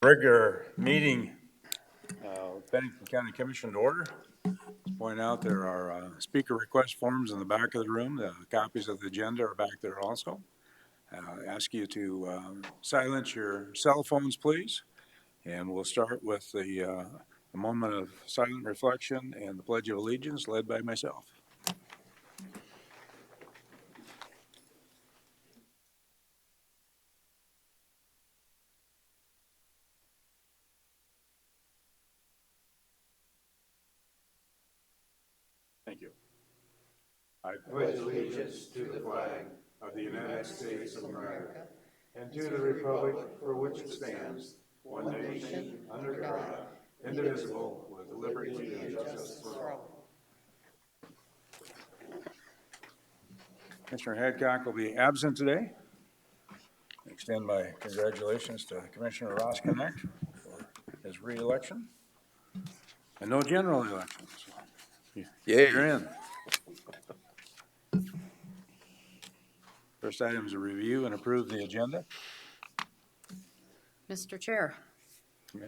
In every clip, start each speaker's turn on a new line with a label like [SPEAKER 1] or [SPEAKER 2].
[SPEAKER 1] Regular meeting, Pennington County Commission to order. Let's point out there are speaker request forms in the back of the room. The copies of the agenda are back there also. I ask you to silence your cell phones, please. And we'll start with the moment of silent reflection and the Pledge of Allegiance led by myself. Thank you. I pledge allegiance to the flag of the United States of America and to the republic for which it stands, one nation, under God, indivisible, with liberty and justice for all. Commissioner Hadcock will be absent today. Extend my congratulations to Commissioner Ross Connect for his re-election. And no general elections. You're in. First item is a review and approve the agenda.
[SPEAKER 2] Mr. Chair,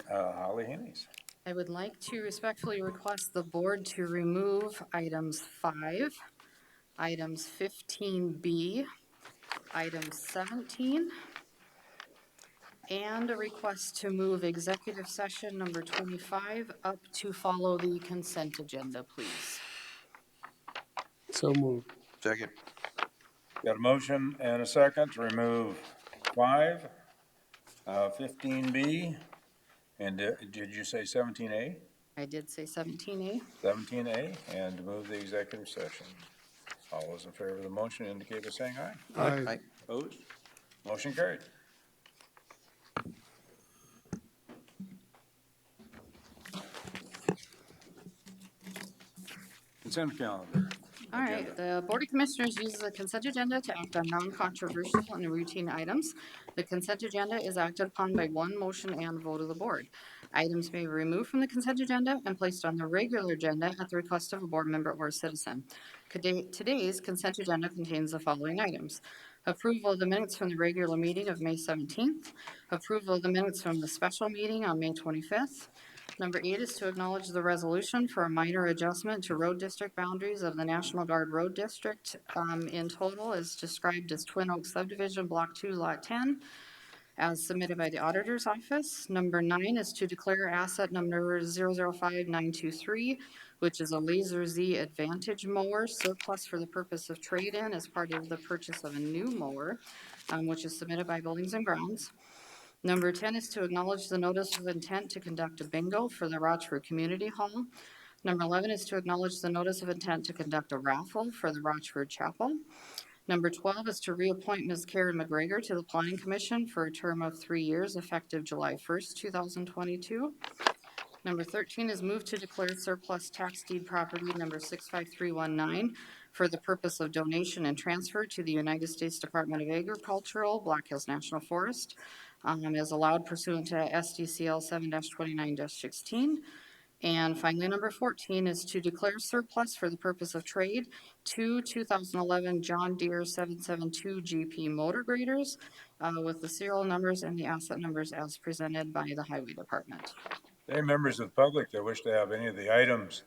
[SPEAKER 1] Holly Haynes.
[SPEAKER 2] I would like to respectfully request the board to remove items 5, items 15B, item 17, and a request to move executive session number 25 up to follow the consent agenda, please.
[SPEAKER 3] So moved.
[SPEAKER 4] Second.
[SPEAKER 1] Got a motion and a second to remove 5, 15B, and did you say 17A?
[SPEAKER 2] I did say 17A.
[SPEAKER 1] 17A, and to move the executive session. All those in favor of the motion indicate by saying aye.
[SPEAKER 3] Aye.
[SPEAKER 1] Opposed? Motion carried. Consent calendar.
[SPEAKER 2] All right, the Board of Commissioners uses the consent agenda to act on non-controversial and routine items. The consent agenda is acted upon by one motion and vote of the board. Items may be removed from the consent agenda and placed on the regular agenda at the request of a board member or citizen. Today's consent agenda contains the following items: approval of the minutes from the regular meeting of May 17th, approval of the minutes from the special meeting on May 25th, Number 8 is to acknowledge the resolution for a minor adjustment to road district boundaries of the National Guard Road District. In total is described as Twin Oaks Subdivision, Block 2, Lot 10, as submitted by the Auditor's Office. Number 9 is to declare asset number 005923, which is a Laser Z Advantage mower surplus for the purpose of trade-in as part of the purchase of a new mower, which is submitted by Buildings and Grounds. Number 10 is to acknowledge the notice of intent to conduct a bingo for the Rochford Community Hall. Number 11 is to acknowledge the notice of intent to conduct a raffle for the Rochford Chapel. Number 12 is to reappoint Ms. Karen McGregor to the Planning Commission for a term of 3 years effective July 1st, 2022. Number 13 is moved to declare surplus tax deed property number 65319 for the purpose of donation and transfer to the United States Department of Agricultural, Black Hills National Forest, as allowed pursuant to SDCL 7-29-16. And finally, number 14 is to declare surplus for the purpose of trade 2011 John Deere 772 GP motor graders with the serial numbers and the asset numbers as presented by the Highway Department.
[SPEAKER 1] Any members of the public that wish to have any of the items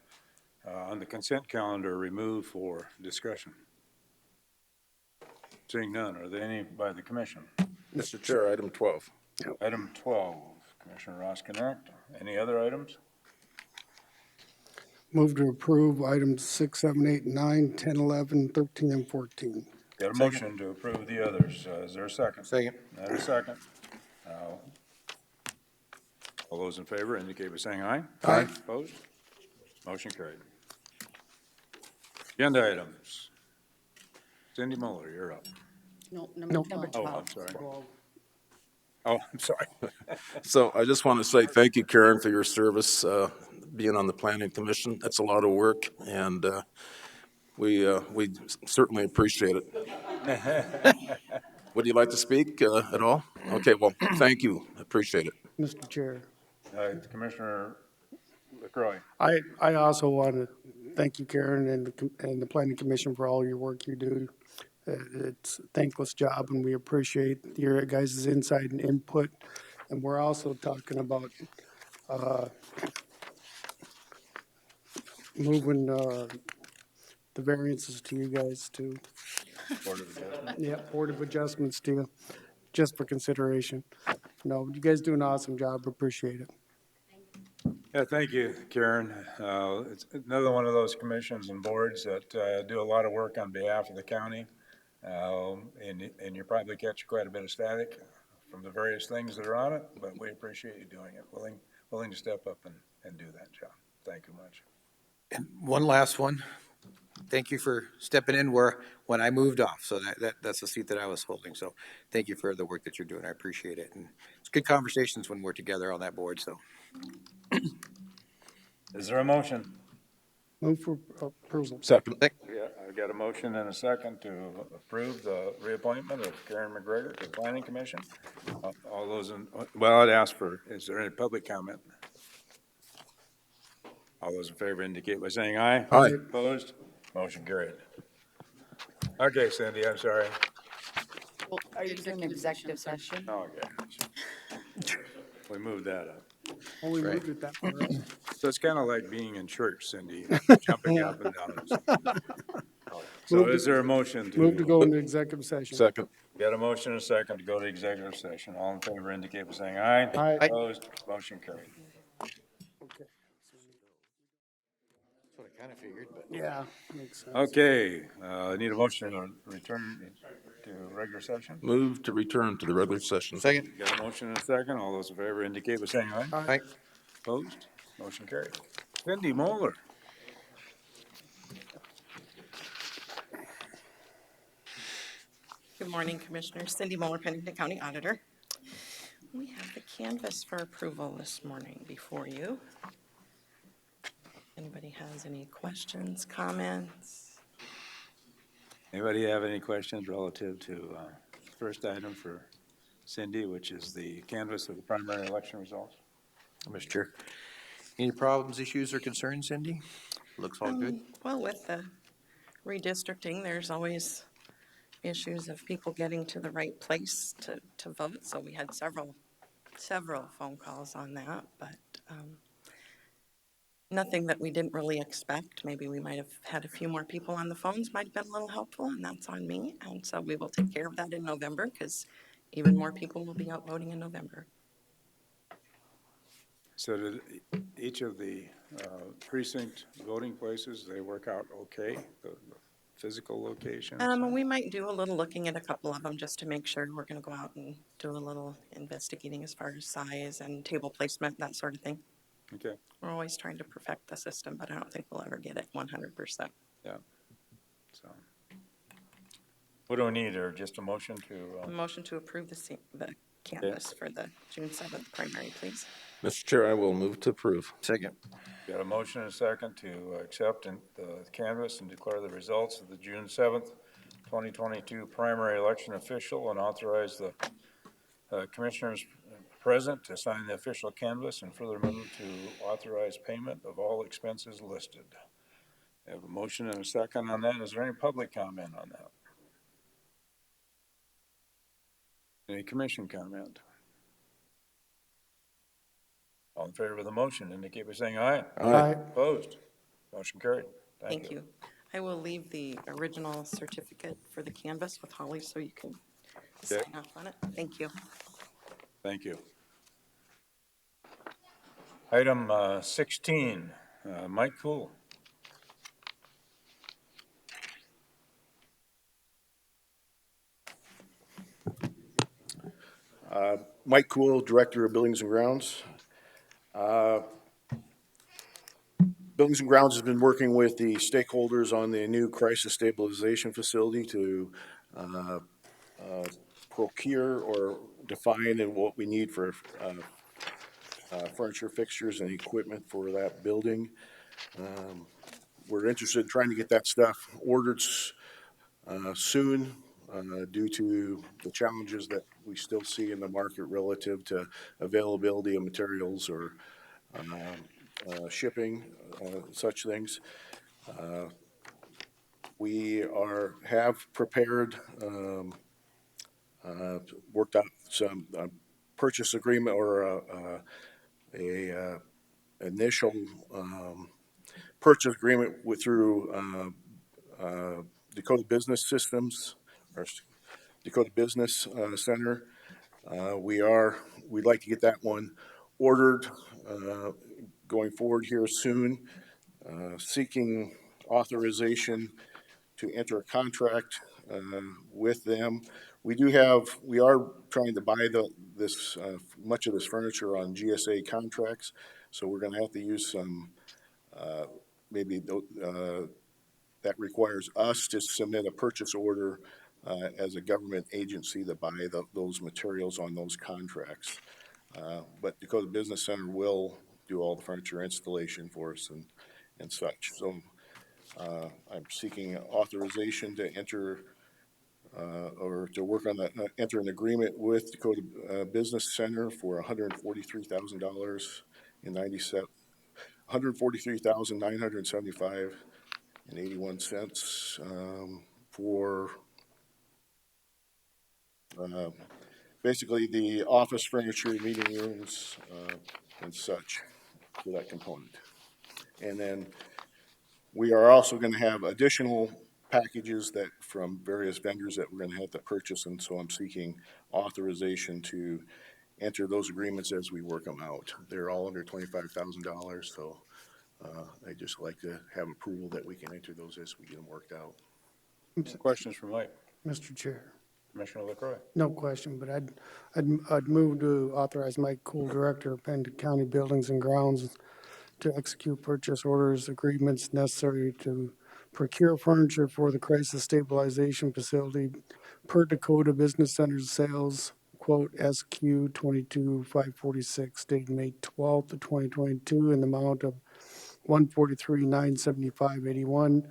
[SPEAKER 1] on the consent calendar removed for discussion? Seeing none, are there any by the commission?
[SPEAKER 4] Mr. Chair, item 12.
[SPEAKER 1] Item 12, Commissioner Ross Connect. Any other items?
[SPEAKER 3] Move to approve items 6, 7, 8, 9, 10, 11, 13, and 14.
[SPEAKER 1] Got a motion to approve the others. Is there a second?
[SPEAKER 4] Second.
[SPEAKER 1] And a second. All those in favor indicate by saying aye.
[SPEAKER 4] Aye.
[SPEAKER 1] Opposed? Motion carried. Agenda items. Cindy Muller, you're up.
[SPEAKER 2] No, number 12.
[SPEAKER 1] Oh, I'm sorry. Oh, I'm sorry.
[SPEAKER 4] So I just want to say thank you, Karen, for your service, being on the Planning Commission. That's a lot of work, and we certainly appreciate it. Would you like to speak at all? Okay, well, thank you. Appreciate it.
[SPEAKER 3] Mr. Chair,
[SPEAKER 1] Commissioner LaCroix.
[SPEAKER 3] I also want to thank you, Karen, and the Planning Commission for all your work you do. It's a thankless job, and we appreciate your guys' insight and input And we're also talking about, moving, the variances to you guys too.
[SPEAKER 1] Board of Adjustment.
[SPEAKER 3] Yeah, Board of Adjustments to you, just for consideration. No, you guys do an awesome job, appreciate it.
[SPEAKER 1] Yeah, thank you, Karen. It's another one of those commissions and boards that do a lot of work on behalf of the county. And you probably catch quite a bit of static from the various things that are on it, but we appreciate you doing it, willing to step up and do that, John. Thank you much.
[SPEAKER 5] And one last one. Thank you for stepping in when I moved off. So that's the seat that I was holding. So thank you for the work that you're doing. I appreciate it. And it's good conversations when we're together on that board. So
[SPEAKER 1] Is there a motion?
[SPEAKER 3] Move for approval.
[SPEAKER 4] Second.
[SPEAKER 1] Yeah, I've got a motion and a second to approve the reappointment of Karen McGregor to the Planning Commission. All those well, I'd ask for, is there any public comment? All those in favor indicate by saying aye.
[SPEAKER 4] Aye.
[SPEAKER 1] Opposed? Motion carried. Okay, Cindy, I'm sorry.
[SPEAKER 2] Well,
[SPEAKER 6] Are you doing executive session?
[SPEAKER 1] Okay. We moved that up.
[SPEAKER 3] Oh, we moved it that far up.
[SPEAKER 1] So it's kind of like being in church, Cindy, jumping up and down. So is there a motion to?
[SPEAKER 3] Move to go into executive session.
[SPEAKER 4] Second.
[SPEAKER 1] Got a motion and a second to go to executive session. All in favor indicate by saying aye.
[SPEAKER 3] Aye.
[SPEAKER 1] Opposed? Motion carried.
[SPEAKER 3] Okay.
[SPEAKER 5] that's what I kind of figured. But
[SPEAKER 3] Yeah, makes sense.
[SPEAKER 1] Okay, I need a motion to return to regular session.
[SPEAKER 4] Move to return to the regular session.
[SPEAKER 5] second.
[SPEAKER 1] Got a motion and a second. All those in favor indicate by saying aye.
[SPEAKER 5] Aye.
[SPEAKER 1] Opposed? Motion carried. Cindy Moeller.
[SPEAKER 6] Good morning, Commissioners. Cindy Muller, Pennington County Auditor. We have the canvas for approval this morning before you. Anybody has any questions, comments?
[SPEAKER 1] Anybody have any questions relative to first item for Cindy, which is the canvass of the primary election results?
[SPEAKER 5] Mr. Chair. Any problems, issues, or concerns, Cindy? Looks all good.
[SPEAKER 6] Well, with the redistricting, there's always issues of people getting to the right place to vote. So we had several phone calls on that, but nothing that we didn't really expect. Maybe we might have had a few more people on the phones, might have been a little helpful, and that's on me. And so we will take care of that in November because even more people will be out voting in November.
[SPEAKER 1] So did each of the precinct voting places, they work out okay, the physical locations?
[SPEAKER 6] We might do a little looking at a couple of them just to make sure. We're going to go out and do a little investigating as far as size and table placement, that sort of thing.
[SPEAKER 1] Okay,
[SPEAKER 6] We're always trying to perfect the system, but I don't think we'll ever get it 100%.
[SPEAKER 1] yeah. So, what do we need, or just a motion
[SPEAKER 6] A
[SPEAKER 1] to,
[SPEAKER 6] motion to approve the canvas for the June 7th primary, please.
[SPEAKER 4] Mr. Chair, I will move to approve.
[SPEAKER 5] Second.
[SPEAKER 1] got a motion and a second to accept the canvas and declare the results of the June 7th, 2022 primary election official and authorize the commissioners present to sign the official canvas and further move to authorize payment of all expenses listed. I have a motion and a second on that. Is there any public comment on that? Any commission comment? All in favor of the motion indicate by saying aye.
[SPEAKER 3] Aye.
[SPEAKER 1] Opposed? Motion carried.
[SPEAKER 6] Thank you. I will leave the original certificate for the canvas with Holly so you can sign off on it. Thank you.
[SPEAKER 1] Thank you. Item 16, Mike Cool.
[SPEAKER 7] Mike Cool, Director of Buildings and Grounds. Buildings and Grounds has been working with the stakeholders on the new crisis stabilization facility to procure or define and what we need for furniture, fixtures, and equipment for that building. We're interested in trying to get that stuff ordered soon due to the challenges that we still see in the market relative to availability of materials or shipping, such things. We have prepared, worked out some purchase agreement or initial purchase agreement through Dakota Business Systems, or Dakota Business Center. We'd like to get that one ordered going forward here soon, seeking authorization to enter a contract with them. We are trying to buy much of this furniture on GSA contracts, so we're gonna have to use some, maybe that requires us to submit a purchase order as a government agency to buy those materials on those contracts. But Dakota Business Center will do all the furniture installation for us and such. So I'm seeking authorization to enter or to work on that, enter an agreement with Dakota Business Center for $143,000 and 143,975.81 for basically the office furniture, meeting rooms, and such for that component. And then we are also going to have additional packages that from various vendors that we're going to have to purchase, and so I'm seeking authorization to enter those agreements as we work them out. They're all under $25,000, so I'd just like to have approval that we can enter those as we get them worked out.
[SPEAKER 1] Questions for Mike?
[SPEAKER 3] Mr. Chair,
[SPEAKER 1] Commissioner LaCroy?
[SPEAKER 3] no question, but I'd move to authorize Mike Cool, Director of Pennington County Buildings and Grounds, to execute purchase orders, agreements necessary to procure furniture for the crisis stabilization facility per Dakota Business Center's sales quote SQ 22-546 dated May 12th of 2022 in the amount of $143,975.81,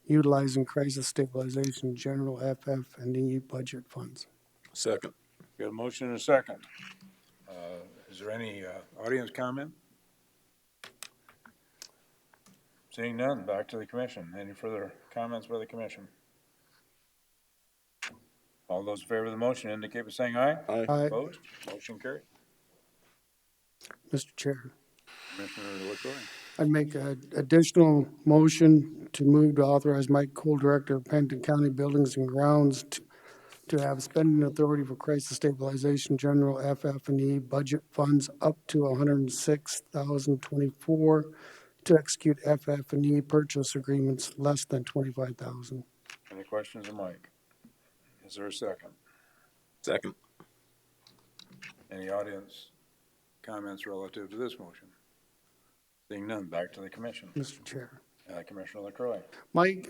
[SPEAKER 3] utilizing crisis stabilization general FF&E budget funds.
[SPEAKER 4] Second.
[SPEAKER 1] Got a motion and a second. Is there any audience comment? Seeing none, back to the commission. Any further comments by the commission? All those in favor of the motion indicate by saying aye.
[SPEAKER 7] Aye.
[SPEAKER 3] Aye.
[SPEAKER 1] Opposed? Motion carried.
[SPEAKER 3] Mr. Chair,
[SPEAKER 1] Commissioner LaCroy?
[SPEAKER 3] I'd make an additional motion to move to authorize Mike Cole, Director of Pennington County Buildings and Grounds, to have spending authority for crisis stabilization general FF&E budget funds up to $106,024 to execute FF&E purchase agreements less than $25,000.
[SPEAKER 1] Any questions of Mike? Is there a second?
[SPEAKER 4] Second.
[SPEAKER 1] Any audience comments relative to this motion? Seeing none, back to the commission.
[SPEAKER 3] Mr. Chair.
[SPEAKER 1] Commissioner LaCroy?
[SPEAKER 3] Mike,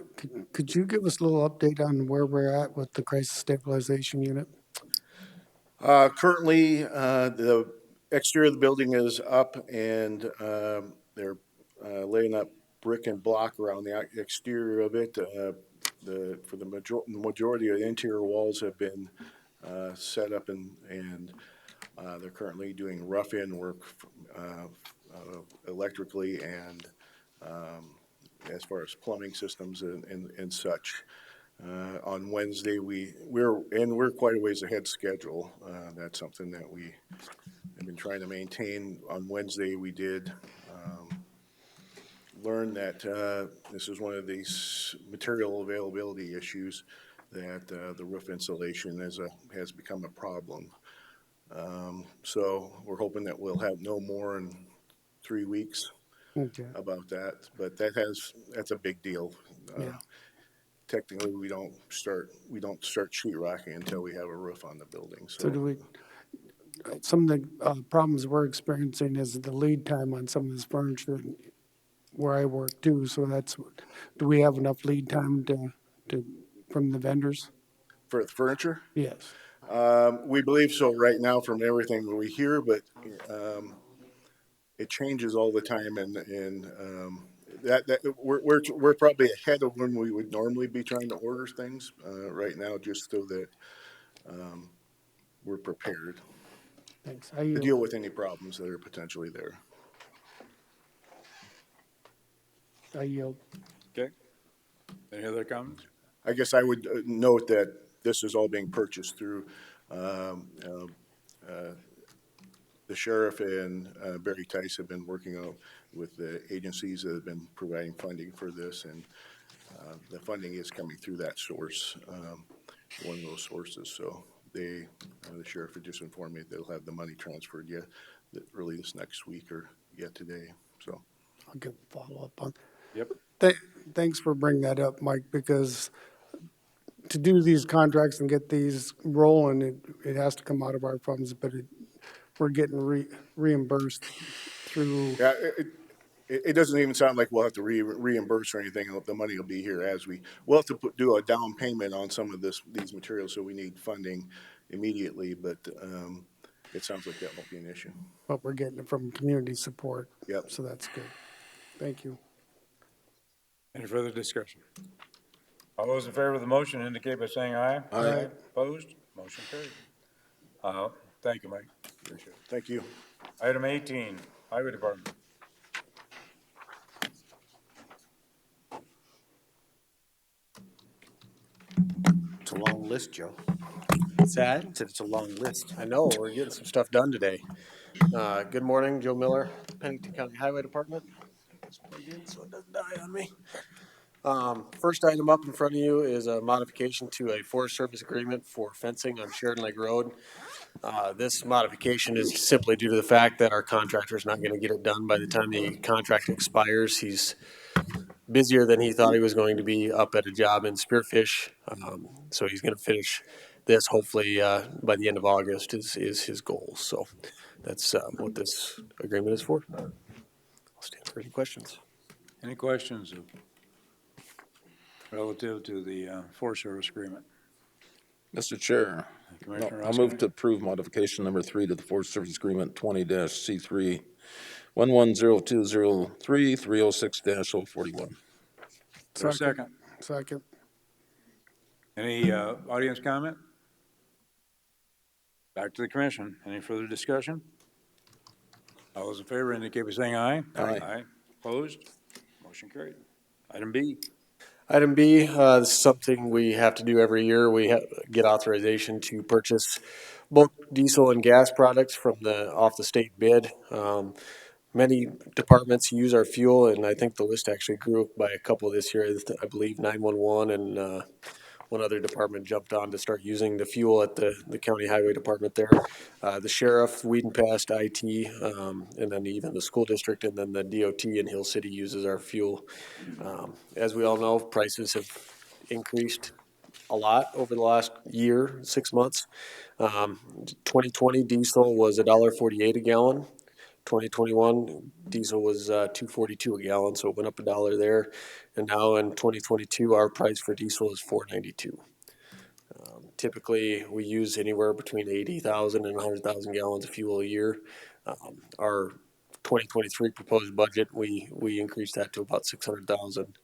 [SPEAKER 3] could you give us a little update on where we're at with the crisis stabilization unit?
[SPEAKER 7] Currently, the exterior of the building is up, and they're laying up brick and block around the exterior of it. For the majority of the interior walls have been set up, and they're currently doing rough-in work electrically and as far as plumbing systems and such. On Wednesday, we're quite a ways ahead schedule. That's something that we have been trying to maintain. On Wednesday, we did learn that this is one of these material availability issues, that the roof insulation has become a problem. So we're hoping that we'll have no more in 3 weeks
[SPEAKER 3] Okay.
[SPEAKER 7] about that, but that's a big deal.
[SPEAKER 3] Yeah.
[SPEAKER 7] Technically, we don't start sheetrocking until we have a roof on the building.
[SPEAKER 3] So some of the problems we're experiencing is the lead time on some of this furniture where I work too. So do we have enough lead time from the vendors?
[SPEAKER 7] For the furniture,
[SPEAKER 3] Yes.
[SPEAKER 7] we believe so right now from everything we hear, but it changes all the time, and that we're probably ahead of when we would normally be trying to order things right now, just so that we're prepared
[SPEAKER 3] Thanks.
[SPEAKER 7] to deal with any problems that are potentially there.
[SPEAKER 3] I yield.
[SPEAKER 1] Okay. Any other comments?
[SPEAKER 7] I guess I would note that this is all being purchased through the sheriff and Barry Tice have been working out with the agencies that have been providing funding for this, and the funding is coming through that source, one of those sources. So the sheriff had just informed me they'll have the money transferred yet, really this next week or yet today, so.
[SPEAKER 3] I'll get a follow-up on.
[SPEAKER 1] Yep.
[SPEAKER 3] Thanks for bringing that up, Mike, because to do these contracts and get these rolling, it has to come out of our funds, but we're getting reimbursed through,
[SPEAKER 7] Yeah, it doesn't even sound like we'll have to reimburse or anything. The money will be here we'll have to do a down payment on some of these materials, so we need funding immediately, but, it sounds like that won't be an issue.
[SPEAKER 3] but we're getting it from community support.
[SPEAKER 7] Yep.
[SPEAKER 3] So that's good. Thank you.
[SPEAKER 1] Any further discussion? All those in favor of the motion indicate by saying aye.
[SPEAKER 3] Aye.
[SPEAKER 1] Opposed? Motion carried. Thank you, Mike. Appreciate it.
[SPEAKER 7] Thank you.
[SPEAKER 1] Item 18, Highway Department.
[SPEAKER 8] It's a long list, Joe.
[SPEAKER 9] What's that?
[SPEAKER 8] Said it's a long list.
[SPEAKER 9] I know, we're getting some stuff done today. Good morning, Joe Miller, Pennington County Highway Department. Just plug in so it doesn't die on me. First item up in front of you is a modification to a Forest Service agreement for fencing on Sheridan Lake Road. This modification is simply due to the fact that our contractor is not gonna get it done by the time the contract expires. He's busier than he thought he was going to be up at a job in Spearfish. So he's gonna finish this hopefully, by the end of August is his goal. So that's, what this agreement is for. I'll stand for any questions.
[SPEAKER 1] Any questions relative to the Forest Service agreement?
[SPEAKER 4] Mr. Chair,
[SPEAKER 1] Commissioner
[SPEAKER 4] I'll move
[SPEAKER 1] Roskinek?
[SPEAKER 4] to approve modification number 3 to the Forest Service Agreement 20-C3 110203 306-041.
[SPEAKER 1] Is there a second?
[SPEAKER 3] Second.
[SPEAKER 1] Any audience comment? Back to the commission. Any further discussion? All those in favor indicate by saying aye.
[SPEAKER 4] Aye.
[SPEAKER 1] Aye. Opposed? Motion carried. Item B.
[SPEAKER 9] Item B, this is something we have to do every year. We get authorization to purchase bulk diesel and gas products from off the state bid. Many departments use our fuel, and I think the list actually grew by a couple this year. I believe 911 and one other department jumped on to start using the fuel at the county highway department there. The sheriff, Weed and Pest, IT, and then even the school district, and then the DOT in Hill City uses our fuel. As we all know, prices have increased a lot over the last year, 6 months. 2020 diesel was $1.48 a gallon. 2021 diesel was $2.42 a gallon, so it went up $1 there. And now in 2022, our price for diesel is $4.92. Typically, we use anywhere between 80,000 and 100,000 gallons of fuel a year. Our 2023 proposed budget, we increased that to about 600,000.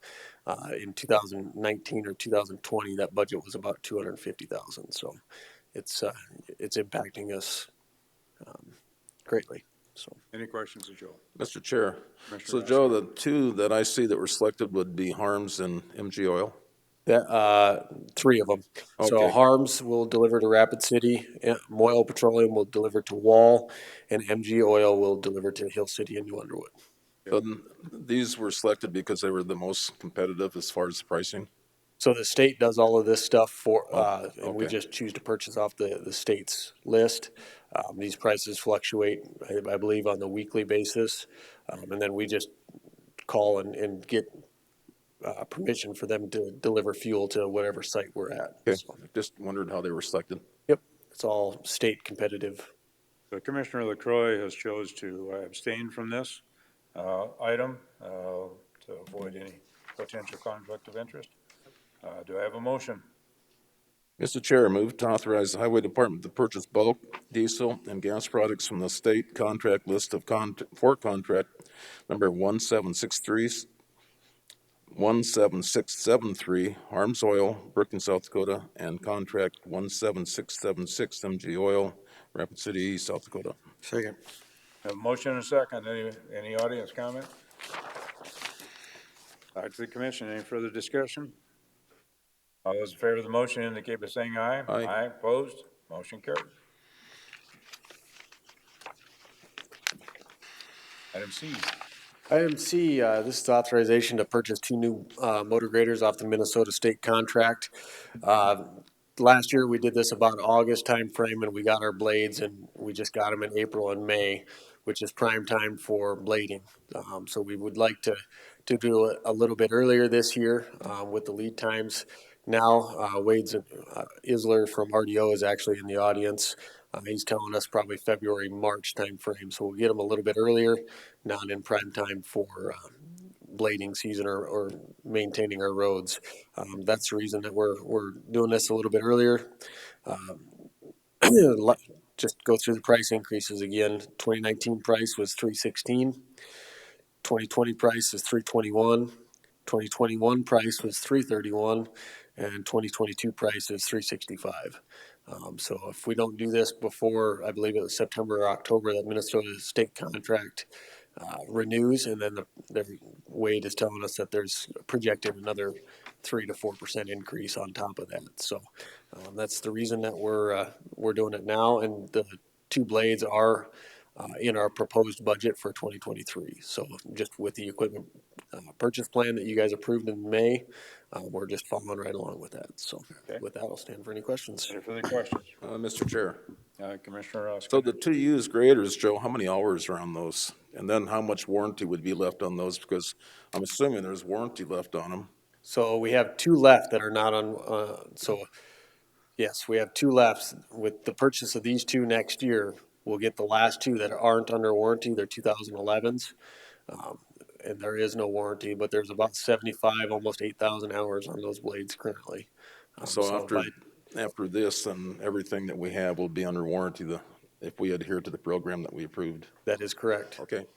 [SPEAKER 9] In 2019 or 2020, that budget was about 250,000. So it's impacting us greatly. So.
[SPEAKER 1] Any questions of Joe?
[SPEAKER 4] Mr. Chair,
[SPEAKER 1] Commissioner
[SPEAKER 4] so Joe, the two that I see that were selected would be Harms and MG Oil?
[SPEAKER 9] That, 3 of them. So
[SPEAKER 4] Okay.
[SPEAKER 9] Harms will deliver to Rapid City, Moyle Petroleum will deliver to Wall, and MG Oil will deliver to Hill City and New Underwood.
[SPEAKER 4] So these were selected because they were the most competitive as far as pricing?
[SPEAKER 9] So the state does all of this stuff for, and we
[SPEAKER 4] okay.
[SPEAKER 9] just choose to purchase off the state's list. These prices fluctuate, I believe, on the weekly basis. And then we just call and get permission for them to deliver fuel to whatever site we're at.
[SPEAKER 4] Okay,
[SPEAKER 9] So,
[SPEAKER 4] just wondered how they were selected.
[SPEAKER 9] yep, it's all state competitive.
[SPEAKER 1] So Commissioner LaCroix has chose to abstain from this item to avoid any potential conflict of interest. Do I have a motion?
[SPEAKER 4] Mr. Chair, I move to authorize the Highway Department to purchase bulk diesel and gas products from the state contract list of for contract number 17673, Harms Oil, Brookings, South Dakota, and contract 17676, MG Oil, Rapid City, South Dakota.
[SPEAKER 8] Second.
[SPEAKER 1] Have a motion and a second. Any audience comment? Back to the commission. Any further discussion? All those in favor of the motion indicate by saying aye.
[SPEAKER 4] Aye.
[SPEAKER 1] Aye. Opposed? Motion carried. Item C.
[SPEAKER 9] Item C, this is authorization to purchase two new motor graders off the Minnesota State contract. Last year, we did this about August timeframe, and we got our blades, and we just got them in April and May, which is prime time for blading. So we would like to do it a little bit earlier this year with the lead times. Now, Wade's Isler from RDO is actually in the audience. He's telling us probably February, March timeframe, so we'll get them a little bit earlier, not in prime time for blading season or maintaining our roads. That's the reason that we're doing this a little bit earlier. Just go through the price increases again. 2019 price was $316. 2020 price is $321. 2021 price was $331, and 2022 price is $365. So if we don't do this before, I believe it was September or October, that Minnesota state contract renews, and then the Wade is telling us that there's projected another 3 to 4% increase on top of that. So that's the reason that we're doing it now, and the two blades are in our proposed budget for 2023. So just with the equipment purchase plan that you guys approved in May, we're just following right along with that. So
[SPEAKER 1] Okay.
[SPEAKER 9] with that, I'll stand for any questions.
[SPEAKER 1] Any further questions?
[SPEAKER 4] Mr. Chair,
[SPEAKER 1] Commissioner
[SPEAKER 4] so
[SPEAKER 1] Skinner.
[SPEAKER 4] the two used graders, Joe, how many hours are on those? And then how much warranty would be left on those? Because I'm assuming there's warranty left on them.
[SPEAKER 9] So we have two left that are not on, so yes, we have two left. With the purchase of these two next year, we'll get the last two that aren't under warranty. They're 2011s. And there is no warranty, but there's about 75, almost 8,000 hours on those blades currently.
[SPEAKER 4] So
[SPEAKER 9] by-
[SPEAKER 4] after this and everything that we have will be under warranty if we adhere to the program that we approved.
[SPEAKER 9] That is correct.
[SPEAKER 4] Okay.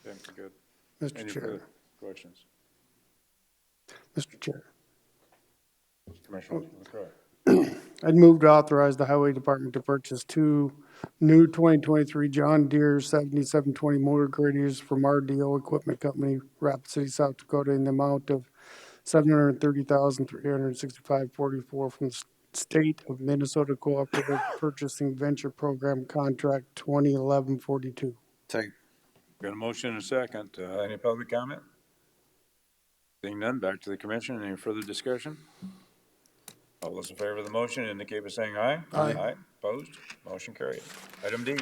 [SPEAKER 1] Okay, good.
[SPEAKER 3] Mr.
[SPEAKER 1] Any
[SPEAKER 3] Chair,
[SPEAKER 1] further questions?
[SPEAKER 3] Mr. Chair.
[SPEAKER 1] Commissioner LaCroy.
[SPEAKER 3] I'd move to authorize the Highway Department to purchase two new 2023 John Deere 7720 motor graders from RDO Equipment Company, Rapid City, South Dakota, in the amount of $730,365.44 from the State of Minnesota Cooperative Purchasing Venture Program Contract 2011-42.
[SPEAKER 5] Second.
[SPEAKER 1] Got a motion and a second. Any public comment? Seeing none, back to the commission. Any further discussion? All those in favor of the motion indicate by saying aye. Aye. Opposed? Motion carried. Item D.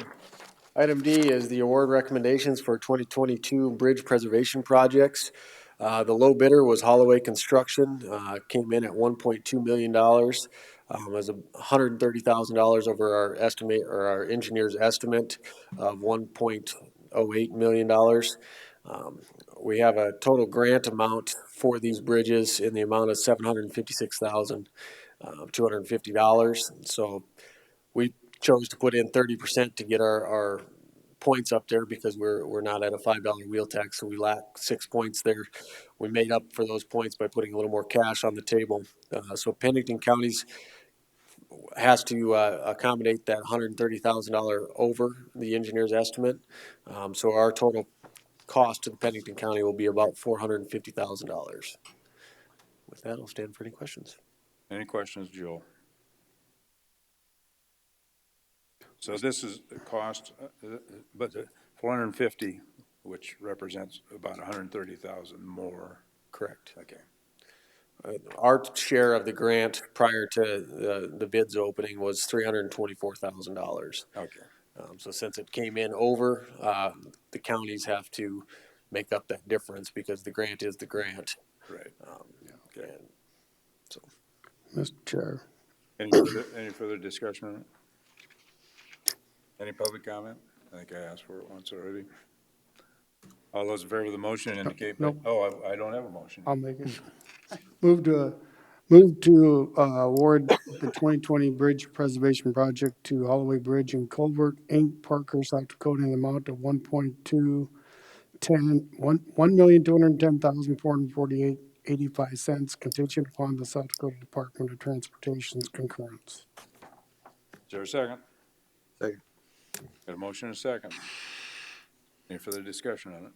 [SPEAKER 9] Item D is the award recommendations for 2022 bridge preservation projects. The low bidder was Holloway Construction, came in at $1.2 million. It was $130,000 over our estimate, or our engineer's estimate of $1.08 million. We have a total grant amount for these bridges in the amount of $756,250. So we chose to put in 30% to get our points up there because we're not at a $5 wheel tax, so we lack 6 points there. We made up for those points by putting a little more cash on the table. So Pennington County's has to accommodate that $130,000 over the engineer's estimate. So our total cost to the Pennington County will be about $450,000. With that, I'll stand for any questions.
[SPEAKER 1] Any questions, Joel? So this is the cost, but the 450, which represents about 130,000 more.
[SPEAKER 9] Correct.
[SPEAKER 1] Okay.
[SPEAKER 9] Our share of the grant prior to the bids opening was $324,000.
[SPEAKER 1] Okay.
[SPEAKER 9] So since it came in over, the counties have to make up that difference because the grant is the grant.
[SPEAKER 1] Right. Okay.
[SPEAKER 9] And so,
[SPEAKER 3] Mr. Chair.
[SPEAKER 1] Any further discussion on it? Any public comment? I think I asked for it once already. All those in favor of the motion indicate by,
[SPEAKER 3] No.
[SPEAKER 1] oh, I don't have a motion.
[SPEAKER 3] I'll make it. Move to award the 2020 Bridge Preservation Project to Holloway Bridge and Culvert, Inc., Parker, South Dakota, in the amount of $1,210,448.85, contingent upon the South Dakota Department of Transportation's concurrence.
[SPEAKER 1] Is there a second?
[SPEAKER 5] Second.
[SPEAKER 1] Got a motion and a second. Any further discussion on it?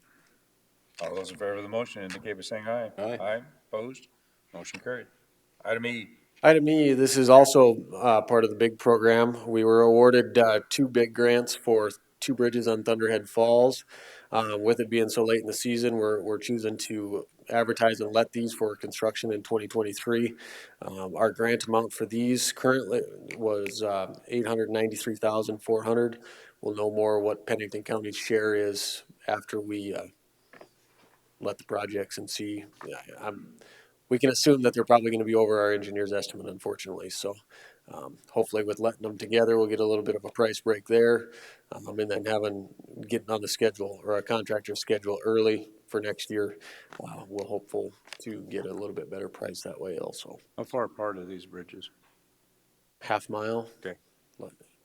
[SPEAKER 1] All those in favor of the motion indicate by saying aye.
[SPEAKER 4] Aye.
[SPEAKER 1] Aye. Opposed? Motion carried. Item E.
[SPEAKER 9] Item E, this is also part of the big program. We were awarded two big grants for two bridges on Thunderhead Falls. With it being so late in the season, we're choosing to advertise and let these for construction in 2023. Our grant amount for these currently was $893,400. We'll know more what Pennington County's share is after we let the projects and see. We can assume that they're probably going to be over our engineer's estimate, unfortunately. So hopefully with letting them together, we'll get a little bit of a price break there. And then getting on the schedule or a contractor schedule early for next year, we're hopeful to get a little bit better price that way also.
[SPEAKER 1] How far apart are these bridges?
[SPEAKER 9] Half mile,
[SPEAKER 1] Okay,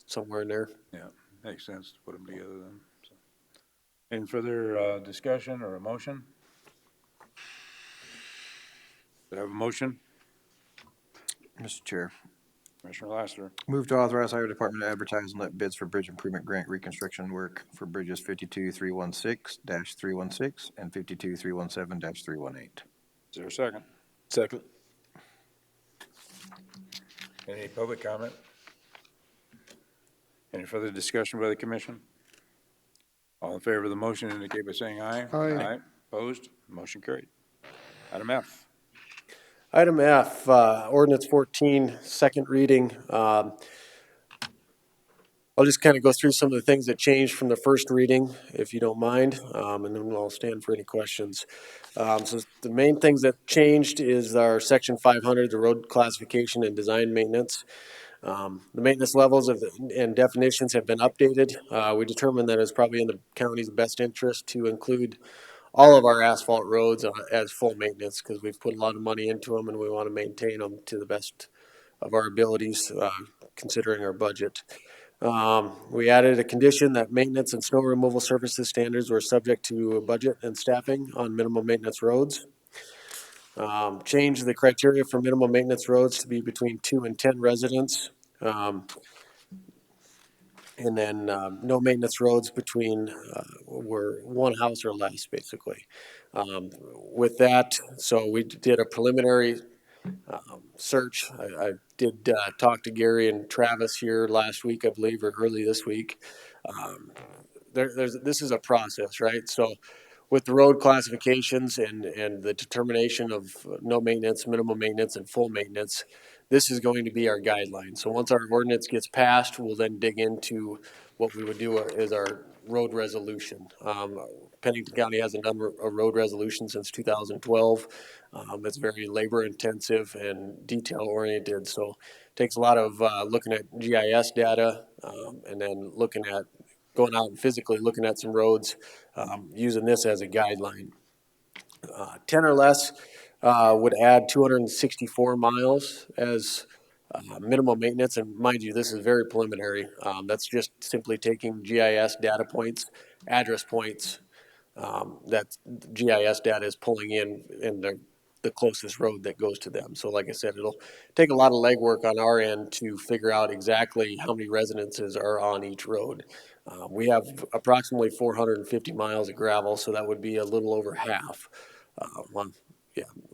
[SPEAKER 9] somewhere in there.
[SPEAKER 1] yeah, makes sense to put them together then. So. Any further discussion or a motion? Do I have a motion?
[SPEAKER 5] Mr. Chair,
[SPEAKER 1] Commissioner Lassiter.
[SPEAKER 5] move to authorize highway department to advertise and let bids for bridge improvement grant reconstruction work for bridges 52316-316 and 52317-318.
[SPEAKER 1] Is there a second?
[SPEAKER 4] Second.
[SPEAKER 1] Any public comment? Any further discussion by the commission? All in favor of the motion indicate by saying aye.
[SPEAKER 3] Aye.
[SPEAKER 1] Opposed? Motion carried. Item F.
[SPEAKER 9] Item F, ordinance 14, second reading. I'll just kind of go through some of the things that changed from the first reading, if you don't mind, and then I'll stand for any questions. So the main things that changed is our section 500, the road classification and design maintenance. The maintenance levels and definitions have been updated. We determined that it's probably in the county's best interest to include all of our asphalt roads as full maintenance because we've put a lot of money into them and we want to maintain them to the best of our abilities, considering our budget. We added a condition that maintenance and snow removal services standards were subject to budget and staffing on minimum maintenance roads. Change the criteria for minimum maintenance roads to be between 2 and 10 residents. And then no maintenance roads between were one house or less, basically. With that, so we did a preliminary search. I did talk to Gary and Travis here last week, I believe, or early this week. This is a process, right? So with the road classifications and the determination of no maintenance, minimum maintenance, and full maintenance, this is going to be our guideline. So once our ordinance gets passed, we'll then dig into what we would do as our road resolution. Pennington County hasn't done a road resolution since 2012. It's very labor intensive and detail oriented. So it takes a lot of looking at GIS data and then looking at going out and physically looking at some roads, using this as a guideline. 10 or less would add 264 miles as minimum maintenance. And mind you, this is very preliminary. That's just simply taking GIS data points, address points that GIS data is pulling in the closest road that goes to them. So like I said, it'll take a lot of legwork on our end to figure out exactly how many residences are on each road. We have approximately 450 miles of gravel, so that would be a little over half.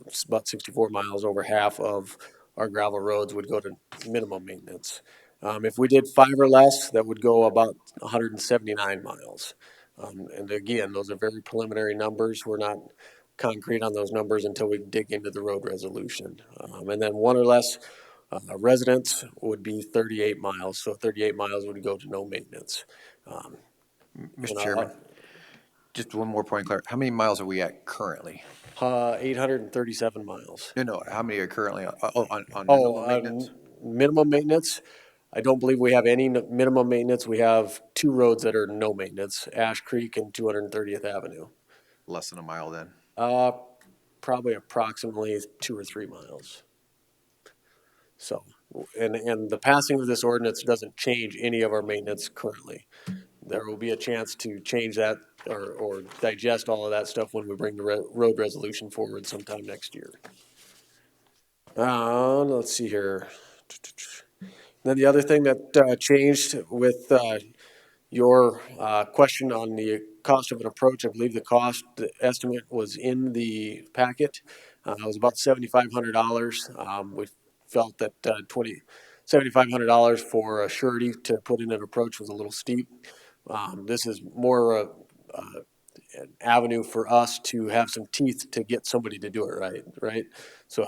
[SPEAKER 9] It's about 64 miles, over half of our gravel roads would go to minimum maintenance. If we did 5 or less, that would go about 179 miles. And again, those are very preliminary numbers. We're not concrete on those numbers until we dig into the road resolution. And then 1 or less residents would be 38 miles. So 38 miles would go to no maintenance.
[SPEAKER 5] Mr. Chairman, just one more point, Claire. How many miles are we at currently?
[SPEAKER 9] 837 miles.
[SPEAKER 5] No, how many are currently on minimum maintenance?
[SPEAKER 9] Minimum maintenance. I don't believe we have any minimum maintenance. We have 2 roads that are no maintenance, Ash Creek and 230th Avenue.
[SPEAKER 5] Less than a mile then?
[SPEAKER 9] Probably approximately 2 or 3 miles. So, and the passing of this ordinance doesn't change any of our maintenance currently. There will be a chance to change that or digest all of that stuff when we bring the road resolution forward sometime next year. Let's see here. Then the other thing that changed with your question on the cost of an approach, I believe the cost estimate was in the packet. It was about $7,500. We felt that $7,500 for a surety to put in an approach was a little steep. This is more an avenue for us to have some teeth to get somebody to do it right? So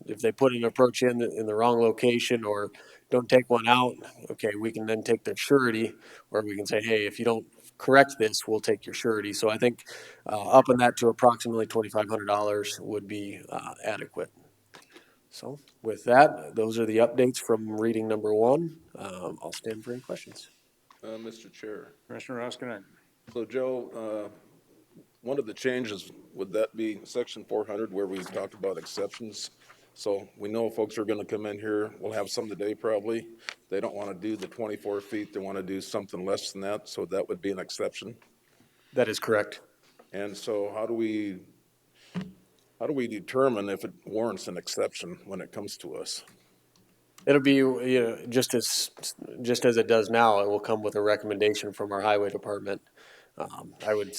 [SPEAKER 9] if they put an approach in the wrong location or don't take one out, okay, we can then take their surety, or we can say, hey, if you don't correct this, we'll take your surety. So I think upping that to approximately $2,500 would be adequate. So with that, those are the updates from reading number one. I'll stand for any questions.
[SPEAKER 4] Mr. Chair,
[SPEAKER 1] Commissioner Roskinek.
[SPEAKER 4] so Joe, one of the changes, would that be section 400 where we talked about exceptions? So we know folks are gonna come in here, we'll have some today probably. They don't wanna do the 24 feet, they wanna do something less than that, so that would be an exception.
[SPEAKER 9] That is correct.
[SPEAKER 4] And so how do we determine if it warrants an exception when it comes to us?
[SPEAKER 9] It'll be, just as it does now, it will come with a recommendation from our highway department. I would,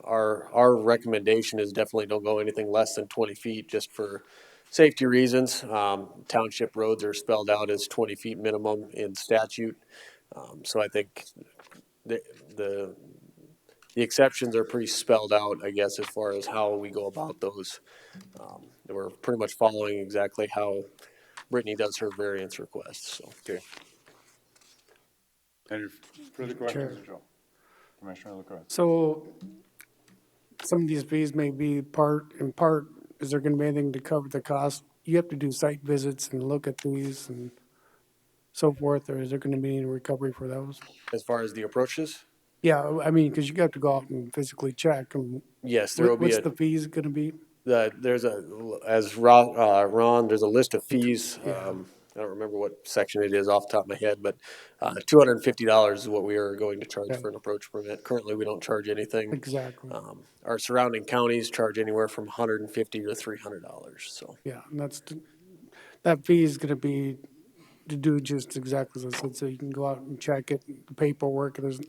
[SPEAKER 9] our recommendation is definitely don't go anything less than 20 feet just for safety reasons. Township roads are spelled out as 20 feet minimum in statute. So I think the, the, the exceptions are pretty spelled out, I guess, as far as how we go about those. We're pretty much following exactly how Brittany does her variance requests, so.
[SPEAKER 4] Okay.
[SPEAKER 1] Any further questions,
[SPEAKER 3] Chair.
[SPEAKER 1] Joe? Commissioner LaCroix.
[SPEAKER 3] So some of these fees may be in part, is there gonna be anything to cover the cost? You have to do site visits and look at these and so forth, or is there gonna be any recovery for those?
[SPEAKER 9] As far as the approaches,
[SPEAKER 3] Yeah, I mean, cause you got to go out and physically check, and
[SPEAKER 9] yes, there will be
[SPEAKER 3] what's the fees gonna be?
[SPEAKER 9] there's Ron, there's a list of fees.
[SPEAKER 3] Yeah.
[SPEAKER 9] I don't remember what section it is off the top of my head, but $250 is what we are going to charge
[SPEAKER 3] Okay.
[SPEAKER 9] for an approach permit. Currently, we don't charge anything.
[SPEAKER 3] Exactly,
[SPEAKER 9] Our surrounding counties charge anywhere from $150 to $300, so.
[SPEAKER 3] yeah, and that fee is gonna be to do just exactly as I said, so you can go out and check it, the paperwork, there's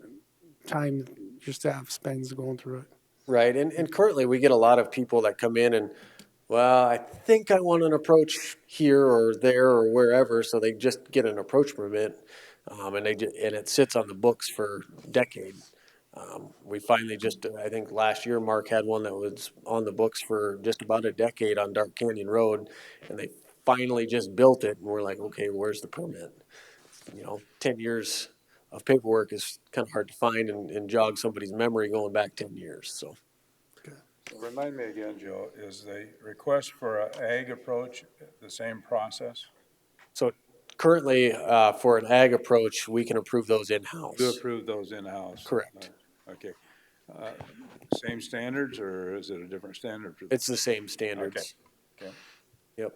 [SPEAKER 3] time your staff spends going through it.
[SPEAKER 9] Right, and currently we get a lot of people that come in and, well, I think I want an approach here or there or wherever, so they just get an approach permit, and and it sits on the books for a decade. We finally just, I think last year, Mark had one that was on the books for just about a decade on Dark Canyon Road, and they finally just built it, and we're like, okay, where's the permit? 10 years of paperwork is kind of hard to find and jog somebody's memory going back 10 years, so.
[SPEAKER 1] Remind me again, Joe, is the request for an ag approach the same process?
[SPEAKER 9] So currently, for an ag approach, we can approve those in-house.
[SPEAKER 1] You approve those in-house?
[SPEAKER 9] Correct.
[SPEAKER 1] Okay. Same standards, or is it a different standard?
[SPEAKER 9] It's the same standards.
[SPEAKER 1] Okay.
[SPEAKER 9] Yep.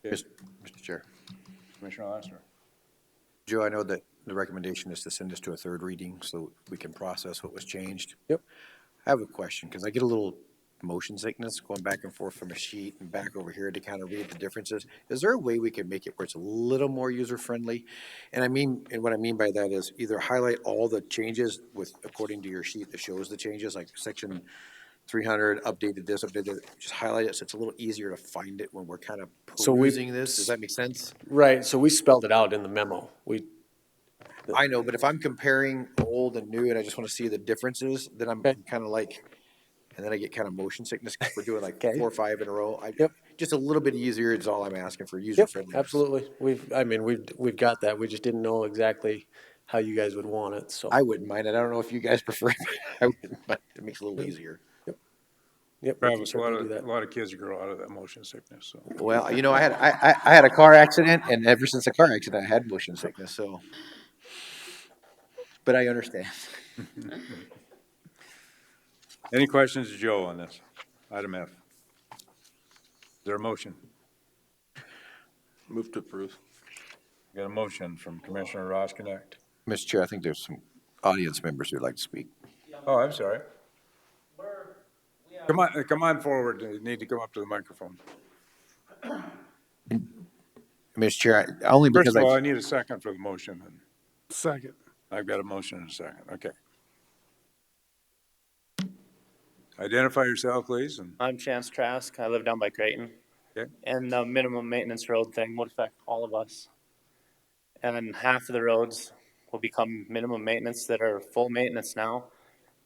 [SPEAKER 5] Mr. Chair.
[SPEAKER 1] Commissioner Lassiter.
[SPEAKER 5] Joe, I know that the recommendation is to send this to a third reading so we can process what was changed.
[SPEAKER 9] Yep.
[SPEAKER 5] I have a question, because I get a little motion sickness going back and forth from a sheet and back over here to kind of read the differences. Is there a way we can make it where it's a little more user-friendly? And what I mean by that is either highlight all the changes according to your sheet that shows the changes, like section 300, updated this, updated that, just highlight it so it's a little easier to find it when we're kind of perusing this. Does that make sense?
[SPEAKER 9] Right, so we spelled it out in the memo.
[SPEAKER 5] I know, but if I'm comparing old and new and I just want to see the differences, then I'm
[SPEAKER 9] Okay.
[SPEAKER 5] kind of like, and then I get kind of motion sickness because we're doing like
[SPEAKER 9] Okay.
[SPEAKER 5] 4 or 5 in a row.
[SPEAKER 9] Yep.
[SPEAKER 5] Just a little bit easier is all I'm asking for, user
[SPEAKER 9] Yep,
[SPEAKER 5] friendly.
[SPEAKER 9] absolutely. We've got that. We just didn't know exactly how you guys would want it, so.
[SPEAKER 5] I wouldn't mind it. I don't know if you guys prefer it, but I wouldn't mind. It makes it a little easier.
[SPEAKER 9] Yep, we can
[SPEAKER 1] Travis, a
[SPEAKER 9] certainly do that.
[SPEAKER 1] lot of kids grow out of that motion sickness, so.
[SPEAKER 5] Well, I had a car accident, and ever since the car accident, I had motion sickness, so. But I understand.
[SPEAKER 1] Any questions to Joe on this? Item F. Is there a motion?
[SPEAKER 4] Move to approve.
[SPEAKER 1] Got a motion from Commissioner Roskinek.
[SPEAKER 5] Mr. Chair, I think there's some audience members who'd like to speak.
[SPEAKER 1] Oh, I'm sorry. Come on forward. You need to come up to the microphone.
[SPEAKER 5] Mr. Chair, only
[SPEAKER 1] First
[SPEAKER 5] because
[SPEAKER 1] of all, I need a second for the motion. And
[SPEAKER 3] Second.
[SPEAKER 1] I've got a motion and a second. Okay. Identify yourself, please, and
[SPEAKER 10] I'm Chance Trask. I live down by Creighton.
[SPEAKER 1] Okay.
[SPEAKER 10] And the minimum maintenance road thing would affect all of us. And then half of the roads will become minimum maintenance that are full maintenance now.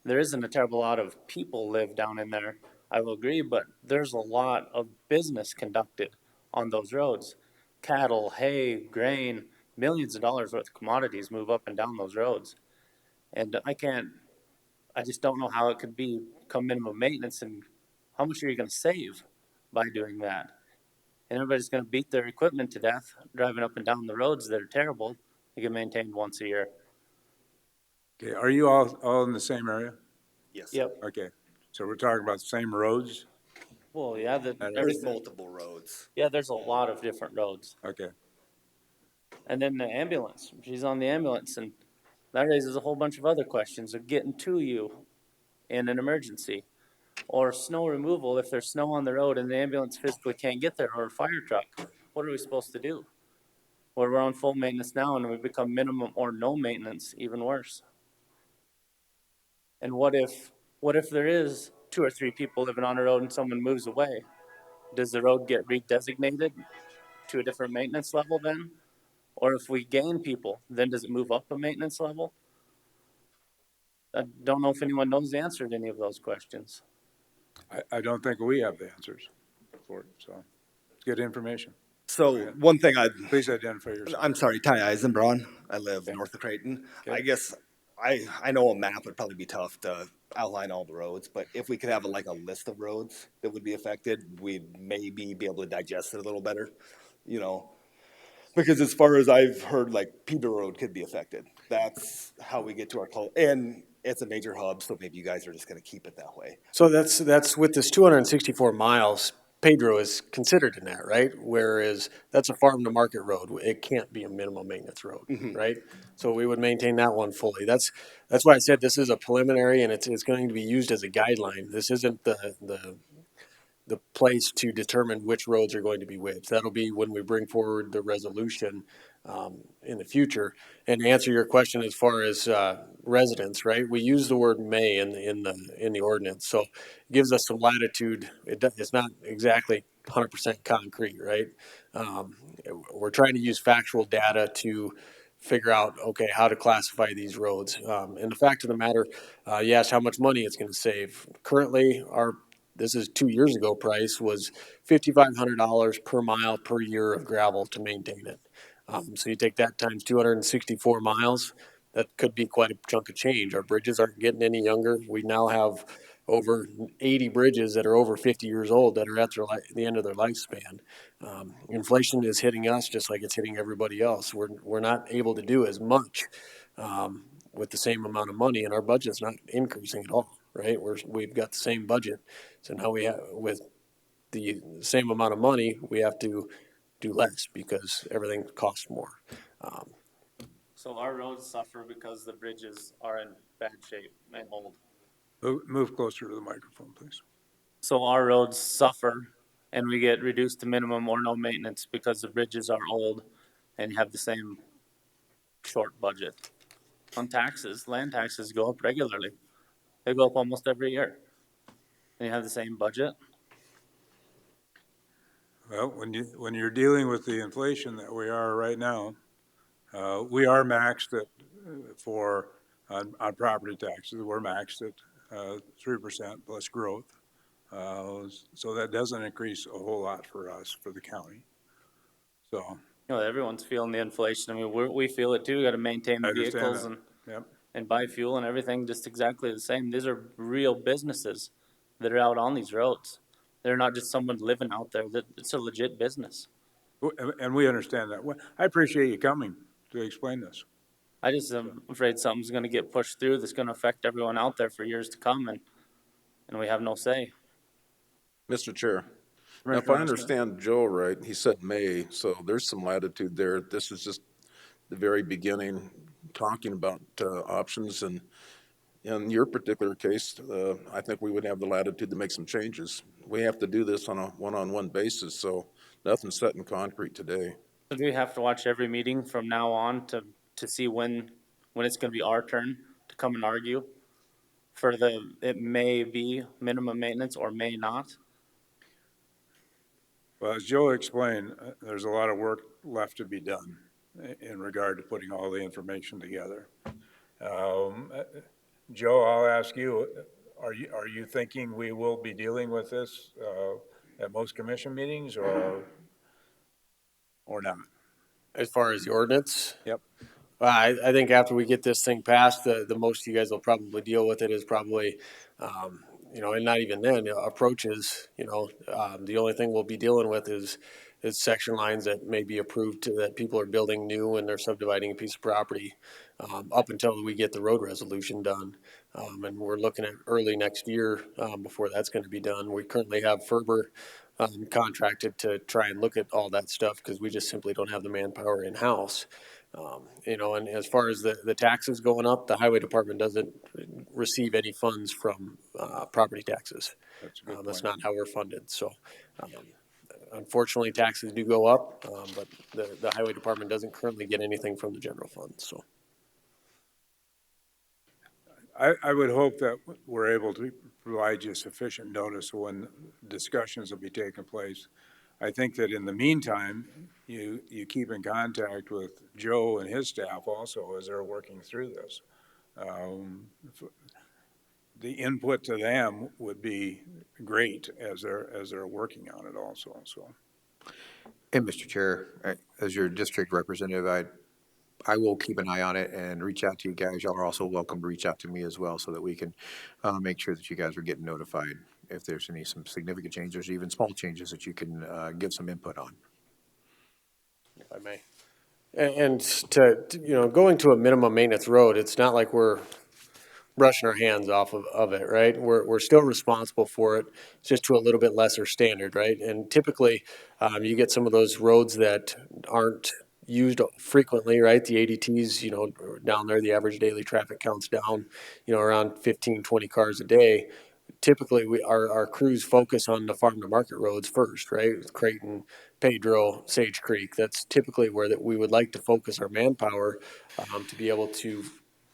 [SPEAKER 10] there isn't a terrible lot of people live down in there, I will agree, but there's a lot of business conducted on those roads. Cattle, hay, grain, millions of dollars worth of commodities move up and down those roads. And I just don't know how it could become minimum maintenance, and how much are you gonna save by doing that? And everybody's gonna beat their equipment to death, driving up and down the roads that are terrible, they get maintained once a year.
[SPEAKER 1] Okay, are you all in the same area?
[SPEAKER 11] Yes, sir.
[SPEAKER 10] Yep.
[SPEAKER 1] Okay, so we're talking about the same roads?
[SPEAKER 10] Well, yeah,
[SPEAKER 1] That are-
[SPEAKER 11] There's multiple roads.
[SPEAKER 10] yeah, there's a lot of different roads.
[SPEAKER 1] Okay,
[SPEAKER 10] And then the ambulance, she's on the ambulance, and that raises a whole bunch of other questions of getting to you in an emergency. Or snow removal, if there's snow on the road and the ambulance physically can't get there, or a fire truck, what are we supposed to do? Where we're on full maintenance now and we become minimum or no maintenance, even worse. And what if there is 2 or 3 people living on a road and someone moves away? Does the road get redesignated to a different maintenance level then? Or if we gain people, then does it move up a maintenance level? I don't know if anyone knows the answer to any of those questions.
[SPEAKER 1] I don't think we have the answers for it, so it's good information.
[SPEAKER 11] So one thing
[SPEAKER 1] Please identify yourself.
[SPEAKER 11] I'm sorry, Ty Eisenbraun. I live north of Creighton.
[SPEAKER 1] Okay.
[SPEAKER 11] I guess I know a map would probably be tough to outline all the roads, but if we could have like a list of roads that would be affected, we'd maybe be able to digest it a little better, you know. Because as far as I've heard, like Peter Road could be affected. That's how we get to our and it's a major hub, so maybe you guys are just going to keep it that way.
[SPEAKER 9] So that's with this 264 miles, Pedro is considered in that, right? Whereas that's a farm to market road. It can't be a minimum maintenance road, right? So we would maintain that one fully. That's why I said this is a preliminary and it's going to be used as a guideline. This isn't the place to determine which roads are going to be which. That'll be when we bring forward the resolution in the future. And to answer your question as far as residents, right? We use the word may in the ordinance, so it gives us some latitude. It's not exactly 100% concrete, right? We're trying to use factual data to figure out, okay, how to classify these roads. And the fact of the matter, you asked how much money it's going to save. Currently, this is 2 years ago, price was $5,500 per mile per year of gravel to maintain it. So you take that times 264 miles, that could be quite a chunk of change. Our bridges aren't getting any younger. We now have over 80 bridges that are over 50 years old that are at the end of their lifespan. Inflation is hitting us just like it's hitting everybody else. We're not able to do as much with the same amount of money, and our budget's not increasing at all, right? We've got the same budget. So now with the same amount of money, we have to do less because everything costs more.
[SPEAKER 10] So our roads suffer because the bridges are in bad shape and old.
[SPEAKER 1] Move closer to the microphone, please.
[SPEAKER 10] So our roads suffer and we get reduced to minimum or no maintenance because the bridges are old and have the same short budget. On taxes, land taxes go up regularly. They go up almost every year. And you have the same budget.
[SPEAKER 1] Well, when you're dealing with the inflation that we are right now, we are maxed at on property taxes. We're maxed at 3% plus growth. So that doesn't increase a whole lot for us, for the county. So
[SPEAKER 10] You know, everyone's feeling the inflation. I mean, we feel it too. We got to maintain
[SPEAKER 1] I
[SPEAKER 10] the
[SPEAKER 1] understand
[SPEAKER 10] vehicles
[SPEAKER 1] that. Yep.
[SPEAKER 10] and buy fuel and everything just exactly the same. These are real businesses that are out on these roads. They're not just someone living out there. It's a legit business.
[SPEAKER 1] And we understand that. Well, I appreciate you coming to explain this.
[SPEAKER 10] I just am afraid something's going to get pushed through that's going to affect everyone out there for years to come, and we have no say.
[SPEAKER 4] Mr. Chair, now if I
[SPEAKER 1] Commissioner Smith?
[SPEAKER 4] understand Joe right, he said May, so there's some latitude there. This is just the very beginning, talking about options, and in your particular case, I think we would have the latitude to make some changes. We have to do this on a one-on-one basis, so nothing's set in concrete today.
[SPEAKER 10] So do we have to watch every meeting from now on to see when it's going to be our turn to come and argue for it may be minimum maintenance or may not?
[SPEAKER 1] Well, as Joe explained, there's a lot of work left to be done in regard to putting all the information together. Joe, I'll ask you, are you thinking we will be dealing with this, at most commission meetings or not?
[SPEAKER 9] As far as the ordinance,
[SPEAKER 1] Yep.
[SPEAKER 9] I think after we get this thing passed, the most you guys will probably deal with it is probably, and not even then, approaches, the only thing we'll be dealing with is section lines that may be approved that people are building new and they're subdividing a piece of property, up until we get the road resolution done. And we're looking at early next year, before that's gonna be done. We currently have Ferber, contracted to try and look at all that stuff because we just simply don't have the manpower in-house. And as far as the taxes going up, the highway department doesn't receive any funds from property taxes.
[SPEAKER 1] That's a good
[SPEAKER 9] That's
[SPEAKER 1] point.
[SPEAKER 9] not how we're funded. So um, unfortunately, taxes do go up, but the highway department doesn't currently get anything from the general fund. So
[SPEAKER 1] I would hope that we're able to provide you sufficient notice when discussions will be taking place. I think that in the meantime, you keep in contact with Joe and his staff also as they're working through this. Um, The input to them would be great as they're working on it also, so.
[SPEAKER 5] And Mr. Chair, as your district representative, I will keep an eye on it and reach out to you guys. Y'all are also welcome to reach out to me as well so that we can make sure that you guys are getting notified if there's some significant changes, or even small changes that you can give some input on.
[SPEAKER 9] if I may. And going to a minimum maintenance road, it's not like we're brushing our hands off of it, right? We're still responsible for it, it's just to a little bit lesser standard, right? And typically, you get some of those roads that aren't used frequently, right? The ADTs, down there, the average daily traffic counts down, around 15, 20 cars a day. Typically, our crews focus on the farm to market roads first, right? Creighton, Pedro, Sage Creek. That's typically where we would like to focus our manpower, to be able to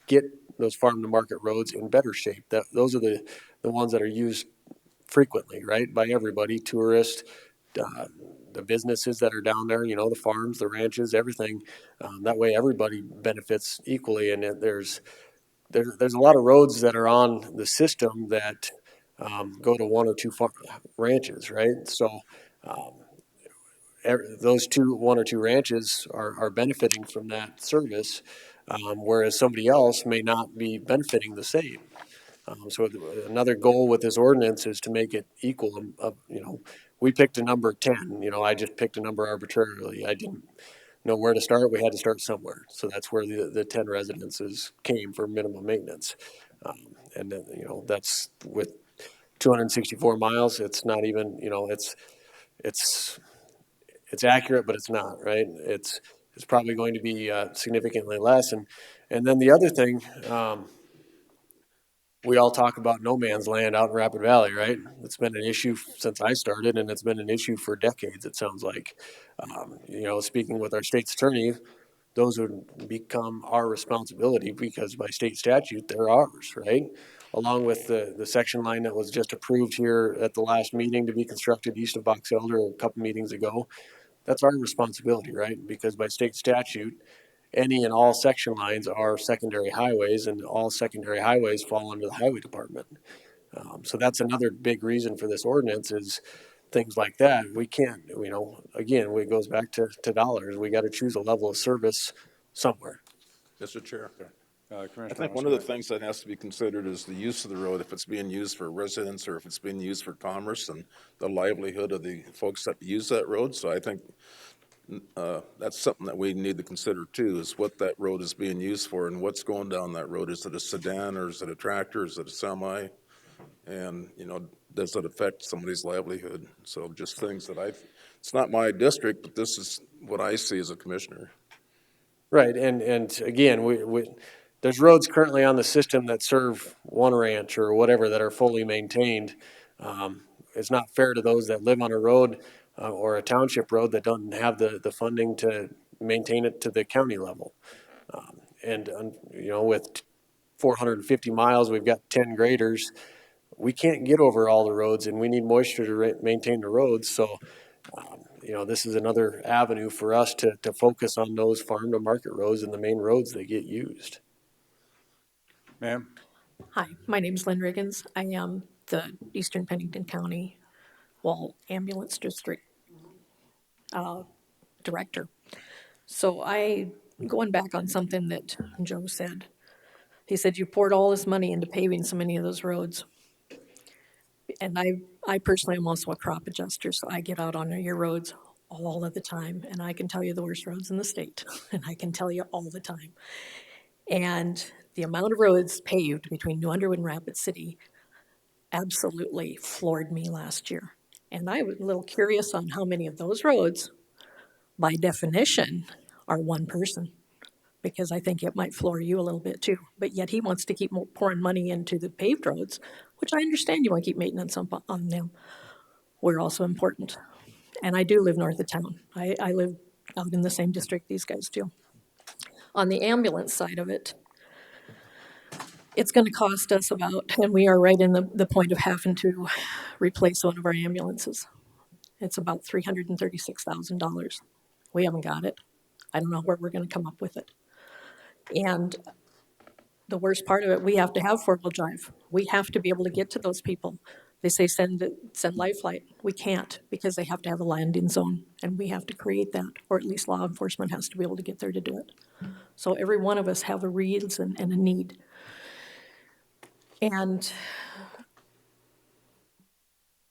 [SPEAKER 9] get those farm to market roads in better shape. Those are the ones that are used frequently, right, by everybody, tourists, the businesses that are down there, the farms, the ranches, everything. That way, everybody benefits equally. And there's a lot of roads that are on the system that go to one or two ranches, right? So those one or two ranches are benefiting from that service, whereas somebody else may not be benefiting the same. So another goal with this ordinance is to make it equal. We picked a number 10. I just picked a number arbitrarily. I didn't know where to start. We had to start somewhere. So that's where the 10 residences came for minimum maintenance. And then, that's with 264 miles. It's not even, it's accurate, but it's not, right? It's probably going to be significantly less. And then the other thing, we all talk about no man's land out in Rapid Valley, right? It's been an issue since I started, and it's been an issue for decades, it sounds like. Speaking with our state's attorney, those would become our responsibility because by state statute, they're ours, right? Along with the section line that was just approved here at the last meeting to be constructed east of Box Elder a couple meetings ago. That's our responsibility, right? Because by state statute, any and all section lines are secondary highways, and all secondary highways fall under the highway department. So that's another big reason for this ordinance is things like that. We can't, again, it goes back to dollars. We got to choose a level of service somewhere.
[SPEAKER 4] Mr. Chair. I
[SPEAKER 1] Commissioner
[SPEAKER 4] think one of the
[SPEAKER 1] Osgood.
[SPEAKER 4] things that has to be considered is the use of the road, if it's being used for residents or if it's being used for commerce and the livelihood of the folks that use that road. So I think that's something that we need to consider too, is what that road is being used for and what's going down that road. Is it a sedan or is it a tractor? Is it a semi? And, does it affect somebody's livelihood? So just things that it's not my district, but this is what I see as a commissioner.
[SPEAKER 9] Right, and again, there's roads currently on the system that serve one ranch or whatever that are fully maintained. It's not fair to those that live on a road or a township road that don't have the funding to maintain it to the county level. With 450 miles, we've got 10 graders. We can't get over all the roads, and we need moisture to maintain the roads. So this is another avenue for us to focus on those farm to market roads and the main roads that get used.
[SPEAKER 1] Ma'am?
[SPEAKER 12] Hi, my name's Lynn Riggins. I am the Eastern Pennington County Ambulance District Director. So going back on something that Joe said, he said you poured all this money into paving so many of those roads. And I personally am also a crop adjuster, so I get out on your roads all of the time, and I can tell you the worst roads in the state, and I can tell you all the time. And the amount of roads paved between New Underwood and Rapid City absolutely floored me last year. And I was a little curious on how many of those roads, by definition, are one person, because I think it might floor you a little bit too. But yet he wants to keep pouring money into the paved roads, which I understand you want to keep maintenance on them. We're also important. And I do live north of town. I live out in the same district these guys do. On the ambulance side of it, it's going to cost us about, and we are right in the point of having to replace one of our ambulances. It's about $336,000. We haven't got it. I don't know where we're going to come up with it. And the worst part of it, we have to have four-wheel drive. We have to be able to get to those people. They say send life flight. We can't, because they have to have a landing zone, and we have to create that, or at least law enforcement has to be able to get there to do it. So every one of us have a reason and a need. And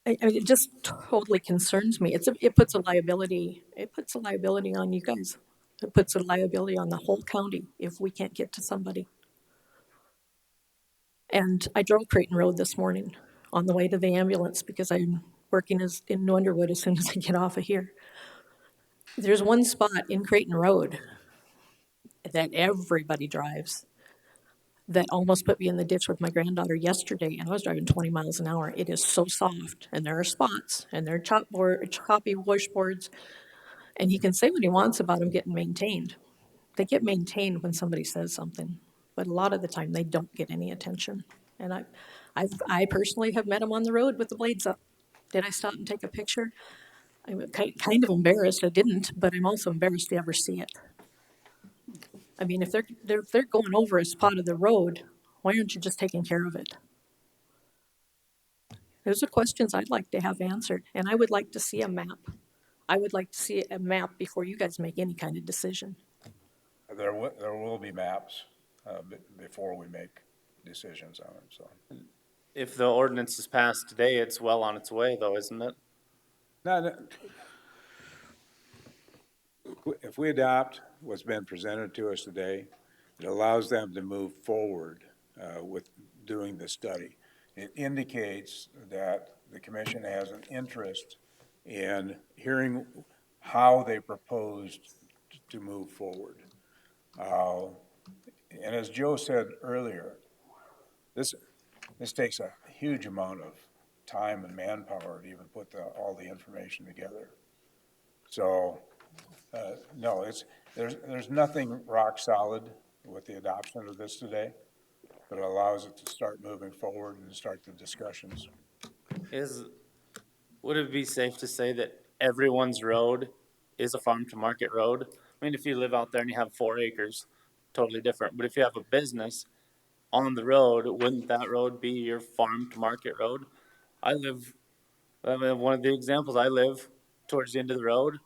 [SPEAKER 12] it just totally concerns me. It puts a liability on you guys. It puts a liability on the whole county if we can't get to somebody. And I drove Creighton Road this morning on the way to the ambulance because I'm working in New Underwood as soon as I get off of here. There's one spot in Creighton Road that everybody drives that almost put me in the ditch with my granddaughter yesterday, and I was driving 20 miles an hour. It is so soft, and there are spots, and there are choppy washboards, and he can say what he wants about them getting maintained. They get maintained when somebody says something, but a lot of the time they don't get any attention. And I personally have met him on the road with the blades up. Did I stop and take a picture? I'm kind of embarrassed I didn't, but I'm also embarrassed to ever see it. I mean, if they're going over a spot of the road, why aren't you just taking care of it? Those are questions I'd like to have answered, and I would like to see a map. I would like to see a map before you guys make any kind of decision.
[SPEAKER 1] There will be maps, before we make decisions on it, so.
[SPEAKER 10] If the ordinance is passed today, it's well on its way though, isn't it?
[SPEAKER 1] No, if we adopt what's been presented to us today, it allows them to move forward with doing the study. It indicates that the commission has an interest in hearing how they proposed to move forward. And as Joe said earlier, this takes a huge amount of time and manpower to even put all the information together. So, no, there's nothing rock solid with the adoption of this today, but it allows it to start moving forward and start the discussions.
[SPEAKER 10] Would it be safe to say that everyone's road is a farm to market road? I mean, if you live out there and you have 4 acres, totally different. But if you have a business on the road, wouldn't that road be your farm to market road? One of the examples, I live towards the end of the road,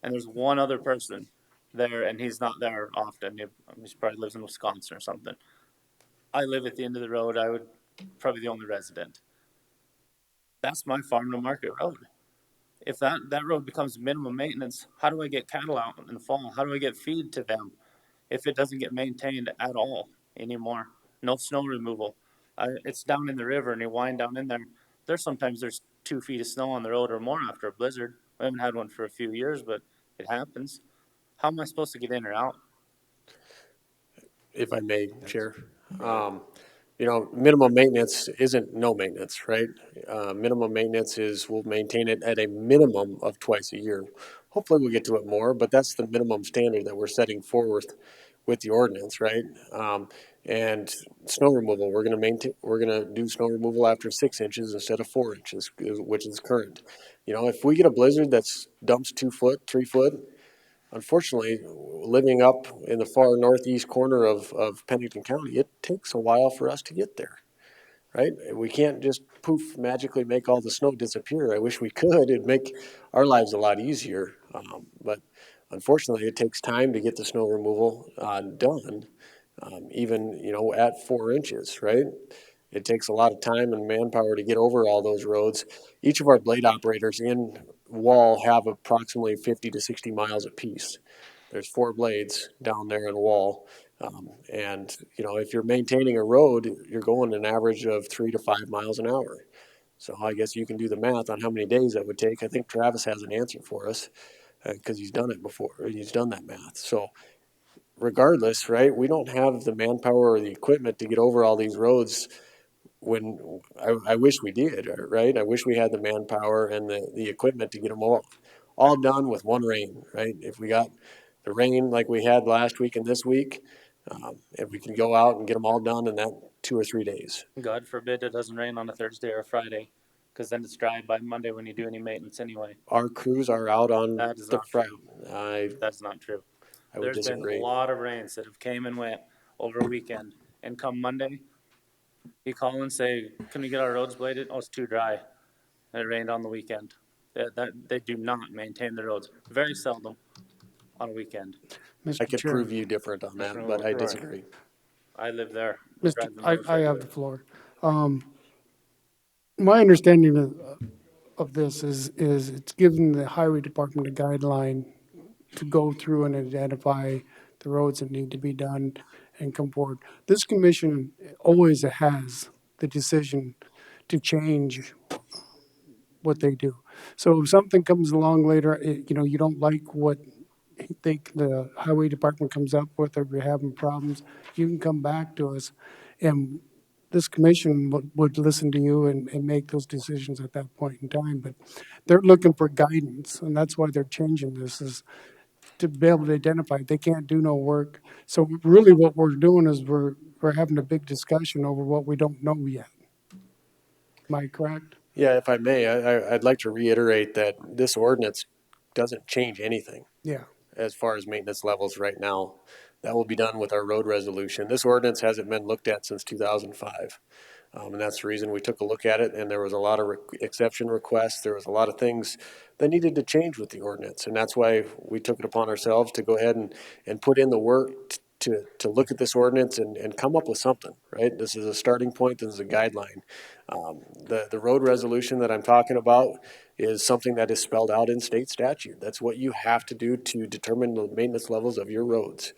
[SPEAKER 10] and there's one other person there, and he's not there often. He probably lives in Wisconsin or something. I live at the end of the road. I would probably the only resident. That's my farm to market road. If that road becomes minimum maintenance, how do I get cattle out in the fall? How do I get feed to them if it doesn't get maintained at all anymore? No snow removal. It's down in the river, and you wind down in there. There's 2 feet of snow on the road or more after a blizzard. We haven't had one for a few years, but it happens. How am I supposed to get in or out?
[SPEAKER 9] If I may, Chair. Minimum maintenance isn't no maintenance, right? Minimum maintenance is we'll maintain it at a minimum of twice a year. Hopefully we'll get to it more, but that's the minimum standard that we're setting forth with the ordinance, right? And snow removal, we're gonna do snow removal after 6 inches instead of 4 inches, which is current. If we get a blizzard that's dumps 2 foot, 3 foot, unfortunately, living up in the far northeast corner of Pennington County, it takes a while for us to get there, right? We can't just poof, magically make all the snow disappear. I wish we could. It'd make our lives a lot easier. But unfortunately, it takes time to get the snow removal done, even, at 4 inches, right? It takes a lot of time and manpower to get over all those roads. Each of our blade operators in Wall have approximately 50 to 60 miles apiece. There's 4 blades down there in Wall. And, if you're maintaining a road, you're going an average of 3 to 5 miles an hour. So I guess you can do the math on how many days that would take. I think Travis has an answer for us because he's done it before. He's done that math. So regardless, right, we don't have the manpower or the equipment to get over all these roads when I wish we did, right? I wish we had the manpower and the equipment to get them all done with one rain, right? If we got the rain like we had last week and this week, if we can go out and get them all done in that 2 or 3 days.
[SPEAKER 10] God forbid it doesn't rain on a Thursday or a Friday, because then it's dry by Monday when you do any maintenance anyway.
[SPEAKER 9] Our crews are out on
[SPEAKER 10] That is
[SPEAKER 9] the
[SPEAKER 10] not
[SPEAKER 9] Friday.
[SPEAKER 10] true. That's not true.
[SPEAKER 9] I would
[SPEAKER 10] There's been a
[SPEAKER 9] disagree.
[SPEAKER 10] lot of rains that have came and went over a weekend, and come Monday, you call and say, can we get our roads bladed? Oh, it's too dry. And it rained on the weekend. They do not maintain the roads, very seldom on a weekend.
[SPEAKER 9] I
[SPEAKER 3] Mr.
[SPEAKER 9] could
[SPEAKER 3] Chair,
[SPEAKER 9] prove you different on that, but I disagree.
[SPEAKER 10] I live there,
[SPEAKER 3] Mr.,
[SPEAKER 10] drive them roads
[SPEAKER 3] I have
[SPEAKER 10] regularly.
[SPEAKER 3] the floor. My understanding of this is it's given the highway department a guideline to go through and identify the roads that need to be done and come forward. This commission always has the decision to change what they do. So if something comes along later, you don't like what the highway department comes up with, or you're having problems, you can come back to us, and this commission would listen to you and make those decisions at that point in time. But they're looking for guidance, and that's why they're changing this, is to be able to identify they can't do no work. So really what we're doing is we're having a big discussion over what we don't know yet. Am I correct?
[SPEAKER 9] Yeah, if I may, I'd like to reiterate that this ordinance doesn't change anything
[SPEAKER 3] Yeah.
[SPEAKER 9] as far as maintenance levels right now. That will be done with our road resolution. This ordinance hasn't been looked at since 2005. And that's the reason we took a look at it, and there was a lot of exception requests. There was a lot of things that needed to change with the ordinance, and that's why we took it upon ourselves to go ahead and put in the work to look at this ordinance and come up with something, right? This is a starting point, this is a guideline. The road resolution that I'm talking about is something that is spelled out in state statute. That's what you have to do to determine the maintenance levels of your roads.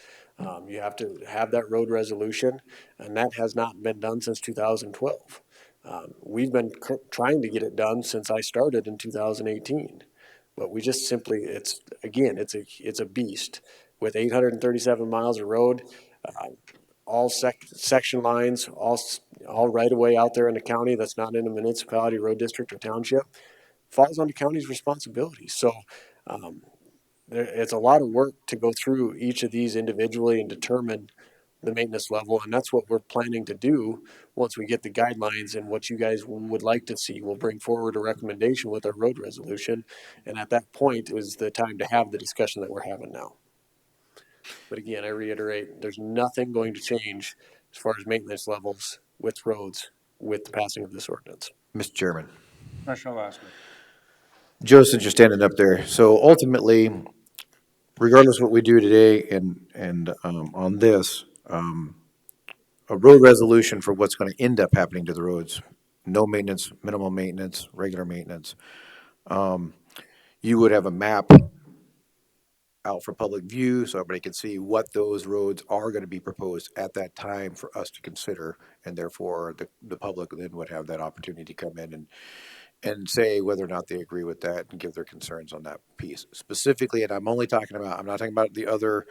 [SPEAKER 9] You have to have that road resolution, and that has not been done since 2012. We've been trying to get it done since I started in 2018, but we just simply, it's a beast with 837 miles of road, all section lines, all right of way out there in the county that's not in a municipality, road district, or township, falls on the county's responsibility. So it's a lot of work to go through each of these individually and determine the maintenance level, and that's what we're planning to do once we get the guidelines and what you guys would like to see. We'll bring forward a recommendation with our road resolution, and at that point is the time to have the discussion that we're having now. But again, I reiterate, there's nothing going to change as far as maintenance levels with roads with the passing of this ordinance.
[SPEAKER 8] Mr. Chairman.
[SPEAKER 1] Commissioner Lassiter.
[SPEAKER 8] Joe, since you're standing up there, so ultimately, regardless of what we do today and on this, a road resolution for what's gonna end up happening to the roads, no maintenance, minimal maintenance, regular maintenance. You would have a map out for public view, so everybody can see what those roads are gonna be proposed at that time for us to consider, and therefore, the public then would have that opportunity to come in and say whether or not they agree with that and give their concerns on that piece. Specifically, and I'm not talking about the other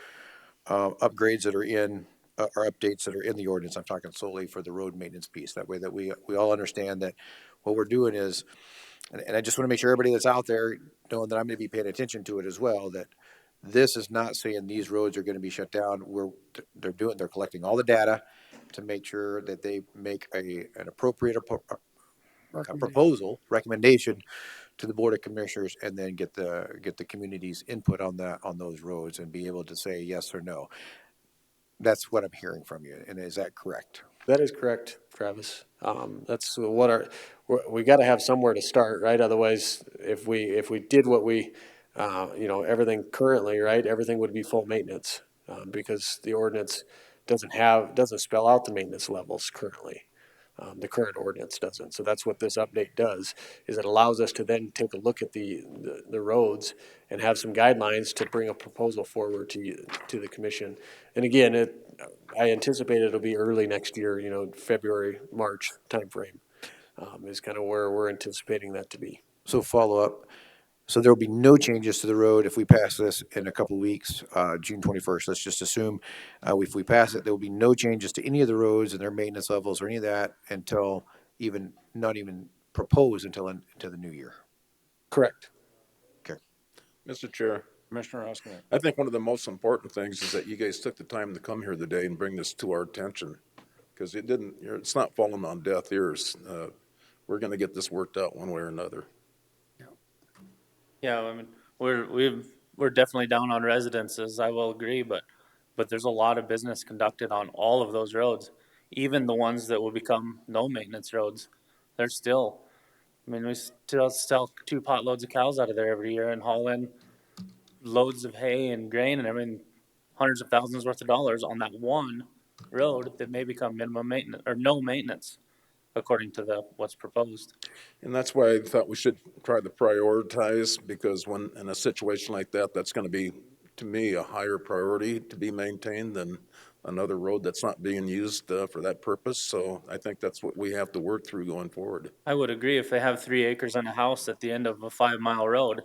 [SPEAKER 8] upgrades that are in, or updates that are in the ordinance. I'm talking solely for the road maintenance piece. That way that we all understand that what we're doing is, and I just want to make sure everybody that's out there, knowing that I'm going to be paying attention to it as well, that this is not saying these roads are going to be shut down. They're collecting all the data to make sure that they make an appropriate proposal, recommendation to the Board of Commissioners and then get the community's input on those roads and be able to say yes or no. That's what I'm hearing from you, and is that correct?
[SPEAKER 9] That is correct, Travis. That's what we got to have somewhere to start, right? Otherwise, if we did what everything currently, right, everything would be full maintenance, because the ordinance doesn't spell out the maintenance levels currently. The current ordinance doesn't. So that's what this update does, is it allows us to then take a look at the roads and have some guidelines to bring a proposal forward to the commission. And again, I anticipate it'll be early next year, February, March timeframe, is kind of where we're anticipating that to be.
[SPEAKER 8] So follow up. So there will be no changes to the road if we pass this in a couple of weeks, June 21st. Let's just assume if we pass it, there will be no changes to any of the roads and their maintenance levels or any of that until not even proposed until the new year.
[SPEAKER 9] Correct.
[SPEAKER 8] Okay.
[SPEAKER 4] Mr. Chair,
[SPEAKER 1] Commissioner Oscar.
[SPEAKER 4] I think one of the most important things is that you guys took the time to come here today and bring this to our attention, because it's not falling on deaf ears. We're going to get this worked out one way or another.
[SPEAKER 10] Yeah, I mean, we're definitely down on residences, I will agree, but there's a lot of business conducted on all of those roads, even the ones that will become no maintenance roads. They're still, I mean, we still sell 2 pot loads of cows out of there every year and haul in loads of hay and grain and everything, hundreds of thousands worth of dollars on that one road that may become minimum maintenance or no maintenance, according to what's proposed.
[SPEAKER 4] And that's why I thought we should try to prioritize, because when in a situation like that, that's going to be, to me, a higher priority to be maintained than another road that's not being used for that purpose. So I think that's what we have to work through going forward.
[SPEAKER 10] I would agree if they have 3 acres and a house at the end of a 5-mile road.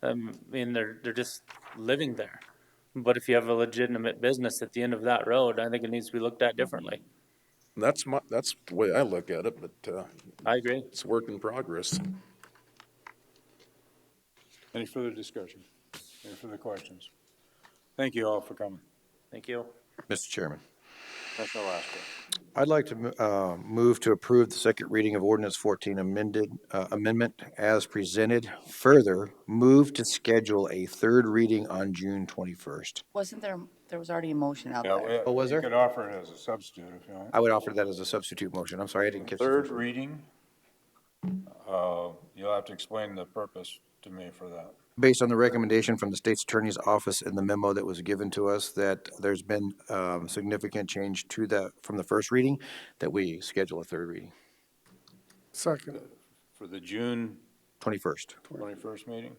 [SPEAKER 10] I mean, they're just living there. But if you have a legitimate business at the end of that road, I think it needs to be looked at differently.
[SPEAKER 4] That's the way I look at it, but
[SPEAKER 10] I agree.
[SPEAKER 4] it's a work in progress.
[SPEAKER 1] Any further discussion? Any further questions? Thank you all for coming.
[SPEAKER 10] Thank you.
[SPEAKER 8] Mr. Chairman,
[SPEAKER 1] Commissioner Lasker.
[SPEAKER 8] I'd like to move to approve the second reading of Ordinance 14 amendment as presented. Further, move to schedule a third reading on June 21st.
[SPEAKER 13] Wasn't there was already a motion out
[SPEAKER 1] Yeah,
[SPEAKER 13] there.
[SPEAKER 8] Oh, was there?
[SPEAKER 1] You could offer it as a substitute if you want.
[SPEAKER 8] I would offer that as a substitute motion. I'm sorry, I didn't catch the
[SPEAKER 1] Third
[SPEAKER 8] first one.
[SPEAKER 1] reading, you'll have to explain the purpose to me for that.
[SPEAKER 8] Based on the recommendation from the state's attorney's office in the memo that was given to us, that there's been significant change to that from the first reading, that we schedule a third reading,
[SPEAKER 3] Second.
[SPEAKER 1] For the June
[SPEAKER 8] 21st.
[SPEAKER 1] 21st meeting?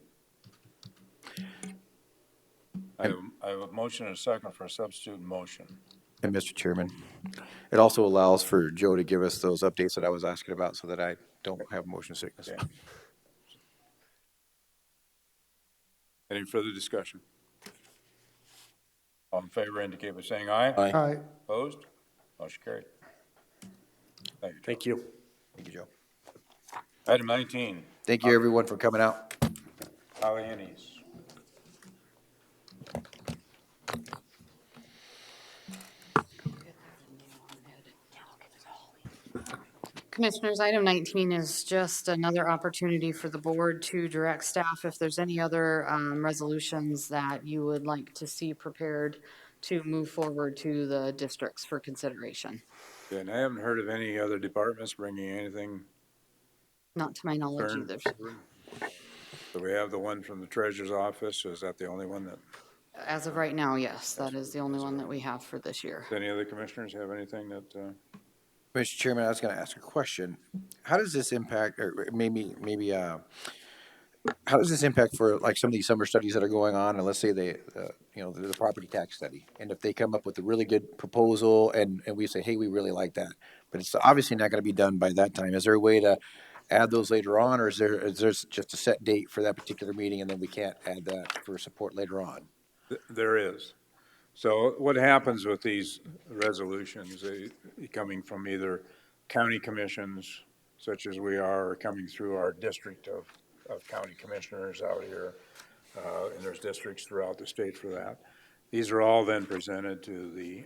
[SPEAKER 1] I have a motion and a second for a substitute motion.
[SPEAKER 8] And Mr. Chairman, it also allows for Joe to give us those updates that I was asking about so that I don't have motion sickness.
[SPEAKER 1] Okay. Any further discussion? All in favor indicate by saying aye.
[SPEAKER 4] Aye.
[SPEAKER 3] Aye.
[SPEAKER 1] Opposed? Motion carried. Thank you.
[SPEAKER 9] Thank you.
[SPEAKER 8] Thank you, Joe.
[SPEAKER 1] Item 19,
[SPEAKER 8] Thank you, everyone, for coming out.
[SPEAKER 1] Holly Annie's.
[SPEAKER 2] Commissioners, item 19 is just another opportunity for the board to direct staff if there's any other resolutions that you would like to see prepared to move forward to the districts for consideration.
[SPEAKER 1] Yeah, and I haven't heard of any other departments bringing anything.
[SPEAKER 2] Not to my knowledge
[SPEAKER 1] Turn.
[SPEAKER 2] either.
[SPEAKER 1] So we have the one from the treasurer's office. Is that the only one that,
[SPEAKER 2] As of right now, yes, that is the only one that we have for this year.
[SPEAKER 1] does any other commissioners have anything that,
[SPEAKER 8] Mr. Chairman, I was going to ask a question. How does this impact, or how does this impact for like some of these summer studies that are going on? And let's say the property tax study, and if they come up with a really good proposal and we say, hey, we really like that, but it's obviously not going to be done by that time. Is there a way to add those later on, or is there just a set date for that particular meeting and then we can't add that for support later on?
[SPEAKER 1] there is. So what happens with these resolutions, they coming from either county commissions, such as we are, or coming through our district of county commissioners out here, and there's districts throughout the state for that. These are all then presented to the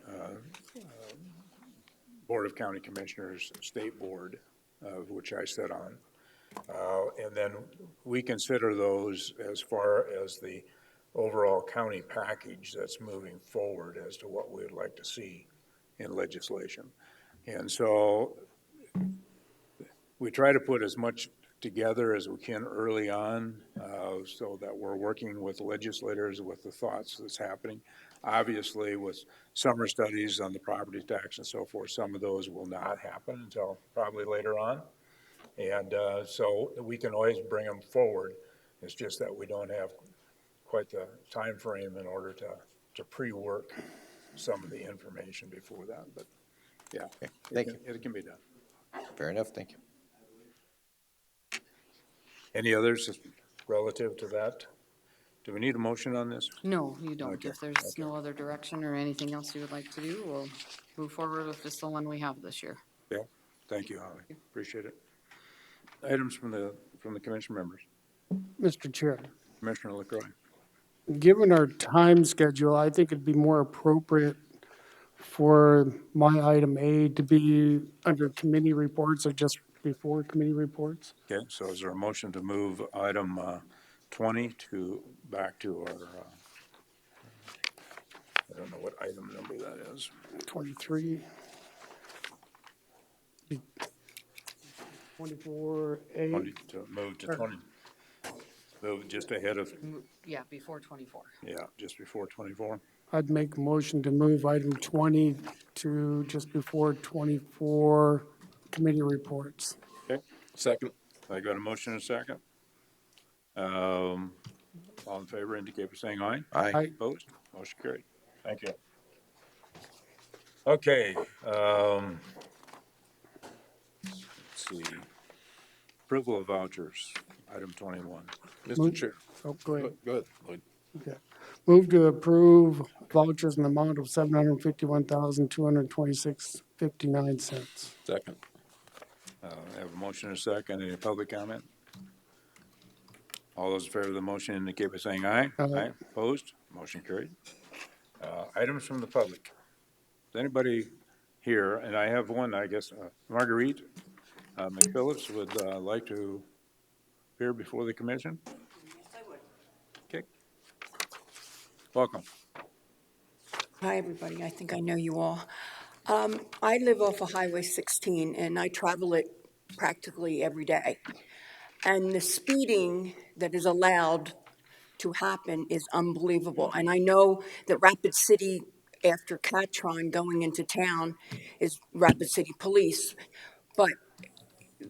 [SPEAKER 1] Board of County Commissioners State Board, which I sit on. And then we consider those as far as the overall county package that's moving forward as to what we would like to see in legislation. And so we try to put as much together as we can early on, so that we're working with legislators with the thoughts that's happening. Obviously, with summer studies on the property tax and so forth, some of those will not happen until probably later on. And so we can always bring them forward. It's just that we don't have quite the time frame in order to pre-work some of the information before that, but yeah.
[SPEAKER 8] Thank you.
[SPEAKER 1] It can be done.
[SPEAKER 8] Fair enough, thank you.
[SPEAKER 1] Any others relative to that? Do we need a motion on this?
[SPEAKER 2] No, you don't.
[SPEAKER 1] Okay,
[SPEAKER 2] If there's no other direction or anything else you would like to do, we'll move forward with just the one we have this year.
[SPEAKER 1] Yeah, thank you, Holly. Appreciate it. Items from the commission members.
[SPEAKER 3] Mr. Chair,
[SPEAKER 1] Commissioner LaCroix.
[SPEAKER 3] given our time schedule, I think it'd be more appropriate for my item A to be under committee reports or just before committee reports.
[SPEAKER 1] Okay, so is there a motion to move item 20 back to our, I don't know what item number that is.
[SPEAKER 3] 23. 24A.
[SPEAKER 1] 20 to move to 20. Move just ahead of,
[SPEAKER 2] Yeah, before 24.
[SPEAKER 1] yeah, just before 24.
[SPEAKER 3] I'd make a motion to move item 20 to just before 24 committee reports.
[SPEAKER 1] Okay,
[SPEAKER 4] Second.
[SPEAKER 1] I got a motion and a second. All in favor indicate by saying aye.
[SPEAKER 3] Aye.
[SPEAKER 1] Opposed? Motion carried. Thank you. Okay, let's see. Approval of vouchers, item 21.
[SPEAKER 4] Mr. Chair.
[SPEAKER 3] Oh, go ahead.
[SPEAKER 4] Go ahead, Lloyd.
[SPEAKER 3] Okay. Move to approve vouchers in the amount of $751,226.59.
[SPEAKER 1] I
[SPEAKER 4] Second.
[SPEAKER 1] have a motion and a second. Any public comment? All those in favor of the motion indicate by saying aye.
[SPEAKER 3] Aye.
[SPEAKER 1] Opposed? Motion carried. Items from the public. Is anybody here? And I have one, I guess, Marguerite McPhillips would like to appear before the commission. Yes, I would. Okay. Welcome.
[SPEAKER 14] Hi, everybody. I think I know you all. I live off of Highway 16, and I travel it practically every day. And the speeding that is allowed to happen is unbelievable. And I know that Rapid City, after Catron going into town, is Rapid City Police, but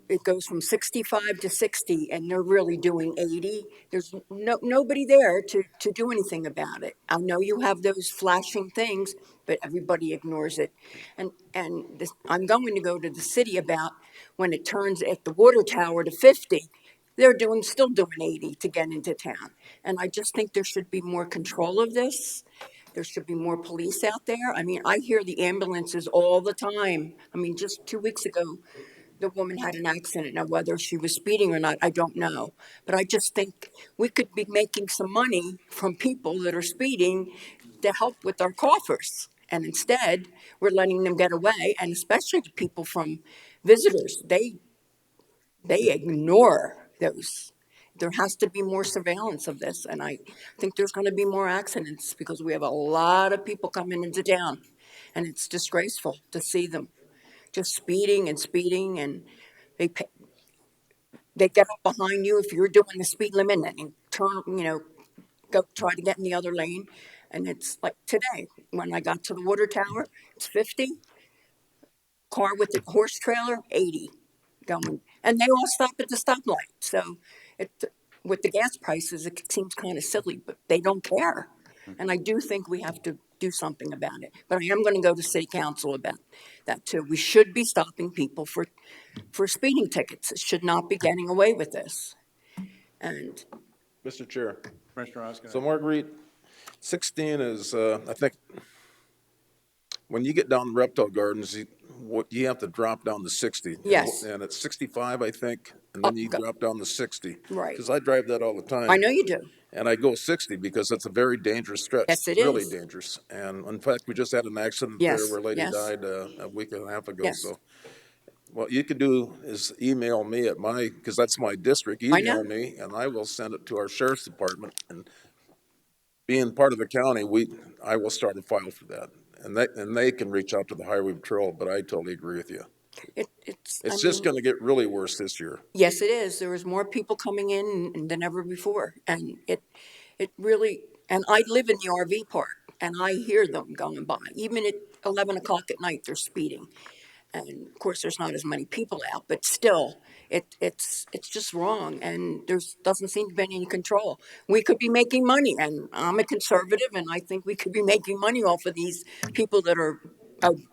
[SPEAKER 14] it goes from 65 to 60, and they're really doing 80. There's nobody there to do anything about it. I know you have those flashing things, but everybody ignores it. And I'm going to go to the city about when it turns at the water tower to 50, they're still doing 80 to get into town. And I just think there should be more control of this. There should be more police out there. I mean, I hear the ambulances all the time. I mean, just 2 weeks ago, the woman had an accident. Now, whether she was speeding or not, I don't know. But I just think we could be making some money from people that are speeding to help with our coffers. And instead, we're letting them get away, and especially people from visitors. They ignore those. There has to be more surveillance of this, and I think there's going to be more accidents because we have a lot of people coming into town, and it's disgraceful to see them just speeding, and they get up behind you if you're doing the speed limit and turn, go try to get in the other lane. And it's like today, when I got to the water tower, it's 50, car with the horse trailer, 80 going. And they all stop at the stoplight. So with the gas prices, it seems kind of silly, but they don't care. And I do think we have to do something about it. But I am going to go to city council about that too. We should be stopping people for speeding tickets. It should not be getting away with this. And
[SPEAKER 4] Mr. Chair.
[SPEAKER 1] Commissioner Osgood.
[SPEAKER 4] So Marguerite, 16 is, I think, when you get down Reptile Gardens, you have to drop down to 60.
[SPEAKER 14] Yes.
[SPEAKER 4] And it's 65, I think, and then you drop down to 60.
[SPEAKER 14] Right.
[SPEAKER 4] Because I drive that all the time.
[SPEAKER 14] I know you do.
[SPEAKER 4] And I go 60 because it's a very dangerous stretch.
[SPEAKER 14] Yes, it
[SPEAKER 4] Really
[SPEAKER 14] is.
[SPEAKER 4] dangerous. And in fact, we just had an accident
[SPEAKER 14] Yes,
[SPEAKER 4] there where a lady
[SPEAKER 14] yes.
[SPEAKER 4] died a week and a half ago.
[SPEAKER 14] Yes.
[SPEAKER 4] So What you could do is email me at my, because that's my district,
[SPEAKER 14] I know.
[SPEAKER 4] email me, and I will send it to our sheriff's department. And being part of the county, I will start a file for that. And they can reach out to the highway patrol, but I totally agree with you.
[SPEAKER 14] I
[SPEAKER 4] It's just
[SPEAKER 14] mean,
[SPEAKER 4] gonna get really worse this year.
[SPEAKER 14] yes, it is. There was more people coming in than ever before. And it really, and I live in the RV park and I hear them going by. Even at 11 o'clock at night, they're speeding. And of course, there's not as many people out, but still, it's just wrong. And there's doesn't seem to be any control. We could be making money, and I'm a conservative, and I think we could be making money off of these people that are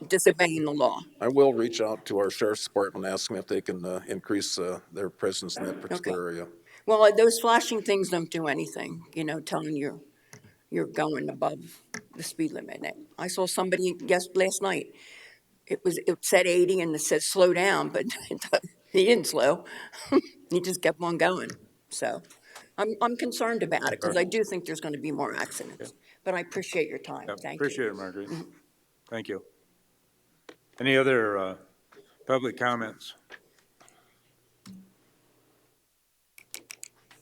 [SPEAKER 14] disobeying the law.
[SPEAKER 4] I will reach out to our sheriff's department and ask them if they can increase their presence in that
[SPEAKER 14] Okay.
[SPEAKER 4] particular area.
[SPEAKER 14] Well, those flashing things don't do anything, telling you you're going above the speed limit. I saw somebody last night. It said 80 and it said slow down, but he didn't slow. He just kept on going. So I'm concerned about it because I do think there's going to be more accidents. But I appreciate your time.
[SPEAKER 1] Yep,
[SPEAKER 14] Thank you.
[SPEAKER 1] appreciate it, Marguerite. Thank you. Any other public comments?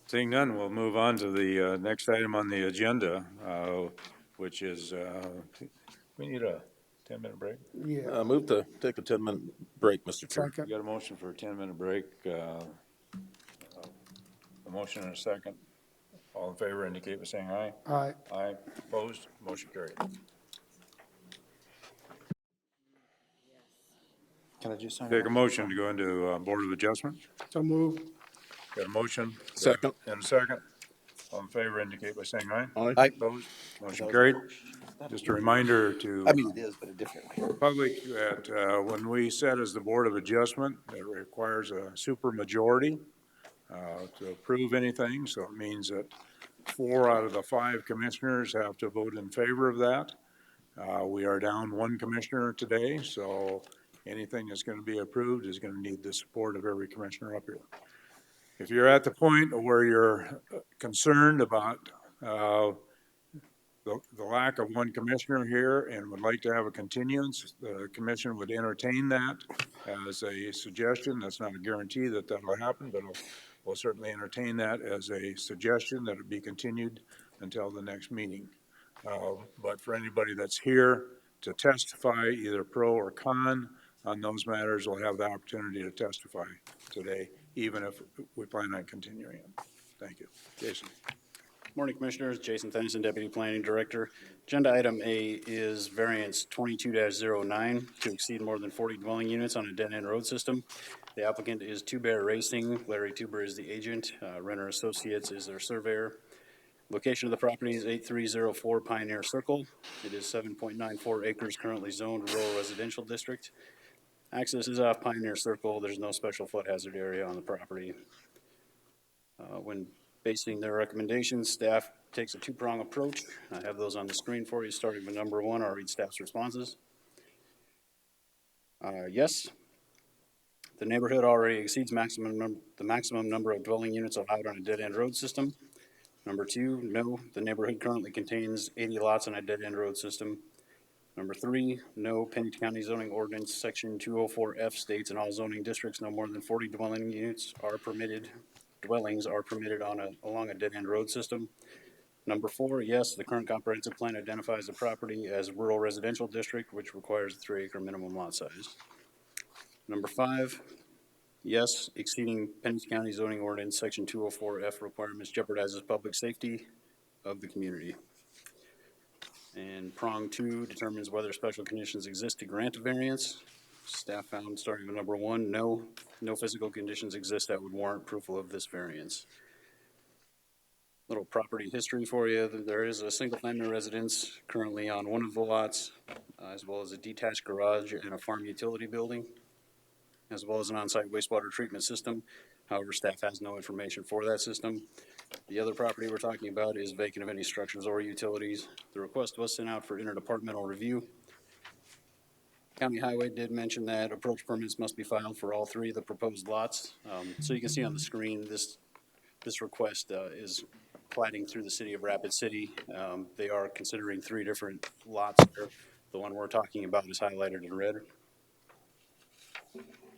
[SPEAKER 1] Seeing none, we'll move on to the next item on the agenda, which is, we need a 10-minute break.
[SPEAKER 3] Yeah,
[SPEAKER 4] Move to take a 10-minute break, Mr. Chair.
[SPEAKER 1] We
[SPEAKER 3] second.
[SPEAKER 1] got a motion for a 10-minute break. A motion and a second. All in favor indicate by saying aye.
[SPEAKER 3] Aye.
[SPEAKER 1] Aye. Opposed? Motion carried.
[SPEAKER 5] Can I just sign
[SPEAKER 1] Take a motion to go into Board of Adjustment.
[SPEAKER 3] So moved.
[SPEAKER 1] Got a motion?
[SPEAKER 4] Second.
[SPEAKER 1] And a second. All in favor indicate by saying aye.
[SPEAKER 4] Aye.
[SPEAKER 1] Opposed? Motion carried. Just a reminder to
[SPEAKER 11] I mean, it is, but a different way.
[SPEAKER 1] public that when we set as the Board of Adjustment, it requires a supermajority to approve anything. So it means that 4 out of the 5 commissioners have to vote in favor of that. We are down 1 commissioner today, so anything that's going to be approved is going to need the support of every commissioner up here. If you're at the point where you're concerned about the lack of 1 commissioner here and would like to have a continuance, the commission would entertain that as a suggestion. That's not a guarantee that that'll happen, but we'll certainly entertain that as a suggestion that it be continued until the next meeting. But for anybody that's here to testify, either pro or con on those matters, will have the opportunity to testify today, even if we plan on continuing it. Thank you. Jason.
[SPEAKER 15] Morning, Commissioners. Jason Tennyson, Deputy Planning Director. Agenda item A is variance 22-09 to exceed more than 40 dwelling units on a dead-end road system. The applicant is Two Bear Racing. Larry Tuber is the agent. Renner Associates is their surveyor. Location of the property is 8304 Pioneer Circle. It is 7.94 acres, currently zoned rural residential district. Access is off Pioneer Circle. There's no special flood hazard area on the property. When basing their recommendations, staff takes a 2-prong approach. I have those on the screen for you, starting with number 1. I'll read staff's responses. Yes, the neighborhood already exceeds the maximum number of dwelling units allowed on a dead-end road system. Number 2, no, the neighborhood currently contains 80 lots on a dead-end road system. Number 3, no, Pennington County zoning ordinance section 204F states in all zoning districts no more than 40 dwellings are permitted along a dead-end road system. Number 4, yes, the current comprehensive plan identifies the property as rural residential district, which requires a 3-acre minimum lot size. Number 5, yes, exceeding Pennington County zoning ordinance section 204F requirements jeopardizes public safety of the community. And prong 2 determines whether special conditions exist to grant a variance. Staff found, starting with number 1, no physical conditions exist that would warrant proof of this variance. Little property history for you. There is a single-family residence currently on one of the lots, as well as a detached garage and a farm utility building, as well as an on-site wastewater treatment system. However, staff has no information for that system. The other property we're talking about is vacant of any structures or utilities. The request was sent out for interdepartmental review. County Highway did mention that approach permits must be filed for all 3 of the proposed lots. So you can see on the screen, this request is platting through the city of Rapid City. They are considering 3 different lots there. The one we're talking about is highlighted in red.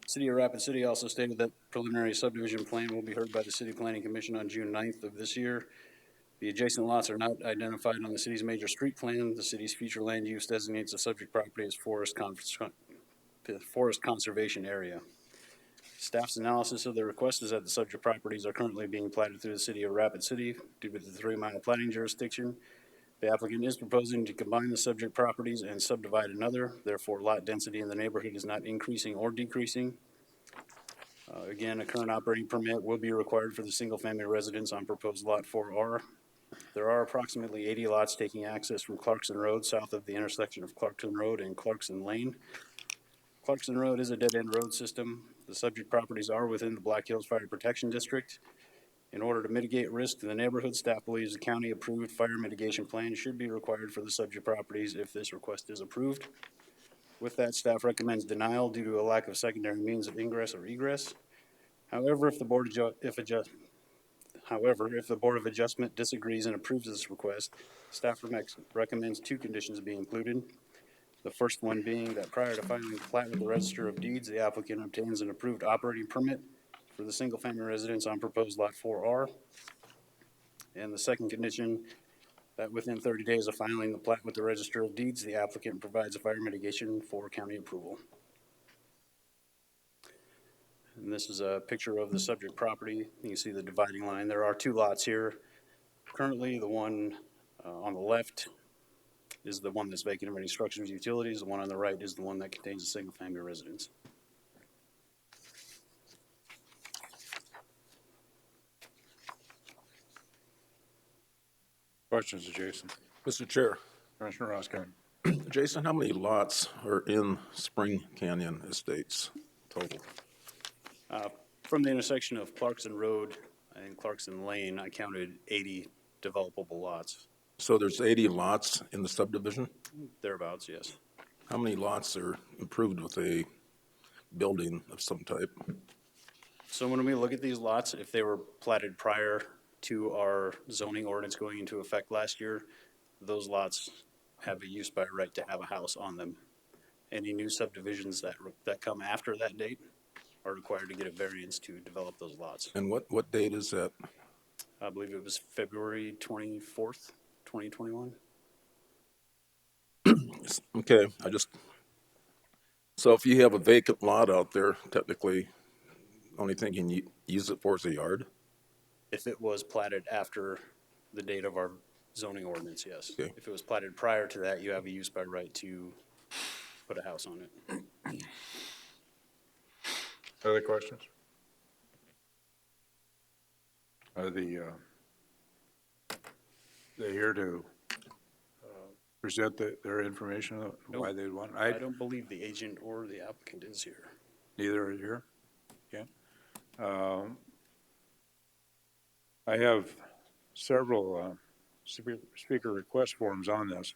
[SPEAKER 15] City of Rapid City also stated that preliminary subdivision plan will be heard by the City Planning Commission on June 9th of this year. The adjacent lots are not identified on the city's major street plan. The city's future land use designates the subject property as forest conservation area. Staff's analysis of the request is that the subject properties are currently being platted through the City of Rapid City due to the 3-mile platting jurisdiction. The applicant is proposing to combine the subject properties and subdivide another, therefore lot density in the neighborhood is not increasing or decreasing. Again, a current operating permit will be required for the single-family residence on proposed Lot 4R. There are approximately 80 lots taking access from Clarkson Road south of the intersection of Clarkson Road and Clarkson Lane. Clarkson Road is a dead-end road system. The subject properties are within the Black Hills Fire Protection District. In order to mitigate risk to the neighborhood, staff believes the county-approved fire mitigation plan should be required for the subject properties if this request is approved. With that, staff recommends denial due to a lack of secondary means of ingress or egress. However, if the Board of Adjustment disagrees and approves this request, staff recommends 2 conditions be included. The first one being that prior to filing the plat with the Register of Deeds, the applicant obtains an approved operating permit for the single-family residence on proposed Lot 4R. And the second condition, that within 30 days of filing the plat with the Register of Deeds, the applicant provides a fire mitigation for county approval. And this is a picture of the subject property. You can see the dividing line. There are 2 lots here. Currently, the one on the left is the one that's vacant of any structures or utilities. The one on the right is the one that contains a single-family residence.
[SPEAKER 1] Questions of Jason?
[SPEAKER 4] Mr. Chair,
[SPEAKER 1] Commissioner Roscoe?
[SPEAKER 4] Jason, how many lots are in Spring Canyon Estates total?
[SPEAKER 15] From the intersection of Clarkson Road and Clarkson Lane, I counted 80 developable lots.
[SPEAKER 4] So there's 80 lots in the subdivision?
[SPEAKER 15] Thereabouts, yes.
[SPEAKER 4] How many lots are improved with a building of some type?
[SPEAKER 15] So when we look at these lots, if they were platted prior to our zoning ordinance going into effect last year, those lots have a use by right to have a house on them. Any new subdivisions that come after that date are required to get a variance to develop those lots.
[SPEAKER 4] And what date is that?
[SPEAKER 15] I believe it was February 24th, 2021.
[SPEAKER 4] Okay, so if you have a vacant lot out there, technically, only thing you can use it for is a yard?
[SPEAKER 15] If it was platted after the date of our zoning ordinance, yes.
[SPEAKER 4] Okay.
[SPEAKER 15] If it was platted prior to that, you have a use by right to put a house on it.
[SPEAKER 1] Other questions? Are they here to present their information, why they'd want?
[SPEAKER 15] I don't believe the agent or the applicant is here.
[SPEAKER 1] Neither are here? Okay. I have several speaker request forms on this.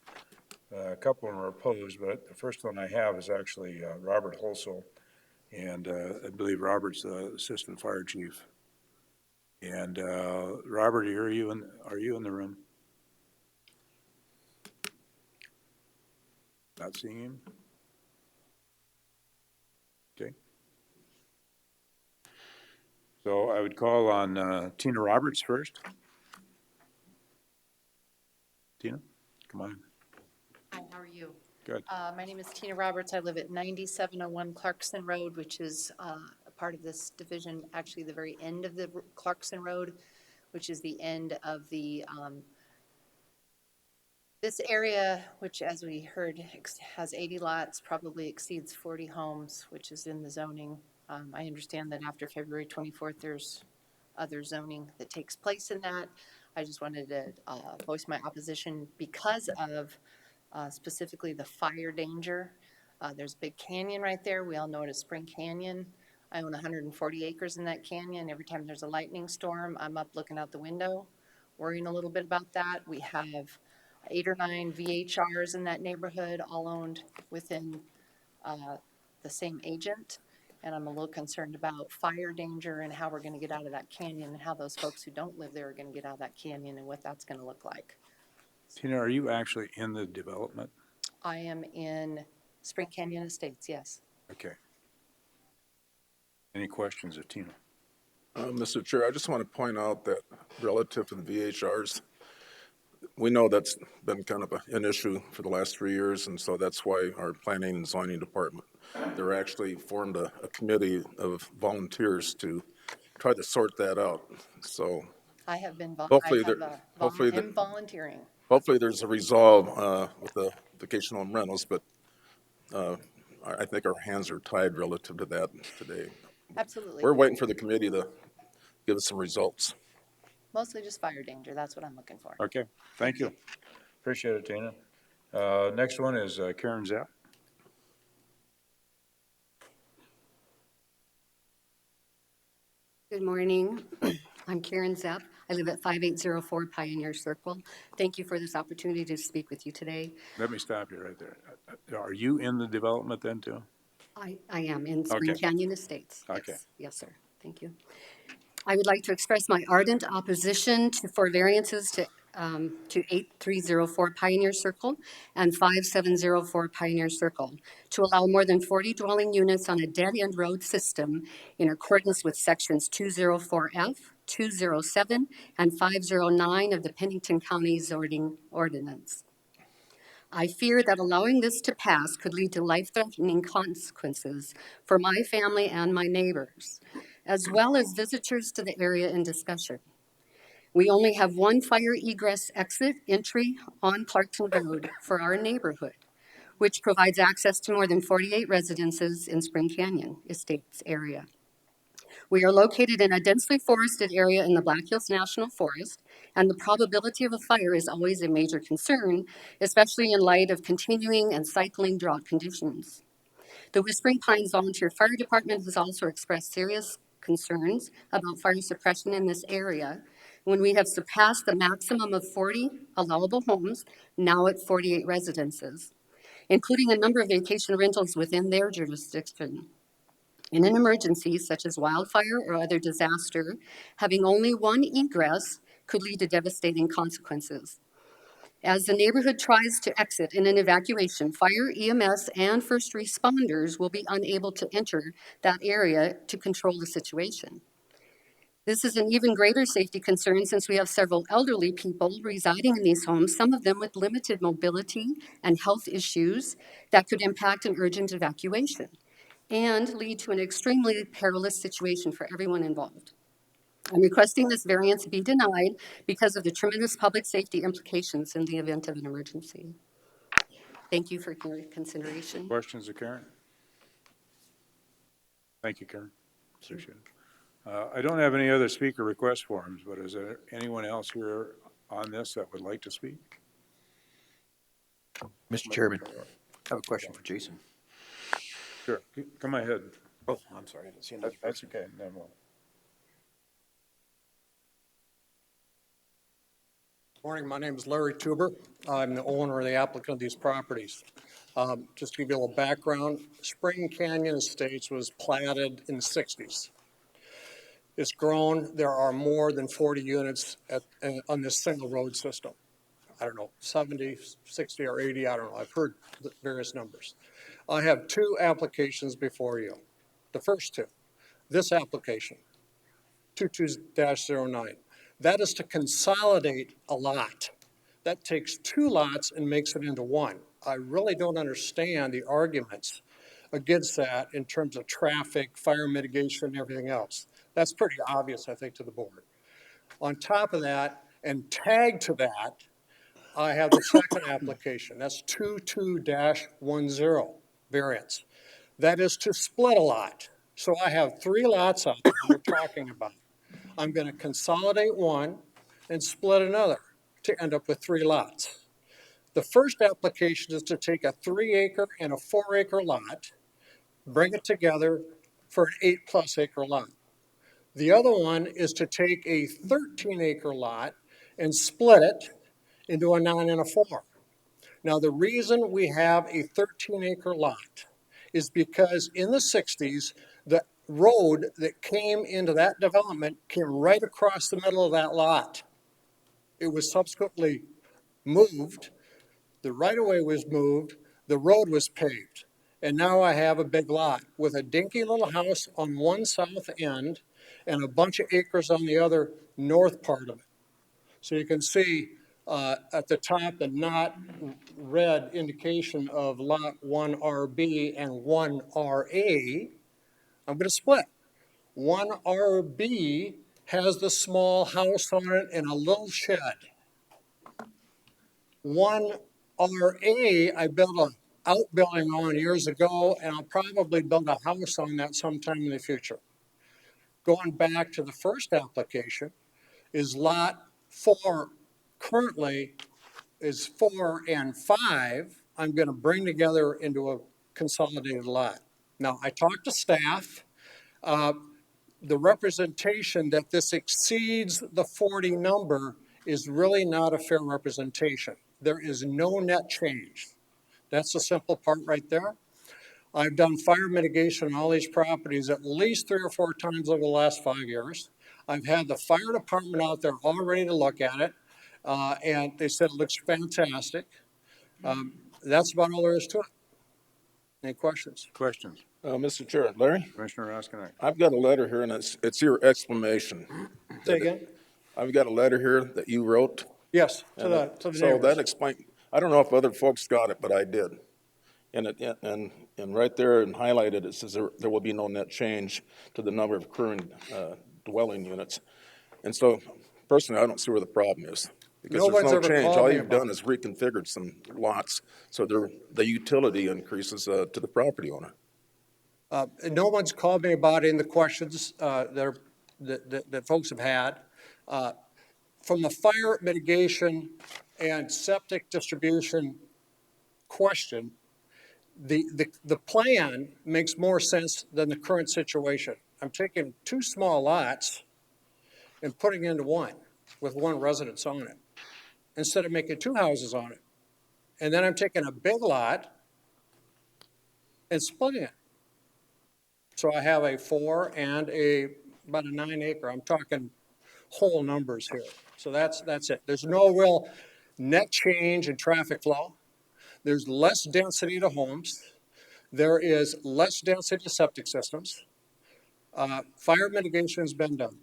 [SPEAKER 1] A couple of them are opposed, but the first one I have is actually Robert Holsel, and I believe Robert's the Assistant Fire Chief. And Robert, are you in the room? Not seeing him? Okay. So I would call on Tina Roberts first. Tina, come on.
[SPEAKER 16] Hi, how are you?
[SPEAKER 1] Good.
[SPEAKER 16] My name is Tina Roberts. I live at 9701 Clarkson Road, which is a part of this division, actually the very end of the Clarkson Road, which is the end of the, this area, which as we heard has 80 lots, probably exceeds 40 homes, which is in the zoning. I understand that after February 24th, there's other zoning that takes place in that. I just wanted to voice my opposition because of specifically the fire danger. There's a big canyon right there. We all know it as Spring Canyon. I own 140 acres in that canyon. Every time there's a lightning storm, I'm up looking out the window, worrying a little bit about that. We have 8 or 9 VHRs in that neighborhood, all owned within the same agent. And I'm a little concerned about fire danger and how we're going to get out of that canyon and how those folks who don't live there are going to get out of that canyon and what that's going to look like.
[SPEAKER 1] Tina, are you actually in the development?
[SPEAKER 16] I am in Spring Canyon Estates, yes.
[SPEAKER 1] Okay. Any questions of Tina?
[SPEAKER 4] Mr. Chair, I just want to point out that relative to the VHRs, we know that's been kind of an issue for the last 3 years, and so that's why our planning and zoning department, they're actually formed a committee of volunteers to try to sort that out. So
[SPEAKER 16] I have been,
[SPEAKER 4] hopefully there,
[SPEAKER 16] am volunteering.
[SPEAKER 4] hopefully there's a resolve with the vacation home rentals, but I think our hands are tied relative to that today.
[SPEAKER 16] Absolutely.
[SPEAKER 4] We're waiting for the committee to give us some results.
[SPEAKER 16] Mostly just fire danger. That's what I'm looking for.
[SPEAKER 1] Okay, thank you. Appreciate it, Tina. Next one is Karen Zapp.
[SPEAKER 17] Good morning. I'm Karen Zepp. I live at 5804 Pioneer Circle. Thank you for this opportunity to speak with you today.
[SPEAKER 1] Let me stop you right there. Are you in the development then too?
[SPEAKER 17] I am in Spring
[SPEAKER 1] Okay.
[SPEAKER 17] Canyon Estates.
[SPEAKER 1] Okay.
[SPEAKER 17] Yes. Yes, sir. Thank you. I would like to express my ardent opposition for variances to 8304 Pioneer Circle and 5704 Pioneer Circle to allow more than 40 dwelling units on a dead-end road system in accordance with sections 204F, 207, and 509 of the Pennington County zoning ordinance. I fear that allowing this to pass could lead to life-threatening consequences for my family and my neighbors, as well as visitors to the area in discussion. We only have one fire egress exit entry on Clarkton Road for our neighborhood, which provides access to more than 48 residences in Spring Canyon Estates area. We are located in a densely forested area in the Black Hills National Forest, and the probability of a fire is always a major concern, especially in light of continuing and cycling drought conditions. The Whispering Pines Volunteer Fire Department has also expressed serious concerns about fire suppression in this area when we have surpassed the maximum of 40 allowable homes, now at 48 residences, including a number of vacation rentals within their jurisdiction. In an emergency, such as wildfire or other disaster, having only one egress could lead to devastating consequences. As the neighborhood tries to exit in an evacuation, fire, EMS, and first responders will be unable to enter that area to control the situation. This is an even greater safety concern since we have several elderly people residing in these homes, some of them with limited mobility and health issues that could impact an urgent evacuation and lead to an extremely perilous situation for everyone involved. I'm requesting this variance be denied because of the tremendous public safety implications in the event of an emergency. Thank you for your consideration.
[SPEAKER 1] Questions of Karen? Thank you, Karen. Appreciate it. I don't have any other speaker request forms, but is there anyone else here on this that would like to speak?
[SPEAKER 8] Mr. Chairman, I have a question for Jason.
[SPEAKER 1] Sure, come ahead.
[SPEAKER 8] Oh, I'm sorry, I didn't see another
[SPEAKER 1] That's
[SPEAKER 8] person.
[SPEAKER 1] okay. Then we'll.
[SPEAKER 18] Morning, my name is Larry Tuber. I'm the owner of the applicant of these properties. Just to give you a little background, Spring Canyon Estates was platted in the 60s. It's grown. There are more than 40 units on this single road system. I don't know, 70, 60, or 80, I don't know. I've heard the various numbers. I have two applications before you. The first two, this application, 22-09. That is to consolidate a lot. That takes two lots and makes it into one. I really don't understand the arguments against that in terms of traffic, fire mitigation, and everything else. That's pretty obvious, I think, to the board. On top of that, and tagged to that, I have the second application. That's 22-10 variance. That is to split a lot. So I have three lots out there we're talking about. I'm going to consolidate one and split another to end up with three lots. The first application is to take a 3-acre and a 4-acre lot, bring it together for an 8+ acre lot. The other one is to take a 13-acre lot and split it into a 9 and a 4. Now, the reason we have a 13-acre lot is because in the 60s, the road that came into that development came right across the middle of that lot. It was subsequently moved, the right-of-way was moved, the road was paved. And now I have a big lot with a dinky little house on one south end and a bunch of acres on the other north part of it. So you can see at the top, the not red indication of lot 1RB and 1RA. I'm going to split. 1RB has the small house on it and a little shed. 1RA, I built an outbuilding on years ago, and I'll probably build a house on that sometime in the future. Going back to the first application, is lot 4 currently is 4 and 5. I'm going to bring together into a consolidated lot. Now, I talked to staff. The representation that this exceeds the 40 number is really not a fair representation. There is no net change. That's the simple part right there. I've done fire mitigation on all these properties at least 3 or 4 times over the last 5 years. I've had the fire department out there all ready to look at it, and they said it looks fantastic. That's about all there is to it. Any questions?
[SPEAKER 1] Questions?
[SPEAKER 4] Mr. Chair, Larry,
[SPEAKER 1] Commissioner Roskinek.
[SPEAKER 4] I've got a letter here, and it's your explanation.
[SPEAKER 18] Say again?
[SPEAKER 4] I've got a letter here that you wrote.
[SPEAKER 18] Yes, to
[SPEAKER 4] And
[SPEAKER 18] the
[SPEAKER 4] so
[SPEAKER 18] neighbors.
[SPEAKER 4] that explain, I don't know if other folks got it, but I did. And right there and highlighted, it says there will be no net change to the number of current dwelling units. And so personally, I don't see where the problem is. Because
[SPEAKER 18] No
[SPEAKER 4] there's
[SPEAKER 18] one's
[SPEAKER 4] no
[SPEAKER 18] ever
[SPEAKER 4] change.
[SPEAKER 18] called
[SPEAKER 4] All
[SPEAKER 18] me
[SPEAKER 4] you've
[SPEAKER 18] about
[SPEAKER 4] done is reconfigured some lots, so the utility increases to the property owner.
[SPEAKER 18] No one's called me about any of the questions that folks have had. From the fire mitigation and septic distribution question, the plan makes more sense than the current situation. I'm taking 2 small lots and putting into one with 1 residence on it, instead of making 2 houses on it. And then I'm taking a big lot and splitting it. So I have a 4 and about a 9 acre. I'm talking whole numbers here. So that's it. There's no real net change in traffic flow. There's less density to homes. There is less density to septic systems. Fire mitigation has been done.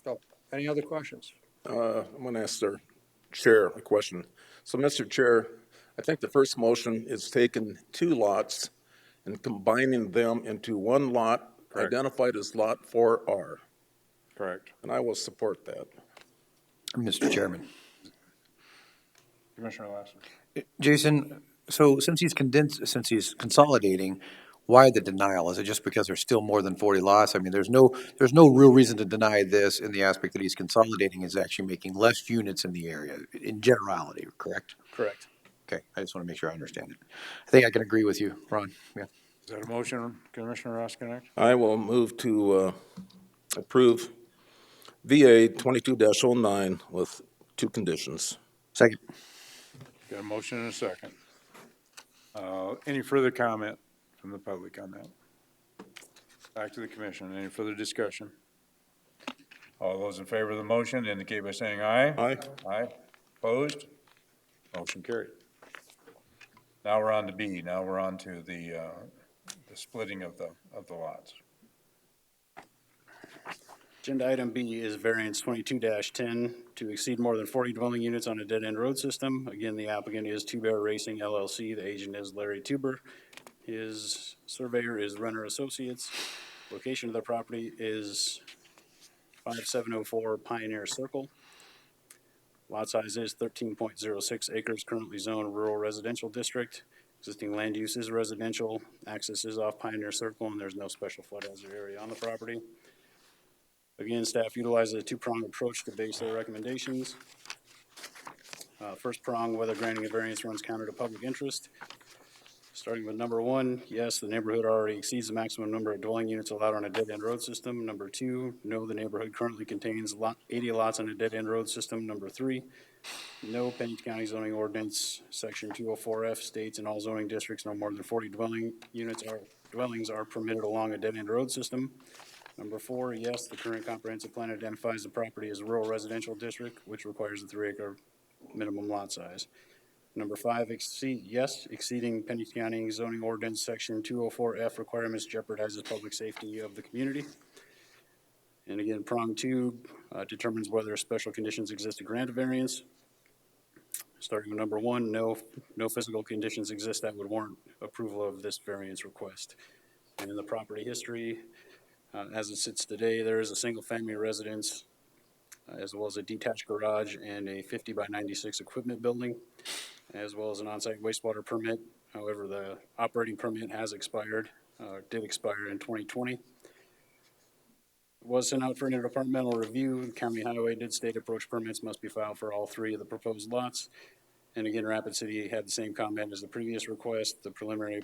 [SPEAKER 18] So, any other questions?
[SPEAKER 4] I'm going to ask their chair a question. So, Mr. Chair, I think the first motion is taking 2 lots and combining them into 1 lot
[SPEAKER 1] Correct.
[SPEAKER 4] identified as Lot 4R.
[SPEAKER 1] Correct.
[SPEAKER 4] And I will support that.
[SPEAKER 8] Mr. Chairman.
[SPEAKER 1] Commissioner Lassiter.
[SPEAKER 8] Jason, so since he's consolidating, why the denial? Is it just because there's still more than 40 lots? I mean, there's no real reason to deny this in the aspect that he's consolidating is actually making less units in the area in generality, correct?
[SPEAKER 15] Correct.
[SPEAKER 8] Okay, I just want to make sure I understand it. I think I can agree with you, Ron. Yeah.
[SPEAKER 1] Is that a motion, Commissioner Roskinek?
[SPEAKER 4] I will move to approve VA 22-09 with 2 conditions.
[SPEAKER 8] Second.
[SPEAKER 1] Got a motion and a second. Any further comment from the public on that? Back to the commission. Any further discussion? All those in favor of the motion indicate by saying aye.
[SPEAKER 4] Aye.
[SPEAKER 1] Aye. Opposed? Motion carried. Now we're on to B. Now we're on to the splitting of the lots.
[SPEAKER 15] Agenda item B is variance 22-10 to exceed more than 40 dwelling units on a dead-end road system. Again, the applicant is Two Bear Racing LLC. The agent is Larry Tuber. His surveyor is Renner Associates. Location of the property is 5704 Pioneer Circle. Lot size is 13.06 acres, currently zoned rural residential district. Existing land use is residential. Access is off Pioneer Circle, and there's no special flood hazard area on the property. Again, staff utilizes a 2-pronged approach to base their recommendations. First prong, whether granting a variance runs counter to public interest. Starting with number 1, yes, the neighborhood already exceeds the maximum number of dwelling units allowed on a dead-end road system. Number 2, no, the neighborhood currently contains 80 lots on a dead-end road system. Number 3, no, Pennington County zoning ordinance section 204F states in all zoning districts no more than 40 dwellings are permitted along a dead-end road system. Number 4, yes, the current comprehensive plan identifies the property as a rural residential district, which requires a 3-acre minimum lot size. Number 5, exceeding Pennington County zoning ordinance section 204F requirements jeopardizes public safety of the community. And again, prong 2 determines whether special conditions exist to grant a variance. Starting with number 1, no physical conditions exist that would warrant approval of this variance request. And in the property history, as it sits today, there is a single-family residence, as well as a detached garage and a 50 by 96 equipment building, as well as an on-site wastewater permit. However, the operating permit has expired, did expire in 2020. Was sent out for interdepartmental review. The county highway did state approach permits must be filed for all 3 of the proposed lots. And again, Rapid City had the same comment as the previous request. The preliminary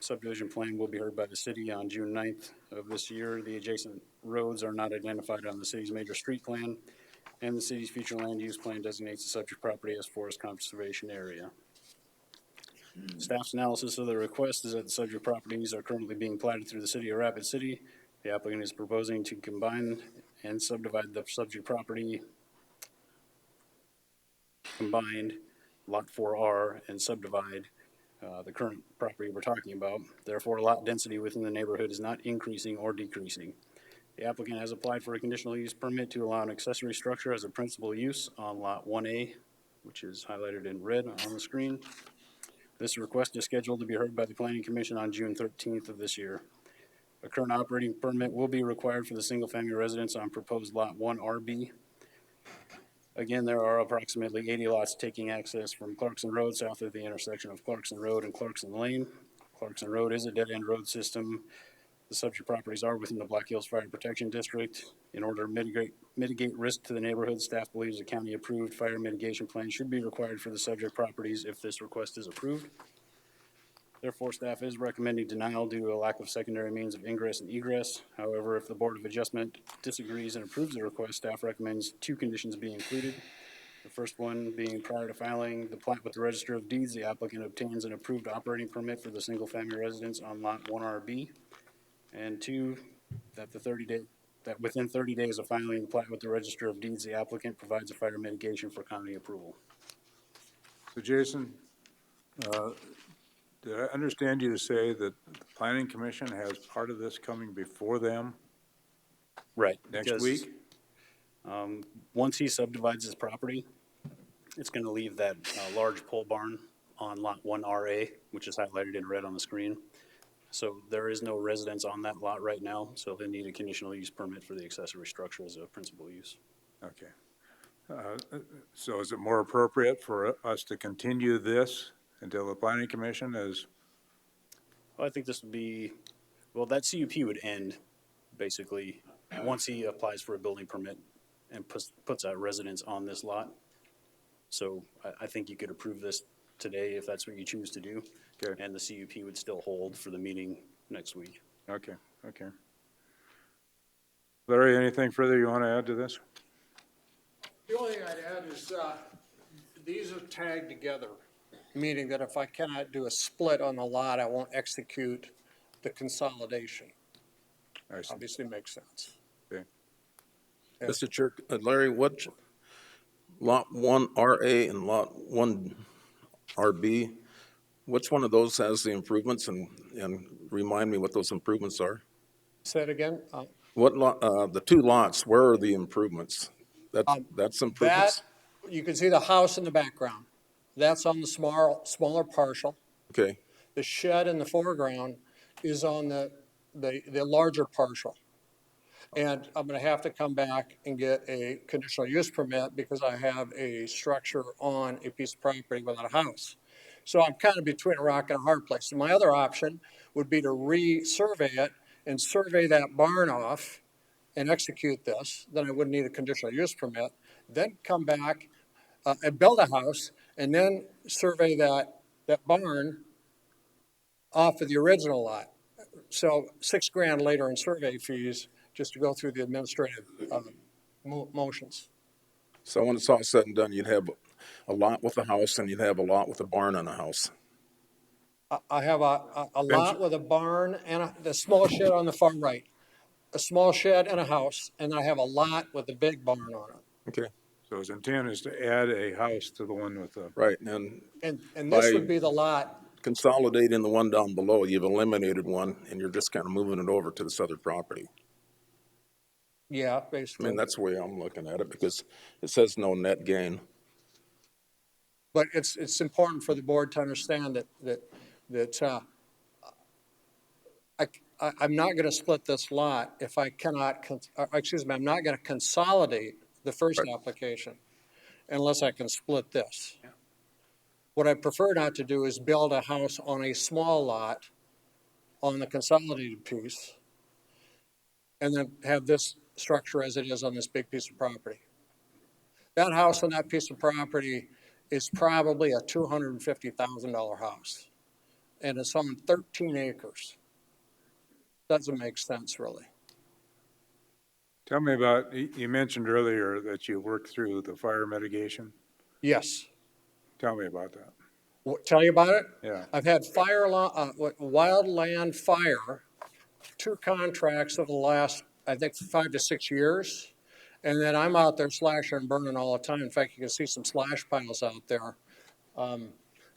[SPEAKER 15] subdivision plan will be heard by the city on June 9th of this year. The adjacent roads are not identified on the city's major street plan, and the city's future land use plan designates the subject property as forest conservation area. Staff's analysis of the request is that the subject properties are currently being platted through the city of Rapid City. The applicant is proposing to combine and subdivide the subject property, combined Lot 4R, and subdivide the current property we're talking about. Therefore, lot density within the neighborhood is not increasing or decreasing. The applicant has applied for a conditional use permit to allow an accessory structure as a principal use on Lot 1A, which is highlighted in red on the screen. This request is scheduled to be heard by the Planning Commission on June 13th of this year. A current operating permit will be required for the single-family residence on proposed Lot 1RB. Again, there are approximately 80 lots taking access from Clarkson Road south of the intersection of Clarkson Road and Clarkson Lane. Clarkson Road is a dead-end road system. The subject properties are within the Black Hills Fire Protection District. In order to mitigate risk to the neighborhood, staff believes a county-approved fire mitigation plan should be required for the subject properties if this request is approved. Therefore, staff is recommending denial due to a lack of secondary means of ingress and egress. However, if the Board of Adjustment disagrees and approves the request, staff recommends 2 conditions be included. The first one being prior to filing the plat with the Register of Deeds, the applicant obtains an approved operating permit for the single-family residence on Lot 1RB. And 2, that within 30 days of filing the plat with the Register of Deeds, the applicant provides a fire mitigation for county approval.
[SPEAKER 1] So Jason, did I understand you to say that the Planning Commission has part of this coming before them?
[SPEAKER 15] Right.
[SPEAKER 1] Next week?
[SPEAKER 15] Once he subdivides his property, it's going to leave that large pole barn on Lot 1RA, which is highlighted in red on the screen. So there is no residence on that lot right now, so they need a conditional use permit for the accessory structure as a principal use.
[SPEAKER 1] Okay. So is it more appropriate for us to continue this until the Planning Commission is?
[SPEAKER 15] Well, I think this would be, well, that CUP would end basically once he applies for a building permit and puts a residence on this lot. So I think you could approve this today if that's what you choose to do.
[SPEAKER 1] Okay.
[SPEAKER 15] And the CUP would still hold for the meeting next week.
[SPEAKER 1] Okay, okay. Larry, anything further you want to add to this?
[SPEAKER 18] The only thing I'd add is, these are tagged together, meaning that if I cannot do a split on the lot, I won't execute the consolidation.
[SPEAKER 1] I see.
[SPEAKER 18] Obviously makes sense.
[SPEAKER 1] Okay.
[SPEAKER 18] Yeah.
[SPEAKER 4] Mr. Chair, Larry, what, Lot 1RA and Lot 1RB, which one of those has the improvements, and remind me what those improvements are?
[SPEAKER 18] Say it again?
[SPEAKER 4] What lot, the 2 lots, where are the improvements? That's improvements?
[SPEAKER 18] That, you can see the house in the background. That's on the smaller partial.
[SPEAKER 4] Okay,
[SPEAKER 18] The shed in the foreground is on the larger partial. And I'm gonna have to come back and get a conditional use permit because I have a structure on a piece of property without a house. So I'm kind of between a rock and a hard place. And my other option would be to re-survey it and survey that barn off and execute this. Then I wouldn't need a conditional use permit. Then come back and build a house and then survey that barn off of the original lot. So $6,000 later in survey fees just to go through the administrative motions.
[SPEAKER 4] so when it's all said and done, you'd have a lot with a house and you'd have a lot with a barn and a house.
[SPEAKER 18] I have a lot with a barn and the small shed on the far right, a small shed and a house, and I have a lot with a big barn on it.
[SPEAKER 4] Okay.
[SPEAKER 1] So his intent is to add a house to the one with the,
[SPEAKER 4] Right, and
[SPEAKER 18] And this
[SPEAKER 4] by
[SPEAKER 18] would be the lot,
[SPEAKER 4] consolidating the one down below, you've eliminated one, and you're just kind of moving it over to this other property.
[SPEAKER 18] yeah,
[SPEAKER 4] I
[SPEAKER 18] basically.
[SPEAKER 4] mean, that's the way I'm looking at it, because it says no net gain.
[SPEAKER 18] But it's important for the board to understand I'm not gonna split this lot if I cannot, excuse me, I'm not gonna consolidate the first application unless I can split this. What I prefer not to do is build a house on a small lot on the consolidated piece and then have this structure as it is on this big piece of property. That house on that piece of property is probably a $250,000 house, and it's on 13 acres. Doesn't make sense, really.
[SPEAKER 1] tell me about, you mentioned earlier that you worked through the fire mitigation.
[SPEAKER 18] Yes.
[SPEAKER 1] Tell me about that.
[SPEAKER 18] Tell you about it?
[SPEAKER 1] Yeah.
[SPEAKER 18] I've had wildland fire, 2 contracts over the last, I think, 5 to 6 years. And then I'm out there slashing and burning all the time. In fact, you can see some slash piles out there.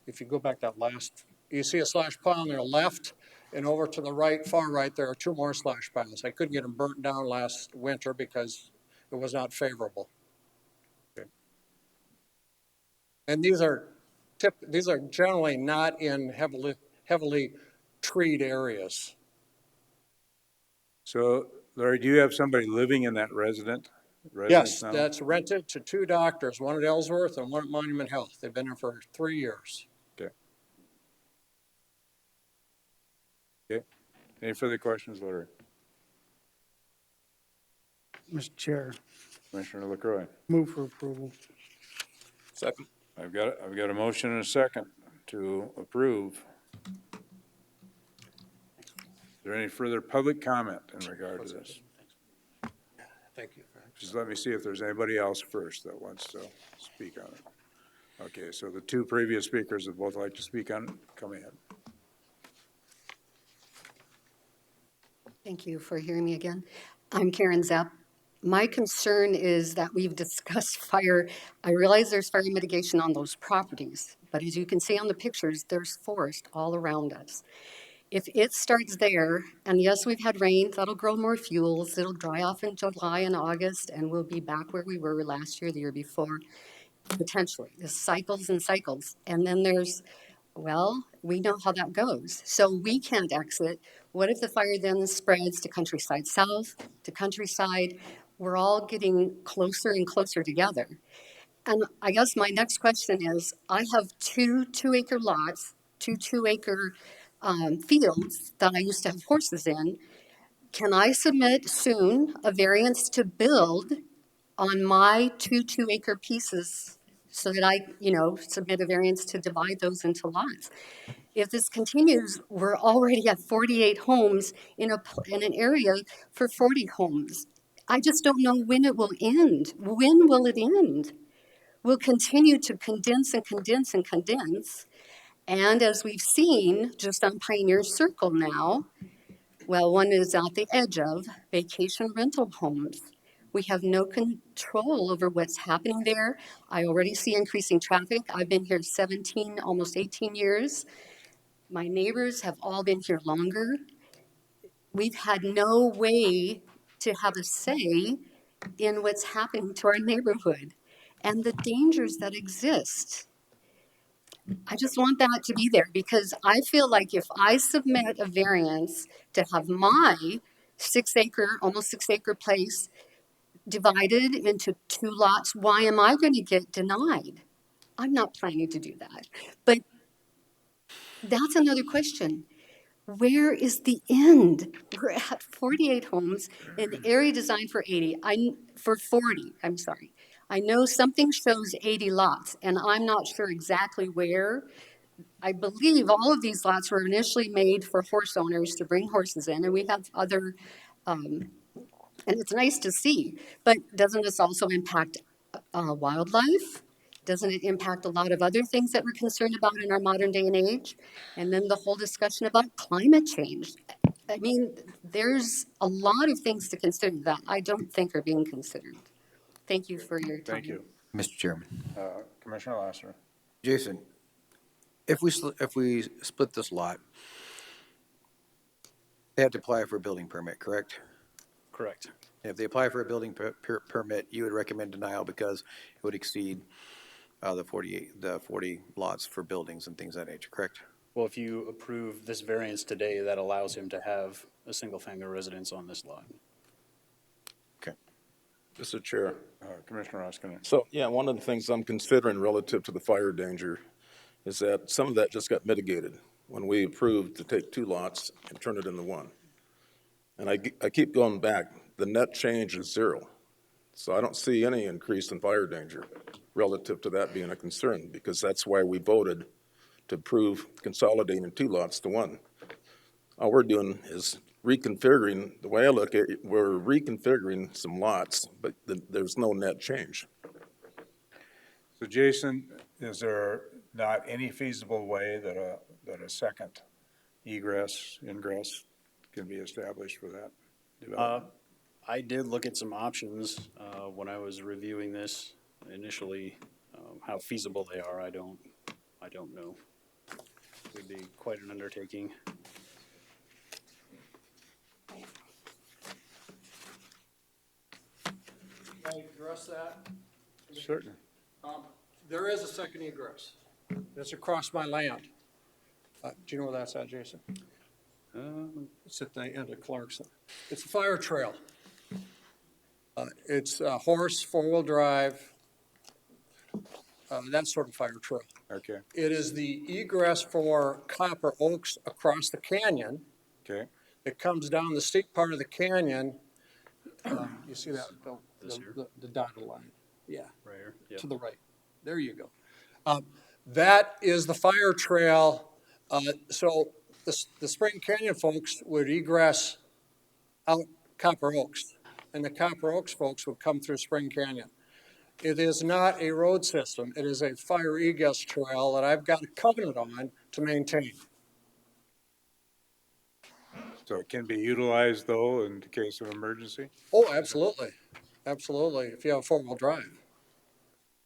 [SPEAKER 18] If you go back that last, you see a slash pile on the left, and over to the right, far right, there are 2 more slash piles. I couldn't get them burnt down last winter because it was not favorable.
[SPEAKER 1] Okay.
[SPEAKER 18] And these are generally not in heavily treed areas.
[SPEAKER 1] So, Larry, do you have somebody living in that residence
[SPEAKER 18] Yes,
[SPEAKER 1] now?
[SPEAKER 18] that's rented to 2 doctors, one at Ellsworth and one at Monument Health. They've been there for 3 years.
[SPEAKER 1] Okay. Okay. Any further questions, Larry?
[SPEAKER 3] Mr. Chair,
[SPEAKER 1] Commissioner LaCroy?
[SPEAKER 3] move for approval.
[SPEAKER 4] Second.
[SPEAKER 1] I've got a motion and a second to approve. Is there any further public comment in regard to this?
[SPEAKER 18] Thank you.
[SPEAKER 1] Just let me see if there's anybody else first that wants to speak on it. Okay, so the 2 previous speakers that both like to speak on it, come ahead.
[SPEAKER 17] Thank you for hearing me again. I'm Karen Zapp. My concern is that we've discussed fire. I realize there's fire mitigation on those properties, but as you can see on the pictures, there's forest all around us. If it starts there, and yes, we've had rain, that'll grow more fuels, it'll dry off in July and August, and we'll be back where we were last year, the year before, potentially. There's cycles and cycles. And then there's, well, we know how that goes. So we can't exit. What if the fire then spreads to countryside south, to countryside? We're all getting closer and closer together. And I guess my next question is, I have 2 2-acre lots, 2 2-acre fields that I used to have horses in. Can I submit soon a variance to build on my 2 2-acre pieces so that I, submit a variance to divide those into lots? If this continues, we're already at 48 homes in an area for 40 homes. I just don't know when it will end. When will it end? We'll continue to condense and condense and condense. And as we've seen just on Pioneer Circle now, well, one is at the edge of vacation rental homes. We have no control over what's happening there. I already see increasing traffic. I've been here 17, almost 18 years. My neighbors have all been here longer. We've had no way to have a say in what's happening to our neighborhood and the dangers that exist. I just want that to be there because I feel like if I submit a variance to have my 6-acre, almost 6-acre place divided into 2 lots, why am I going to get denied? I'm not planning to do that. But that's another question. Where is the end? We're at 48 homes in an area designed for 40, I'm sorry. I know something shows 80 lots, and I'm not sure exactly where. I believe all of these lots were initially made for horse owners to bring horses in, and we have other, and it's nice to see, but doesn't this also impact wildlife? Doesn't it impact a lot of other things that we're concerned about in our modern day and age? And then the whole discussion about climate change. I mean, there's a lot of things to consider that I don't think are being considered. Thank you for your time.
[SPEAKER 1] Thank you.
[SPEAKER 5] Mr. Chairman.
[SPEAKER 1] Commissioner Lasser.
[SPEAKER 5] Jason, if we split this lot, they have to apply for a building permit, correct?
[SPEAKER 15] Correct.
[SPEAKER 5] And if they apply for a building permit, you would recommend denial because it would exceed the 40 lots for buildings and things of that nature, correct?
[SPEAKER 15] Well, if you approve this variance today, that allows him to have a single-family residence on this lot.
[SPEAKER 5] Okay.
[SPEAKER 4] Mr. Chair.
[SPEAKER 1] Commissioner Oskinen.
[SPEAKER 4] So, yeah, one of the things I'm considering relative to the fire danger is that some of that just got mitigated when we approved to take 2 lots and turn it into 1. And I keep going back, the net change is 0. So I don't see any increase in fire danger relative to that being a concern, because that's why we voted to approve consolidating 2 lots to 1. All we're doing is reconfiguring, the way I look at it, we're reconfiguring some lots, but there's no net change.
[SPEAKER 1] So Jason, is there not any feasible way that a second egress, ingress can be established for that development?
[SPEAKER 15] I did look at some options when I was reviewing this initially. How feasible they are, I don't know. It would be quite an undertaking.
[SPEAKER 18] Can I address that?
[SPEAKER 1] Certainly.
[SPEAKER 18] There is a second egress. It's across my land. Do you know where that's at, Jason? It's at the end of Clarkson. It's a fire trail. It's a horse, four-wheel drive, that sort of fire trail.
[SPEAKER 1] Okay.
[SPEAKER 18] It is the egress for Copper Oaks across the canyon.
[SPEAKER 1] Okay.
[SPEAKER 18] It comes down the steep part of the canyon. You see that, the dotted line? Yeah.
[SPEAKER 15] Right here? Yep.
[SPEAKER 18] To the right. There you go. That is the fire trail. So the Spring Canyon folks would egress out Copper Oaks, and the Copper Oaks folks would come through Spring Canyon. It is not a road system. It is a fire egress trail that I've got a covenant on to maintain.
[SPEAKER 1] So it can be utilized, though, in the case of emergency?
[SPEAKER 18] Oh, absolutely. Absolutely, if you have a four-wheel drive.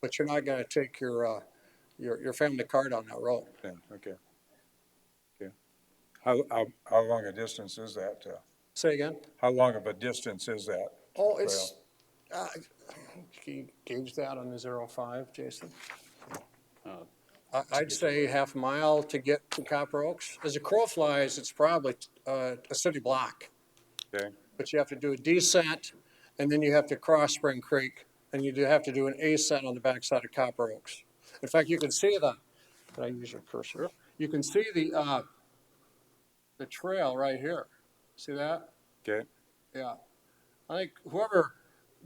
[SPEAKER 18] But you're not gonna take your family car down that road.
[SPEAKER 1] Yeah, okay. Okay. How long a distance is that?
[SPEAKER 18] Say again?
[SPEAKER 1] How long of a distance is that?
[SPEAKER 18] Oh, it's, can you gauge that on the 05, Jason? I'd say half a mile to get to Copper Oaks. As a crow flies, it's probably a city block.
[SPEAKER 1] Okay.
[SPEAKER 18] But you have to do a descent, and then you have to cross Spring Creek, and you do have to do an ascent on the backside of Copper Oaks. In fact, you can see can I use your cursor? You can see the trail right here. See that?
[SPEAKER 1] Okay.
[SPEAKER 18] Yeah. I think whoever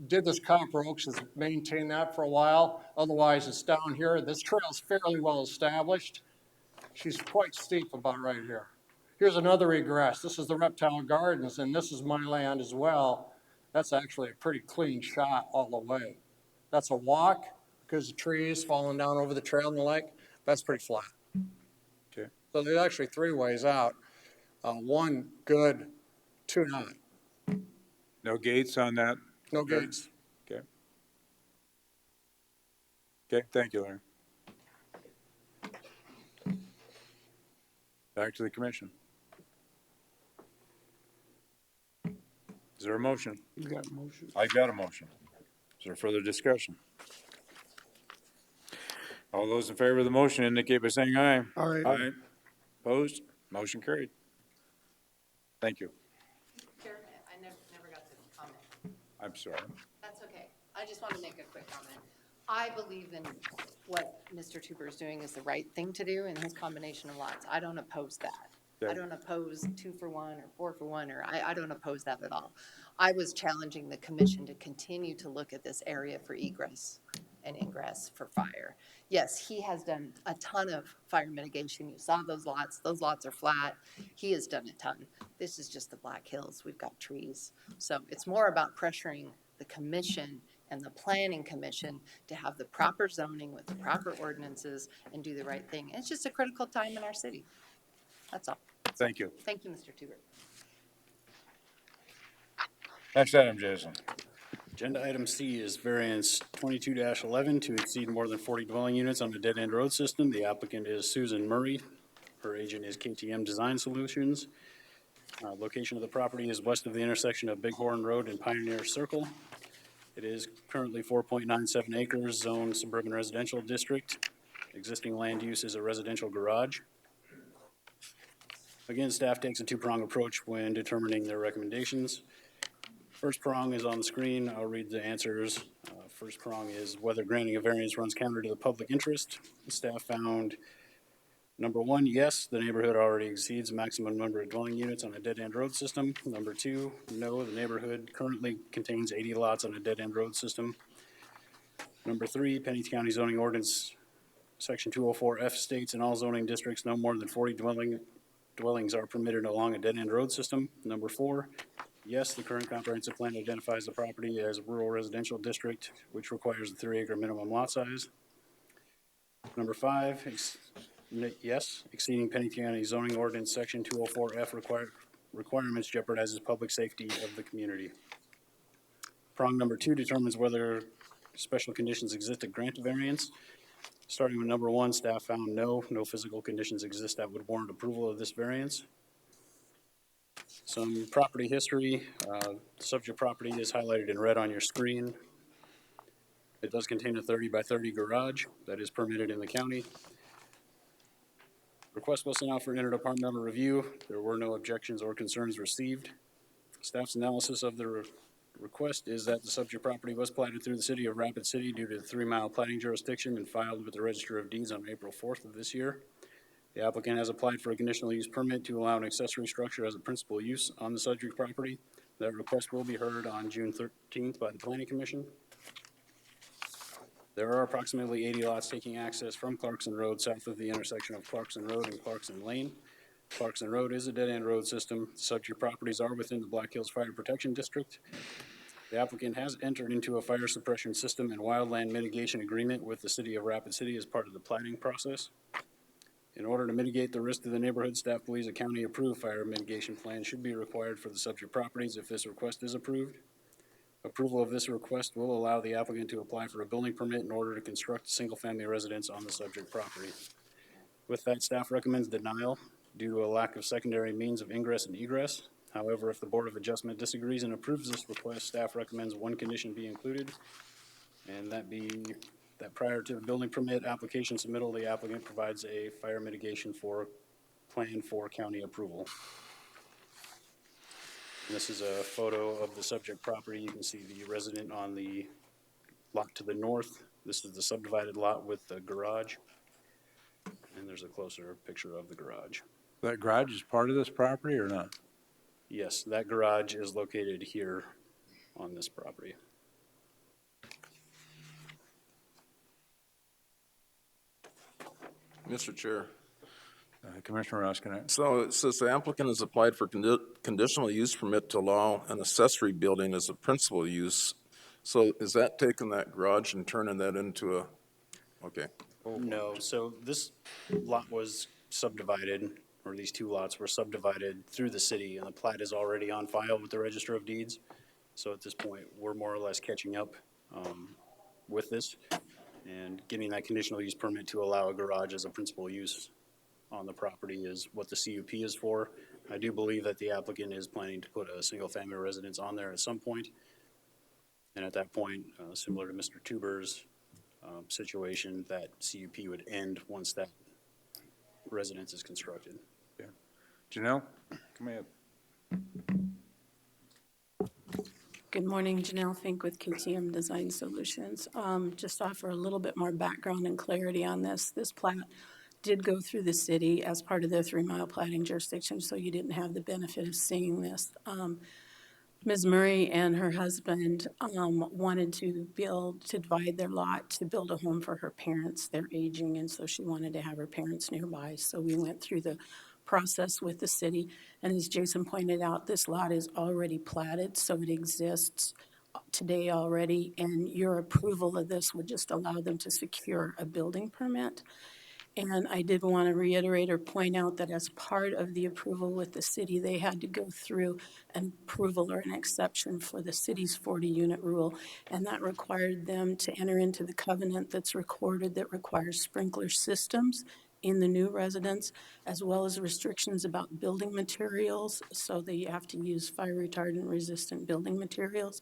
[SPEAKER 18] did this Copper Oaks has maintained that for a while. Otherwise, it's down here. This trail is fairly well established. She's quite steep about right here. Here's another egress. This is the Reptile Gardens, and this is my land as well. That's actually a pretty clean shot all the way. That's a walk because the trees falling down over the trail and the lake. That's pretty flat.
[SPEAKER 1] Okay.
[SPEAKER 18] So there's actually 3 ways out. 1 good, 2 not.
[SPEAKER 1] No gates on that?
[SPEAKER 18] No gates.
[SPEAKER 1] Okay. Okay, thank you, Larry. Back to the commission. Is there a motion?
[SPEAKER 3] You got a motion?
[SPEAKER 1] I got a motion. Is there further discussion? All those in favor of the motion indicate by saying aye.
[SPEAKER 3] Aye.
[SPEAKER 1] Aye. Opposed? Motion carried. Thank you.
[SPEAKER 2] Chair, I never got to comment.
[SPEAKER 1] I'm sorry.
[SPEAKER 2] That's okay. I just want to make a quick comment. I believe in what Mr. Tuber is doing is the right thing to do in his combination of lots. I don't oppose that.
[SPEAKER 1] Okay.
[SPEAKER 2] I don't oppose 2 for 1 or 4 for 1, or I don't oppose that at all. I was challenging the commission to continue to look at this area for egress and ingress for fire. Yes, he has done a ton of fire mitigation. You saw those lots. Those lots are flat. He has done a ton. This is just the Black Hills. We've got trees. So it's more about pressuring the commission and the planning commission to have the proper zoning with the proper ordinances and do the right thing. It's just a critical time in our city. That's all.
[SPEAKER 1] Thank you.
[SPEAKER 2] Thank you, Mr. Tuber.
[SPEAKER 1] Next item, Jason.
[SPEAKER 15] Agenda item C is variance 22-11 to exceed more than 40 dwelling units on a dead-end road system. The applicant is Susan Murray. Her agent is KTM Design Solutions. Location of the property is west of the intersection of Bighorn Road and Pioneer Circle. It is currently 4.97 acres, zone suburban residential district. Existing land use is a residential garage. Again, staff takes a two-prong approach when determining their recommendations. First prong is on the screen. I'll read the answers. First prong is whether granting a variance runs counter to the public interest. Staff found number one, yes, the neighborhood already exceeds the maximum number of dwelling units on a dead-end road system. Number two, no, the neighborhood currently contains 80 lots on a dead-end road system. Number three, Pennington County zoning ordinance section 204F states in all zoning districts no more than 40 dwellings are permitted along a dead-end road system. Number four, yes, the current comprehensive plan identifies the property as a rural residential district, which requires a 3-acre minimum lot size. Number five, yes, exceeding Pennington County zoning ordinance section 204F requirements jeopardizes public safety of the community. Prong number two determines whether special conditions exist to grant a variance. Starting with number one, staff found no physical conditions exist that would warrant approval of this variance. Some property history. The subject property is highlighted in red on your screen. It does contain a 30 by 30 garage that is permitted in the county. Request was sent out for interdepartmental review. There were no objections or concerns received. Staff's analysis of the request is that the subject property was platted through the city of Rapid City due to the 3-mile platting jurisdiction and filed with the Register of Deeds on April 4th of this year. The applicant has applied for a conditional use permit to allow an accessory structure as a principal use on the subject property. That request will be heard on June 13th by the Planning Commission. There are approximately 80 lots taking access from Clarkson Road south of the intersection of Clarkson Road and Clarkson Lane. Clarkson Road is a dead-end road system. Subject properties are within the Black Hills Fire Protection District. The applicant has entered into a fire suppression system and wildland mitigation agreement with the city of Rapid City as part of the planning process. In order to mitigate the risk to the neighborhood, staff believes a county-approved fire mitigation plan should be required for the subject properties if this request is approved. Approval of this request will allow the applicant to apply for a building permit in order to construct a single-family residence on the subject property. With that, staff recommends denial due to a lack of secondary means of ingress and egress. However, if the Board of Adjustment disagrees and approves this request, staff recommends one condition be included, and that be that prior to the building permit application submittal, the applicant provides a fire mitigation plan for county approval. And this is a photo of the subject property. You can see the resident on the lot to the north. This is the subdivided lot with the garage. And there's a closer picture of the garage.
[SPEAKER 1] That garage is part of this property or not?
[SPEAKER 15] Yes, that garage is located here on this property.
[SPEAKER 4] Mr. Chair.
[SPEAKER 1] Commissioner Roskinek.
[SPEAKER 4] So it says the applicant has applied for conditional use permit to allow an accessory building as a principal use. So is that taking that garage and turning that into a, okay.
[SPEAKER 15] No, so this lot was subdivided, or these two lots were subdivided through the city, and the plat is already on file with the Register of Deeds. So at this point, we're more or less catching up with this and getting that conditional use permit to allow a garage as a principal use on the property is what the CUP is for. I do believe that the applicant is planning to put a single-family residence on there at some point. And at that point, similar to Mr. Tuber's situation, that CUP would end once that residence is constructed.
[SPEAKER 1] Yeah. Janelle, come ahead.
[SPEAKER 19] Good morning, Janelle Fink with KTM Design Solutions. Just offer a little bit more background and clarity on this. This plat did go through the city as part of their 3-mile platting jurisdiction, so you didn't have the benefit of seeing this. Ms. Murray and her husband wanted to divide their lot to build a home for her parents. They're aging, and so she wanted to have her parents nearby. So we went through the process with the city, and as Jason pointed out, this lot is already platted, so it exists today already, and your approval of this would just allow them to secure a building permit. And I did want to reiterate or point out that as part of the approval with the city, they had to go through an approval or an exception for the city's 40-unit rule. And that required them to enter into the covenant that's recorded that requires sprinkler systems in the new residence, as well as restrictions about building materials, so they have to use fire retardant resistant building materials.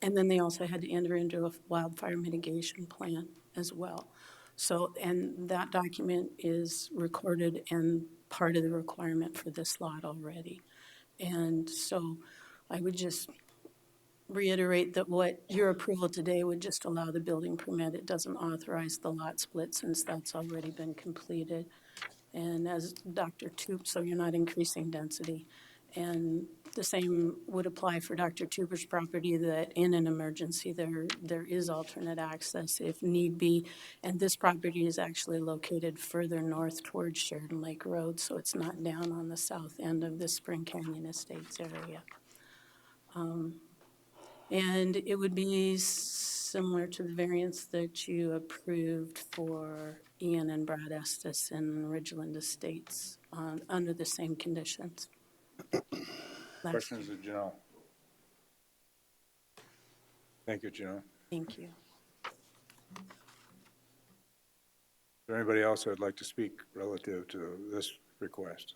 [SPEAKER 19] And then they also had to enter into a wildfire mitigation plan as well. So, and that document is recorded and part of the requirement for this lot already. And so I would just reiterate that what your approval today would just allow the building permit. It doesn't authorize the lot split since that's already been completed. And as Dr. Toop, so you're not increasing density. And the same would apply for Dr. Tuber's property, that in an emergency, there is alternate access if need be. And this property is actually located further north towards Sheridan Lake Road, so it's not down on the south end of the Spring Canyon Estates area. And it would be similar to the variance that you approved for Ian and Brad Estes and Ridgeland Estates under the same conditions.
[SPEAKER 1] Questions of Janelle? Thank you, Janelle.
[SPEAKER 19] Thank you.
[SPEAKER 1] Is there anybody else who would like to speak relative to this request?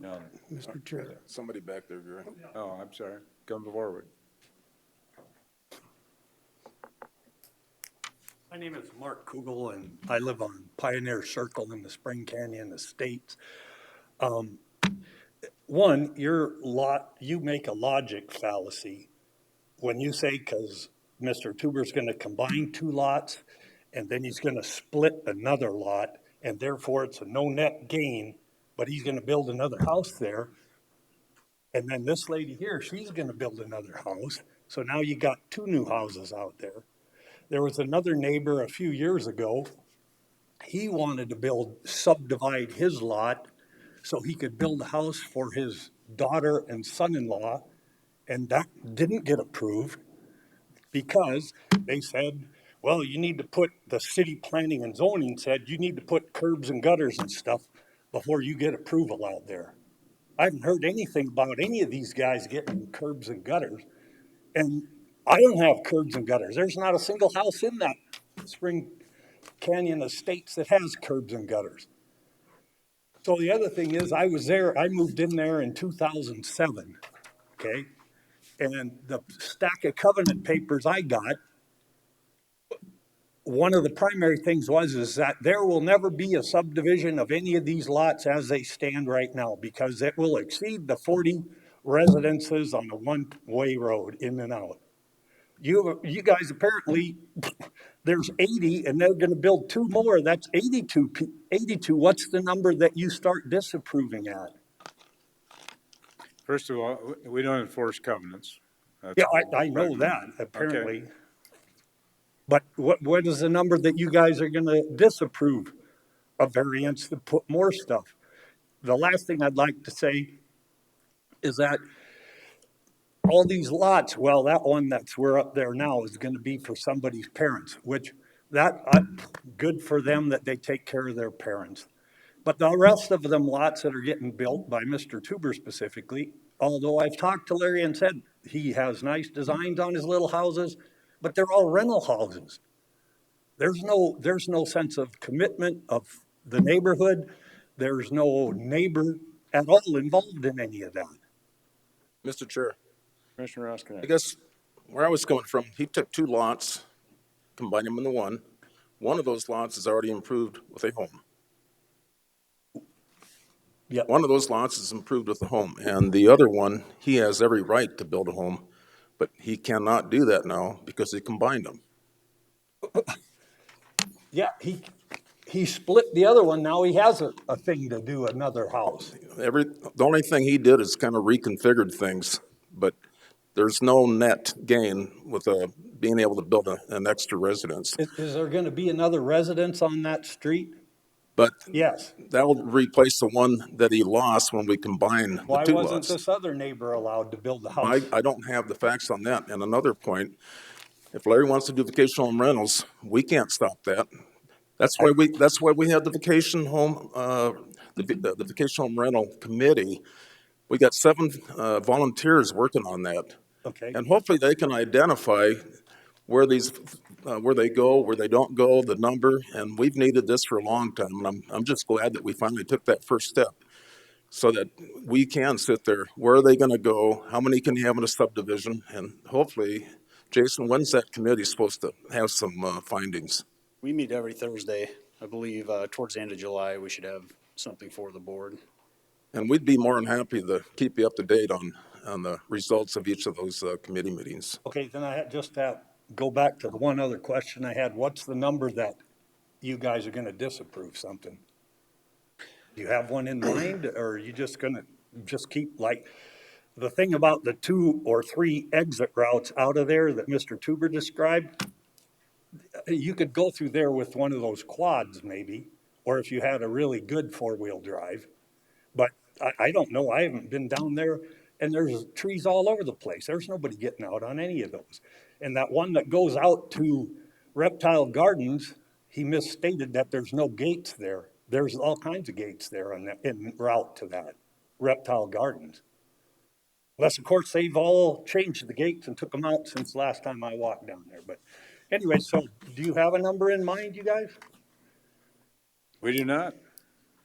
[SPEAKER 1] No.
[SPEAKER 3] Mr. Chair.
[SPEAKER 4] Somebody back there, Gary.
[SPEAKER 1] Oh, I'm sorry. Come forward.
[SPEAKER 18] My name is Mark Kugel, and I live on Pioneer Circle in the Spring Canyon Estates. One, you make a logic fallacy when you say, because Mr. Tuber's going to combine two lots, and then he's going to split another lot, and therefore it's a no net gain, but he's going to build another house there. And then this lady here, she's going to build another house. So now you got two new houses out there. There was another neighbor a few years ago. He wanted to subdivide his lot so he could build a house for his daughter and son-in-law. And that didn't get approved because they said, well, you need to put, the city planning and zoning said, you need to put curbs and gutters and stuff before you get approval out there. I haven't heard anything about any of these guys getting curbs and gutters. And I don't have curbs and gutters. There's not a single house in that Spring Canyon Estates that has curbs and gutters. So the other thing is, I moved in there in 2007, okay? And the stack of covenant papers I got, one of the primary things is that there will never be a subdivision of any of these lots as they stand right now, because it will exceed the 40 residences on a one-way road in and out. You guys apparently, there's 80 and they're going to build two more. That's 82. What's the number that you start disapproving at?
[SPEAKER 1] First of all, we don't enforce covenants.
[SPEAKER 18] Yeah, I know that, apparently. Okay. But what is the number that you guys are going to disapprove a variance to put more stuff? The last thing I'd like to say is that all these lots, well, that one we're up there now is going to be for somebody's parents, which good for them that they take care of their parents. But the rest of them lots that are getting built by Mr. Tuber specifically, although I've talked to Larry and said he has nice designs on his little houses, but they're all rental houses. There's no sense of commitment of the neighborhood. There's no neighbor at all involved in any of that.
[SPEAKER 4] Mr. Chair.
[SPEAKER 1] Commissioner Roskinek.
[SPEAKER 4] I guess where I was coming from, he took two lots, combined them into one. One of those lots is already improved with a home.
[SPEAKER 18] Yep.
[SPEAKER 4] One of those lots is improved with a home, and the other one, he has every right to build a home, but he cannot do that now because he combined them.
[SPEAKER 18] Yeah, he split the other one. Now he has a thing to do another house.
[SPEAKER 4] The only thing he did is kind of reconfigured things, but there's no net gain with being able to build an extra residence.
[SPEAKER 18] Is there going to be another residence on that street?
[SPEAKER 4] But
[SPEAKER 18] yes,
[SPEAKER 4] that will replace the one that he lost when we combine the two lots.
[SPEAKER 18] Why wasn't this other neighbor allowed to build the house?
[SPEAKER 4] I don't have the facts on that. And another point, If Larry wants to do vacation home rentals, we can't stop that. That's why we have the vacation home, the vacation home rental committee. We got 7 volunteers working on that.
[SPEAKER 18] Okay.
[SPEAKER 4] And hopefully they can identify where where they go, where they don't go, the number, and we've needed this for a long time, and I'm just glad that we finally took that first step, so that we can sit there, where are they gonna go, how many can you have in a subdivision, and hopefully, Jason, when's that committee supposed to have some findings?
[SPEAKER 15] We meet every Thursday. I believe towards the end of July, we should have something for the board.
[SPEAKER 4] And we'd be more than happy to keep you up to date on the results of each of those committee meetings.
[SPEAKER 18] Okay, then I had just to go back to the one other question I had. What's the number that you guys are gonna disapprove something? Do you have one in mind, or are you just gonna just keep, like, the thing about the 2 or 3 exit routes out of there that Mr. Tuber described? You could go through there with one of those quads maybe, or if you had a really good 4-wheel drive. But I don't know, I haven't been down there, and there's trees all over the place. There's nobody getting out on any of those. And that one that goes out to Reptile Gardens, he misstated that there's no gates there. There's all kinds of gates there on that, en route to that Reptile Gardens. Unless, of course, they've all changed the gates and took them out since last time I walked down there. But anyway, so do you have a number in mind, you guys?
[SPEAKER 1] We do not.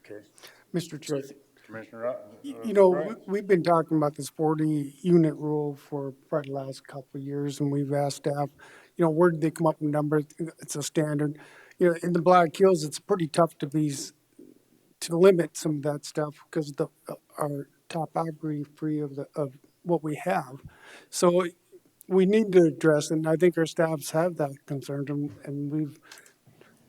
[SPEAKER 18] Okay.
[SPEAKER 3] Mr. Chair,
[SPEAKER 1] Commissioner,
[SPEAKER 3] you know,
[SPEAKER 1] Wright?
[SPEAKER 3] we've been talking about this 40-unit rule for probably the last couple of years, and we've asked staff, you know, where did they come up with numbers? It's a standard. You know, in the Black Hills, it's pretty tough to limit some of that stuff because our topography of what we have. So we need to address, and I think our staffs have that concern, and we've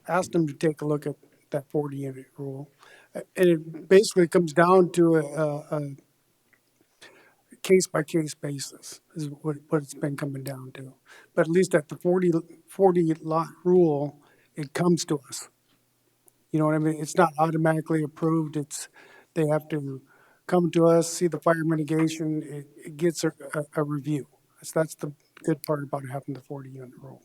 [SPEAKER 3] asked them to take a look at that 40-unit rule. And it basically comes down to a case-by-case basis is what it's been coming down to. But at least at the 40 lot rule, it comes to us. You know what I mean? It's not automatically approved. They have to come to us, see the fire mitigation. It gets a review. So that's the good part about having the 40-unit rule.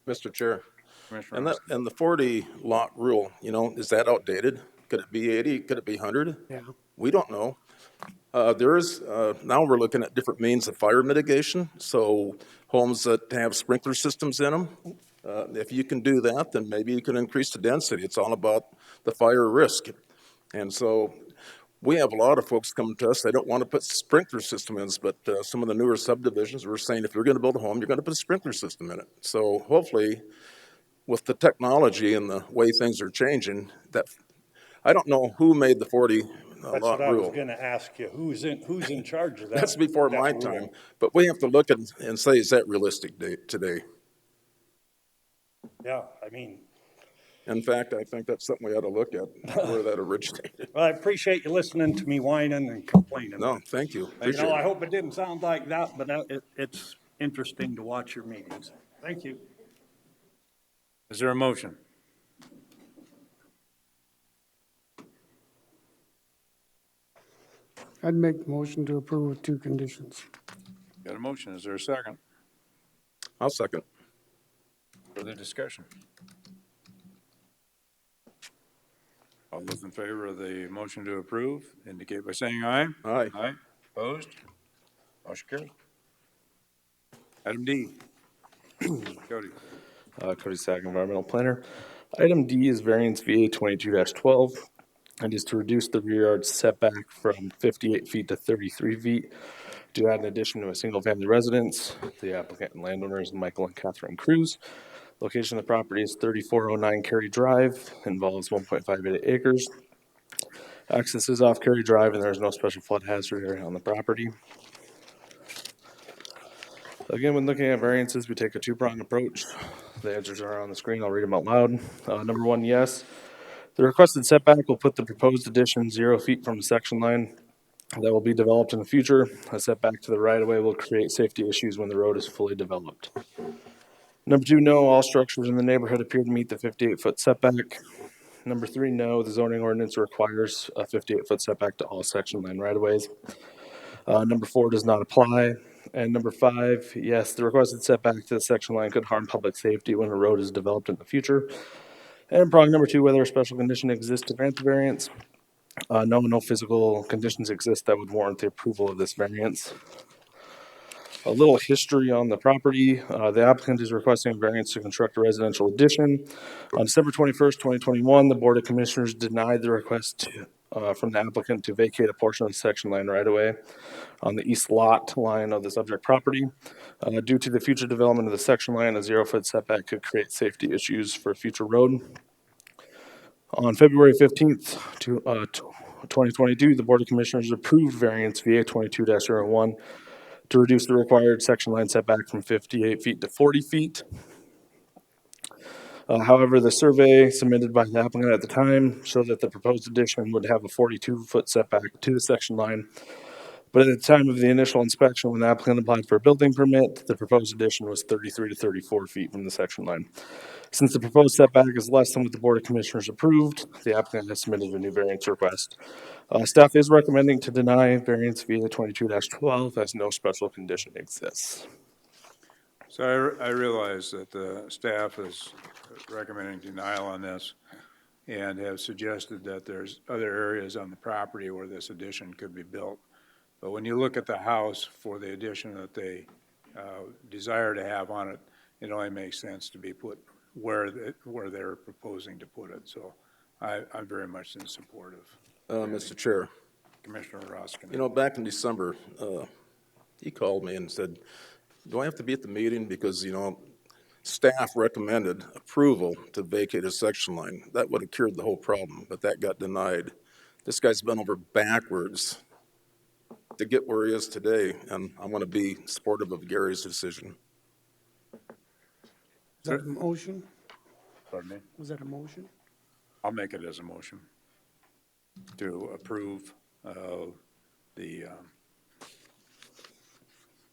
[SPEAKER 4] Mr. Chair,
[SPEAKER 1] Commissioner.
[SPEAKER 4] and the 40 lot rule, you know, is that outdated? Could it be 80? Could it be 100?
[SPEAKER 3] Yeah.
[SPEAKER 4] We don't know. Now we're looking at different means of fire mitigation. So homes that have sprinkler systems in them, if you can do that, then maybe you can increase the density. It's all about the fire risk. And so we have a lot of folks coming to us, they don't want to put sprinkler system in, but some of the newer subdivisions, we're saying if you're going to build a home, you're going to put a sprinkler system in it. So hopefully, with the technology and the way things are changing, that I don't know who made the 40
[SPEAKER 18] That's
[SPEAKER 4] lot
[SPEAKER 18] what I was
[SPEAKER 4] rule.
[SPEAKER 18] gonna ask you. Who's in charge of that?
[SPEAKER 4] That's before
[SPEAKER 18] that
[SPEAKER 4] my
[SPEAKER 18] rule?
[SPEAKER 4] time, but we have to look and say, is that realistic today?
[SPEAKER 18] Yeah, I mean,
[SPEAKER 4] In fact, I think that's something we ought to look at, where that originated.
[SPEAKER 18] well, I appreciate you listening to me whining and complaining.
[SPEAKER 4] No, thank you.
[SPEAKER 18] You
[SPEAKER 4] Appreciate
[SPEAKER 18] know, I
[SPEAKER 4] it.
[SPEAKER 18] hope it didn't sound like that, but it's interesting to watch your meetings. Thank you.
[SPEAKER 1] Is there a motion?
[SPEAKER 3] I'd make the motion to approve with 2 conditions.
[SPEAKER 1] Got a motion. Is there a second?
[SPEAKER 4] I'll second.
[SPEAKER 1] Further discussion? All those in favor of the motion to approve indicate by saying aye.
[SPEAKER 4] Aye.
[SPEAKER 1] Aye. Opposed? Motion carried. Item D. Cody.
[SPEAKER 20] Cody Sack, Environmental Planner. Item D is variance VA 22-12, and is to reduce the rear yard setback from 58 feet to 33 feet to add an addition to a single-family residence. The applicant and landowner is Michael and Catherine Cruz. Location of the property is 3409 Cary Drive, involves 1.58 acres. Access is off Cary Drive, and there is no special flood hazard area on the property. Again, when looking at variances, we take a 2-pronged approach. The answers are on the screen. I'll read them out loud. Number 1, yes. The requested setback will put the proposed addition 0 feet from the section line that will be developed in the future. A setback to the right-of-way will create safety issues when the road is fully developed. Number 2, no. All structures in the neighborhood appear to meet the 58-foot setback. Number 3, no. The zoning ordinance requires a 58-foot setback to all section line right-of-ways. Number 4 does not apply. And number 5, yes, the requested setback to the section line could harm public safety when a road is developed in the future. And prong number 2, whether a special condition exists to grant the variance. No physical conditions exist that would warrant the approval of this variance. A little history on the property. The applicant is requesting a variance to construct a residential addition. On December 21st, 2021, the Board of Commissioners denied the request from the applicant to vacate a portion of the section line right away on the east lot line of the subject property. Due to the future development of the section line, a 0-foot setback could create safety issues for a future road. On February 15th, 2022, the Board of Commissioners approved variance VA 22-01 to reduce the required section line setback from 58 feet to 40 feet. However, the survey submitted by the applicant at the time showed that the proposed addition would have a 42-foot setback to the section line. But at the time of the initial inspection, when the applicant applied for a building permit, the proposed addition was 33 to 34 feet from the section line. Since the proposed setback is less than what the Board of Commissioners approved, the applicant has submitted a new variance request. Staff is recommending to deny variance via 22-12 as no special condition exists.
[SPEAKER 1] So I realize that the staff is recommending denial on this and have suggested that there's other areas on the property where this addition could be built. But when you look at the house for the addition that they desire to have on it, it only makes sense to be put where they're proposing to put it. So I'm very much in support of
[SPEAKER 4] Mr. Chair,
[SPEAKER 1] Commissioner Roskin.
[SPEAKER 4] you know, back in December, he called me and said, do I have to be at the meeting? Because, you know, staff recommended approval to vacate a section line. That would have cured the whole problem, but that got denied. This guy's been over backwards to get where he is today, and I want to be supportive of Gary's decision.
[SPEAKER 3] Is that a motion?
[SPEAKER 1] Pardon me?
[SPEAKER 3] Was that a motion?
[SPEAKER 1] I'll make it as a motion to approve the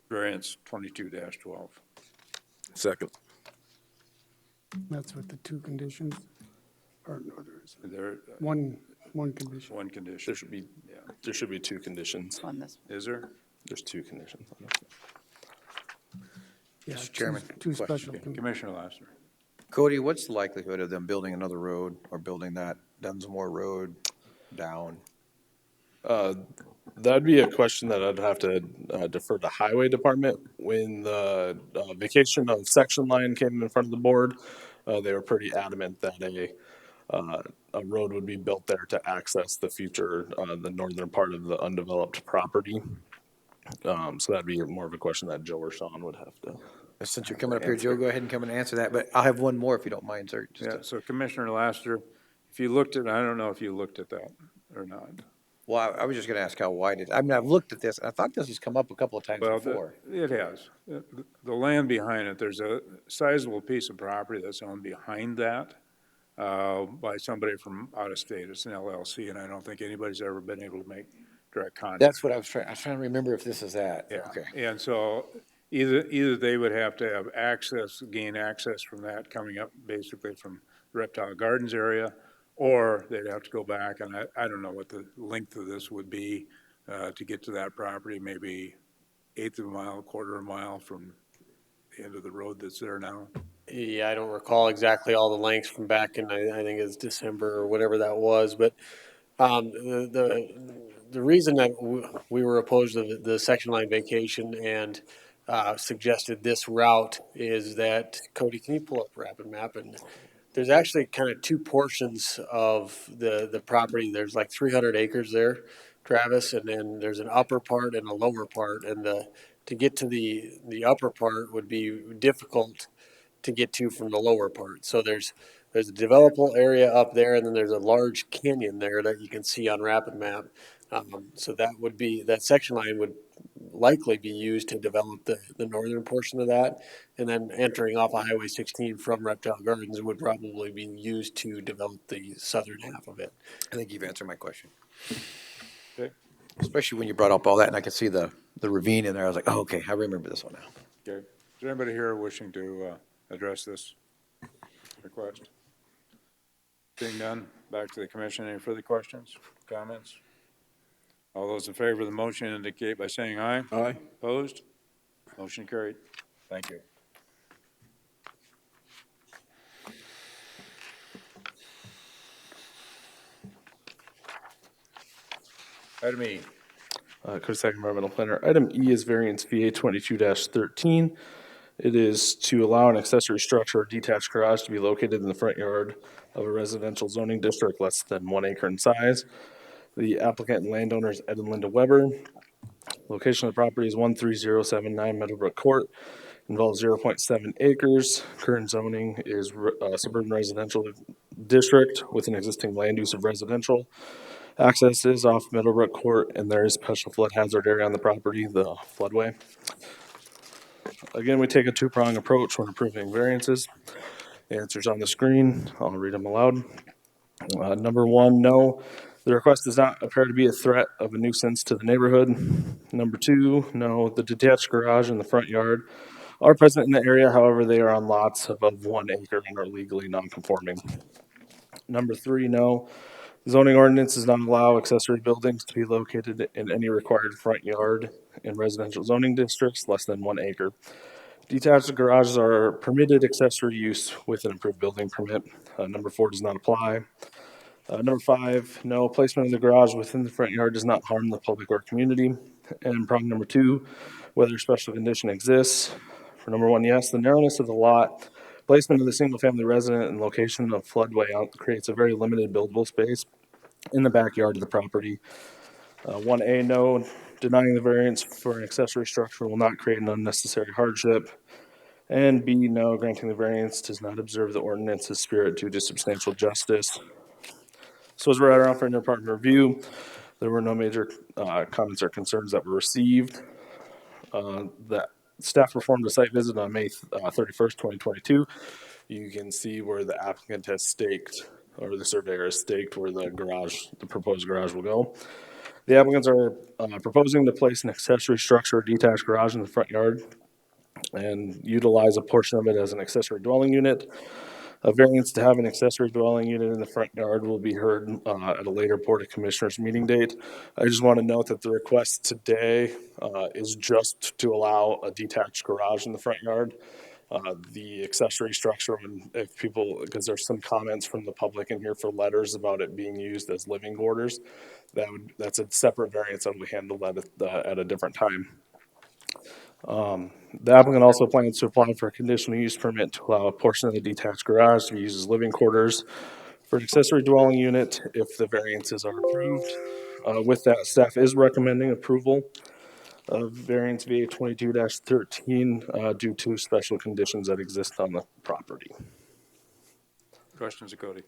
[SPEAKER 1] variance 22-12.
[SPEAKER 4] Second.
[SPEAKER 3] That's with the 2 conditions? Or no,
[SPEAKER 1] There,
[SPEAKER 3] one condition.
[SPEAKER 1] one condition.
[SPEAKER 20] There should be 2 conditions.
[SPEAKER 16] On this.
[SPEAKER 1] Is there?
[SPEAKER 20] There's 2 conditions on this.
[SPEAKER 3] Yeah,
[SPEAKER 5] Mr. Chairman,
[SPEAKER 3] Two
[SPEAKER 5] question.
[SPEAKER 3] special.
[SPEAKER 1] Commissioner Lassiter.
[SPEAKER 5] Cody, what's the likelihood of them building another road or building that Dunsmore Road down?
[SPEAKER 20] That'd be a question that I'd have to defer to Highway Department. When the vacation of section line came in front of the board, they were pretty adamant that a road would be built there to access the future, the northern part of the undeveloped property. So that'd be more of a question that Joe or Sean would have to.
[SPEAKER 5] Since you're coming up here, Joe, go ahead and come and answer that, but I'll have one more if you don't mind, sir.
[SPEAKER 1] So Commissioner Lassiter, if you looked at, I don't know if you looked at that or not.
[SPEAKER 5] Well, I was just gonna ask how wide I mean, I've looked at this, and I thought this has come up a couple of times before.
[SPEAKER 1] It has. The land behind it, there's a sizable piece of property that's owned behind that by somebody from out of state. It's an LLC, and I don't think anybody's ever been able to make direct contact.
[SPEAKER 5] That's what I was trying to remember if this is that.
[SPEAKER 1] Yeah.
[SPEAKER 5] Okay.
[SPEAKER 1] And so either they would have to have gain access from that coming up basically from Reptile Gardens area, or they'd have to go back, and I don't know what the length of this would be to get to that property, maybe 1/8 of a mile, 1/4 of a mile from the end of the road that's there now.
[SPEAKER 9] Yeah, I don't recall exactly all the lengths from back in, I think it's December or whatever that was, but the reason that we were opposed to the section line vacation and suggested this route is that, Cody, can you pull up Rapid Map? And there's actually kind of 2 portions of the property. There's like 300 acres there, Travis, and then there's an upper part and a lower part. And to get to the upper part would be difficult to get to from the lower part. So there's a developable area up there, and then there's a large canyon there that you can see on Rapid Map. So that section line would likely be used to develop the northern portion of that, and then entering off of Highway 16 from Reptile Gardens would probably be used to develop the southern half of it.
[SPEAKER 5] I think you've answered my question.
[SPEAKER 1] Okay.
[SPEAKER 5] Especially when you brought up all that, and I could see the ravine in there. I was like, oh, okay, I remember this one now.
[SPEAKER 1] Okay. Is there anybody here wishing to address this request? Seeing none, back to the commission. Any further questions, comments? All those in favor of the motion indicate by saying aye.
[SPEAKER 4] Aye.
[SPEAKER 1] Opposed? Motion carried. Thank you. Item E.
[SPEAKER 20] Cook Environmental Planner. Item E is variance VA 22-13. It is to allow an accessory structure or detached garage to be located in the front yard of a residential zoning district less than 1 acre in size. The applicant and landowner is Ed and Linda Weber. Location of the property is 13079 Meadowbrook Court. Involves 0.7 acres. Current zoning is suburban residential district with an existing land use of residential. Access is off Middlebrook Court, and there is special flood hazard area on the property, the floodway. Again, we take a two-prong approach when approving variances. The answer's on the screen. I'll read them aloud. Number one, no. The request does not appear to be a threat of a nuisance to the neighborhood. Number two, no. The detached garage and the front yard are present in the area, however, they are on lots above 1 acre and are legally non-conforming. Number three, no. Zoning ordinance does not allow accessory buildings to be located in any required front yard in residential zoning districts less than 1 acre. Detached garages are permitted accessory use with an approved building permit. Number four does not apply. Number five, no, placement of the garage within the front yard does not harm the public or community. And prong number two, whether special condition exists. For number one, yes, the narrowness of the lot, placement of the single-family resident, and location of floodway creates a very limited buildable space in the backyard of the property. 1A, no, denying the variance for an accessory structure will not create an unnecessary hardship. And B, no, granting the variance does not observe the ordinance's spirit due to substantial justice. So as we're at our for department review, there were no major comments or concerns that were received. The staff performed a site visit on May 31st, 2022. You can see where the applicant has staked, or the surveyor has staked where the proposed garage will go. The applicants are proposing to place an accessory structure or detached garage in the front yard and utilize a portion of it as an accessory dwelling unit. A variance to have an accessory dwelling unit in the front yard will be heard at a later Board of Commissioners meeting date. I just want to note that the request today is just to allow a detached garage in the front yard. The accessory structure, if people, because there's some comments from the public in here for letters about it being used as living quarters, that's a separate variance that we handle that at a different time. The applicant also plans to apply for a conditional use permit to allow a portion of the detached garage to be used as living quarters for an accessory dwelling unit if the variances are approved. With that, staff is recommending approval of variance VA 22-13 due to special conditions that exist on the property.
[SPEAKER 1] Questions of Cody?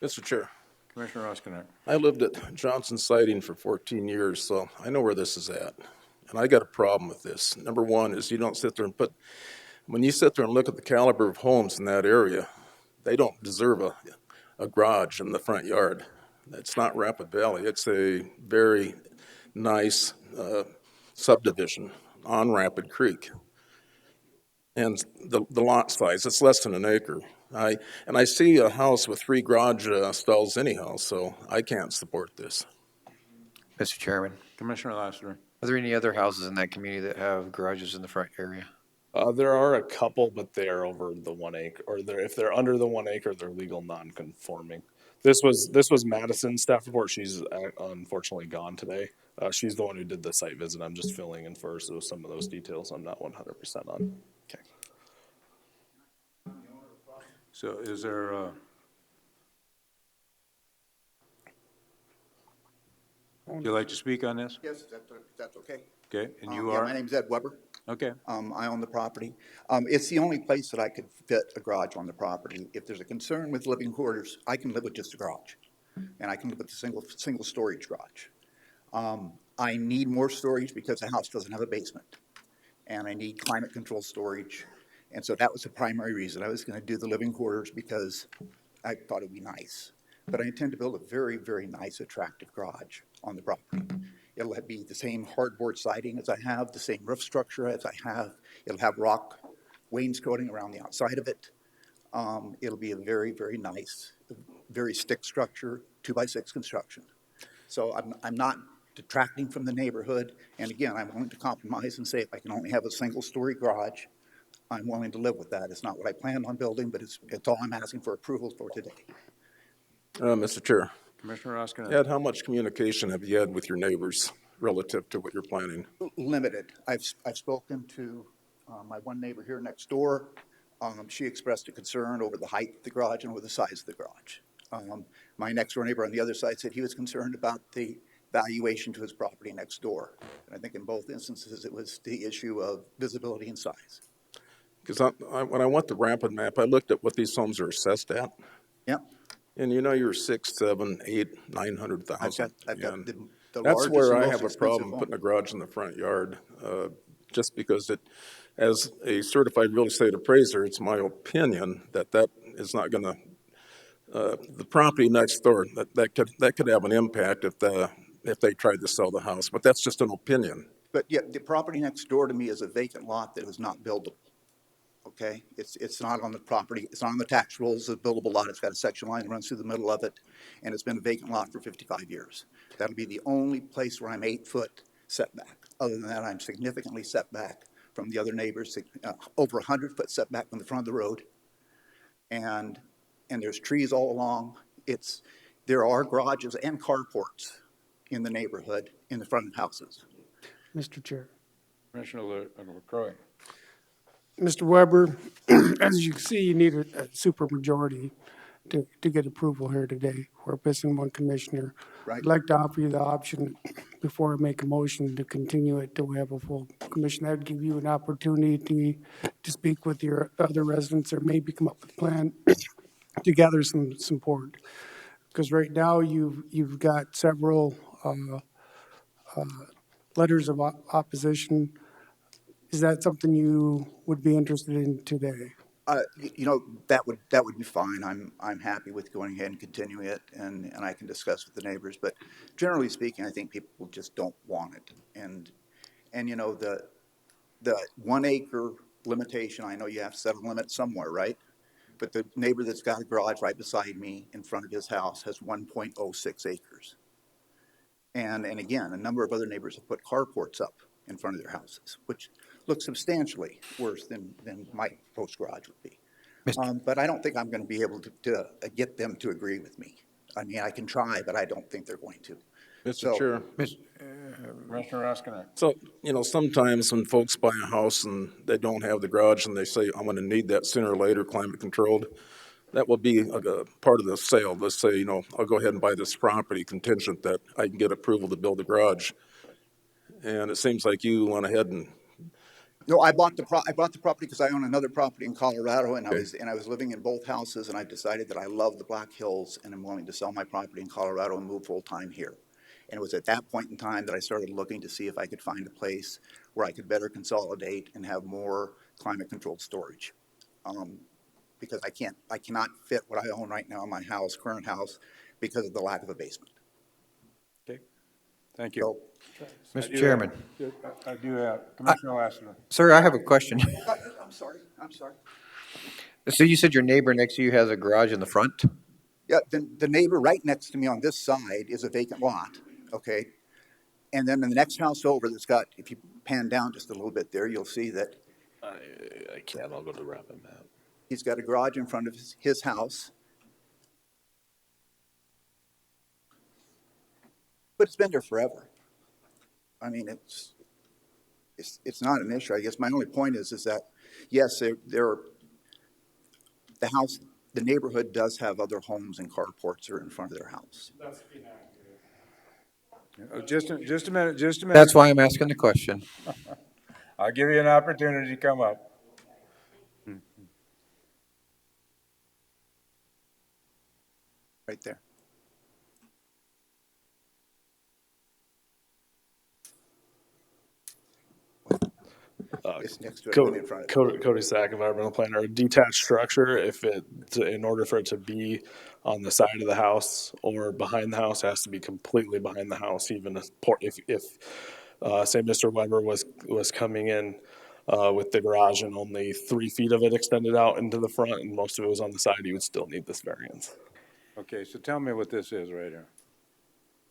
[SPEAKER 4] Mr. Chair,
[SPEAKER 1] Commissioner Roskinek.
[SPEAKER 4] I lived at Johnson Siding for 14 years, so I know where this is at. And I got a problem with this. Number one is you don't sit there and when you sit there and look at the caliber of homes in that area, they don't deserve a garage in the front yard. It's not Rapid Valley. It's a very nice subdivision on Rapid Creek. And the lot size, it's less than an acre. I see a house with 3 garage stalls anyhow, so I can't support this.
[SPEAKER 8] Mr. Chairman,
[SPEAKER 1] Commissioner Lassiter.
[SPEAKER 8] are there any other houses in that community that have garages in the front area?
[SPEAKER 20] There are a couple, but they're over the 1 acre, or if they're under the 1 acre, they're legal non-conforming. This was Madison's staff report. She's unfortunately gone today. She's the one who did the site visit. I'm just filling in for her, so some of those details I'm not 100% on.
[SPEAKER 8] Okay.
[SPEAKER 1] So is there, would you like to speak on this?
[SPEAKER 21] Yes, that's okay.
[SPEAKER 1] Okay, and you
[SPEAKER 21] Yeah,
[SPEAKER 1] are?
[SPEAKER 21] my name's Ed Weber.
[SPEAKER 1] Okay.
[SPEAKER 21] I own the property. It's the only place that I could fit a garage on the property. If there's a concern with living quarters, I can live with just a garage, and I can live with a single storage garage. I need more storage because the house doesn't have a basement, and I need climate control storage, and so that was the primary reason. I was going to do the living quarters because I thought it'd be nice, but I intend to build a very, very nice, attractive garage on the property. It'll be the same hardboard siding as I have, the same roof structure as I have. It'll have rock wainscoting around the outside of it. It'll be a very, very nice, very stick structure, 2x6 construction. So I'm not detracting from the neighborhood. And again, I'm willing to compromise and say if I can only have a single-story garage, I'm willing to live with that. It's not what I planned on building, but it's all I'm asking for approval for today.
[SPEAKER 4] Mr. Chair,
[SPEAKER 1] Commissioner Oskinen.
[SPEAKER 4] Ed, how much communication have you had with your neighbors relative to what you're planning?
[SPEAKER 21] Limited. I've spoken to my one neighbor here next door. She expressed a concern over the height of the garage and over the size of the garage. My next door neighbor on the other side said he was concerned about the valuation to his property next door. And I think in both instances, it was the issue of visibility and size.
[SPEAKER 4] Because when I went to Rapid Map, I looked at what these homes are assessed at.
[SPEAKER 21] Yep.
[SPEAKER 4] And you know, you're 6, 7, 8, 900,000.
[SPEAKER 21] I've got the
[SPEAKER 4] That's
[SPEAKER 21] largest
[SPEAKER 4] where
[SPEAKER 21] and
[SPEAKER 4] I
[SPEAKER 21] most
[SPEAKER 4] have a
[SPEAKER 21] expensive
[SPEAKER 4] problem
[SPEAKER 21] home.
[SPEAKER 4] putting a garage in the front yard, just because as a certified real estate appraiser, it's my opinion that is not going to, the property next door, that could have an impact if they tried to sell the house, but that's just an opinion.
[SPEAKER 21] But yeah, the property next door to me is a vacant lot that is not buildable. Okay, it's not on the property, it's not on the tax rolls, it's a buildable lot, it's got a section line that runs through the middle of it, and it's been a vacant lot for 55 years. That'll be the only place where I'm 8-foot setback. Other than that, I'm significantly set back from the other neighbors, over 100-foot setback from the front of the road. And there's trees all along. There are garages and carports in the neighborhood, in the front of houses.
[SPEAKER 3] Mr. Chair.
[SPEAKER 1] Commissioner LaCroix.
[SPEAKER 3] Mr. Weber, as you can see, you need a supermajority to get approval here today. We're missing one commissioner.
[SPEAKER 21] Right.
[SPEAKER 3] I'd like to offer you the option, before I make a motion, to continue it till we have a full commission. That'd give you an opportunity to speak with your other residents or maybe come up with a plan to gather some support. Because right now, you've got several letters of opposition. Is that something you would be interested in today?
[SPEAKER 21] That would be fine. I'm happy with going ahead and continuing it, and I can discuss with the neighbors. But generally speaking, I think people just don't want it. And the 1 acre limitation, I know you have to set a limit somewhere, right? But the neighbor that's got a garage right beside me in front of his house has 1.06 acres. And again, a number of other neighbors have put carports up in front of their houses, which looks substantially worse than my proposed garage would be. But I don't think I'm going to be able to get them to agree with me. I mean, I can try, but I don't think they're going to.
[SPEAKER 4] Mr. Chair.
[SPEAKER 1] Commissioner Oskinen.
[SPEAKER 4] So, sometimes when folks buy a house and they don't have the garage and they say, I'm going to need that sooner or later, climate controlled, that will be a part of the sale. Let's say, I'll go ahead and buy this property contingent that I can get approval to build a garage. And it seems like you went ahead and.
[SPEAKER 21] No, I bought the property because I own another property in Colorado, and I was living in both houses, and I decided that I love the Black Hills, and I'm willing to sell my property in Colorado and move full time here. And it was at that point in time that I started looking to see if I could find a place where I could better consolidate and have more climate controlled storage. Because I cannot fit what I own right now in my current house, because of the lack of a basement.
[SPEAKER 1] Okay, thank you.
[SPEAKER 8] Mr. Chairman.
[SPEAKER 1] I do have, Commissioner Lassiter.
[SPEAKER 8] Sir, I have a question.
[SPEAKER 21] I'm sorry.
[SPEAKER 8] So you said your neighbor next to you has a garage in the front?
[SPEAKER 21] Yeah, the neighbor right next to me on this side is a vacant lot, okay? And then in the next house over that's got, if you pan down just a little bit there, you'll see that.
[SPEAKER 20] I can't, I'll go to the Rapid Map.
[SPEAKER 21] He's got a garage in front of his house. But it's been there forever. I mean, it's not an issue. I guess my only point is that, yes, the neighborhood does have other homes and carports that are in front of their house.
[SPEAKER 1] Just a minute.
[SPEAKER 8] That's why I'm asking the question.
[SPEAKER 1] I'll give you an opportunity to come up.
[SPEAKER 21] Right there. It's next to it, right in front of it.
[SPEAKER 20] Cody Sack, environmental planner. A detached structure, in order for it to be on the side of the house or behind the house, has to be completely behind the house. Even if say Mr. Weber was coming in with the garage and only 3 feet of it extended out into the front, and most of it was on the side, he would still need this variance.
[SPEAKER 1] Okay, so tell me what this is right here.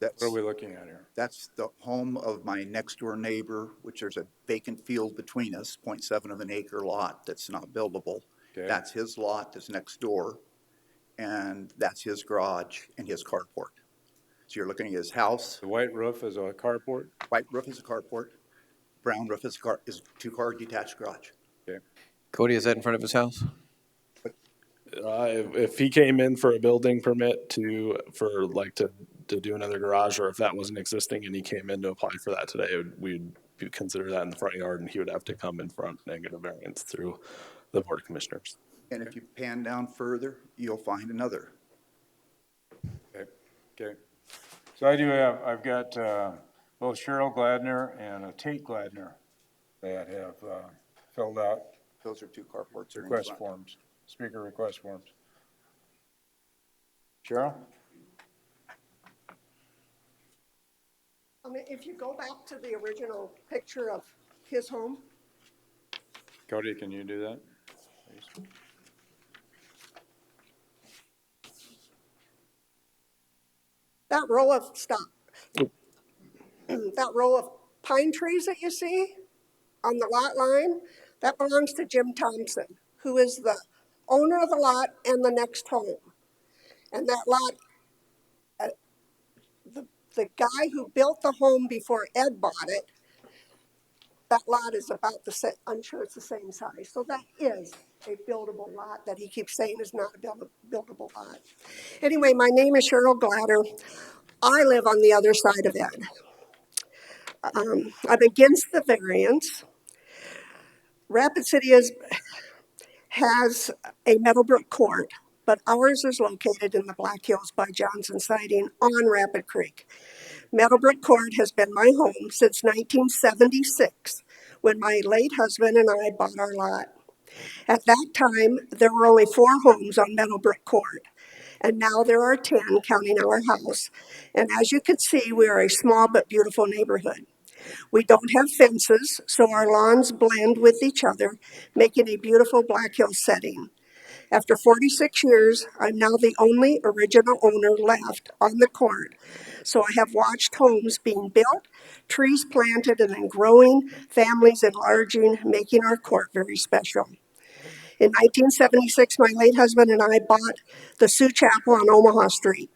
[SPEAKER 7] That's,
[SPEAKER 1] What are we looking at here?
[SPEAKER 21] that's the home of my next door neighbor, which there's a vacant field between us, 0.7 of an acre lot that's not buildable.
[SPEAKER 1] Okay.
[SPEAKER 21] That's his lot that's next door, and that's his garage and his carport. So you're looking at his house.
[SPEAKER 1] The white roof is a carport?
[SPEAKER 21] White roof is a carport. Brown roof is two-car detached garage.
[SPEAKER 1] Okay.
[SPEAKER 8] Cody, is that in front of his house?
[SPEAKER 20] If he came in for a building permit to do another garage, or if that wasn't existing and he came in to apply for that today, we'd consider that in the front yard, and he would have to come in front and get a variance through the Board of Commissioners.
[SPEAKER 21] And if you pan down further, you'll find another.
[SPEAKER 1] Okay. Okay. So I've got both Cheryl Gladner and Tate Gladner that have filled out
[SPEAKER 21] Those are two carports.
[SPEAKER 1] request forms, speaker request forms. Cheryl?
[SPEAKER 6] If you go back to the original picture of his home,
[SPEAKER 1] Cody, can you do that? Please?
[SPEAKER 6] that row of that row of pine trees that you see on the lot line, that belongs to Jim Thompson, who is the owner of the lot and the next home. And that lot, the guy who built the home before Ed bought it, that lot is about the same, I'm sure it's the same size. So that is a buildable lot that he keeps saying is not a buildable lot. Anyway, my name is Cheryl Gladder. I live on the other side of Ed. I'm against the variance. Rapid City has a Meadowbrook court, but ours is located in the Black Hills by Johnson Siding on Rapid Creek. Meadowbrook Court has been my home since 1976, when my late husband and I bought our lot. At that time, there were only 4 homes on Meadowbrook Court, and now there are 10, counting our house. And as you can see, we are a small but beautiful neighborhood. We don't have fences, so our lawns blend with each other, making a beautiful Black Hills setting. After 46 years, I'm now the only original owner left on the court. So I have watched homes being built, trees planted and then growing, families enlarging, making our court very special. In 1976, my late husband and I bought the Sioux Chapel on Omaha Street.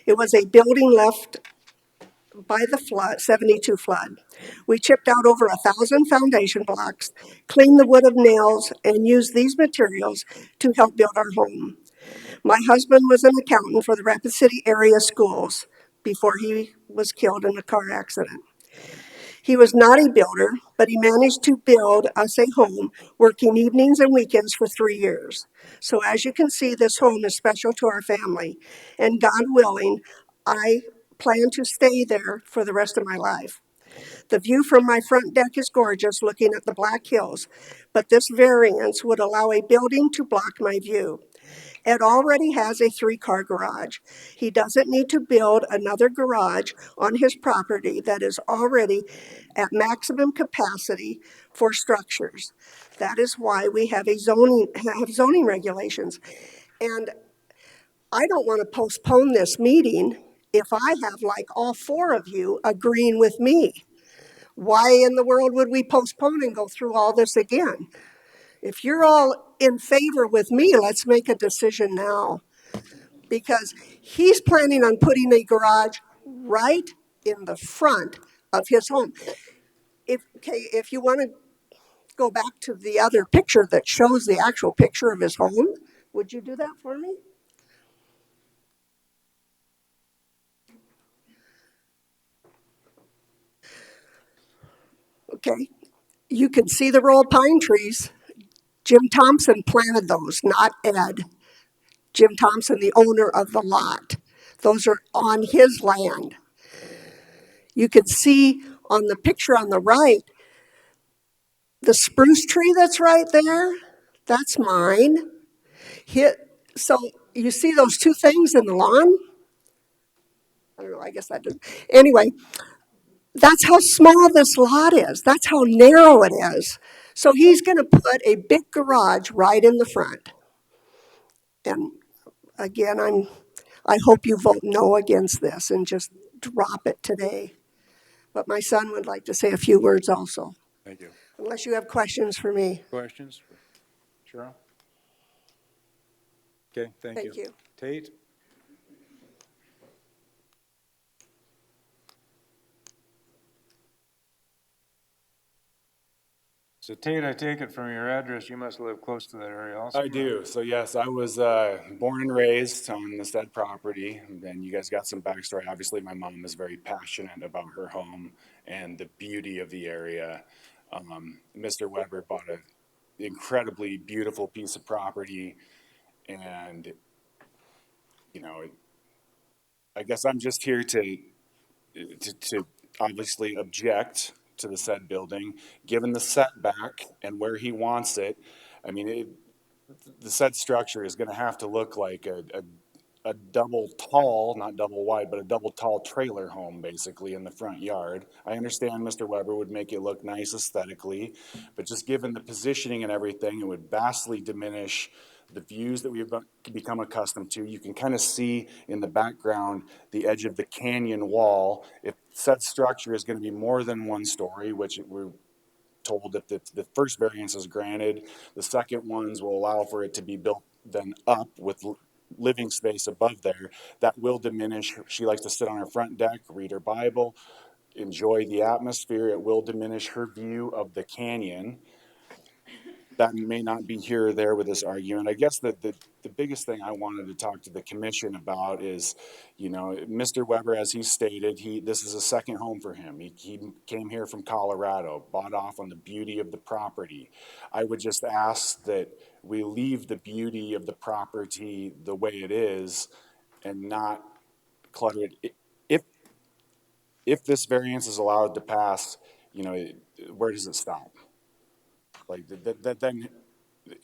[SPEAKER 6] It was a building left by the flood, 72 flood. We chipped out over 1,000 foundation blocks, cleaned the wood of nails, and used these materials to help build our home. My husband was an accountant for the Rapid City area schools before he was killed in a car accident. He was not a builder, but he managed to build us a home, working evenings and weekends for 3 years. So as you can see, this home is special to our family, and God willing, I plan to stay there for the rest of my life. The view from my front deck is gorgeous, looking at the Black Hills, but this variance would allow a building to block my view. Ed already has a 3-car garage. He doesn't need to build another garage on his property that is already at maximum capacity for structures. That is why we have zoning regulations. And I don't want to postpone this meeting if I have like all 4 of you agreeing with me. Why in the world would we postpone and go through all this again? If you're all in favor with me, let's make a decision now. Because he's planning on putting a garage right in the front of his home. If you want to go back to the other picture that shows the actual picture of his home, would you do that for me? Okay, you can see the row of pine trees. Jim Thompson planted those, not Ed. Jim Thompson, the owner of the lot. Those are on his land. You can see on the picture on the right, the spruce tree that's right there, that's mine. So you see those 2 things in the lawn? I don't know, I guess that didn't. Anyway, that's how small this lot is. That's how narrow it is. So he's going to put a big garage right in the front. And again, I hope you vote no against this and just drop it today. But my son would like to say a few words also,
[SPEAKER 1] Thank you.
[SPEAKER 6] unless you have questions for me.
[SPEAKER 1] Questions for Cheryl? Okay, thank you.
[SPEAKER 6] Thank you.
[SPEAKER 1] Tate? So Tate, I take it from your address, you must live close to that area also?
[SPEAKER 12] I do. So yes, I was born and raised on the said property. And then you guys got some backstory. Obviously, my mom is very passionate about her home and the beauty of the area. Mr. Weber bought an incredibly beautiful piece of property, and you know, I guess I'm just here to obviously object to the said building, given the setback and where he wants it. I mean, the said structure is going to have to look like a double tall, not double wide, but a double tall trailer home basically in the front yard. I understand Mr. Weber would make it look nice aesthetically, but just given the positioning and everything, it would vastly diminish the views that we've become accustomed to. You can kind of see in the background the edge of the canyon wall. If said structure is going to be more than one story, which we're told that the first variance is granted, the second ones will allow for it to be built then up with living space above there, that will diminish. She likes to sit on her front deck, read her Bible, enjoy the atmosphere. It will diminish her view of the canyon. That may not be here or there with this argument. I guess the biggest thing I wanted to talk to the commission about is, you know, Mr. Weber, as he stated, this is a second home for him. He came here from Colorado, bought off on the beauty of the property. I would just ask that we leave the beauty of the property the way it is and not clutter it. If this variance is allowed to pass, you know, where does it stop? Like then,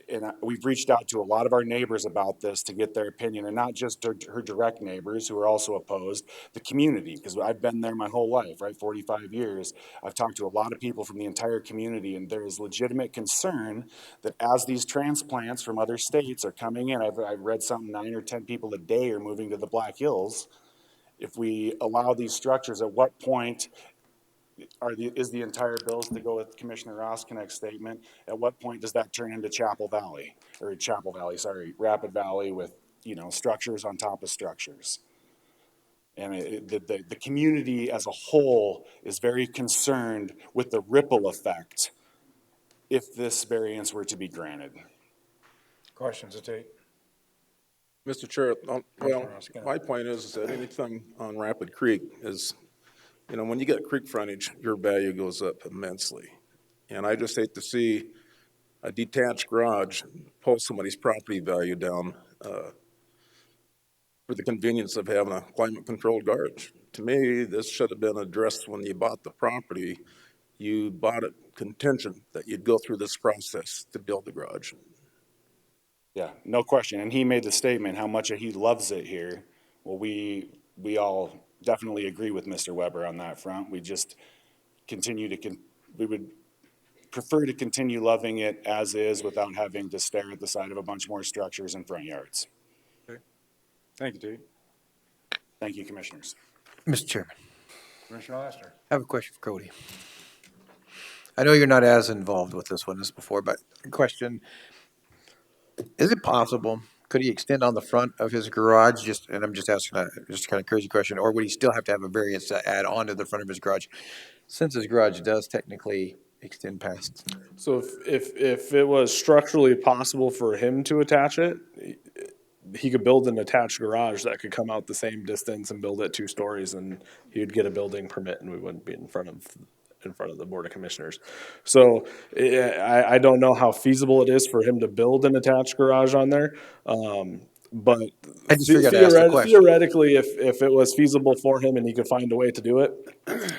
[SPEAKER 12] and we've reached out to a lot of our neighbors about this to get their opinion, and not just her direct neighbors who are also opposed, the community, because I've been there my whole life, right, 45 years. I've talked to a lot of people from the entire community, and there is legitimate concern that as these transplants from other states are coming in, I've read something 9 or 10 people a day are moving to the Black Hills. If we allow these structures, at what point is the entire bills, to go with Commissioner Roskinick's statement, at what point does that turn into Rapid Valley with, you know, structures on top of structures? And the community as a whole is very concerned with the ripple effect if this variance were to be granted.
[SPEAKER 1] Questions, Tate?
[SPEAKER 4] Mr. Chair, well,
[SPEAKER 1] Roskinick.
[SPEAKER 4] my point is that anything on Rapid Creek is, you know, when you get creek frontage, your value goes up immensely. And I just hate to see a detached garage pull somebody's property value down for the convenience of having a climate-controlled garage. To me, this should have been addressed when you bought the property. You bought it contingent that you'd go through this process to build the garage.
[SPEAKER 12] Yeah, no question. And he made the statement how much he loves it here. Well, we all definitely agree with Mr. Weber on that front. We just we would prefer to continue loving it as is without having to stare at the side of a bunch more structures and front yards.
[SPEAKER 1] Okay. Thank you, Tate.
[SPEAKER 12] Thank you, commissioners.
[SPEAKER 8] Mr. Chairman,
[SPEAKER 1] Commissioner Laster.
[SPEAKER 8] I have a question for Cody. I know you're not as involved with this one as before, but question, is it possible, could he extend on the front of his garage, and I'm just asking a just kind of crazy question, or would he still have to have a variance to add on to the front of his garage, since his garage does technically extend past?
[SPEAKER 20] So if it was structurally possible for him to attach it, he could build an attached garage that could come out the same distance and build it 2 stories, and he would get a building permit, and we wouldn't be in front of the Board of Commissioners. So I don't know how feasible it is for him to build an attached garage on there. But
[SPEAKER 8] I just figured I'd ask the question.
[SPEAKER 20] Theoretically, if it was feasible for him and he could find a way to do it,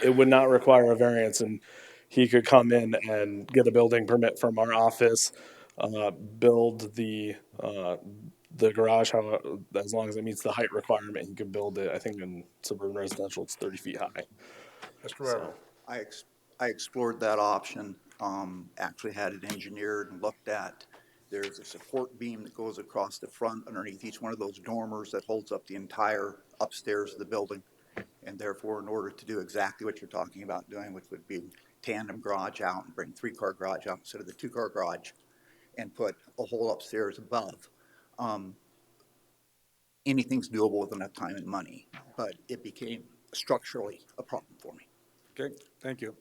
[SPEAKER 20] it would not require a variance, and he could come in and get a building permit from our office, build the garage, as long as it meets the height requirement. He could build it. I think in suburban residential, it's 30 feet high.
[SPEAKER 1] Mr. Weber.
[SPEAKER 21] I explored that option, actually had it engineered and looked at. There's a support beam that goes across the front underneath each one of those dormers that holds up the entire upstairs of the building. And therefore, in order to do exactly what you're talking about doing, which would be tandem garage out and bring 3-car garage out instead of the 2-car garage and put a hole upstairs above, anything's doable with enough time and money, but it became structurally a problem for me.
[SPEAKER 1] Okay, thank you.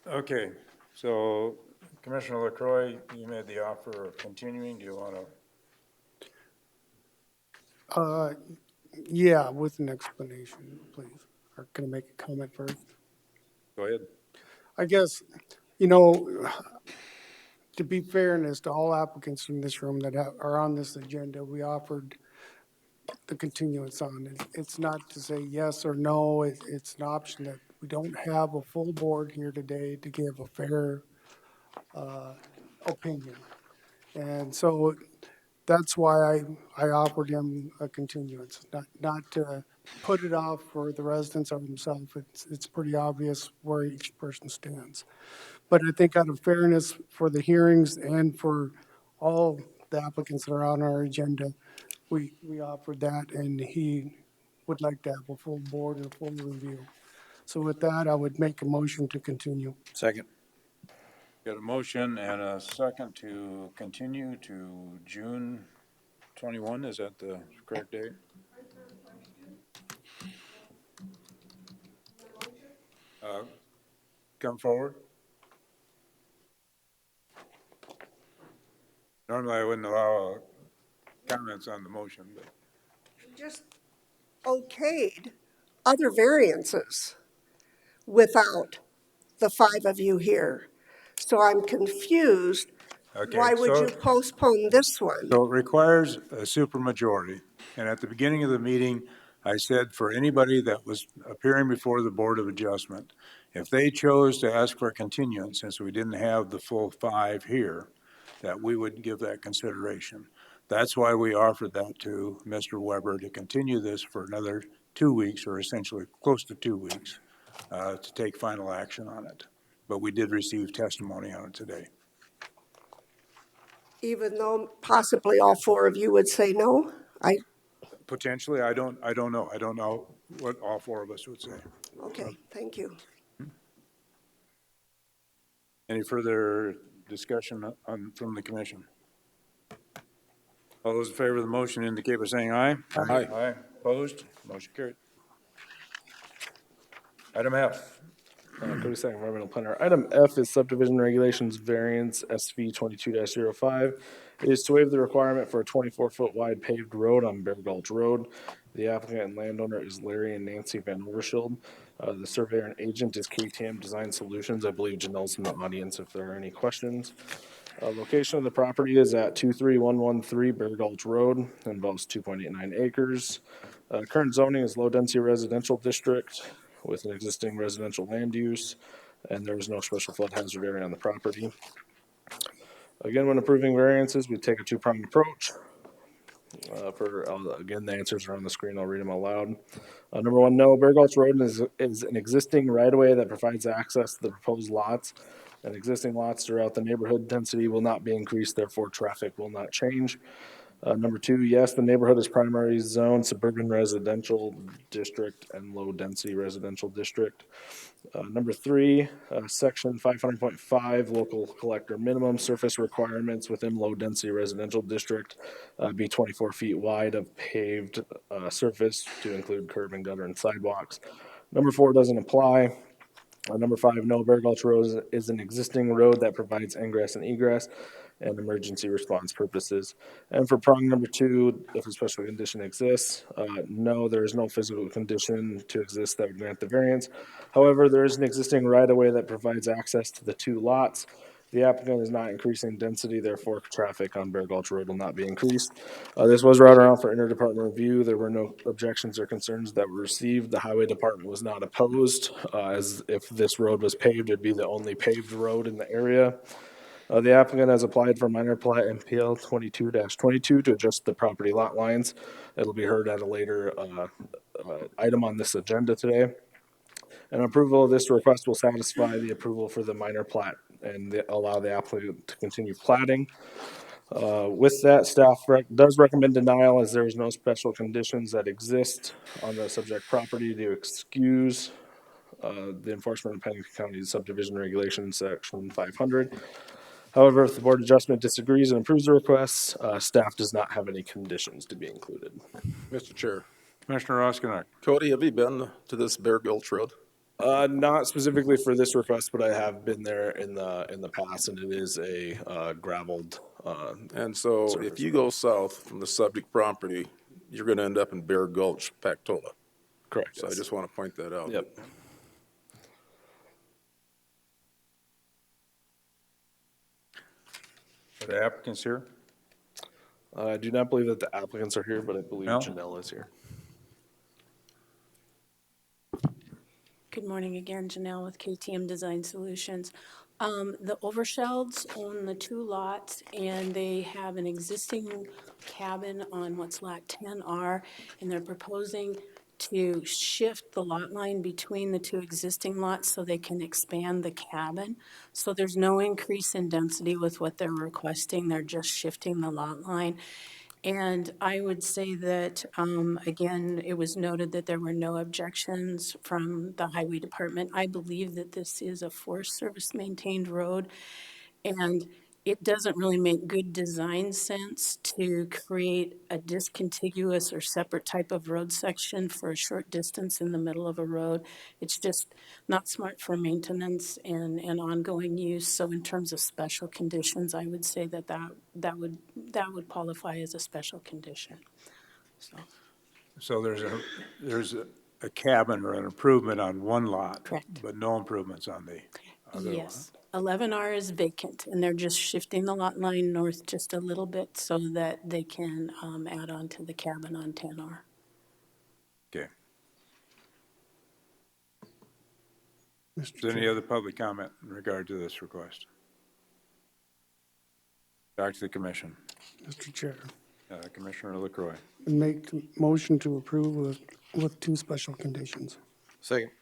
[SPEAKER 1] Okay, so Commissioner LaCroix, you made the offer of continuing. Do you want to?
[SPEAKER 3] Yeah, with an explanation, please. Or can I make a comment first?
[SPEAKER 1] Go ahead.
[SPEAKER 3] I guess, you know, to be fairness to all applicants in this room that are on this agenda, we offered the continuance on it. It's not to say yes or no. It's an option that we don't have a full board here today to give a fair opinion. And so that's why I offered him a continuance, not to put it off for the residents or himself. It's pretty obvious where each person stands. But I think out of fairness for the hearings and for all the applicants that are on our agenda, we offered that, and he would like to have a full board and a full review. So with that, I would make a motion to continue.
[SPEAKER 5] Second.
[SPEAKER 1] Got a motion and a second to continue to June 21. Is that the correct date? Come forward. Normally, I wouldn't allow comments on the motion, but.
[SPEAKER 6] Just okayed other variances without the 5 of you here. So I'm confused.
[SPEAKER 1] Okay,
[SPEAKER 6] Why would
[SPEAKER 1] so-
[SPEAKER 6] you postpone this one?
[SPEAKER 1] So it requires a supermajority. And at the beginning of the meeting, I said for anybody that was appearing before the Board of Adjustment, if they chose to ask for a continuance, since we didn't have the full 5 here, that we would give that consideration. That's why we offered that to Mr. Weber to continue this for another 2 weeks, or essentially close to 2 weeks, to take final action on it. But we did receive testimony on it today.
[SPEAKER 6] Even though possibly all 4 of you would say no?
[SPEAKER 1] Potentially, I don't know. I don't know what all 4 of us would say.
[SPEAKER 6] Okay, thank you.
[SPEAKER 1] Any further discussion from the commission? All those in favor of the motion indicate by saying aye.
[SPEAKER 4] Aye.
[SPEAKER 1] Aye. Opposed? Motion carried. Item F.
[SPEAKER 20] Cody Sack, Environmental Planner. Item F is subdivision regulations variance SV 22-05. It is to waive the requirement for a 24-foot wide paved road on Bear Gulch Road. The applicant and landowner is Larry and Nancy Van Overshield. The surveyor and agent is KTM Design Solutions. I believe Janelle's in the audience if there are any questions. Location of the property is at 23113 Bear Gulch Road, involves 2.89 acres. Current zoning is low-density residential district with an existing residential land use, and there is no special flood hazard area on the property. Again, when approving variances, we take a two-pronged approach. Again, the answers are on the screen. I'll read them aloud. Number 1, no. Bear Gulch Road is an existing right-of-way that provides access to the proposed lots. And existing lots throughout the neighborhood density will not be increased, therefore traffic will not change. Number 2, yes, the neighborhood is primary zone, suburban residential district, and low-density residential district. Number 3, section 500.5, local collector minimum surface requirements within low-density residential district be 24 feet wide of paved surface to include curb and gutter and sidewalks. Number 4 doesn't apply. Number 5, no. Bear Gulch Road is an existing road that provides ingress and egress and emergency response purposes. And for prong number 2, if a special condition exists, no, there is no physical condition to exist that would grant the variance. However, there is an existing right-of-way that provides access to the 2 lots. The applicant is not increasing density, therefore traffic on Bear Gulch Road will not be increased. This was brought around for interdepartment review. There were no objections or concerns that were received. The highway department was not opposed, as if this road was paved, it'd be the only paved road in the area. The applicant has applied for minor plat MPL 22-22 to adjust the property lot lines. It'll be heard at a later item on this agenda today. An approval of this request will satisfy the approval for the minor plat and allow the applicant to continue platting. With that, staff does recommend denial as there is no special conditions that exist on the subject property to excuse the enforcement of Pennington County subdivision regulations, section 500. However, if the Board of Adjustment disagrees and approves the request, staff does not have any conditions to be included.
[SPEAKER 4] Mr. Chair.
[SPEAKER 1] Commissioner Roskinek.
[SPEAKER 4] Cody, have you been to this Bear Gulch Road?
[SPEAKER 20] Not specifically for this request, but I have been there in the past, and it is a gravelled.
[SPEAKER 4] And so if
[SPEAKER 20] surface
[SPEAKER 4] you
[SPEAKER 20] road.
[SPEAKER 4] go south from the subject property, you're gonna end up in Bear Gulch, Pactola.
[SPEAKER 20] Correct.
[SPEAKER 4] So I
[SPEAKER 20] Yes.
[SPEAKER 4] just want to point that out.
[SPEAKER 20] Yep.
[SPEAKER 1] Are the applicants here?
[SPEAKER 20] I do not believe that the applicants are here, but I believe
[SPEAKER 1] No?
[SPEAKER 20] Janelle is here.
[SPEAKER 19] Good morning again, Janelle with KTM Design Solutions. The Overshelds own the 2 lots, and they have an existing cabin on what's lot 10R, and they're proposing to shift the lot line between the 2 existing lots so they can expand the cabin. So there's no increase in density with what they're requesting. They're just shifting the lot line. And I would say that, again, it was noted that there were no objections from the Highway Department. I believe that this is a Forest Service maintained road, and it doesn't really make good design sense to create a discontiguous or separate type of road section for a short distance in the middle of a road. It's just not smart for maintenance and ongoing use. So in terms of special conditions, I would say that would qualify as a special condition.
[SPEAKER 1] So there's a cabin or an improvement on one lot.
[SPEAKER 19] Correct.
[SPEAKER 1] But no improvements on the other lot.
[SPEAKER 19] Yes, 11R is vacant, and they're just shifting the lot line north just a little bit so that they can add on to the cabin on 10R.
[SPEAKER 1] Okay.
[SPEAKER 3] Mr.
[SPEAKER 1] Is there any
[SPEAKER 3] Chair.
[SPEAKER 1] other public comment in regard to this request? Back to the commission.
[SPEAKER 3] Mr. Chair,
[SPEAKER 1] Commissioner LaCroy.
[SPEAKER 3] make motion to approve with 2 special conditions.
[SPEAKER 5] Second.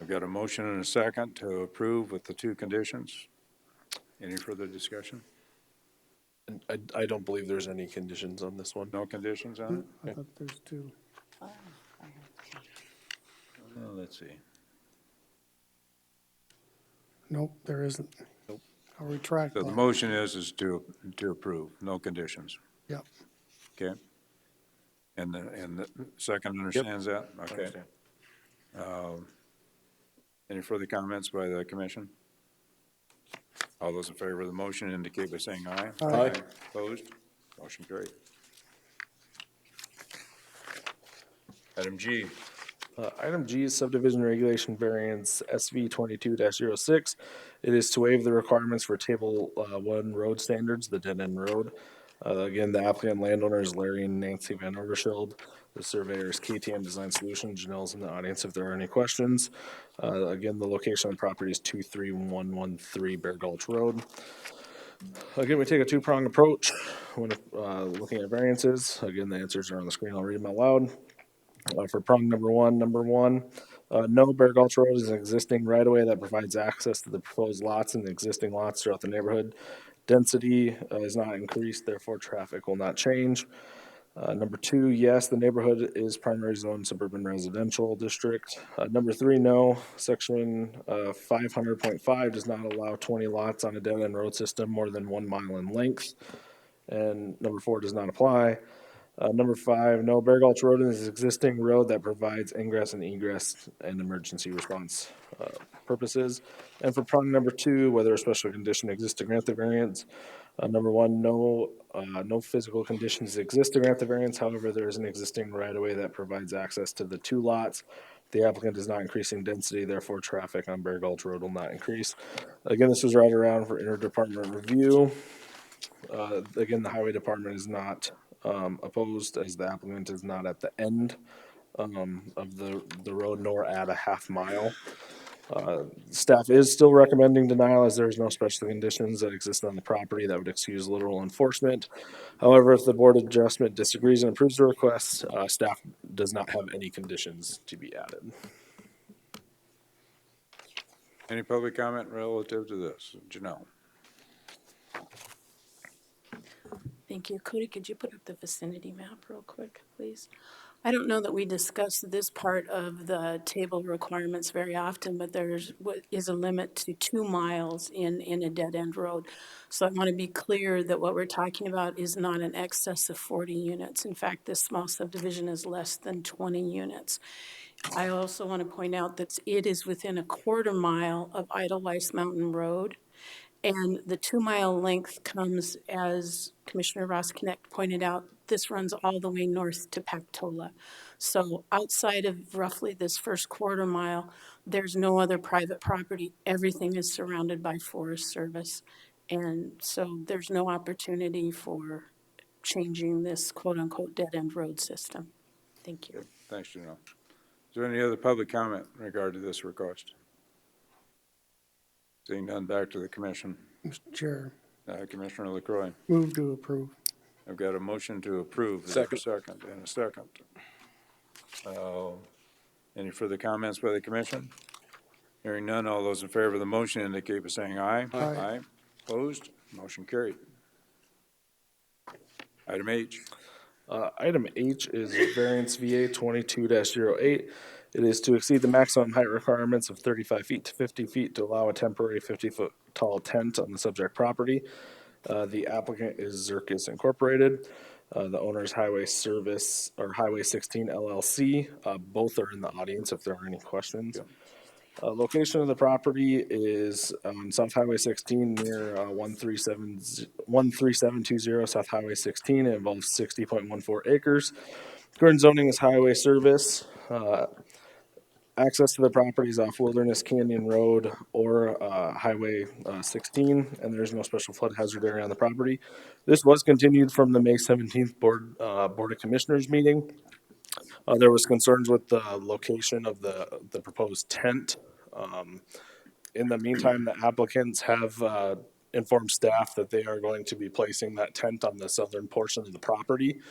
[SPEAKER 1] I've got a motion and a second to approve with the 2 conditions. Any further discussion?
[SPEAKER 20] And I don't believe there's any conditions on this one.
[SPEAKER 1] No conditions on it?
[SPEAKER 3] I thought there's 2.
[SPEAKER 1] Well, let's see.
[SPEAKER 3] Nope, there isn't.
[SPEAKER 20] Nope.
[SPEAKER 3] I'll retract
[SPEAKER 1] So
[SPEAKER 3] that.
[SPEAKER 1] the motion is to approve, no conditions.
[SPEAKER 3] Yep.
[SPEAKER 1] Okay? And the second understands that? Okay.
[SPEAKER 20] Understand.
[SPEAKER 1] Any further comments by the commission? All those in favor of the motion indicate by saying aye.
[SPEAKER 3] Aye.
[SPEAKER 1] Opposed? Motion carried. Item G.
[SPEAKER 20] Item G is subdivision regulation variance SV 22-06. It is to waive the requirements for table 1 road standards, the dead end road. Again, the applicant landowner is Larry and Nancy Van Overschild. The surveyor is KTM Design Solutions. Janelle's in the audience if there are any questions. Again, the location of the property is 23113 Bear Gulch Road. Again, we take a 2-pronged approach when looking at variances. Again, the answers are on the screen. I'll read them out loud. For prong number one, no, Bear Gulch Road is an existing right-of-way that provides access to the proposed lots and the existing lots throughout the neighborhood. Density is not increased, therefore traffic will not change. Number 2, yes, the neighborhood is primary zone suburban residential district. Number 3, no, section 500.5 does not allow 20 lots on a dead-end road system more than 1 mile in length. And number 4 does not apply. Number 5, no, Bear Gulch Road is an existing road that provides ingress and egress and emergency response purposes. And for prong number 2, whether a special condition exists to grant the variance, number 1, no physical conditions exist to grant the variance. However, there is an existing right-of-way that provides access to the 2 lots. The applicant is not increasing density, therefore traffic on Bear Gulch Road will not increase. Again, this was right around for interdepartment review. Again, the highway department is not opposed, as the applicant is not at the end of the road nor at a half mile. Staff is still recommending denial as there is no special conditions that exist on the property that would excuse literal enforcement. However, if the Board of Adjustment disagrees and approves the request, staff does not have any conditions to be added.
[SPEAKER 1] Any public comment relative to this? Janelle?
[SPEAKER 19] Thank you. Cody, could you put up the vicinity map real quick, please? I don't know that we discuss this part of the table requirements very often, but there's what is a limit to 2 miles in a dead-end road. So I want to be clear that what we're talking about is not an excess of 40 units. In fact, this small subdivision is less than 20 units. I also want to point out that it is within a 1/4 mile of Edelweiss Mountain Road. And the 2 mile length comes, as Commissioner Ross Connect pointed out, this runs all the way north to Pactola. So outside of roughly this first 1/4 mile, there's no other private property. Everything is surrounded by Forest Service. And so there's no opportunity for changing this quote-unquote dead-end road system. Thank you.
[SPEAKER 1] Thanks, Janelle. Is there any other public comment in regard to this request? Seeing none, back to the commission.
[SPEAKER 3] Mr. Chair,
[SPEAKER 1] Commissioner LaCroy.
[SPEAKER 3] move to approve.
[SPEAKER 1] I've got a motion to approve.
[SPEAKER 4] Second.
[SPEAKER 1] Second, and a second. Any further comments by the commission? Hearing none, all those in favor of the motion indicate by saying aye.
[SPEAKER 3] Aye.
[SPEAKER 1] Opposed? Motion carried. Item H.
[SPEAKER 20] Item H is variance VA 22-08. It is to exceed the maximum height requirements of 35 feet to 50 feet to allow a temporary 50-foot tall tent on the subject property. The applicant is Zirkus Incorporated. The owner is Highway Service or Highway 16 LLC. Both are in the audience if there are any questions. Location of the property is on South Highway 16 near 13720 South Highway 16. It involves 60.14 acres. Current zoning is highway service. Access to the property is off Wilderness Canyon Road or Highway 16, and there is no special flood hazard area on the property. This was continued from the May 17th Board of Commissioners meeting. There was concerns with the location of the proposed tent. In the meantime, the applicants have informed staff that they are going to be placing that tent on the southern portion of the property.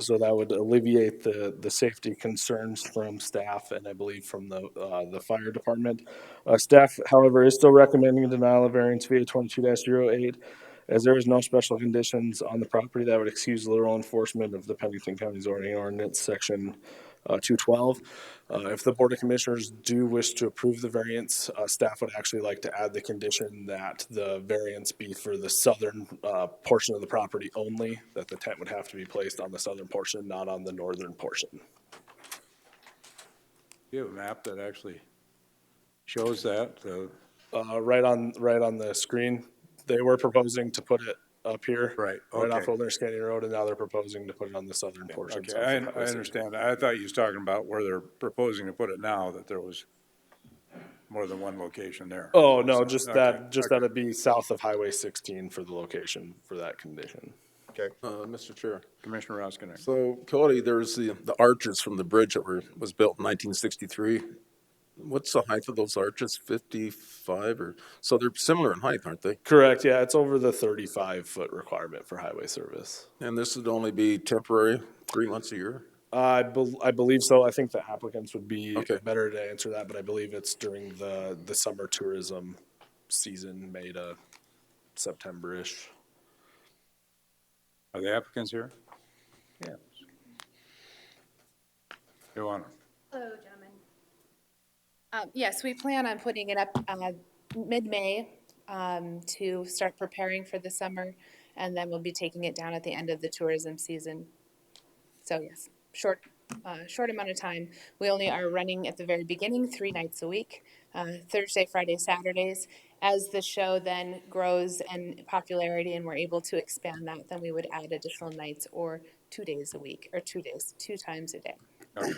[SPEAKER 20] So that would alleviate the safety concerns from staff and I believe from the fire department. Staff, however, is still recommending a denial of variance via 22-08. As there is no special conditions on the property that would excuse literal enforcement of the Pennington County zoning ordinance, section 212. If the Board of Commissioners do wish to approve the variance, staff would actually like to add the condition that the variance be for the southern portion of the property only, that the tent would have to be placed on the southern portion, not on the northern portion.
[SPEAKER 1] Do you have a map that actually shows that?
[SPEAKER 20] Right on the screen. They were proposing to put it up here.
[SPEAKER 1] Right,
[SPEAKER 20] Right off
[SPEAKER 1] okay.
[SPEAKER 20] Wilderness Canyon Road, and now they're proposing to put it on the southern portion.
[SPEAKER 1] Okay, I understand. I thought you was talking about where they're proposing to put it now, that there was more than one location there.
[SPEAKER 20] Oh, no, just
[SPEAKER 1] Okay,
[SPEAKER 20] that it'd be south of Highway 16 for the location for that condition.
[SPEAKER 1] Okay.
[SPEAKER 4] Mr. Chair.
[SPEAKER 1] Commissioner Roskinek.
[SPEAKER 4] So Cody, there's the arches from the bridge that was built in 1963. What's the height of those arches? 55 or so? They're similar in height, aren't they?
[SPEAKER 20] Correct. Yeah, it's over the 35-foot requirement for highway service.
[SPEAKER 4] And this would only be temporary, 3 months a year?
[SPEAKER 20] I believe so. I think the applicants would be
[SPEAKER 4] Okay.
[SPEAKER 20] better to answer that, but I believe it's during the summer tourism season, May to September-ish.
[SPEAKER 1] Are the applicants here? Yes. Your Honor.
[SPEAKER 16] Hello, gentlemen. Yes, we plan on putting it up mid-May to start preparing for the summer, and then we'll be taking it down at the end of the tourism season. So yes, short amount of time. We only are running at the very beginning 3 nights a week, Thursday, Friday, Saturdays. As the show then grows in popularity and we're able to expand that, then we would add additional nights or 2 days a week, or 2 days, 2 times a day.
[SPEAKER 1] Okay.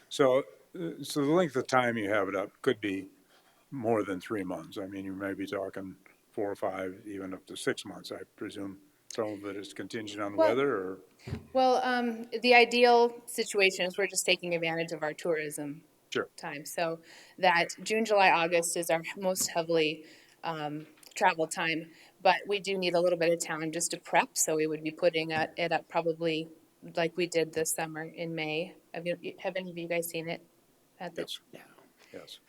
[SPEAKER 1] So the length of time you have it up could be more than 3 months. I mean, you may be talking 4 or 5, even up to 6 months, I presume. Some of it is contingent on the weather, or?
[SPEAKER 16] Well, the ideal situation is we're just taking advantage of our tourism time. So that June, July, August is our most heavily travel time, but we do need a little bit of time just to prep. So we would be putting it up probably like we did this summer in May. Have any of you guys seen it?
[SPEAKER 1] Yes. Yes.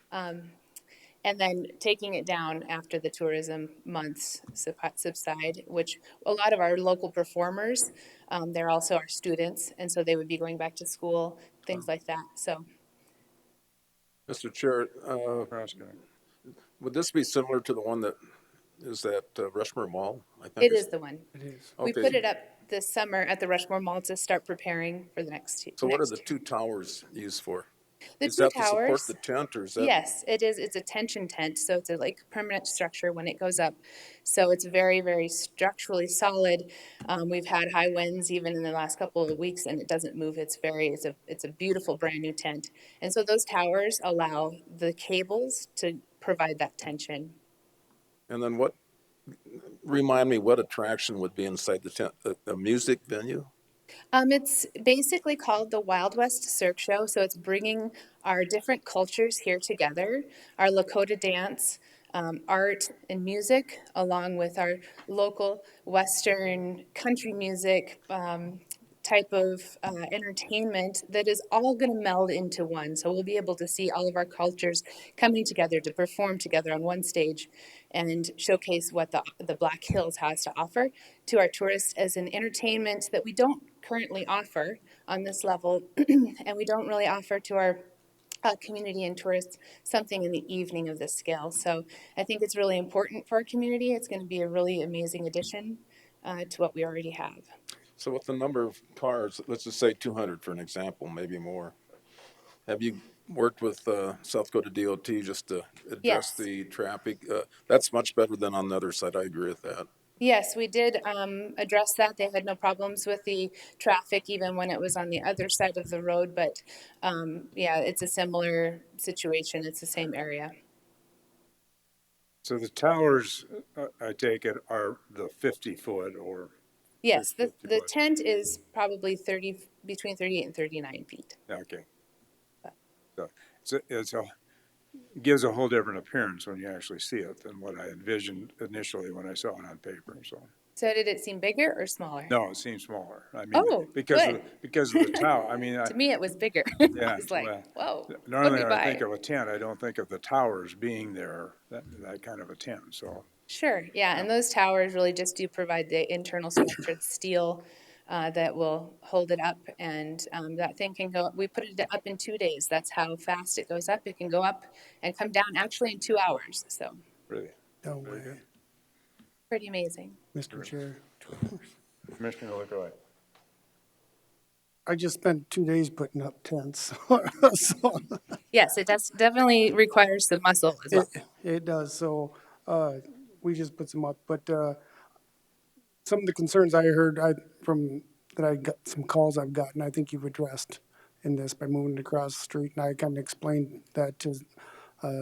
[SPEAKER 16] and then taking it down after the tourism months subside, which a lot of our local performers, they're also our students, and so they would be going back to school, things like that. So
[SPEAKER 4] Mr. Chair, would this be similar to the one that is at Rushmore Mall? I think
[SPEAKER 16] it is the one.
[SPEAKER 3] It is.
[SPEAKER 16] We
[SPEAKER 4] Okay.
[SPEAKER 16] put it up this summer at the Rushmore Mall to start preparing for the next
[SPEAKER 4] So what are
[SPEAKER 16] next
[SPEAKER 4] the two towers used for?
[SPEAKER 16] The
[SPEAKER 4] Is
[SPEAKER 16] two
[SPEAKER 4] that to support
[SPEAKER 16] towers.
[SPEAKER 4] the tent, or is that?
[SPEAKER 16] Yes, it is. It's a tension tent, so it's a like permanent structure when it goes up. So it's very, very structurally solid. We've had high winds even in the last couple of weeks, and it doesn't move. It's a beautiful brand new tent. And so those towers allow the cables to provide that tension.
[SPEAKER 4] And then remind me what attraction would be inside the tent? A music venue?
[SPEAKER 16] It's basically called the Wild West Cirque Show. So it's bringing our different cultures here together, our Lakota dance, art and music, along with our local Western country music type of entertainment that is all going to meld into one. So we'll be able to see all of our cultures coming together to perform together on one stage and showcase what the Black Hills has to offer to our tourists as an entertainment that we don't currently offer on this level, and we don't really offer to our community and tourists something in the evening of this scale. So I think it's really important for our community. It's going to be a really amazing addition to what we already have.
[SPEAKER 4] So with the number of cars, let's just say 200 for an example, maybe more. Have you worked with South Dakota DOT just to address
[SPEAKER 16] Yes.
[SPEAKER 4] the traffic? That's much better than on the other side. I agree with that.
[SPEAKER 16] Yes, we did address that. They had no problems with the traffic even when it was on the other side of the road. But yeah, it's a similar situation. It's the same area.
[SPEAKER 1] So the towers, I take it, are the 50-foot or?
[SPEAKER 16] Yes, the
[SPEAKER 1] 50 foot.
[SPEAKER 16] tent is probably between 38 and 39 feet.
[SPEAKER 1] Okay. So gives a whole different appearance when you actually see it than what I envisioned initially when I saw it on paper, so.
[SPEAKER 16] So did it seem bigger or smaller?
[SPEAKER 1] No, it seems smaller. I mean,
[SPEAKER 16] Oh,
[SPEAKER 1] because
[SPEAKER 16] good.
[SPEAKER 1] of the tower. I mean,
[SPEAKER 16] To me, it was bigger.
[SPEAKER 1] yeah,
[SPEAKER 16] I was like,
[SPEAKER 1] well,
[SPEAKER 16] whoa, put
[SPEAKER 1] normally
[SPEAKER 16] me
[SPEAKER 1] when I think
[SPEAKER 16] by.
[SPEAKER 1] of a tent, I don't think of the towers being there, that kind of a tent, so.
[SPEAKER 16] Sure, yeah, and those towers really just do provide the internal structure, the steel that will hold it up, and that thing can go, we put it up in 2 days. That's how fast it goes up. It can go up and come down actually in 2 hours, so
[SPEAKER 1] Really?
[SPEAKER 3] No
[SPEAKER 1] Very
[SPEAKER 3] way.
[SPEAKER 1] good.
[SPEAKER 16] pretty amazing.
[SPEAKER 3] Mr. Chair.
[SPEAKER 1] Commissioner LaCroy.
[SPEAKER 3] I just spent 2 days putting up tents. So
[SPEAKER 16] Yes, it does definitely requires some muscle as well.
[SPEAKER 3] it does. So we just put some up. But some of the concerns I heard that I got some calls I've gotten, I think you've addressed in this by moving it across the street. And I kind of explained that to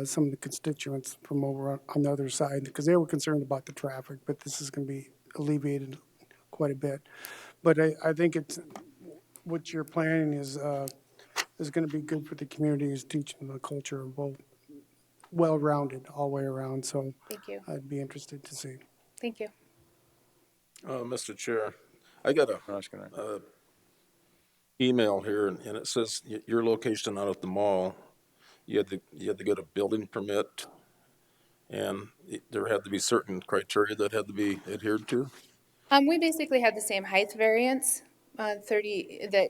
[SPEAKER 3] some of the constituents from over on the other side because they were concerned about the traffic, but this is going to be alleviated quite a bit. But I think it's what you're planning is going to be good for the community, is teaching the culture of both well-rounded all the way around. So
[SPEAKER 16] Thank you.
[SPEAKER 3] I'd be interested to see.
[SPEAKER 16] Thank you.
[SPEAKER 4] Mr. Chair, I got a email here, and it says your location out at the mall, you had to get a building permit, and there had to be certain criteria that had to be adhered to.
[SPEAKER 16] We basically had the same height variance, 30, that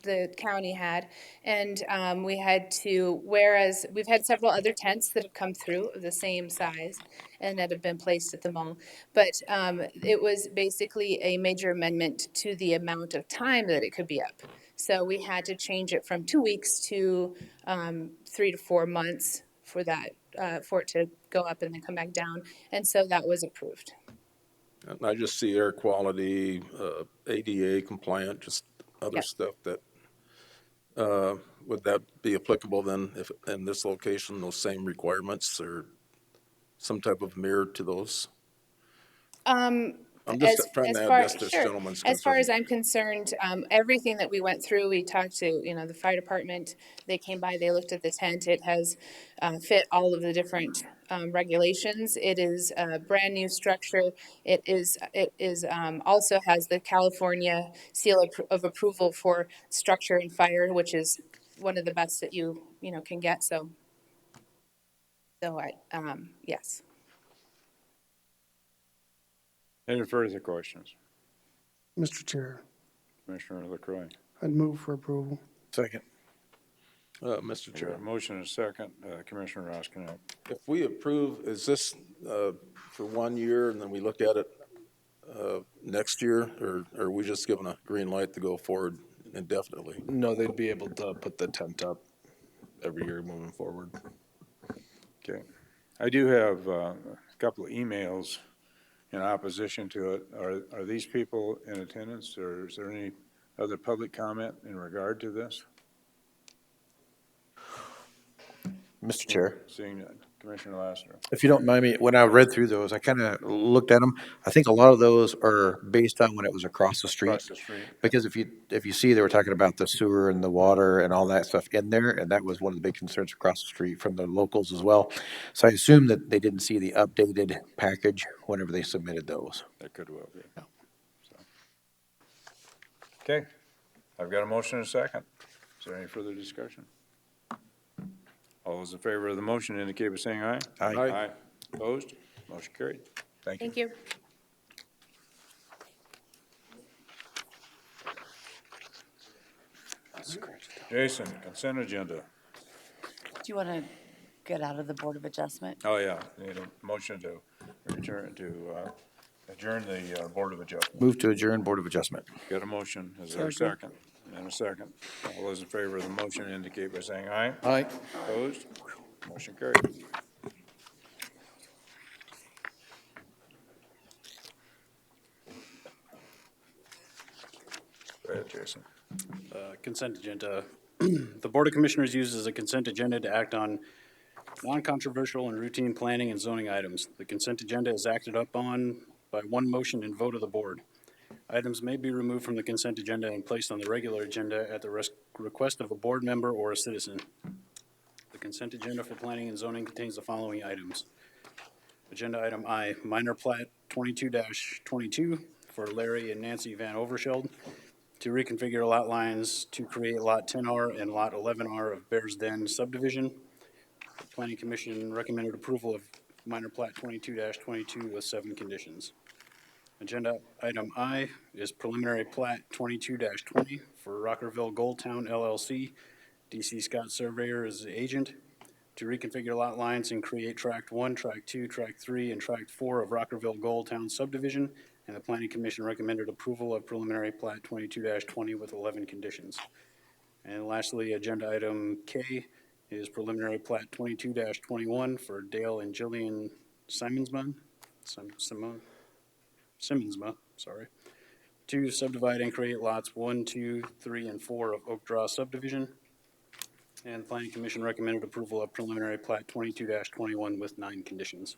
[SPEAKER 16] the county had. And we had to, whereas we've had several other tents that have come through of the same size and that have been placed at the mall. But it was basically a major amendment to the amount of time that it could be up. So we had to change it from 2 weeks to 3 to 4 months for that, for it to go up and then come back down. And so that was approved.
[SPEAKER 4] And I just see air quality, ADA compliant, just other
[SPEAKER 16] Yep.
[SPEAKER 4] stuff that, would that be applicable then if in this location, those same requirements or some type of mirror to those? I'm just trying to address this gentleman's concern.
[SPEAKER 16] As far as I'm concerned, everything that we went through, we talked to, the fire department. They came by, they looked at the tent. It has fit all of the different regulations. It is a brand new structure. It is also has the California seal of approval for structure and fire, which is one of the best that you can get. So
[SPEAKER 13] So yes.
[SPEAKER 1] Any further questions?
[SPEAKER 3] Mr. Chair,
[SPEAKER 1] Commissioner LaCroy.
[SPEAKER 3] I'd move for approval.
[SPEAKER 4] Second. Mr.
[SPEAKER 1] I got a
[SPEAKER 4] Chair,
[SPEAKER 1] motion and a second. Commissioner Roskinek.
[SPEAKER 4] if we approve, is this for 1 year and then we look at it next year, or are we just given a green light to go forward indefinitely?
[SPEAKER 20] No, they'd be able to put the tent up every year moving forward.
[SPEAKER 1] Okay. I do have a couple of emails in opposition to it. Are these people in attendance, or is there any other public comment in regard to this?
[SPEAKER 8] Mr. Chair,
[SPEAKER 1] Seeing none. Commissioner Lassiter.
[SPEAKER 8] if you don't mind me, when I read through those, I kind of looked at them. I think a lot of those are based on when it was across the street.
[SPEAKER 1] Across the street.
[SPEAKER 8] Because if you see, they were talking about the sewer and the water and all that stuff in there, and that was one of the big concerns across the street from the locals as well. So I assume that they didn't see the updated package whenever they submitted those.
[SPEAKER 1] That could well be. So. Okay. I've got a motion and a second. Is there any further discussion? All those in favor of the motion indicate by saying aye.
[SPEAKER 8] Aye.
[SPEAKER 1] Aye. Opposed? Motion carried. Thank you.
[SPEAKER 13] Thank you.
[SPEAKER 1] Jason, consent agenda.
[SPEAKER 13] Do you want to get out of the Board of Adjustment?
[SPEAKER 1] Oh, yeah. Need a motion to return to adjourn the Board of Adjustment.
[SPEAKER 8] Move to adjourn Board of Adjustment.
[SPEAKER 1] Got a motion. Is there a second? And a second. All those in favor of the motion indicate by saying aye.
[SPEAKER 8] Aye.
[SPEAKER 1] Opposed? Motion carried. Go ahead, Jason.
[SPEAKER 15] Consent agenda. The Board of Commissioners uses a consent agenda to act on non-controversial and routine planning and zoning items. The consent agenda is acted upon by one motion and vote of the board. Items may be removed from the consent agenda and placed on the regular agenda at the request of a board member or a citizen. The consent agenda for planning and zoning contains the following items. Agenda item I, minor plat 22-22 for Larry and Nancy Van Overscheld to reconfigure lot lines to create Lot 10R and Lot 11R of Bears Den subdivision. The Planning Commission recommended approval of minor plat 22-22 with 7 conditions. Agenda item I is preliminary plat 22-20 for Rockerville Gold Town LLC. DC Scott Surveyor is the agent to reconfigure lot lines and create Tract 1, Tract 2, Tract 3, and Tract 4 of Rockerville Gold Town subdivision. And the Planning Commission recommended approval of preliminary plat 22-20 with 11 conditions. And lastly, agenda item K is preliminary plat 22-21 for Dale and Jillian Simmonsma, to subdivide and create lots 1, 2, 3, and 4 of Oak Draw subdivision. And the Planning Commission recommended approval of preliminary plat 22-21 with 9 conditions.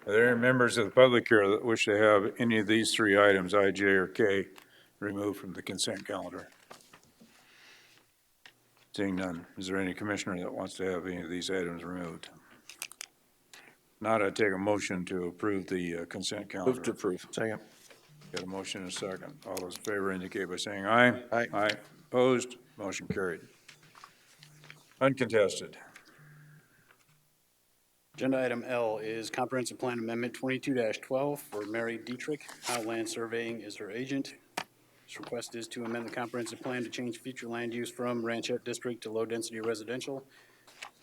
[SPEAKER 1] Are there any members of the public here that wish to have any of these 3 items, I, J, or K, removed from the consent calendar? Seeing none, is there any commissioner that wants to have any of these items removed? Not, I take a motion to approve the consent calendar.
[SPEAKER 4] Move to approve.
[SPEAKER 8] Second.
[SPEAKER 1] Got a motion and a second. All those in favor indicate by saying aye.
[SPEAKER 8] Aye.
[SPEAKER 1] Aye. Opposed? Motion carried. Uncontested.
[SPEAKER 15] Agenda item L is Comprehensive Plan Amendment 22-12 for Mary Dietrich. How Land Surveying is her agent. This request is to amend the comprehensive plan to change future land use from Ranchette District to low-density residential.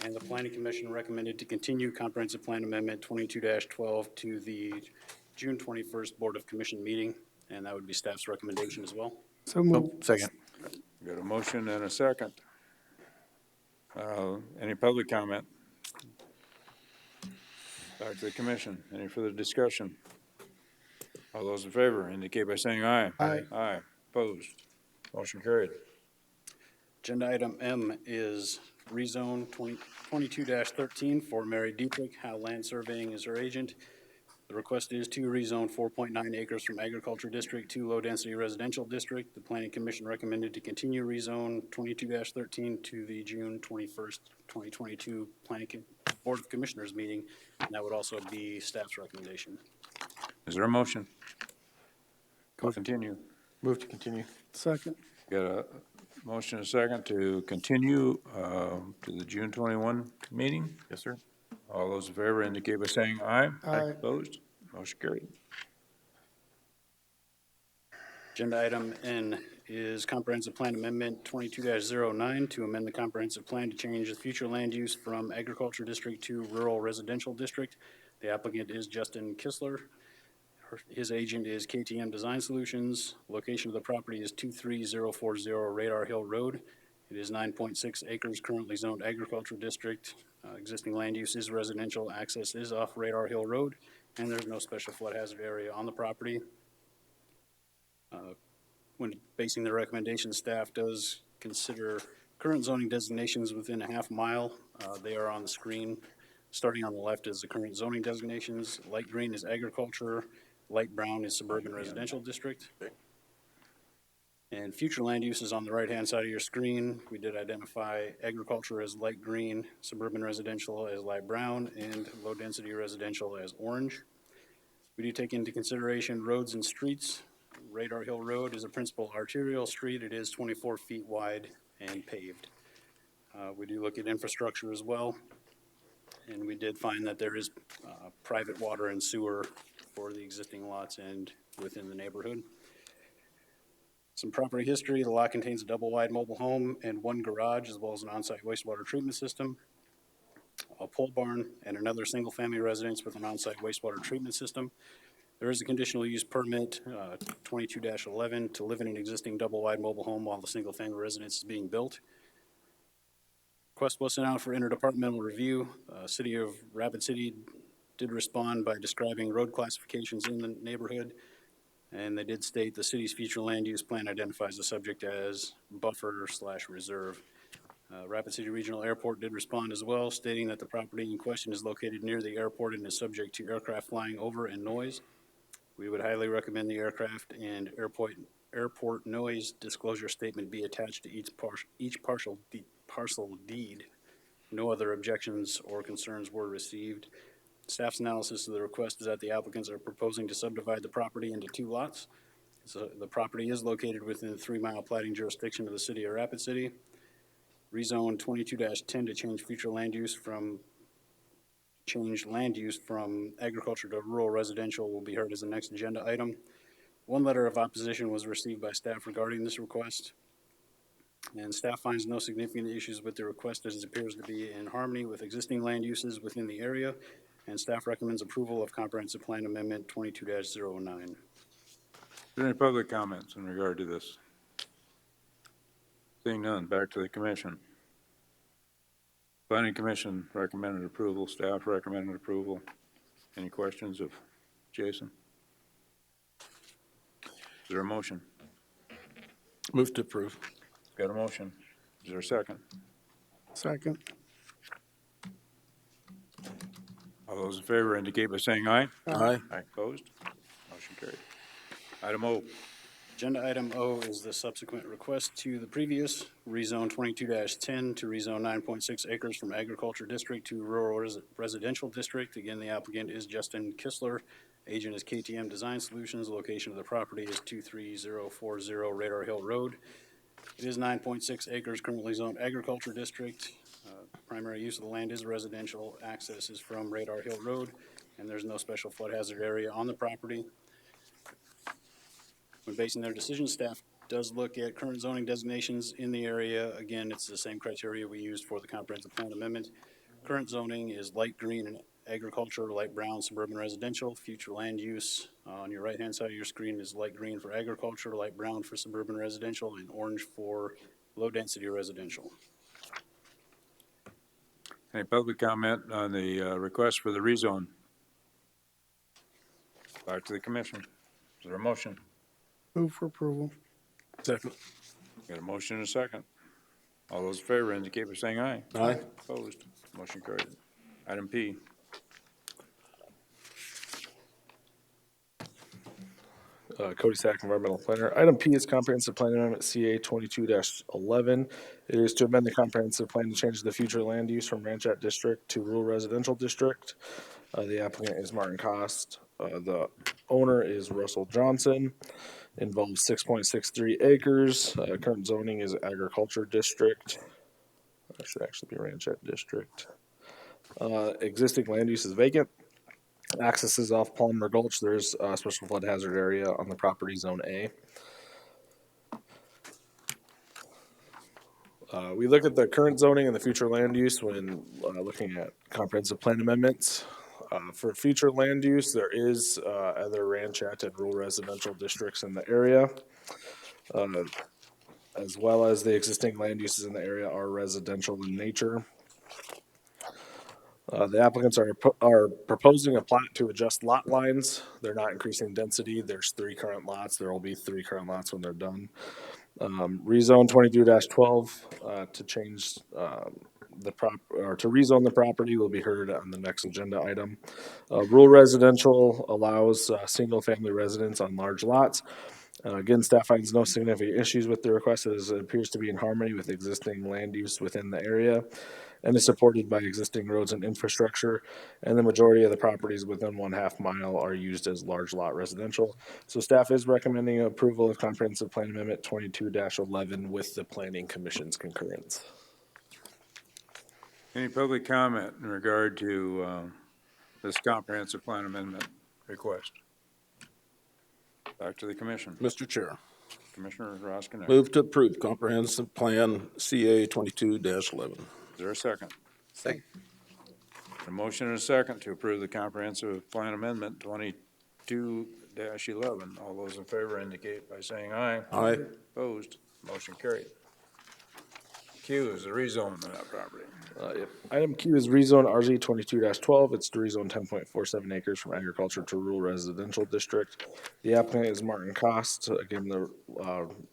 [SPEAKER 15] And the Planning Commission recommended to continue Comprehensive Plan Amendment 22-12 to the June 21st Board of Commission meeting, and that would be staff's recommendation as well.
[SPEAKER 3] So moved.
[SPEAKER 8] Second.
[SPEAKER 1] Got a motion and a second. Any public comment? Back to the commission. Any further discussion? All those in favor indicate by saying aye.
[SPEAKER 3] Aye.
[SPEAKER 1] Aye. Opposed? Motion carried.
[SPEAKER 15] Agenda item M is rezone 22-13 for Mary Dietrich. How Land Surveying is her agent. The request is to rezone 4.9 acres from Agriculture District to Low Density Residential District. The Planning Commission recommended to continue rezone 22-13 to the June 21st, 2022 Board of Commissioners meeting, and that would also be staff's recommendation.
[SPEAKER 1] Is there a motion? Continue.
[SPEAKER 8] Move to continue.
[SPEAKER 3] Second.
[SPEAKER 1] Got a Motion and a second to continue to the June 21 meeting.
[SPEAKER 20] Yes, sir.
[SPEAKER 1] All those in favor indicate by saying aye.
[SPEAKER 3] Aye.
[SPEAKER 1] Opposed? Motion carried.
[SPEAKER 15] Agenda item N is Comprehensive Plan Amendment 22-09 to amend the comprehensive plan to change the future land use from agriculture district to rural residential district. The applicant is Justin Kistler. His agent is KTM Design Solutions. Location of the property is 23040 Radar Hill Road. It is 9.6 acres, currently zoned agricultural district. Existing land use is residential. Access is off Radar Hill Road, and there's no special flood hazard area on the property. When basing their recommendation, staff does consider current zoning designations within a half mile. They are on the screen. Starting on the left is the current zoning designations. Light green is agriculture. Light brown is suburban residential district. And future land use is on the right-hand side of your screen. We did identify agriculture as light green, suburban residential as light brown, and low-density residential as orange. We do take into consideration roads and streets. Radar Hill Road is a principal arterial street. It is 24 feet wide and paved. We do look at infrastructure as well, and we did find that there is private water and sewer for the existing lots and within the neighborhood. Some property history: the lot contains a double-wide mobile home and one garage, as well as an on-site wastewater treatment system, a pole barn, and another single-family residence with an on-site wastewater treatment system. There is a conditional use permit, 22-11, to live in an existing double-wide mobile home while the single-family residence is being built. Request was sent out for interdepartmental review. City of Rapid City did respond by describing road classifications in the neighborhood, and they did state the city's future land use plan identifies the subject as buffer/reserve. Rapid City Regional Airport did respond as well, stating that the property in question is located near the airport and is subject to aircraft flying over and noise. We would highly recommend the aircraft and airport noise disclosure statement be attached to each parcel deed. No other objections or concerns were received. Staff's analysis of the request is that the applicants are proposing to subdivide the property into 2 lots. So the property is located within the 3-mile plating jurisdiction of the city of Rapid City. Rezone 22-10 to change future land use from agriculture to rural residential will be heard as the next agenda item. One letter of opposition was received by staff regarding this request, and staff finds no significant issues with the request as it appears to be in harmony with existing land uses within the area, and staff recommends approval of Comprehensive Plan Amendment 22-09.
[SPEAKER 1] Is there any public comments in regard to this? Seeing none, back to the commission. Planning Commission recommended approval, staff recommended approval. Any questions of Jason? Is there a motion?
[SPEAKER 4] Move to approve.
[SPEAKER 1] Got a motion. Is there a second?
[SPEAKER 3] Second.
[SPEAKER 1] All those in favor indicate by saying aye.
[SPEAKER 4] Aye.
[SPEAKER 1] Aye. Opposed? Motion carried. Item O.
[SPEAKER 15] Agenda item O is the subsequent request to the previous rezone 22-10 to rezone 9.6 acres from agriculture district to rural residential district. Again, the applicant is Justin Kistler. Agent is KTM Design Solutions. Location of the property is 23040 Radar Hill Road. It is 9.6 acres, currently zoned agriculture district. Primary use of the land is residential. Access is from Radar Hill Road, and there's no special flood hazard area on the property. When basing their decision, staff does look at current zoning designations in the area. Again, it's the same criteria we used for the comprehensive plan amendment. Current zoning is light green and agriculture, light brown suburban residential. Future land use on your right-hand side of your screen is light green for agriculture, light brown for suburban residential, and orange for low-density residential.
[SPEAKER 1] Any public comment on the request for the rezone? Back to the commission. Is there a motion?
[SPEAKER 3] Move for approval.
[SPEAKER 4] Second.
[SPEAKER 1] Got a motion and a second. All those in favor indicate by saying aye.
[SPEAKER 4] Aye.
[SPEAKER 1] Opposed? Motion carried. Item P.
[SPEAKER 20] Cody Sack, Environmental Planner. Item P is Comprehensive Plan Amendment CA 22-11. It is to amend the comprehensive plan to change the future land use from Ranchette District to Rural Residential District. The applicant is Martin Cost. The owner is Russell Johnson. Involves 6.63 acres. Current zoning is agriculture district. That should actually be ranchette district. Existing land use is vacant. Access is off Palmer Gulch. There's a special flood hazard area on the property, Zone A. We look at the current zoning and the future land use when looking at comprehensive plan amendments. For future land use, there is other ranchette and rural residential districts in the area, as well as the existing land uses in the area are residential in nature. The applicants are proposing a plat to adjust lot lines. They're not increasing density. There's 3 current lots. There will be 3 current lots when they're done. Rezone 22-12 to change to rezone the property will be heard on the next agenda item. Rural residential allows single-family residence on large lots. Again, staff finds no significant issues with the request as it appears to be in harmony with existing land use within the area and is supported by existing roads and infrastructure, and the majority of the properties within 1/2 mile are used as large lot residential. So staff is recommending approval of Comprehensive Plan Amendment 22-11 with the Planning Commission's concurrence.
[SPEAKER 1] Any public comment in regard to this comprehensive plan amendment request? Back to the commission.
[SPEAKER 4] Mr. Chair.
[SPEAKER 1] Commissioner Roskinek.
[SPEAKER 4] Move to approve comprehensive plan CA 22-11.
[SPEAKER 1] Is there a second?
[SPEAKER 5] Second.
[SPEAKER 1] A motion and a second to approve the comprehensive plan amendment 22-11. All those in favor indicate by saying aye.
[SPEAKER 4] Aye.
[SPEAKER 1] Opposed? Motion carried. Q is the rezone of that property.
[SPEAKER 20] Yep. Item Q is rezone RZ 22-12. It's to rezone 10.47 acres from agriculture to rural residential district. The applicant is Martin Cost. Again, the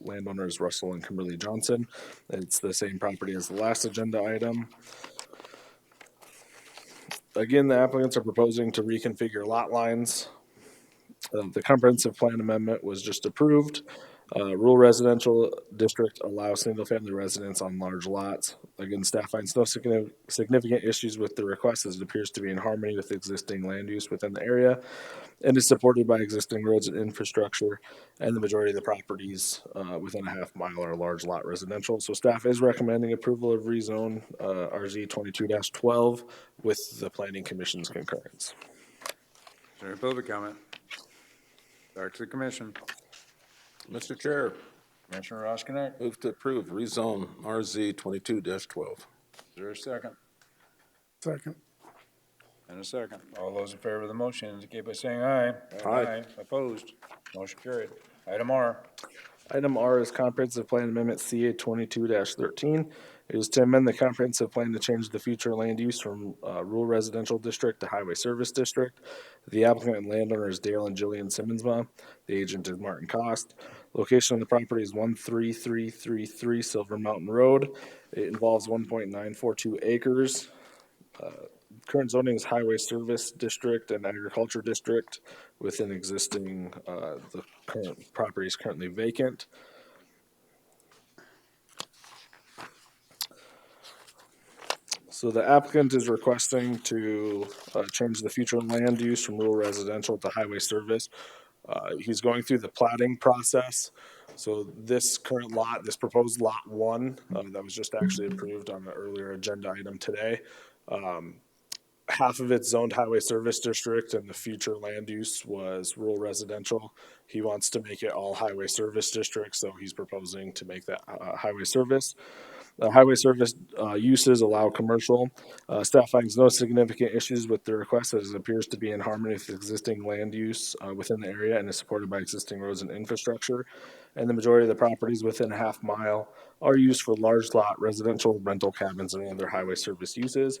[SPEAKER 20] landowner is Russell and Kimberly Johnson. It's the same property as the last agenda item. Again, the applicants are proposing to reconfigure lot lines. The comprehensive plan amendment was just approved. Rural residential district allows single-family residence on large lots. Again, staff finds no significant issues with the request as it appears to be in harmony with existing land use within the area and is supported by existing roads and infrastructure, and the majority of the properties within 1/2 mile are large lot residential. So staff is recommending approval of rezone RZ 22-12 with the Planning Commission's concurrence.
[SPEAKER 1] Is there any public comment? Back to the commission.
[SPEAKER 4] Mr. Chair.
[SPEAKER 1] Commissioner Roskinek.
[SPEAKER 4] Move to approve rezone RZ 22-12.
[SPEAKER 1] Is there a second?
[SPEAKER 3] Second.
[SPEAKER 1] And a second. All those in favor of the motion indicate by saying aye.
[SPEAKER 4] Aye.
[SPEAKER 1] Opposed? Motion carried. Item R.
[SPEAKER 20] Item R is Comprehensive Plan Amendment CA 22-13. It is to amend the comprehensive plan to change the future land use from rural residential district to highway service district. The applicant and landowner is Dale and Jillian Simmonsma. The agent is Martin Cost. Location of the property is 13333 Silver Mountain Road. It involves 1.942 acres. Current zoning is highway service district and agriculture district within existing, the current property is currently vacant. So the applicant is requesting to change the future land use from rural residential to highway service. He's going through the plating process. So this current lot, this proposed lot 1, that was just actually approved on the earlier agenda item today. Half of it's zoned highway service district and the future land use was rural residential. He wants to make it all highway service district, so he's proposing to make that highway service. Highway service uses allow commercial. Staff finds no significant issues with the request as it appears to be in harmony with existing land use within the area and is supported by existing roads and infrastructure. And the majority of the properties within 1/2 mile are used for large lot residential, rental cabins, and other highway service uses.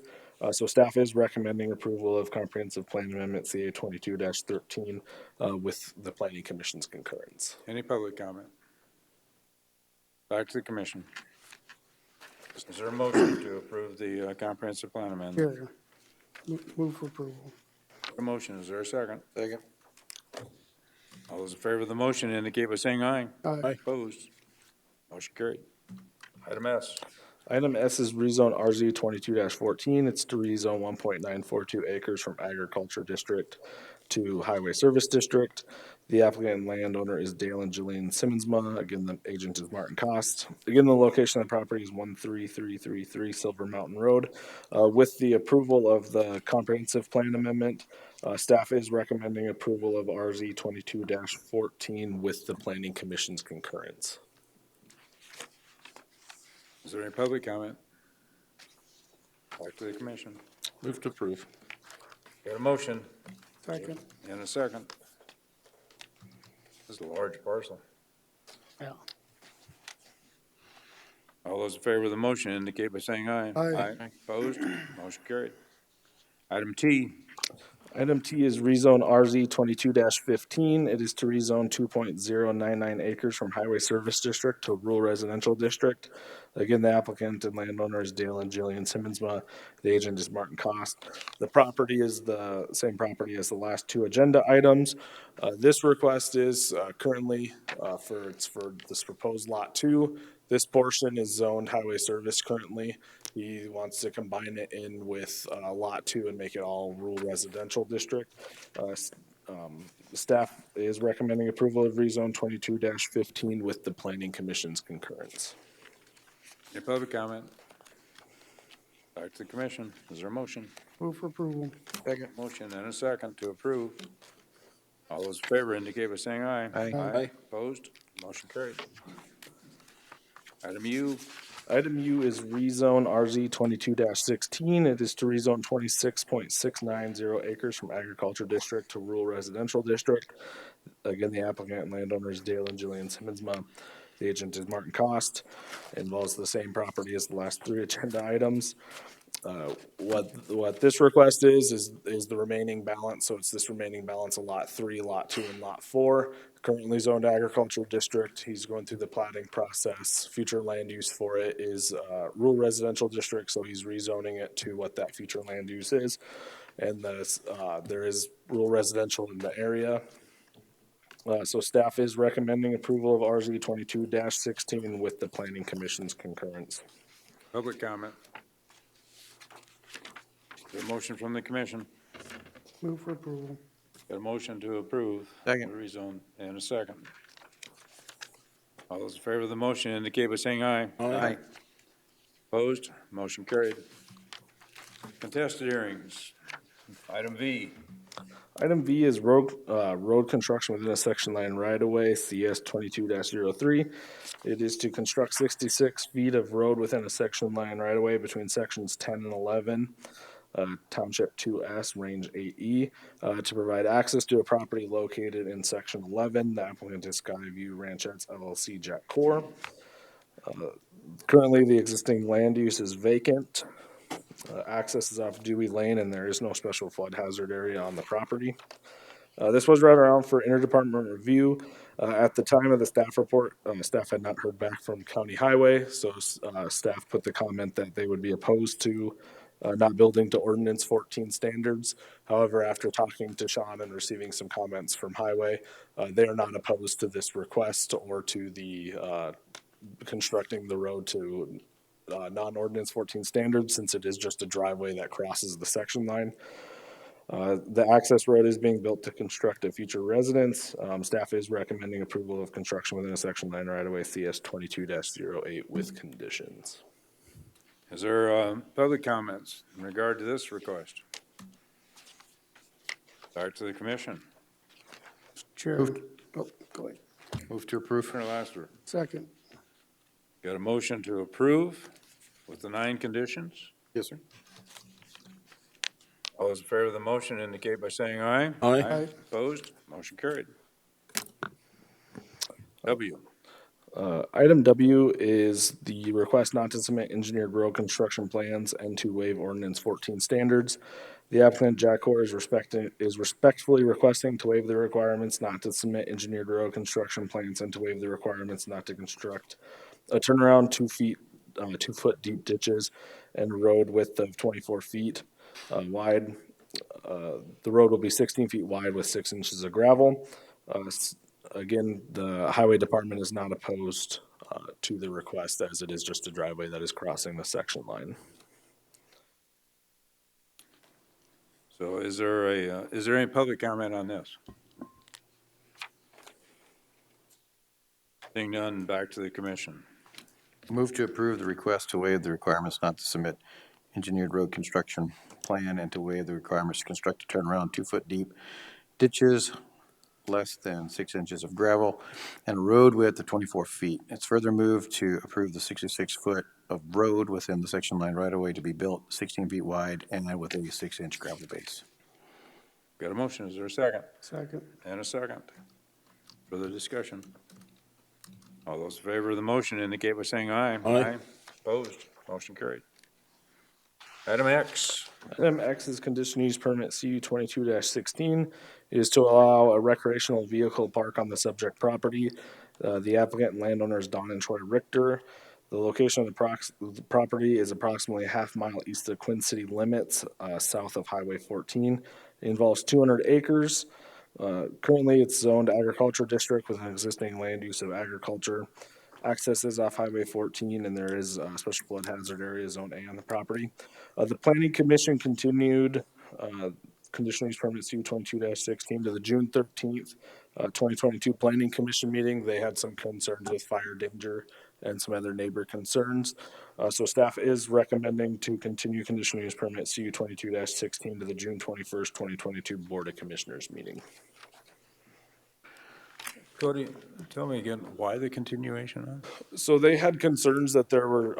[SPEAKER 20] So staff is recommending approval of Comprehensive Plan Amendment CA 22-13 with the Planning Commission's concurrence.
[SPEAKER 1] Any public comment? Back to the commission. Is there a motion to approve the comprehensive plan amendment?
[SPEAKER 3] Yeah. Move for approval.
[SPEAKER 1] A motion, is there a second? Second. All those in favor of the motion indicate by saying aye.
[SPEAKER 3] Aye.
[SPEAKER 1] Opposed? Motion carried. Item S.
[SPEAKER 20] Item S is rezone RZ 22-14. It's to rezone 1.942 acres from agriculture district to Highway Service District. The applicant and landowner is Dale and Jillian Simmonsma. Again, the agent is Martin Cost. Again, the location of the property is 13333 Silver Mountain Road. With the approval of the comprehensive plan amendment, staff is recommending approval of RZ 22-14 with the Planning Commission's concurrence.
[SPEAKER 1] Is there any public comment? Back to the commission.
[SPEAKER 4] Move to approve.
[SPEAKER 1] Got a motion
[SPEAKER 3] Second.
[SPEAKER 1] and a second. This is a large parcel.
[SPEAKER 3] Yeah.
[SPEAKER 1] All those in favor of the motion indicate by saying aye.
[SPEAKER 3] Aye.
[SPEAKER 1] Opposed? Motion carried. Item T.
[SPEAKER 20] Item T is rezone RZ 22-15. It is to rezone 2.099 acres from Highway Service District to Rural Residential District. Again, the applicant and landowner is Dale and Jillian Simmonsma. The agent is Martin Cost. The property is the same property as the last two agenda items. This request is currently for this proposed Lot 2. This portion is zoned Highway Service currently. He wants to combine it in with Lot 2 and make it all rural residential district. Staff is recommending approval of rezone 22-15 with the Planning Commission's concurrence.
[SPEAKER 1] Any public comment? Back to the commission. Is there a motion?
[SPEAKER 3] Move for approval.
[SPEAKER 1] Second. Motion and a second to approve. All those in favor indicate by saying aye.
[SPEAKER 3] Aye.
[SPEAKER 1] Opposed? Motion carried. Item U.
[SPEAKER 20] Item U is rezone RZ 22-16. It is to rezone 26.690 acres from agriculture district to rural residential district. Again, the applicant and landowner is Dale and Jillian Simmonsma. The agent is Martin Cost. Involves the same property as the last three agenda items. What this request is the remaining balance. So it's this remaining balance of Lot 3, Lot 2, and Lot 4. Currently zoned agricultural district. He's going through the plating process. Future land use for it is rural residential district, so he's rezoning it to what that future land use is. And there is rural residential in the area. So staff is recommending approval of RZ 22-16 with the Planning Commission's concurrence.
[SPEAKER 1] Public comment. Is there a motion from the commission?
[SPEAKER 3] Move for approval.
[SPEAKER 1] Got a motion to approve.
[SPEAKER 5] Second.
[SPEAKER 1] The rezone and a second. All those in favor of the motion indicate by saying aye.
[SPEAKER 5] Aye.
[SPEAKER 1] Opposed? Motion carried. Contested hearings. Item V.
[SPEAKER 20] Item V is road construction within a section line right-of-way, CS 22-03. It is to construct 66 feet of road within a section line right-of-way between sections 10 and 11, Township 2S, Range 8E, to provide access to a property located in section 11. The applicant is Skyview Ranchettes LLC, Jack Core. Currently, the existing land use is vacant. Access is off Dewey Lane, and there is no special flood hazard area on the property. This was right around for interdepartment review. At the time of the staff report, staff had not heard back from County Highway, so staff put the comment that they would be opposed to not building to Ordinance 14 standards. However, after talking to Sean and receiving some comments from Highway, they are not opposed to this request or to the constructing the road to non-ordinance 14 standards, since it is just a driveway that crosses the section line. The access road is being built to construct a future residence. Staff is recommending approval of construction within a section line right-of-way CS 22-08 with conditions.
[SPEAKER 1] Is there public comments in regard to this request? Back to the commission.
[SPEAKER 3] Chair. Oh, go ahead.
[SPEAKER 4] Move to approve.
[SPEAKER 1] Colonel Lassiter.
[SPEAKER 3] Second.
[SPEAKER 1] Got a motion to approve with the 9 conditions?
[SPEAKER 4] Yes, sir.
[SPEAKER 1] All those in favor of the motion indicate by saying aye.
[SPEAKER 4] Aye.
[SPEAKER 1] Opposed? Motion carried. W.
[SPEAKER 20] Item W is the request not to submit engineered road construction plans and to waive ordinance 14 standards. The applicant, Jack Core, is respectfully requesting to waive the requirements not to submit engineered road construction plans and to waive the requirements not to construct a turnaround 2 foot deep ditches and a road width of 24 feet wide. The road will be 16 feet wide with 6 inches of gravel. Again, the highway department is not opposed to the request, as it is just a driveway that is crossing the section line.
[SPEAKER 1] Is So is there any public comment on this? Seeing none, back to the commission.
[SPEAKER 8] Move to approve the request to waive the requirements not to submit engineered road construction plan and to waive the requirements to construct a turnaround 2-foot deep ditches, less than 6 inches of gravel, and a road width of 24 feet. It's further moved to approve the 66-foot of road within the section line right-of-way to be built 16 feet wide and with a 6-inch gravel base.
[SPEAKER 1] Got a motion, is there a second?
[SPEAKER 3] Second.
[SPEAKER 1] And a second. Further discussion? All those in favor of the motion indicate by saying aye.
[SPEAKER 4] Aye.
[SPEAKER 1] Opposed? Motion carried. Item X.
[SPEAKER 20] Item X is conditional use permit CU 22-16. It is to allow a recreational vehicle park on the subject property. The applicant and landowner is Don and Troy Richter. The location of the property is approximately a half-mile east of Quinn City limits, south of Highway 14. It involves 200 acres. Currently, it's zoned agriculture district with an existing land use of agriculture. Access is off Highway 14, and there is a special flood hazard area, Zone A, on the property. The Planning Commission continued conditional use permit CU 22-16 to the June 13th, 2022 Planning Commission meeting. They had some concerns with fire danger and some other neighbor concerns. So staff is recommending to continue conditional use permit CU 22-16 to the June 21st, 2022 Board of Commissioners meeting.
[SPEAKER 1] Cody, tell me again, why the continuation on?
[SPEAKER 20] So they had concerns that there were,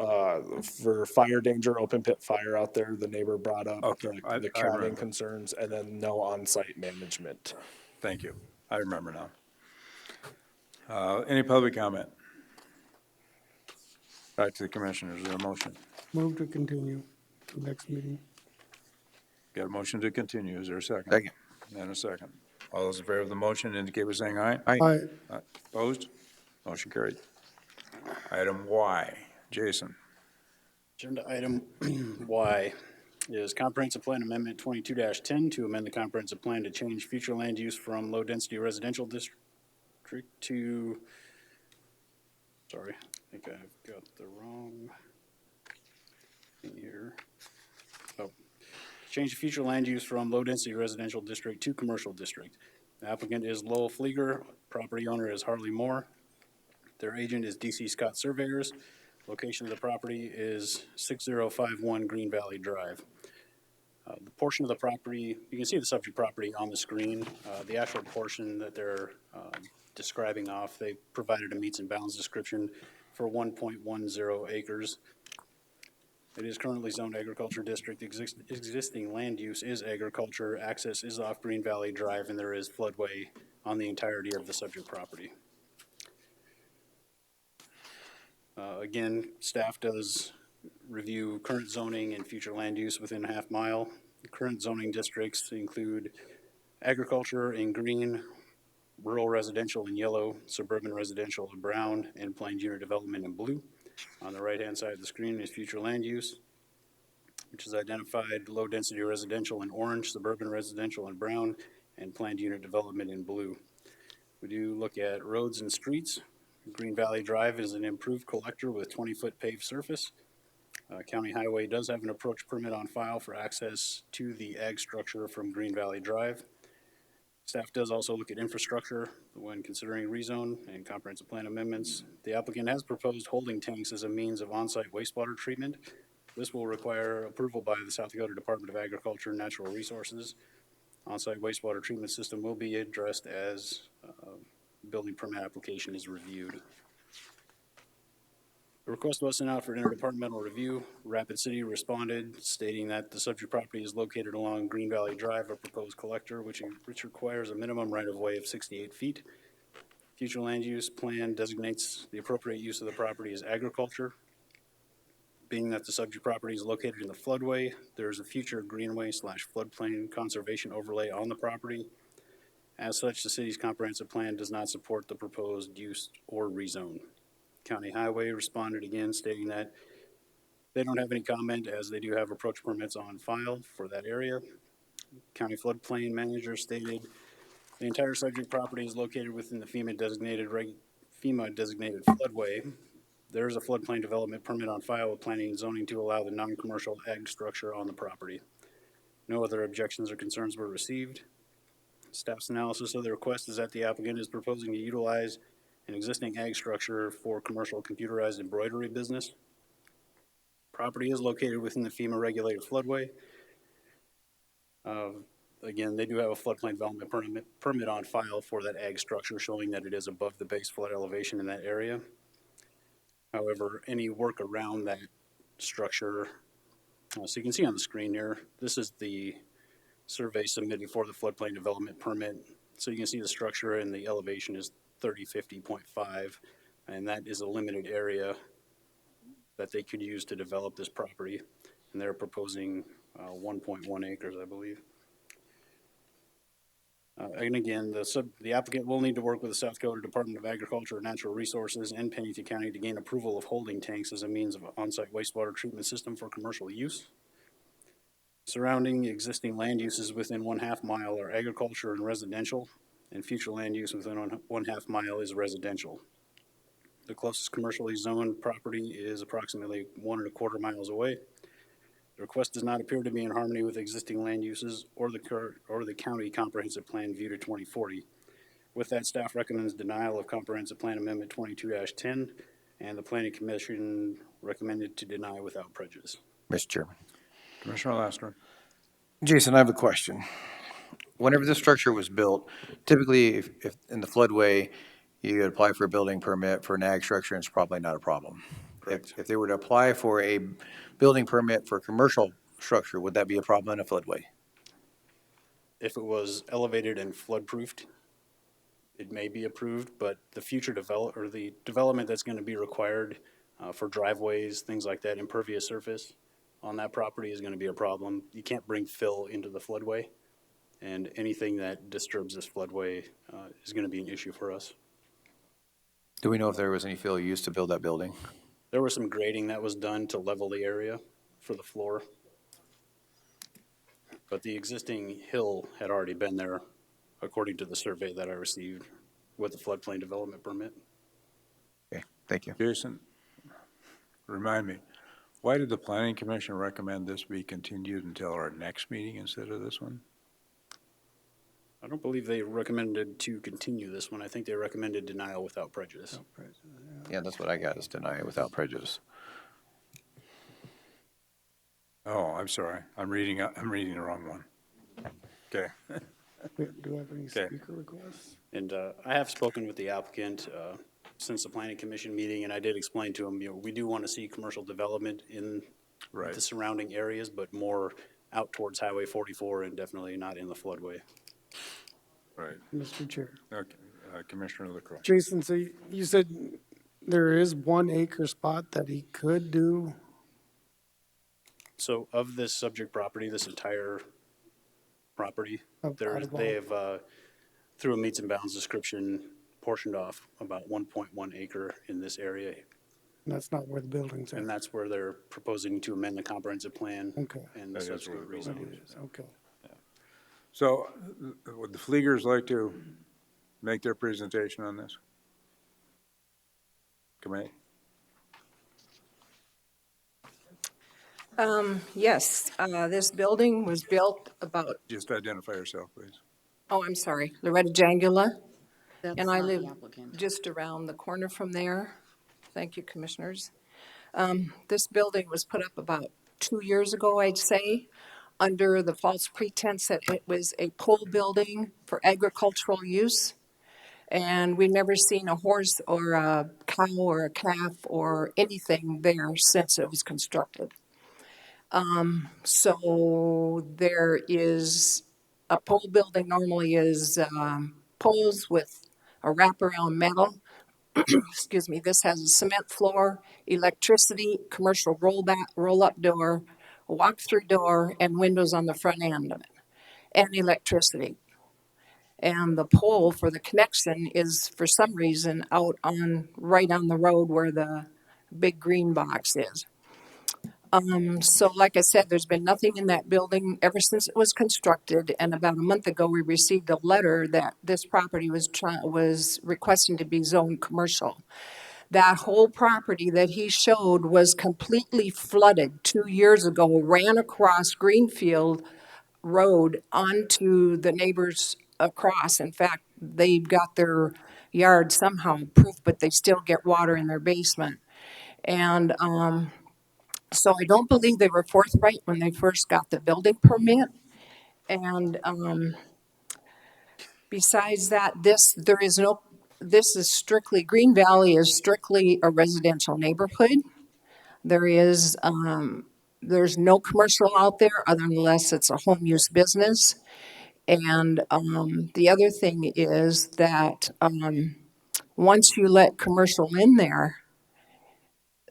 [SPEAKER 20] for fire danger, open pit fire out there. The neighbor brought up
[SPEAKER 1] Okay,
[SPEAKER 20] the
[SPEAKER 1] I
[SPEAKER 20] calving
[SPEAKER 1] remember.
[SPEAKER 20] concerns and then no on-site management.
[SPEAKER 1] Thank you. I remember now. Any public comment? Back to the commissioners, is there a motion?
[SPEAKER 3] Move to continue to next meeting.
[SPEAKER 1] Got a motion to continue, is there a second?
[SPEAKER 8] Second.
[SPEAKER 1] And a second. All those in favor of the motion indicate by saying aye.
[SPEAKER 3] Aye.
[SPEAKER 1] Opposed? Motion carried. Item Y, Jason.
[SPEAKER 15] Agenda item Y is comprehensive plan amendment 22-10 to amend the comprehensive plan to change future land use from low-density residential district to, sorry, I think I've got the wrong thing here. Oh, change the future land use from low-density residential district to commercial district. The applicant is Lowell Flieger, property owner is Harley Moore. Their agent is DC Scott Surveyors. Location of the property is 6051 Green Valley Drive. The portion of the property, you can see the subject property on the screen. The actual portion that they're describing off, they provided a meets and bounds description for 1.10 acres. It is currently zoned agriculture district. Existing land use is agriculture. Access is off Green Valley Drive, and there is floodway on the entirety of the subject property. Again, staff does review current zoning and future land use within a half mile. Current zoning districts include agriculture in green, rural residential in yellow, suburban residential in brown, and planned unit development in blue. On the right-hand side of the screen is future land use, which is identified low-density residential in orange, suburban residential in brown, and planned unit development in blue. We do look at roads and streets. Green Valley Drive is an improved collector with 20-foot paved surface. County Highway does have an approach permit on file for access to the ag structure from Green Valley Drive. Staff does also look at infrastructure when considering rezone and comprehensive plan amendments. The applicant has proposed holding tanks as a means of on-site wastewater treatment. This will require approval by the South Dakota Department of Agriculture and Natural Resources. On-site wastewater treatment system will be addressed as building permit application is reviewed. The request was sent out for interdepartmental review. Rapid City responded stating that the subject property is located along Green Valley Drive, a proposed collector, which requires a minimum right-of-way of 68 feet. Future land use plan designates the appropriate use of the property as agriculture. Being that the subject property is located in the floodway, there is a future greenway/floodplain conservation overlay on the property. As such, the city's comprehensive plan does not support the proposed use or rezone. County Highway responded again stating that they don't have any comment as they do have approach permits on file for that area. County Floodplain Manager stated the entire subject property is located within the FEMA designated floodway. There is a floodplain development permit on file with planning and zoning to allow the non-commercial ag structure on the property. No other objections or concerns were received. Staff's analysis of the request is that the applicant is proposing to utilize an existing ag structure for commercial computerized embroidery business. Property is located within the FEMA regulated floodway. Again, they do have a floodplain development permit on file for that ag structure, showing that it is above the base flood elevation in that area. However, any work around that structure, so you can see on the screen here, this is the survey submitted for the floodplain development permit. So you can see the structure and the elevation is 3050.5, and that is a limited area that they could use to develop this property. And they're proposing 1.1 acres, I believe. And again, the applicant will need to work with the South Dakota Department of Agriculture and Natural Resources and Pennington County to gain approval of holding tanks as a means of on-site wastewater treatment system for commercial use. Surrounding existing land uses within 1/2 mile are agriculture and residential, and future land use within 1/2 mile is residential. The closest commercially zoned property is approximately 1¼ miles away. The request does not appear to be in harmony with existing land uses or the county comprehensive plan view to 2040. With that, staff recommends denial of comprehensive plan amendment 22-10, and the planning commission recommended to deny without prejudice.
[SPEAKER 8] Mr. Chairman.
[SPEAKER 1] Commissioner Lassiter.
[SPEAKER 8] Jason, I have a question. Whenever this structure was built, typically if in the floodway, you apply for a building permit for an ag structure, and it's probably not a problem. If they were to apply for a building permit for a commercial structure, would that be a problem in a floodway?
[SPEAKER 15] If it was elevated and flood-proofed, it may be approved, but the future development that's going to be required for driveways, things like that, impervious surface on that property is going to be a problem. You can't bring fill into the floodway, and anything that disturbs this floodway is going to be an issue for us.
[SPEAKER 8] Do we know if there was any fill used to build that building?
[SPEAKER 15] There was some grading that was done to level the area for the floor, but the existing hill had already been there according to the survey that I received with the floodplain development permit.
[SPEAKER 8] Okay, thank you.
[SPEAKER 1] Jason, remind me, why did the planning commission recommend this be continued until our next meeting instead of this one?
[SPEAKER 15] I don't believe they recommended to continue this one. I think they recommended denial without prejudice.
[SPEAKER 8] Yeah, that's what I got, is deny it without prejudice.
[SPEAKER 1] Oh, I'm sorry. I'm reading the wrong one. Okay.
[SPEAKER 3] Do we have any speaker requests?
[SPEAKER 15] And I have spoken with the applicant since the planning commission meeting, and I did explain to him, we do want to see commercial development in the surrounding areas, but more out towards Highway 44 and definitely not in the floodway.
[SPEAKER 1] Right.
[SPEAKER 3] Mr. Chair.
[SPEAKER 1] Okay. Commissioner LaCroix.
[SPEAKER 3] Jason, so you said there is 1 acre spot that he could do?
[SPEAKER 15] So of this subject property, this entire property, they have, through a meets and bounds description, portioned off about 1.1 acre in this area.
[SPEAKER 3] And that's not where the buildings are?
[SPEAKER 15] And that's where they're proposing to amend the comprehensive plan.
[SPEAKER 3] Okay.
[SPEAKER 15] And the subsequent rezoning.
[SPEAKER 3] Okay.
[SPEAKER 1] So would the Fleegers like to make their presentation on this? Committee?
[SPEAKER 14] Yes, this building was built about,
[SPEAKER 1] Just identify yourself, please.
[SPEAKER 14] oh, I'm sorry, Loretta Jangula.
[SPEAKER 2] That's
[SPEAKER 14] And I
[SPEAKER 2] not the
[SPEAKER 14] live
[SPEAKER 2] applicant.
[SPEAKER 14] just around the corner from there. Thank you, commissioners. This building was put up about 2 years ago, I'd say, under the false pretense that it was a pole building for agricultural use. And we've never seen a horse or a cow or a calf or anything there since it was constructed. So there is, a pole building normally is poles with a wraparound metal. Excuse me, this has a cement floor, electricity, commercial roll-up door, a walk-through door, and windows on the front end of it, and electricity. And the pole for the connection is, for some reason, right on the road where the big green box is. So like I said, there's been nothing in that building ever since it was constructed, and about a month ago, we received a letter that this property was requesting to be zoned commercial. That whole property that he showed was completely flooded 2 years ago, ran across Greenfield road onto the neighbors across. In fact, they've got their yard somehow improved, but they still get water in their basement. And so I don't believe they were forthright when they first got the building permit. And besides that, this is strictly, Green Valley is strictly a residential neighborhood. There's no commercial out there unless it's a home use business. And the other thing is that once you let commercial in there,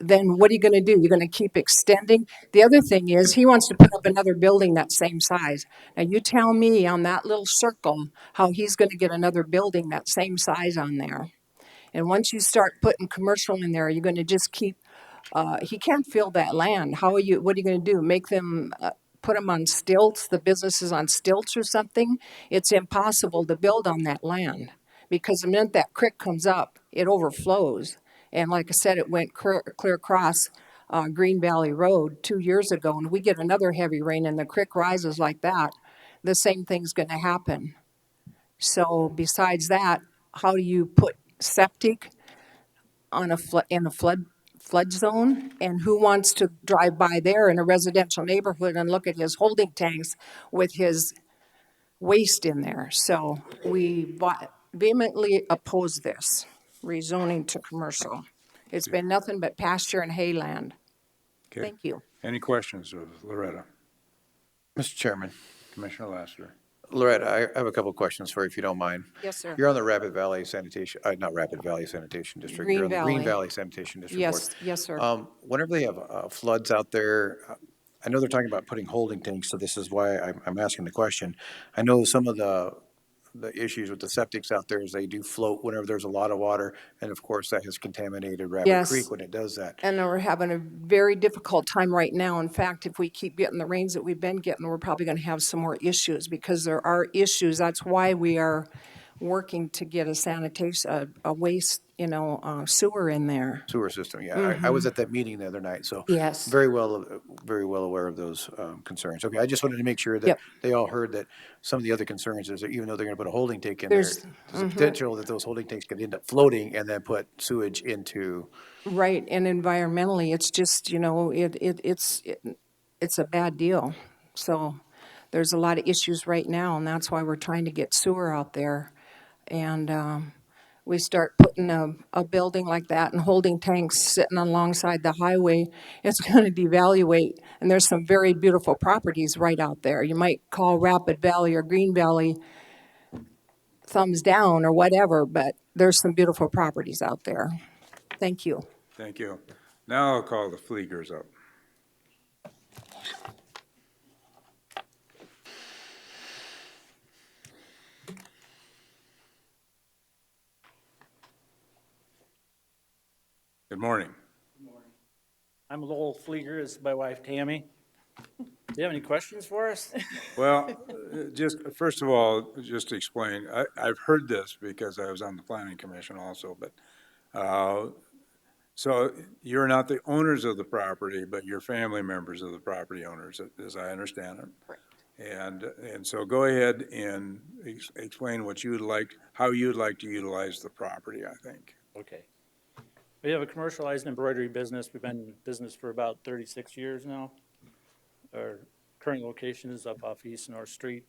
[SPEAKER 14] then what are you going to do? You're going to keep extending. The other thing is he wants to put up another building that same size. Now you tell me on that little circle how he's going to get another building that same size on there. And once you start putting commercial in there, you're going to just keep. He can't fill that land. What are you going to do? Make them put them on stilts? The businesses on stilts or something? It's impossible to build on that land because the minute that creek comes up, it overflows. And like I said, it went clear across Green Valley Road 2 years ago, and we get another heavy rain and the creek rises like that, the same thing's going to happen. So besides that, how do you put septic on in a flood zone? And who wants to drive by there in a residential neighborhood and look at his holding tanks with his waste in there? So we vehemently oppose this rezoning to commercial. It's been nothing but pasture and hayland.
[SPEAKER 1] Okay.
[SPEAKER 14] Thank you.
[SPEAKER 1] Any questions of Loretta?
[SPEAKER 8] Mr. Chairman,
[SPEAKER 1] Commissioner Lassiter?
[SPEAKER 8] Loretta, I have a couple of questions for you, if you don't mind.
[SPEAKER 14] Yes, sir.
[SPEAKER 8] You're on the Rapid Valley Sanitation, not Rapid Valley Sanitation District.
[SPEAKER 14] Green
[SPEAKER 8] You're on the Green
[SPEAKER 14] Valley.
[SPEAKER 8] Valley Sanitation District Board.
[SPEAKER 14] Yes, sir.
[SPEAKER 8] Whenever they have floods out there, I know they're talking about putting holding tanks, so this is why I'm asking the question. I know some of the issues with the septics out there is they do float whenever there's a lot of water, and of course, that has contaminated Rapid
[SPEAKER 14] Yes.
[SPEAKER 8] Creek when it does that.
[SPEAKER 14] And we're having a very difficult time right now. In fact, if we keep getting the rains that we've been getting, we're probably going to have some more issues because there are issues. That's why we are working to get a sanitation, a waste, sewer in there.
[SPEAKER 8] Sewer system, yeah. I was at that meeting the other night, so
[SPEAKER 14] Yes.
[SPEAKER 8] very well aware of those concerns. Okay, I just wanted to make sure that
[SPEAKER 14] Yep.
[SPEAKER 8] they all heard that some of the other concerns is that even though they're going to put a holding tank in there, there's a potential that those holding tanks could end up floating and then put sewage into.
[SPEAKER 14] Right, and environmentally, it's just, it's a bad deal. So there's a lot of issues right now, and that's why we're trying to get sewer out there. And we start putting a building like that and holding tanks sitting alongside the highway, it's going to devaluate. And there's some very beautiful properties right out there. You might call Rapid Valley or Green Valley thumbs down or whatever, but there's some beautiful properties out there. Thank you.
[SPEAKER 1] Thank you. Now I'll call the Fleegers up. Good morning.
[SPEAKER 10] I'm Lowell Flieger, this is my wife Tammy. Do you have any questions for us?
[SPEAKER 1] Well, just, first of all, just to explain, I've heard this because I was on the planning commission also, but, so you're not the owners of the property, but you're family members of the property owners, as I understand it.
[SPEAKER 14] Correct.
[SPEAKER 1] And so go ahead and explain what you'd like, how you'd like to utilize the property, I think.
[SPEAKER 10] Okay. We have a commercialized embroidery business. We've been in business for about 36 years now. Our current location is up off East North Street.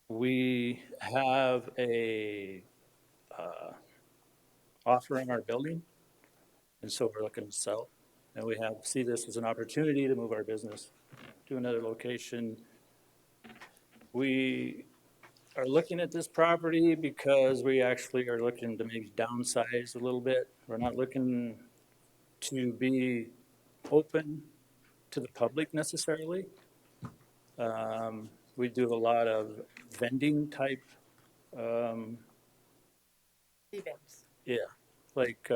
[SPEAKER 10] We have a offer in our building, and so we're looking to sell. And we see this as an opportunity to move our business to another location. We are looking at this property because we actually are looking to maybe downsize a little bit. We're not looking to be open to the public necessarily. We do a lot of vending type
[SPEAKER 16] Events.
[SPEAKER 10] yeah, like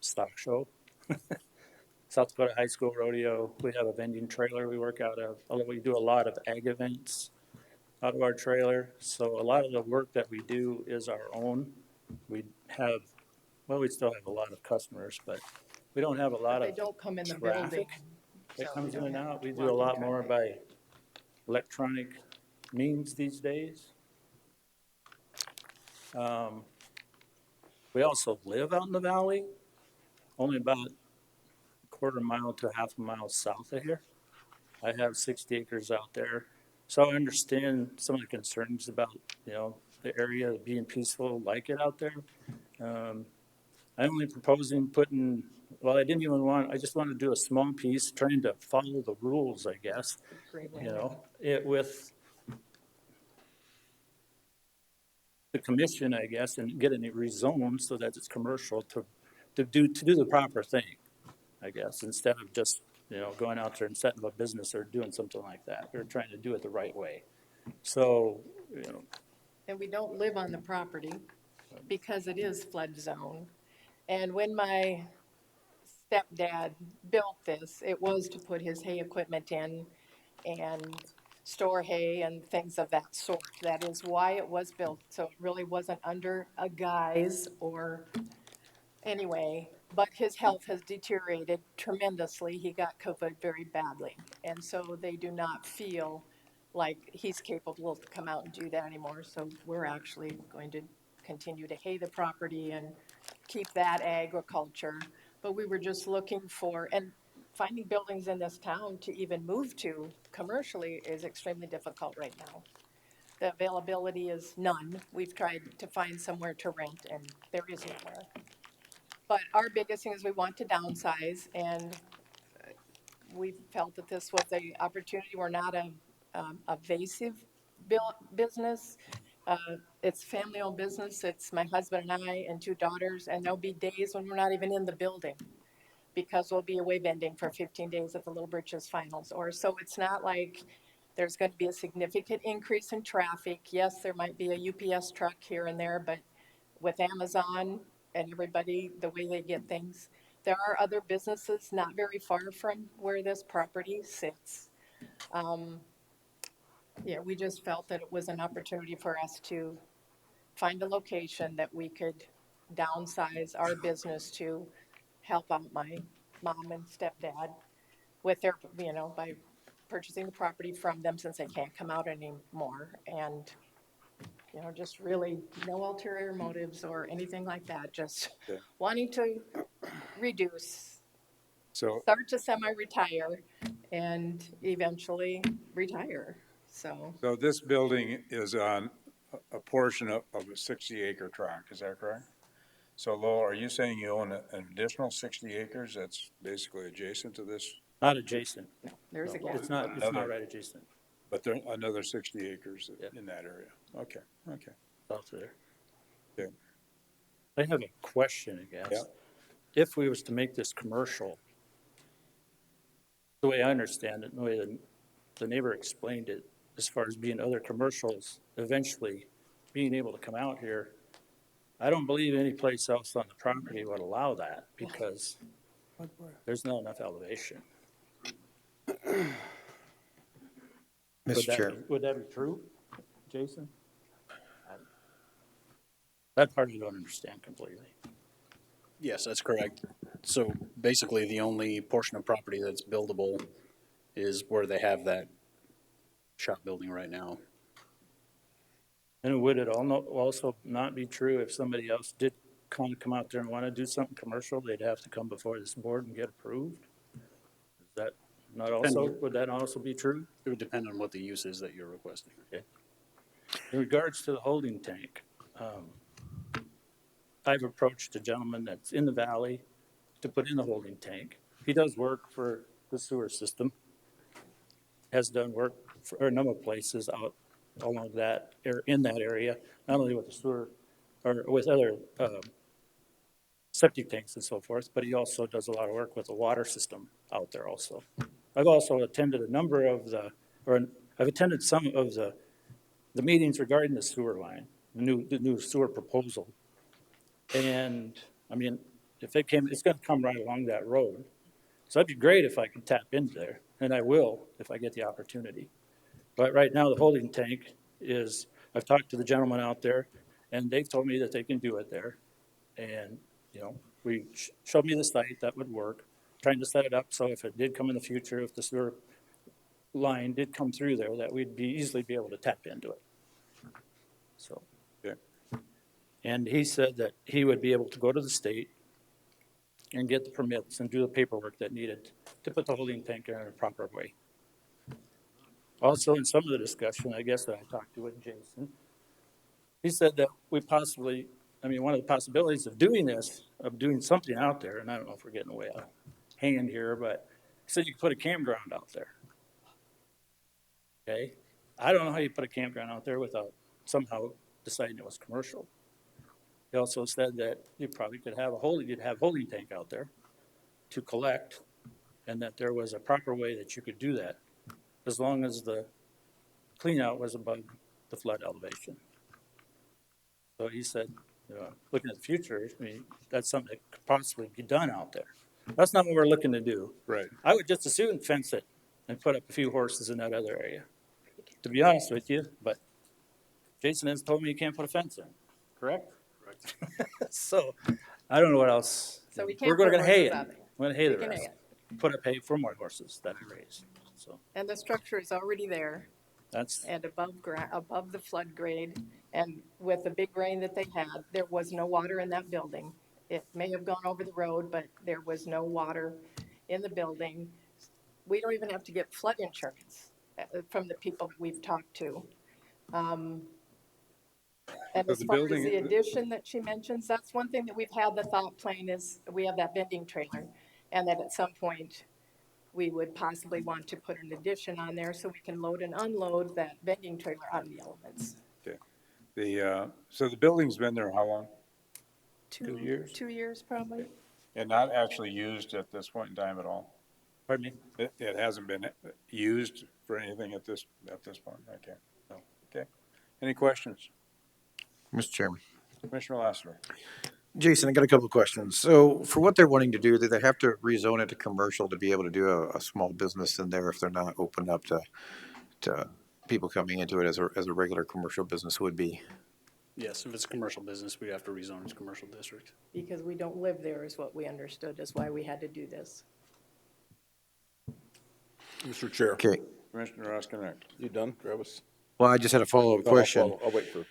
[SPEAKER 10] stock show. South Dakota High School Rodeo, we have a vending trailer we work out of, although we do a lot of ag events out of our trailer. So a lot of the work that we do is our own. We still have a lot of customers, but we don't have a lot of
[SPEAKER 14] They don't come in the
[SPEAKER 10] traffic.
[SPEAKER 14] building.
[SPEAKER 10] It
[SPEAKER 14] So
[SPEAKER 10] comes
[SPEAKER 14] we
[SPEAKER 10] in and
[SPEAKER 14] don't have
[SPEAKER 10] out.
[SPEAKER 14] to
[SPEAKER 10] We do a
[SPEAKER 14] walk
[SPEAKER 10] lot
[SPEAKER 14] and
[SPEAKER 10] more
[SPEAKER 14] drive.
[SPEAKER 10] by electronic means these days. We also live out in the valley, only about a quarter mile to half a mile south of here. I have 60 acres out there. So I understand some of the concerns about, the area being peaceful, like it out there. I'm only proposing putting, well, I just want to do a small piece, trying to follow the rules, I guess. With the commission, I guess, and getting it rezoned so that it's commercial to do the proper thing, I guess, instead of just, going out there and setting up a business or doing something like that. We're trying to do it the right way. So,
[SPEAKER 11] And we don't live on the property because it is flood zone. And when my stepdad built this, it was to put his hay equipment in and store hay and things of that sort. That is why it was built. So it really wasn't under a guise or anyway, but his health has deteriorated tremendously. He got COVID very badly. And so they do not feel like he's capable to come out and do that anymore. So we're actually going to continue to hay the property and keep that agriculture. But we were just looking for, and finding buildings in this town to even move to commercially is extremely difficult right now. The availability is none. We've tried to find somewhere to rent and there is nowhere. But our biggest thing is we want to downsize, and we felt that this was a opportunity. We're not a evasive business. It's family-owned business. It's my husband and I and two daughters, and there'll be days when we're not even in the building because we'll be away vending for 15 days at the Little Britches Finals. Or so it's not like there's going to be a significant increase in traffic. Yes, there might be a UPS truck here and there, but with Amazon and everybody, the way they get things, there are other businesses not very far from where this property sits. Yeah, we just felt that it was an opportunity for us to find a location that we could downsize our business to help out my mom and stepdad with their, by purchasing the property from them since they can't come out anymore. And, just really no ulterior motives or anything like that, just
[SPEAKER 1] Okay.
[SPEAKER 11] wanting to reduce,
[SPEAKER 1] So,
[SPEAKER 11] start to semi-retire and eventually retire. So
[SPEAKER 1] so this building is on a portion of a 60-acre tract, is that correct? So Lowell, are you saying you own an additional 60 acres that's basically adjacent to this?
[SPEAKER 10] not adjacent.
[SPEAKER 11] there's a
[SPEAKER 10] No,
[SPEAKER 11] gap.
[SPEAKER 10] it's not right adjacent.
[SPEAKER 1] But there, another 60 acres
[SPEAKER 10] Yeah.
[SPEAKER 1] in that area. Okay, okay.
[SPEAKER 10] South there.
[SPEAKER 1] Okay.
[SPEAKER 10] I have a question, I guess.
[SPEAKER 1] Yeah.
[SPEAKER 10] If we was to make this commercial, the way I understand it, the way the neighbor explained it, as far as being other commercials, eventually being able to come out here, I don't believe any place else on the property would allow that because there's not enough elevation.
[SPEAKER 8] Mr. Chair.
[SPEAKER 10] Would that be true, Jason? That part I don't understand completely.
[SPEAKER 15] Yes, that's correct. So basically, the only portion of property that's buildable is where they have that shop building right now.
[SPEAKER 10] And would it also not be true if somebody else did come out there and want to do something commercial, they'd have to come before this board and get approved? Is that not also, would that also be true?
[SPEAKER 15] It would depend on what the use is that you're requesting.
[SPEAKER 10] Okay. In regards to the holding tank, I've approached a gentleman that's in the valley to put in the holding tank. He does work for the sewer system, has done work for a number of places out along that, or in that area, not only with the sewer, or with other septic tanks and so forth, but he also does a lot of work with the water system out there also. I've also attended a number of I've attended some of the meetings regarding the sewer line, the new sewer proposal. And I mean, if it came, it's gonna come right along that road. So that'd be great if I could tap into there, and I will if I get the opportunity. But right now, the holding tank is, I've talked to the gentleman out there, and they've told me that they can do it there. And, we showed me the site, that would work. trying to set it up so if it did come in the future, if the sewer line did come through there, that we'd easily be able to tap into it. So.
[SPEAKER 1] Okay.
[SPEAKER 10] And he said that he would be able to go to the state and get the permits and do the paperwork that needed to put the holding tank in a proper way. Also, in some of the discussion, I guess, that I talked to with Jason, he said that we possibly, one of the possibilities of doing this, of doing something out there, and I don't know if we're getting way out of hand here, but he said you could put a campground out there. Okay? I don't know how you put a campground out there without somehow deciding it was commercial. He also said that you probably could have you'd have holding tank out there to collect, and that there was a proper way that you could do that, as long as the clean out was above the flood elevation. So he said, looking at the future, that's something that could possibly be done out there. That's not what we're looking to do.
[SPEAKER 1] Right.
[SPEAKER 10] I would just as soon fence it and put up a few horses in that other area, to be honest with you, but Jason has told me you can't put a fence in, correct? Correct. So, I don't know what else.
[SPEAKER 11] So we
[SPEAKER 10] We're
[SPEAKER 11] can't put
[SPEAKER 10] gonna hay
[SPEAKER 11] horses
[SPEAKER 10] it.
[SPEAKER 11] out there.
[SPEAKER 10] We're gonna hay
[SPEAKER 11] We
[SPEAKER 10] the
[SPEAKER 11] can
[SPEAKER 10] rest.
[SPEAKER 11] hay it.
[SPEAKER 10] Put up hay for more horses that I raised, so
[SPEAKER 11] And the structure is already there
[SPEAKER 10] that's,
[SPEAKER 11] and above the flood grade. And with the big rain that they had, there was no water in that building. It may have gone over the road, but there was no water in the building. We don't even have to get flood insurance from the people that we've talked to. And
[SPEAKER 1] So
[SPEAKER 11] as
[SPEAKER 1] the
[SPEAKER 11] far as
[SPEAKER 1] building-
[SPEAKER 11] the addition that she mentions, that's one thing that we've had the thought plane is, we have that vending trailer. And that at some point, we would possibly want to put an addition on there so we can load and unload that vending trailer out of the elements.
[SPEAKER 1] Okay. So the building's been there how long?
[SPEAKER 10] 2 years.
[SPEAKER 11] 2 years, probably.
[SPEAKER 1] And not actually used at this point in time at all?
[SPEAKER 10] Pardon me?
[SPEAKER 1] It hasn't been used for anything at this point? Okay. No. Okay. Any questions?
[SPEAKER 8] Mr. Chairman.
[SPEAKER 1] Commissioner Lassiter?
[SPEAKER 8] Jason, I got a couple of questions. So for what they're wanting to do, do they have to rezone it to commercial to be able to do a small business in there if they're not opened up to people coming into it as a regular commercial business would be?
[SPEAKER 15] Yes, if it's a commercial business, we have to rezone it to commercial district.
[SPEAKER 11] Because we don't live there is what we understood, is why we had to do this.
[SPEAKER 4] Mr. Chair.
[SPEAKER 8] Okay.
[SPEAKER 1] Commissioner Roskinek?
[SPEAKER 4] You done, Travis?
[SPEAKER 8] Well, I just had a follow-up question.
[SPEAKER 4] I'll wait for.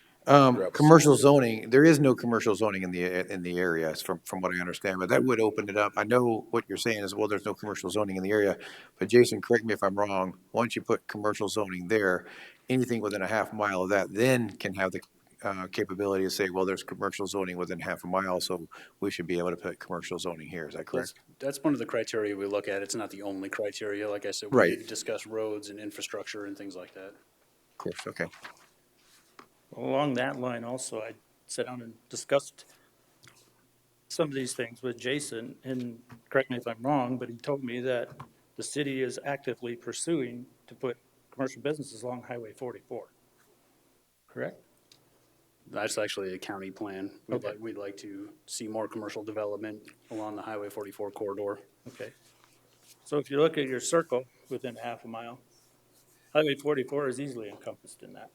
[SPEAKER 8] Commercial zoning, there is no commercial zoning in the area, from what I understand, but that would open it up. I know what you're saying is, well, there's no commercial zoning in the area, but Jason, correct me if I'm wrong, once you put commercial zoning there, anything within a half mile of that then can have the capability to say, well, there's commercial zoning within half a mile, so we should be able to put commercial zoning here. Is that correct?
[SPEAKER 15] That's one of the criteria we look at. It's not the only criteria. Like I said,
[SPEAKER 8] Right.
[SPEAKER 15] we discuss roads and infrastructure and things like that.
[SPEAKER 8] Of course, okay.
[SPEAKER 10] Along that line also, I sat down and discussed some of these things with Jason, and correct me if I'm wrong, but he told me that the city is actively pursuing to put commercial businesses along Highway 44. Correct?
[SPEAKER 15] That's actually a county plan. We'd like to see more commercial development along the Highway 44 corridor.
[SPEAKER 10] Okay. So if you look at your circle within a half a mile, Highway 44 is easily encompassed in that.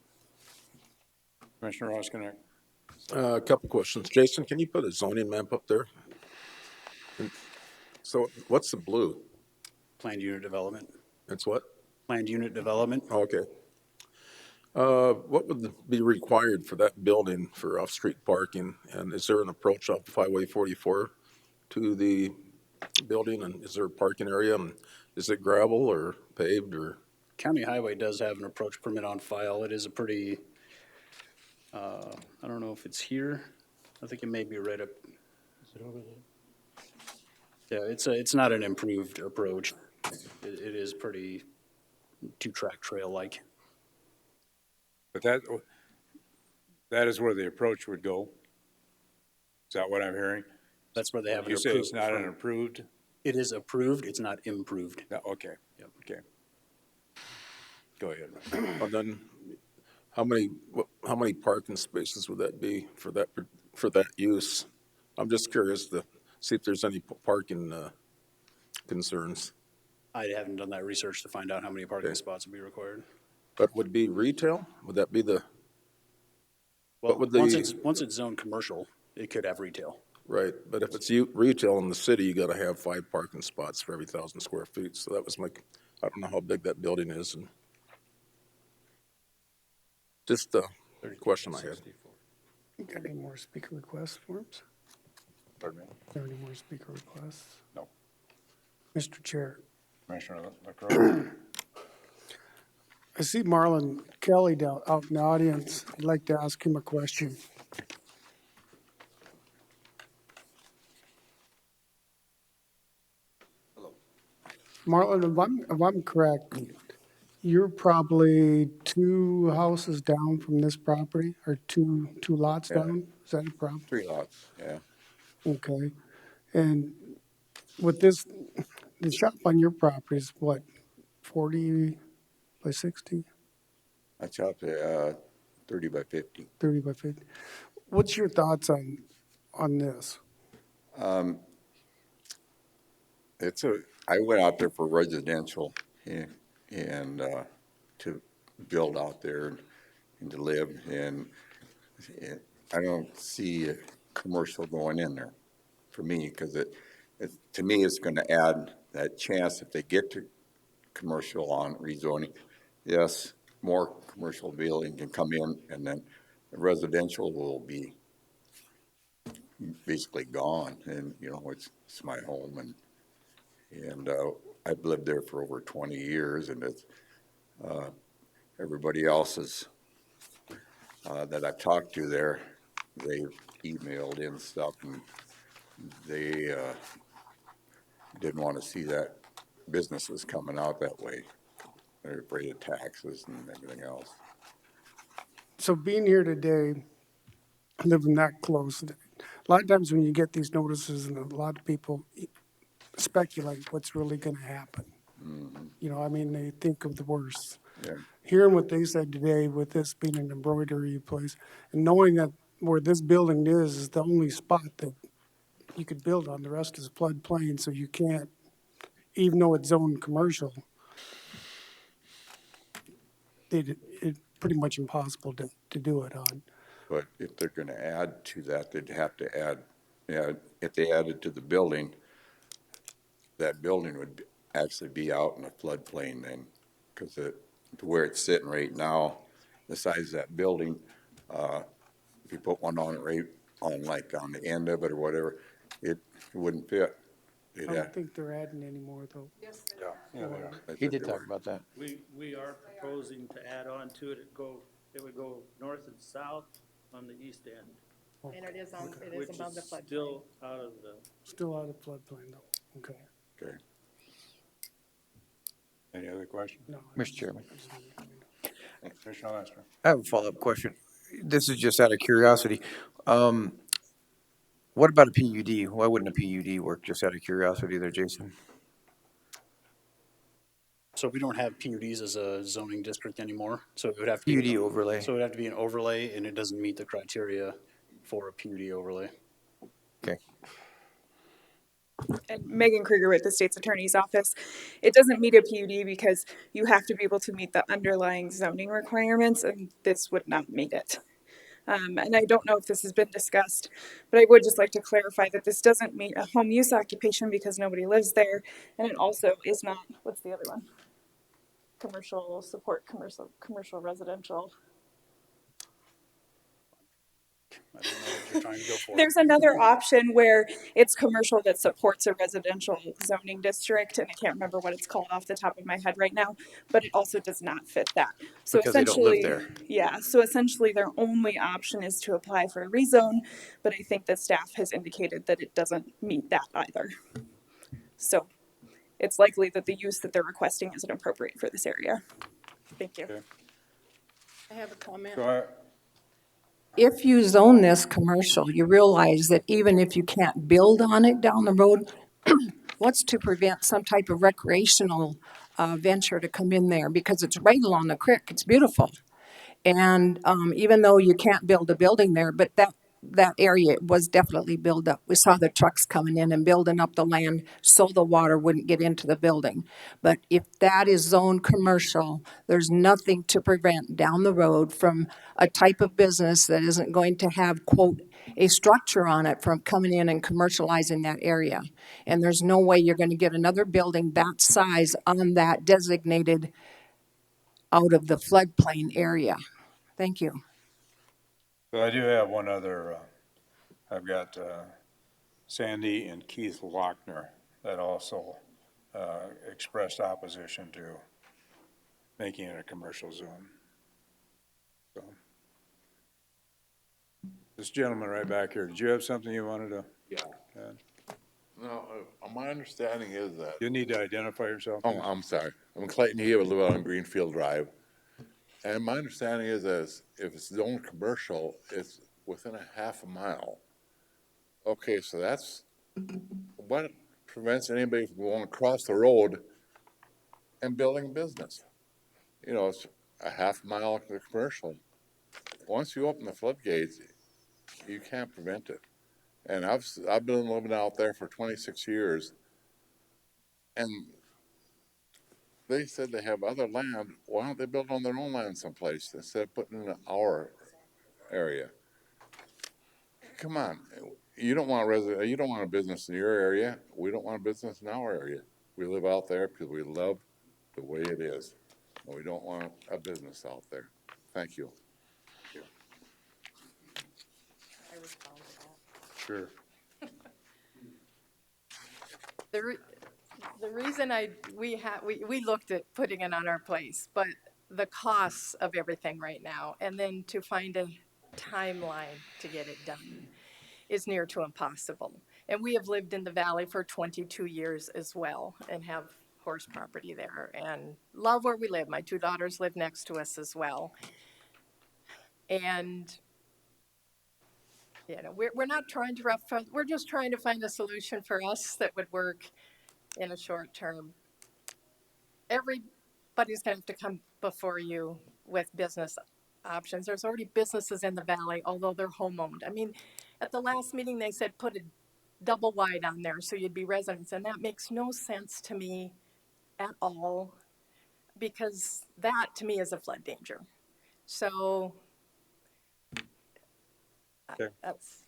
[SPEAKER 1] Commissioner Roskinek?
[SPEAKER 4] A couple questions. Jason, can you put a zoning map up there? So what's the blue?
[SPEAKER 15] Planned unit development.
[SPEAKER 4] It's what?
[SPEAKER 15] Planned unit development.
[SPEAKER 4] Okay. What would be required for that building for off-street parking? And is there an approach off of Highway 44 to the building? And is there a parking area? And is it gravel or paved or?
[SPEAKER 15] County Highway does have an approach permit on file. It is a pretty, I don't know if it's here. I think it may be right up.
[SPEAKER 10] Is it over there?
[SPEAKER 15] Yeah, it's not an improved approach. It is pretty two-track trail-like.
[SPEAKER 1] But that is where the approach would go? Is that what I'm hearing?
[SPEAKER 15] That's where they have it
[SPEAKER 1] You
[SPEAKER 15] approved.
[SPEAKER 1] say it's not an approved?
[SPEAKER 15] It is approved, it's not improved.
[SPEAKER 1] No, okay.
[SPEAKER 15] Yep.
[SPEAKER 1] Okay. Go ahead.
[SPEAKER 4] And then how many parking spaces would that be for that use? I'm just curious to see if there's any parking concerns.
[SPEAKER 15] I haven't done that research to find out how many parking spots would be required.
[SPEAKER 4] But would be retail? Would that be the?
[SPEAKER 15] Well,
[SPEAKER 4] what would the?
[SPEAKER 15] once it's zoned commercial, it could have retail.
[SPEAKER 4] Right, but if it's retail in the city, you gotta have 5 parking spots for every 1,000 square feet, so that was I don't know how big that building is, and just a question I had.
[SPEAKER 3] Got any more speaker requests forms?
[SPEAKER 1] Pardon me?
[SPEAKER 3] Are there any more speaker requests?
[SPEAKER 1] No.
[SPEAKER 3] Mr. Chair,
[SPEAKER 1] Commissioner LaCroix?
[SPEAKER 3] I see Marlon Kelly out in the audience. I'd like to ask him a question. Marlon, if I'm correct, you're probably 2 houses down from this property, or two lots down? Is that a problem?
[SPEAKER 17] 3 lots, yeah.
[SPEAKER 3] Okay. And with this, the shop on your property is what, 40 by 60,
[SPEAKER 17] I chopped it 30 by 50.
[SPEAKER 3] 30 by 50? What's your thoughts on this?
[SPEAKER 17] I went out there for residential and to build out there and to live, and I don't see a commercial going in there for me, because to me, it's going to add that chance if they get to commercial on rezoning. Yes, more commercial building can come in, and then the residential will be basically gone. And it's my home, and I've lived there for over 20 years, and it's everybody else's that I've talked to there, they've emailed in stuff, and they didn't want to see that businesses coming out that way. They're afraid of taxes and everything else.
[SPEAKER 3] So being here today, living that close, a lot of times when you get these notices, and a lot of people speculate what's really going to happen. Mm-hmm. They think of the worst.
[SPEAKER 17] Yeah.
[SPEAKER 3] Hearing what they said today with this being an embroidery place, and knowing that where this building is the only spot that you could build on, the rest is floodplain, so you can't, even though it's zoned commercial, it's pretty much impossible to do it on.
[SPEAKER 17] But if they're going to add to that, they'd have to add, if they added to the building, that building would actually be out in a floodplain then, because where it's sitting right now, the size of that building, if you put one on it right on the end of it or whatever, it wouldn't fit.
[SPEAKER 3] I don't think they're adding any more though.
[SPEAKER 17] Yes, they are.
[SPEAKER 8] He did talk about that.
[SPEAKER 10] We are proposing to add on to it, it would go north and south on the east end.
[SPEAKER 11] And it is
[SPEAKER 10] Which
[SPEAKER 11] above the
[SPEAKER 10] is
[SPEAKER 11] floodplain.
[SPEAKER 10] Still out of the
[SPEAKER 3] Floodplain though, okay.
[SPEAKER 17] Okay.
[SPEAKER 1] Any other questions?
[SPEAKER 3] No.
[SPEAKER 8] Mr. Chairman.
[SPEAKER 1] Commissioner Lester?
[SPEAKER 8] I have a follow-up question. This is just out of curiosity. What about a PUD? Why wouldn't a PUD work, just out of curiosity there, Jason?
[SPEAKER 15] So we don't have PUDs as a zoning district anymore, so it would have to be.
[SPEAKER 8] PUD overlay.
[SPEAKER 15] So it would have to be an overlay, and it doesn't meet the criteria for a PUD overlay.
[SPEAKER 8] Okay.
[SPEAKER 22] And Megan Krieger with the State's Attorney's Office. It doesn't meet a PUD because you have to be able to meet the underlying zoning requirements, and this would not meet it. And I don't know if this has been discussed, but I would just like to clarify that this doesn't meet a home use occupation because nobody lives there, and it also is not, what's the other one? Commercial support, commercial residential.
[SPEAKER 15] I don't know what you're trying to go for.
[SPEAKER 22] There's another option where it's commercial that supports a residential zoning district, and I can't remember what it's called off the top of my head right now, but it also does not fit that. So
[SPEAKER 8] because they don't live there.
[SPEAKER 22] Yeah, so essentially their only option is to apply for a rezone, but I think that staff has indicated that it doesn't meet that either. So it's likely that the use that they're requesting isn't appropriate for this area. Thank you.
[SPEAKER 1] Okay.
[SPEAKER 11] I have a comment.
[SPEAKER 1] Go ahead.
[SPEAKER 23] If you zone this commercial, you realize that even if you can't build on it down the road, what's to prevent some type of recreational venture to come in there? Because it's right along the creek, it's beautiful. And even though you can't build a building there, but that area was definitely built up. We saw the trucks coming in and building up the land so the water wouldn't get into the building. But if that is zoned commercial, there's nothing to prevent down the road from a type of business that isn't going to have, quote, a structure on it from coming in and commercializing that area. And there's no way you're going to get another building that size on that designated out of the floodplain area. Thank you.
[SPEAKER 1] So I do have one other, I've got Sandy and Keith Lochner that also expressed opposition to making it a commercial zone. So, this gentleman right back here, did you have something you wanted to add?
[SPEAKER 7] No, my understanding is that.
[SPEAKER 1] You need to identify yourself.
[SPEAKER 7] Oh, I'm sorry. I'm Clayton He, I live on Greenfield Drive. And my understanding is that if it's zoned commercial, it's within a half a mile. Okay, so that's, what prevents anybody from going across the road and building a business? You know, it's a half mile to commercial. Once you open the floodgates, you can't prevent it. And I've been living out there for 26 years, and they said they have other land. Why don't they build on their own land someplace instead of putting in our area? Come on, you don't want you don't want a business in your area. We don't want a business in our area. We live out there because we love the way it is, and we don't want a business out there. Thank you.
[SPEAKER 1] Sure.
[SPEAKER 11] The reason we looked at putting it on our place, but the costs of everything right now, and then to find a timeline to get it done is near to impossible. And we have lived in the valley for 22 years as well and have horse property there and love where we live. My two daughters live next to us as well. And you know, we're not trying to we're just trying to find a solution for us that would work in a short term. Everybody's going to have to come before you with business options. There's already businesses in the valley, although they're home owned. I mean, at the last meeting, they said put a double wide on there so you'd be residents, and that makes no sense to me at all, because that to me is a flood danger. So
[SPEAKER 1] Okay.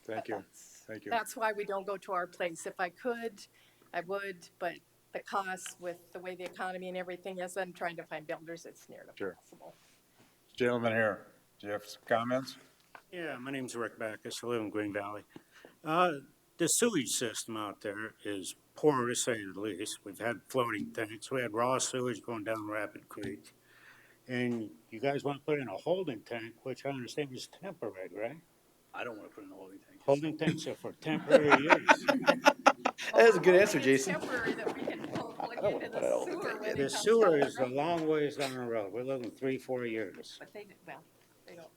[SPEAKER 1] Thank you. Thank you.
[SPEAKER 11] That's why we don't go to our place. If I could, I would, but the cost with the way the economy and everything is, I'm trying to find builders, it's near to impossible.
[SPEAKER 1] Gentleman here, do you have some comments?
[SPEAKER 9] Yeah, my name's Rick Backus. I live in Green Valley. The sewage system out there is poor, to say the least. We've had floating tanks. We had raw sewage going down Rapid Creek. And you guys want to put in a holding tank, which I understand is temporary, right?
[SPEAKER 10] I don't want to put in a holding tank.
[SPEAKER 9] Holding tanks are for temporary use.
[SPEAKER 8] That's a good answer, Jason.
[SPEAKER 11] Temporary that we can plug into the sewer when it
[SPEAKER 9] The
[SPEAKER 11] comes
[SPEAKER 9] sewer
[SPEAKER 11] down,
[SPEAKER 9] is a long ways down the road. We're looking 3-4 years.
[SPEAKER 11] But they don't.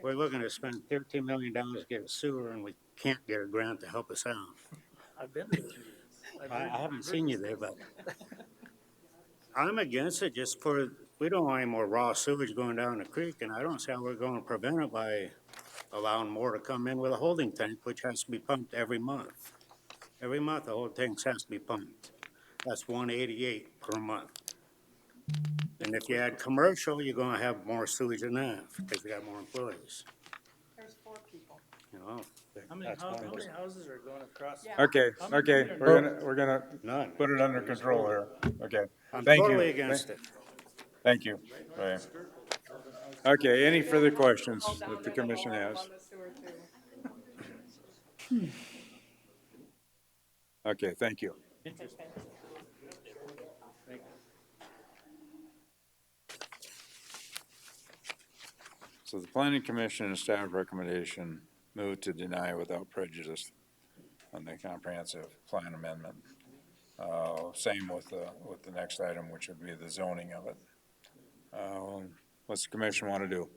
[SPEAKER 9] We're looking to spend $13 million to get a sewer, and we can't get a grant to help us out.
[SPEAKER 10] I've been there 2 years.
[SPEAKER 9] I haven't seen you there, but I'm against it just for, we don't want any more raw sewage going down the creek, and I don't see how we're going to prevent it by allowing more to come in with a holding tank, which has to be pumped every month. Every month, the whole tank has to be pumped. That's $188 per month. And if you add commercial, you're gonna have more sewage than that, because you got more employees.
[SPEAKER 11] There's 4 people.
[SPEAKER 9] You know,
[SPEAKER 10] How many houses are going across?
[SPEAKER 11] Yeah.
[SPEAKER 1] Okay, okay, we're gonna
[SPEAKER 9] none.
[SPEAKER 1] put it under control here. Okay,
[SPEAKER 9] I'm
[SPEAKER 1] thank you.
[SPEAKER 9] totally against it.
[SPEAKER 1] Thank you. Right. Okay, any further questions that the commission has? Okay, thank you. So the planning commission and staff recommendation move to deny without prejudice on the comprehensive plan amendment. Same with the next item, which would be the zoning of it. What's the commission want to do?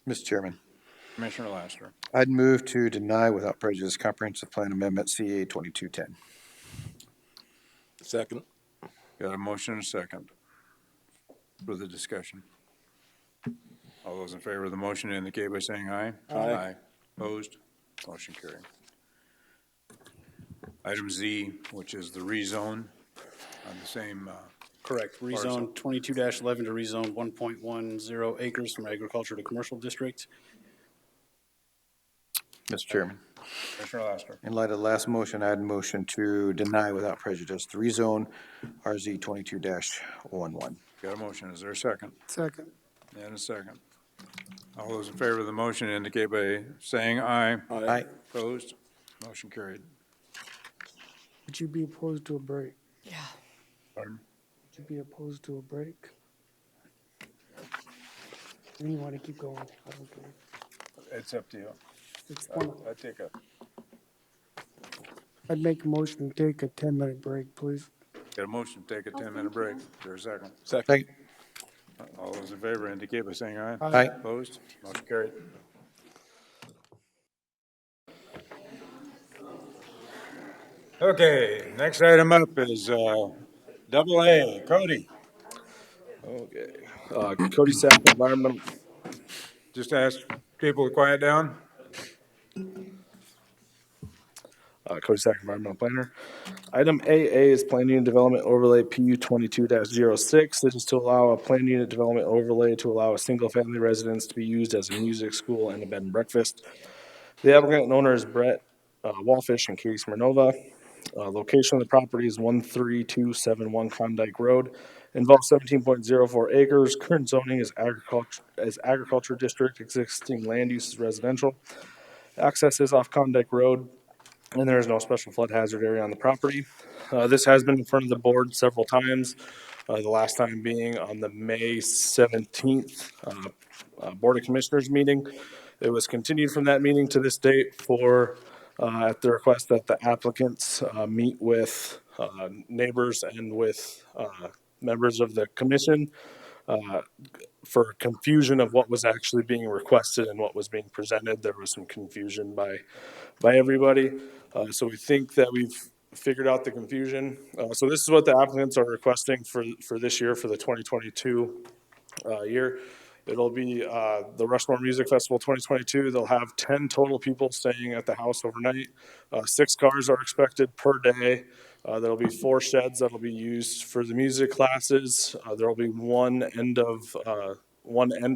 [SPEAKER 8] Mr. Chairman,
[SPEAKER 1] Commissioner Laster.
[SPEAKER 8] I'd move to deny without prejudice comprehensive plan amendment CA 2210.
[SPEAKER 4] Second.
[SPEAKER 1] Got a motion and a second. Further discussion. All those in favor of the motion indicate by saying aye.
[SPEAKER 4] Aye.
[SPEAKER 1] Opposed? Motion carried. Item Z, which is the rezone on the same,
[SPEAKER 15] Correct.
[SPEAKER 1] Parcel.
[SPEAKER 15] Rezone 22-11 to rezone 1.10 acres from agriculture to commercial district.
[SPEAKER 8] Mr. Chairman,
[SPEAKER 1] Commissioner Laster.
[SPEAKER 8] in light of the last motion, I'd motion to deny without prejudice the rezone RZ 22-11.
[SPEAKER 1] Got a motion. Is there a second?
[SPEAKER 3] Second.
[SPEAKER 1] And a second. All those in favor of the motion indicate by saying aye.
[SPEAKER 8] Aye.
[SPEAKER 1] Opposed? Motion carried.
[SPEAKER 3] Would you be opposed to a break?
[SPEAKER 13] Yeah.
[SPEAKER 1] Pardon?
[SPEAKER 3] Would you be opposed to a break? And you want to keep going? I don't care.
[SPEAKER 1] It's up to you.
[SPEAKER 3] It's fun. I'd make a motion to take a 10-minute break, please.
[SPEAKER 1] Got a motion to take a 10-minute break. Is there a second?
[SPEAKER 8] Second.
[SPEAKER 1] All those in favor indicate by saying aye.
[SPEAKER 3] Aye.
[SPEAKER 1] Opposed? Motion carried. Okay, next item up is double A, Cody.
[SPEAKER 20] Okay. Cody Sapp, Environmental.
[SPEAKER 1] Just ask people to quiet down.
[SPEAKER 20] Cody Sack, Environmental Planner. Item AA is Plan Unit Development Overlay PU 22-06. This is to allow a Plan Unit Development Overlay to allow a single-family residence to be used as a music school and a bed and breakfast. The applicant and owner is Brett Wallfish and Katie Smirnova. Location of the property is 13271 Klondike Road. Involves 17.04 acres. Current zoning is agriculture district. Existing land use is residential. Access is off Klondike Road, and there is no special flood hazard area on the property. This has been in front of the board several times, the last time being on the May 17th Board of Commissioners meeting. It was continued from that meeting to this date for, at the request that the applicants meet with neighbors and with members of the commission for confusion of what was actually being requested and what was being presented. There was some confusion by everybody. So we think that we've figured out the confusion. So this is what the applicants are requesting for this year, for the 2022 year. It'll be the Rushmore Music Festival 2022. They'll have 10 total people staying at the house overnight. 6 cars are expected per day. There'll be 4 sheds that'll be used for the music classes. There'll be one end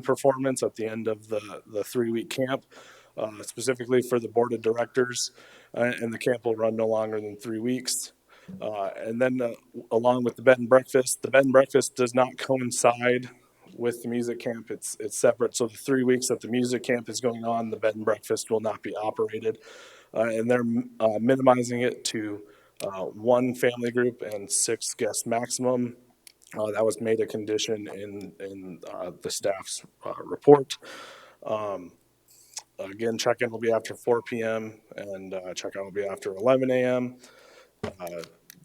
[SPEAKER 20] performance at the end of the 3-week camp, specifically for the board of directors. And the camp will run no longer than 3 weeks. And then along with the bed and breakfast does not coincide with the music camp. It's separate. So the 3 weeks that the music camp is going on, the bed and breakfast will not be operated. And they're minimizing it to 1 family group and 6 guests maximum. That was made a condition in the staff's report. Again, check-in will be after 4 p.m. and check-out will be after 11 a.m.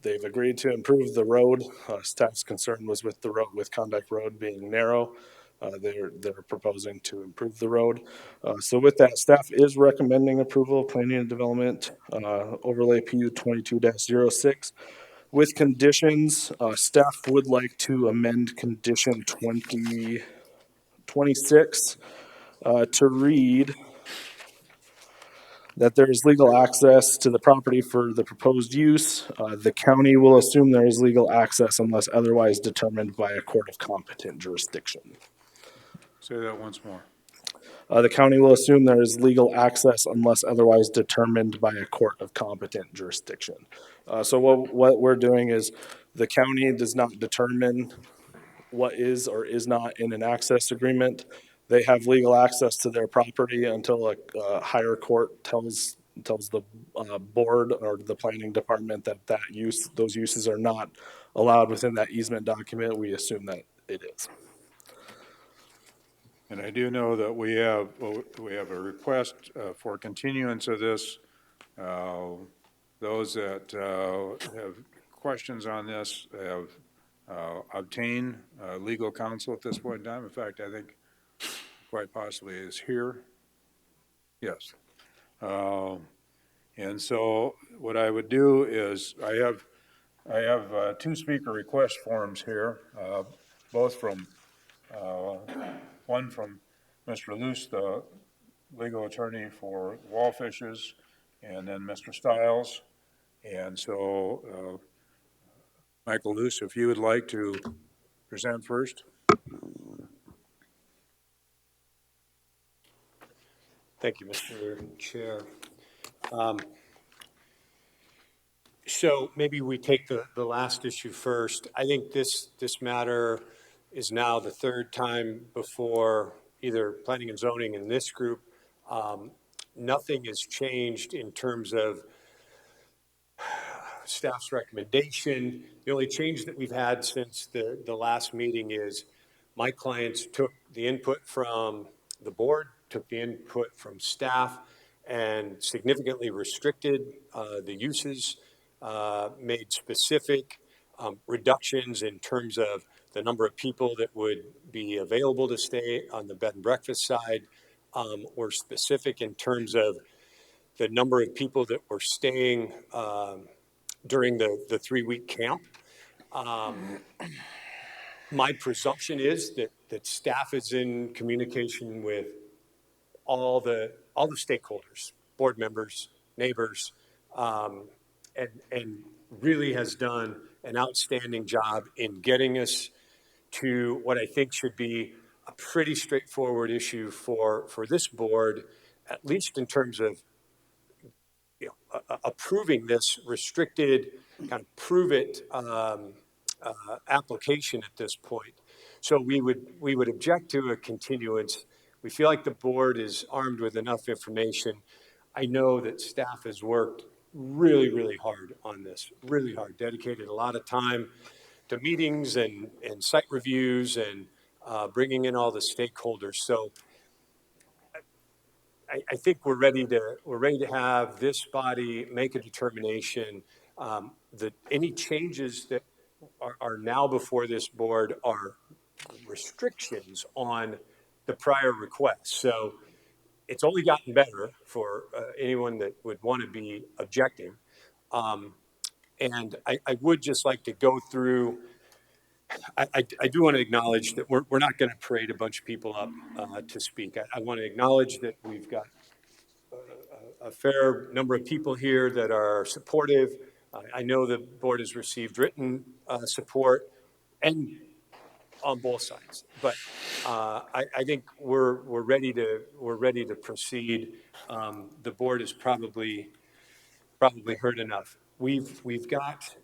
[SPEAKER 20] They've agreed to improve the road. Staff's concern was with the road, with Klondike Road being narrow. They're proposing to improve the road. So with that, staff is recommending approval of Plan Unit Development Overlay PU 22-06. With conditions, staff would like to amend condition 26 to read that there is legal access to the property for the proposed use. The county will assume there is legal access unless otherwise determined by a court of competent jurisdiction.
[SPEAKER 1] Say that once more.
[SPEAKER 20] The county will assume there is legal access unless otherwise determined by a court of competent jurisdiction. So what we're doing is the county does not determine what is or is not in an access agreement. They have legal access to their property until a higher court tells the board or the planning department that those uses are not allowed within that easement document. We assume that it is.
[SPEAKER 1] And I do know that we have a request for continuance of this. Those that have questions on this have obtained legal counsel at this point in time. In fact, I think quite possibly is here. Yes. And so what I would do is I have 2 speaker request forms here, both from one from Mr. Luce, the legal attorney for Wallfishes, and then Mr. Stiles. And so, Michael Luce, if you would like to present first.
[SPEAKER 12] Thank you, Mr. Chair. So maybe we take the last issue first. I think this matter is now the third time before either planning and zoning in this group. Nothing has changed in terms of staff's recommendation. The only change that we've had since the last meeting is my clients took the input from the board, took the input from staff, and significantly restricted the uses, made specific reductions in terms of the number of people that would be available to stay on the bed and breakfast side, were specific in terms of the number of people that were staying during the 3-week camp. My presumption is that staff is in communication with all the stakeholders, board members, neighbors, and really has done an outstanding job in getting us to what I think should be a pretty straightforward issue for this board, at least in terms of approving this restricted kind of prove it application at this point. So we would object to a continuance. We feel like the board is armed with enough information. I know that staff has worked really, really hard on this, really hard, dedicated a lot of time to meetings and site reviews and bringing in all the stakeholders. So I think we're ready to have this body make a determination that any changes that are now before this board are restrictions on the prior request. So it's only gotten better for anyone that would want to be objecting. And I would just like to go through, I do want to acknowledge that we're not going to parade a bunch of people up to speak. I want to acknowledge that we've got a fair number of people here that are supportive. I know the board has received written support and on both sides, but I think we're ready to proceed. The board has probably heard enough. We've got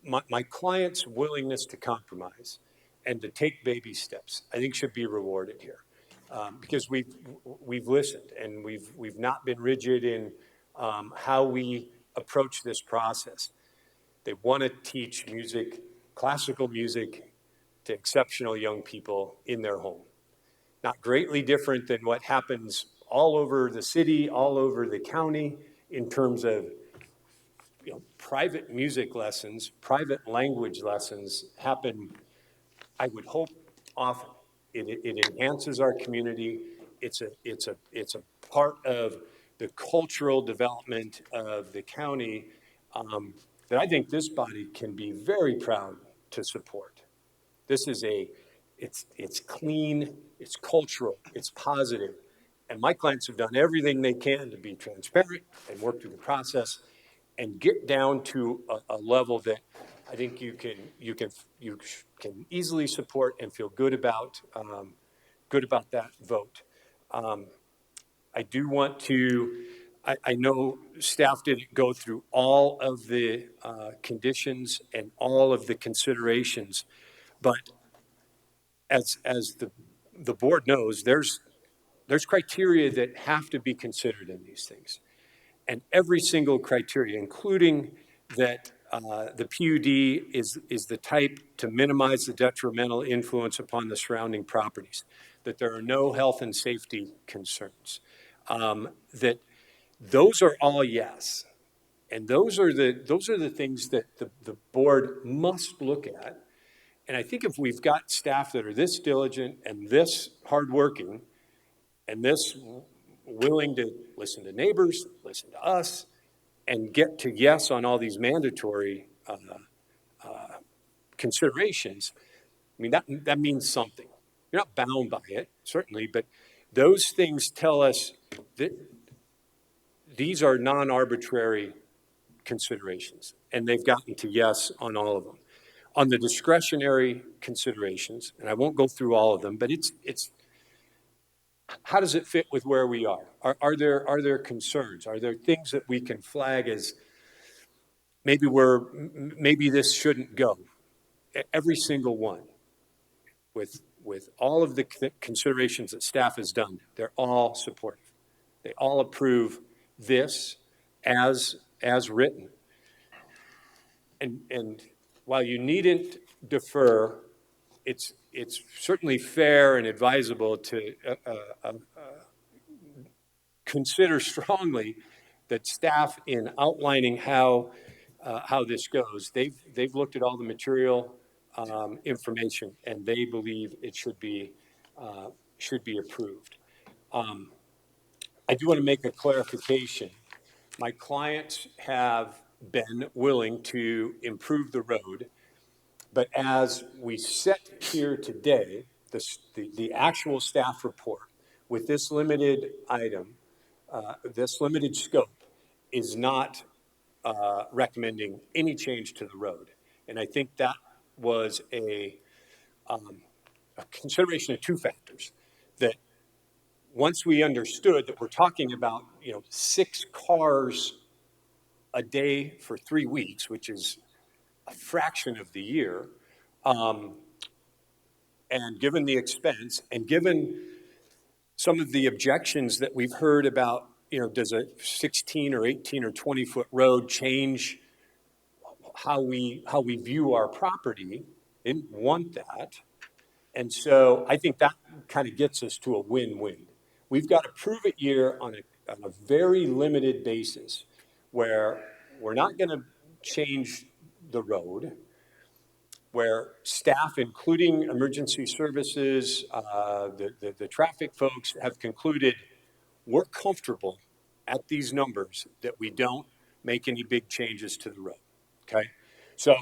[SPEAKER 12] my client's willingness to compromise and to take baby steps, I think should be rewarded here. Because we've listened and we've not been rigid in how we approach this process. They want to teach music, classical music, to exceptional young people in their home. Not greatly different than what happens all over the city, all over the county, in terms of private music lessons, private language lessons happen, I would hope, often. It enhances our community. It's a part of the cultural development of the county that I think this body can be very proud to support. This is it's clean, it's cultural, it's positive, and my clients have done everything they can to be transparent and work through the process and get down to a level that I think you can easily support and feel good about that vote. I do want to. I know staff didn't go through all of the conditions and all of the considerations, but as the board knows, there's criteria that have to be considered in these things. And every single criteria, including that the PUD is the type to minimize the detrimental influence upon the surrounding properties, that there are no health and safety concerns, that those are all yes. And those are the things that the board must look at. And I think if we've got staff that are this diligent and this hardworking and this willing to listen to neighbors, listen to us, and get to yes on all these mandatory considerations, I mean, that means something. You're not bound by it, certainly, but those things tell us that these are non-arbitrary considerations, and they've gotten to yes on all of them. On the discretionary considerations, and I won't go through all of them, but it's how does it fit with where we are? Are there concerns? Are there things that we can flag as maybe this shouldn't go? Every single one, with all of the considerations that staff has done, they're all supportive. They all approve this as written. And while you needn't defer, it's certainly fair and advisable to consider strongly that staff, in outlining how this goes, they've looked at all the material information, and they believe it should be approved. I do want to make a clarification. My clients have been willing to improve the road, but as we sit here today, the actual staff report with this limited item, this limited scope, is not recommending any change to the road. And I think that was a consideration of two factors. That once we understood that we're talking about 6 cars a day for 3 weeks, which is a fraction of the year, and given the expense, and given some of the objections that we've heard about, does a 16 or 18 or 20 foot road change how we view our property? Didn't want that. And so I think that kind of gets us to a win-win. We've got to prove it here on a very limited basis, where we're not going to change the road, where staff, including emergency services, the traffic folks, have concluded we're comfortable at these numbers that we don't make any big changes to the road, okay? So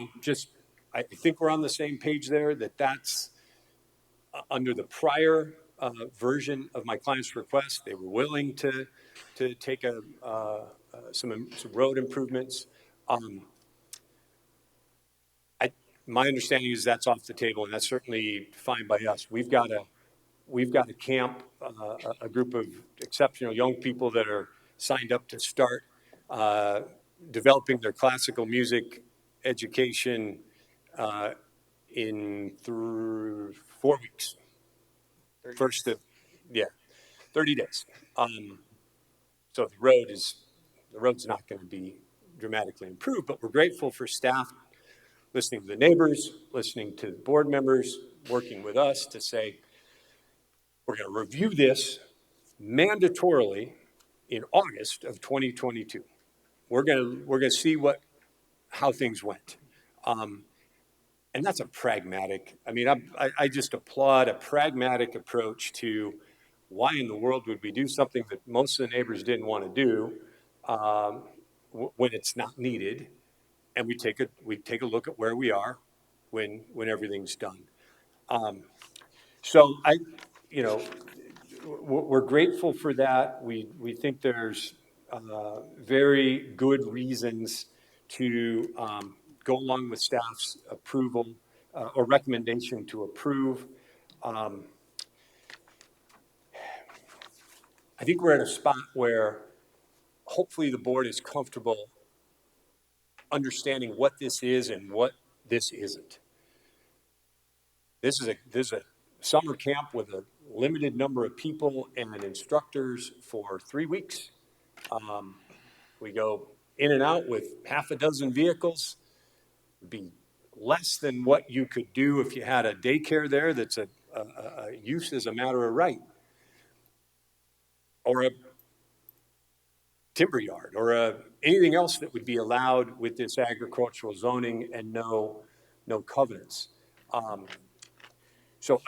[SPEAKER 12] I think we're on the same page there, that's under the prior version of my client's request. They were willing to take some road improvements. My understanding is that's off the table, and that's certainly fine by us. We've got a camp, a group of exceptional young people that are signed up to start developing their classical music education in 4 weeks. 30 days. So the road's not going to be dramatically improved, but we're grateful for staff listening to the neighbors, listening to board members, working with us to say, we're going to review this mandatorily in August of 2022. We're going to see how things went. And that's a pragmatic, I just applaud a pragmatic approach to why in the world would we do something that most of the neighbors didn't want to do when it's not needed, and we take a look at where we are when everything's done. So we're grateful for that. We think there's very good reasons to go along with staff's approval or recommendation to approve. I think we're at a spot where hopefully the board is comfortable understanding what this is and what this isn't. This is a summer camp with a limited number of people and instructors for 3 weeks. We go in and out with half a dozen vehicles. It'd be less than what you could do if you had a daycare there that's a use as a matter of right, or a timber yard, or anything else that would be allowed with this agricultural zoning and no covenants. So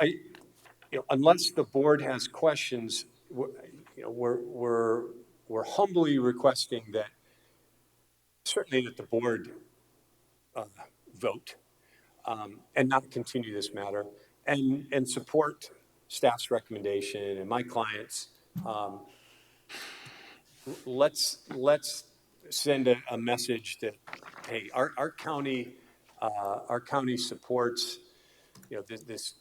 [SPEAKER 12] unless the board has questions, we're humbly requesting that certainly that the board vote and not continue this matter, and support staff's recommendation and my clients, let's send a message that, hey, our county supports, you know, this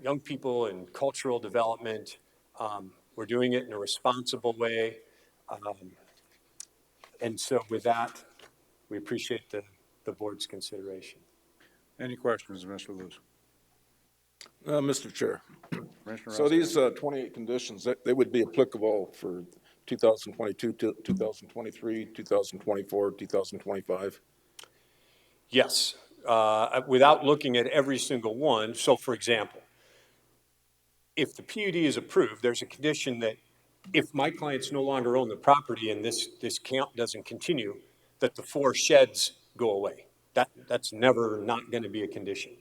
[SPEAKER 12] young people and cultural development. We're doing it in a responsible way. And so with that, we appreciate the board's consideration.
[SPEAKER 1] Any questions, Mr. Lewis?
[SPEAKER 4] Mr. Chair,
[SPEAKER 1] Commissioner
[SPEAKER 4] so
[SPEAKER 1] Rossi?
[SPEAKER 4] these 28 conditions, they would be applicable for 2022, 2023, 2024, 2025?
[SPEAKER 12] Yes, without looking at every single one. So for example, if the PUD is approved, there's a condition that if my clients no longer own the property and this count doesn't continue, that the 4 sheds go away. That's never not going to be a condition.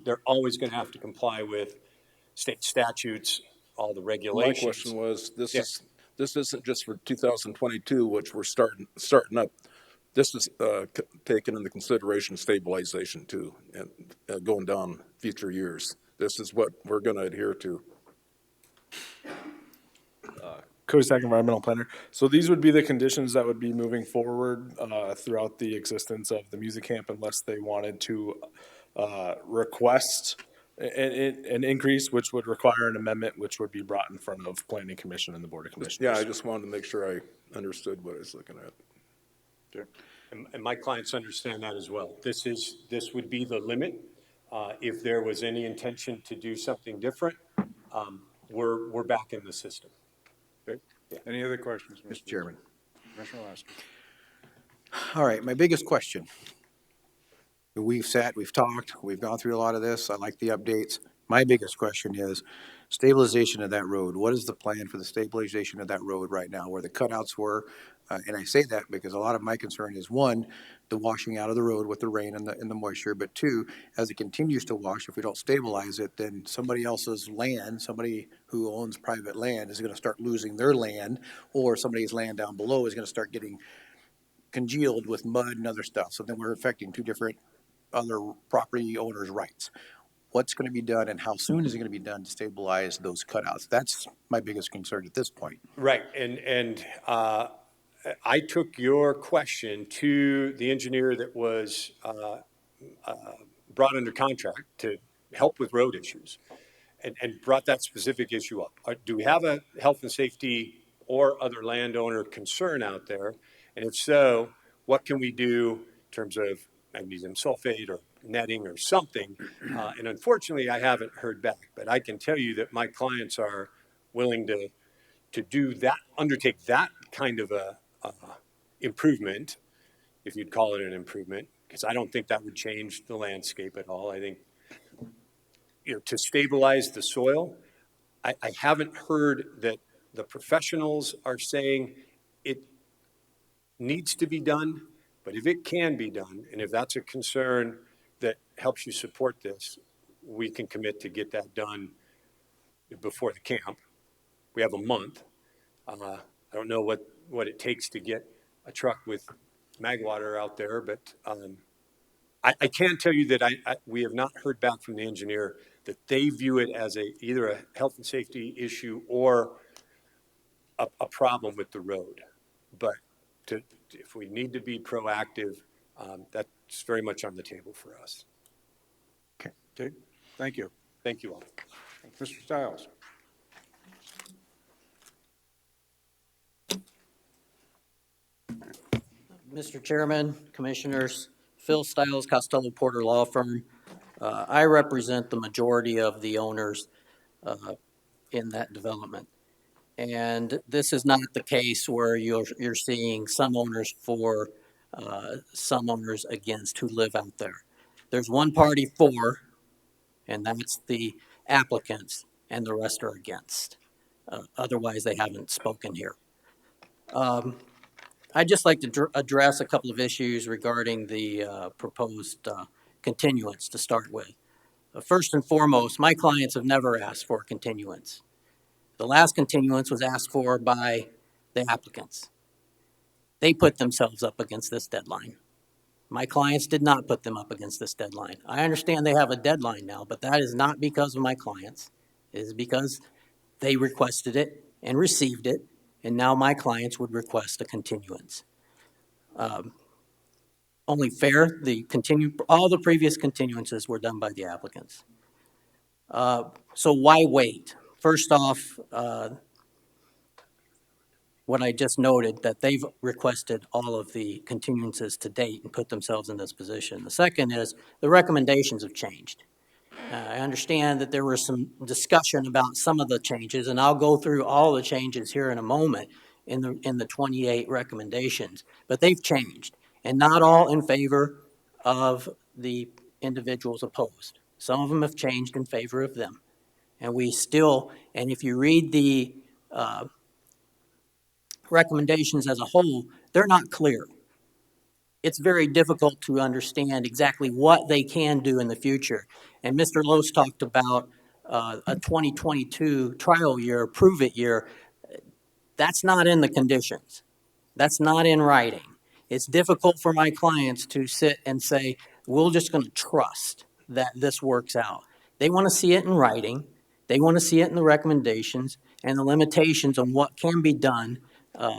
[SPEAKER 12] They're always going to have to comply with state statutes, all the regulations.
[SPEAKER 4] My question was,
[SPEAKER 12] Yeah.
[SPEAKER 4] this isn't just for 2022, which we're starting up. This is taken into consideration stabilization too, and going down future years. This is what we're going to adhere to.
[SPEAKER 20] Co-stack environmental planner. So these would be the conditions that would be moving forward throughout the existence of the music camp, unless they wanted to request an increase, which would require an amendment, which would be brought in front of Planning Commission and the Board of Commissioners.
[SPEAKER 4] Yeah, I just wanted to make sure I understood what I was looking at.
[SPEAKER 12] Okay. And my clients understand that as well. This would be the limit. If there was any intention to do something different, we're back in the system.
[SPEAKER 1] Okay. Yeah. Any other questions,
[SPEAKER 8] Mr. Chairman?
[SPEAKER 1] Commissioner Lasker?
[SPEAKER 8] All right, my biggest question. We've sat, we've talked, we've gone through a lot of this. I like the updates. My biggest question is stabilization of that road. What is the plan for the stabilization of that road right now, where the cutouts were? And I say that because a lot of my concern is, one, the washing out of the road with the rain and the moisture, but two, as it continues to wash, if we don't stabilize it, then somebody else's land, somebody who owns private land is going to start losing their land, or somebody's land down below is going to start getting congealed with mud and other stuff. So then we're affecting two different other property owners' rights. What's going to be done and how soon is it going to be done to stabilize those cutouts? That's my biggest concern at this point.
[SPEAKER 12] Right, and I took your question to the engineer that was brought under contract to help with road issues and brought that specific issue up. Do we have a health and safety or other landowner concern out there? And if so, what can we do in terms of magnesium sulfate or netting or something? And unfortunately, I haven't heard back, but I can tell you that my clients are willing to do that, undertake that kind of a improvement, if you'd call it an improvement, because I don't think that would change the landscape at all. I think, you know, to stabilize the soil, I haven't heard that the professionals are saying it needs to be done, but if it can be done, and if that's a concern that helps you support this, we can commit to get that done before the camp. We have a month. I don't know what it takes to get a truck with Magwater out there, but I can tell you that we have not heard back from the engineer that they view it as either a health and safety issue or a problem with the road. But if we need to be proactive, that's very much on the table for us.
[SPEAKER 1] Okay, thank you.
[SPEAKER 12] Thank you all.
[SPEAKER 1] Mr. Stiles?
[SPEAKER 6] Mr. Chairman, Commissioners, Phil Stiles, Costello Porter Law Firm. I represent the majority of the owners in that development. And this is not the case where you're seeing some owners for, some owners against who live out there. There's one party for, and that's the applicants, and the rest are against. Otherwise, they haven't spoken here. I'd just like to address a couple of issues regarding the proposed continuance to start with. First and foremost, my clients have never asked for a continuance. The last continuance was asked for by the applicants. They put themselves up against this deadline. My clients did not put them up against this deadline. I understand they have a deadline now, but that is not because of my clients. is because they requested it and received it, and now my clients would request a continuance. Only fair, all the previous continuances were done by the applicants. So why wait? First off, what I just noted, that they've requested all of the continuances to date and put themselves in this position. The second is the recommendations have changed. I understand that there was some discussion about some of the changes, and I'll go through all the changes here in a moment in the 28 recommendations, but they've changed, and not all in favor of the individuals opposed. Some of them have changed in favor of them. And if you read the recommendations as a whole, they're not clear. It's very difficult to understand exactly what they can do in the future. And Mr. Lose talked about a 2022 trial year, prove it year. That's not in the conditions. That's not in writing. It's difficult for my clients to sit and say, we're just going to trust that this works out. They want to see it in writing. They want to see it in the recommendations and the limitations on what can be done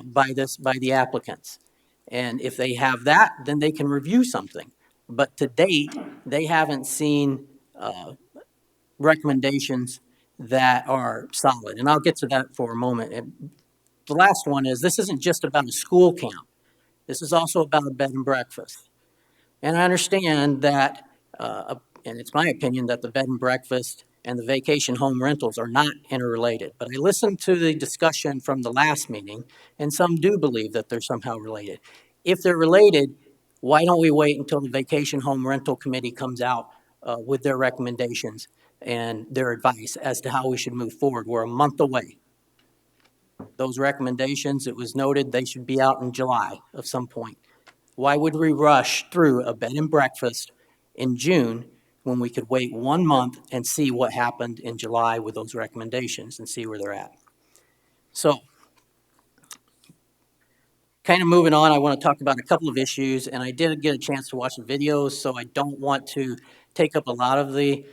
[SPEAKER 6] by the applicants. And if they have that, then they can review something. But to date, they haven't seen recommendations that are solid. And I'll get to that for a moment. And the last one is, this isn't just about a school camp. This is also about a bed and breakfast. And I understand that, and it's my opinion that the bed and breakfast and the vacation home rentals are not interrelated. But I listened to the discussion from the last meeting, and some do believe that they're somehow related. If they're related, why don't we wait until the Vacation Home Rental Committee comes out with their recommendations and their advice as to how we should move forward? We're a month away. Those recommendations, it was noted, they should be out in July of some point. Why would we rush through a bed and breakfast in June when we could wait 1 month and see what happened in July with those recommendations and see where they're at? So, kind of moving on, I want to talk about a couple of issues, and I did get a chance to watch the videos, so I don't want to take up a lot of the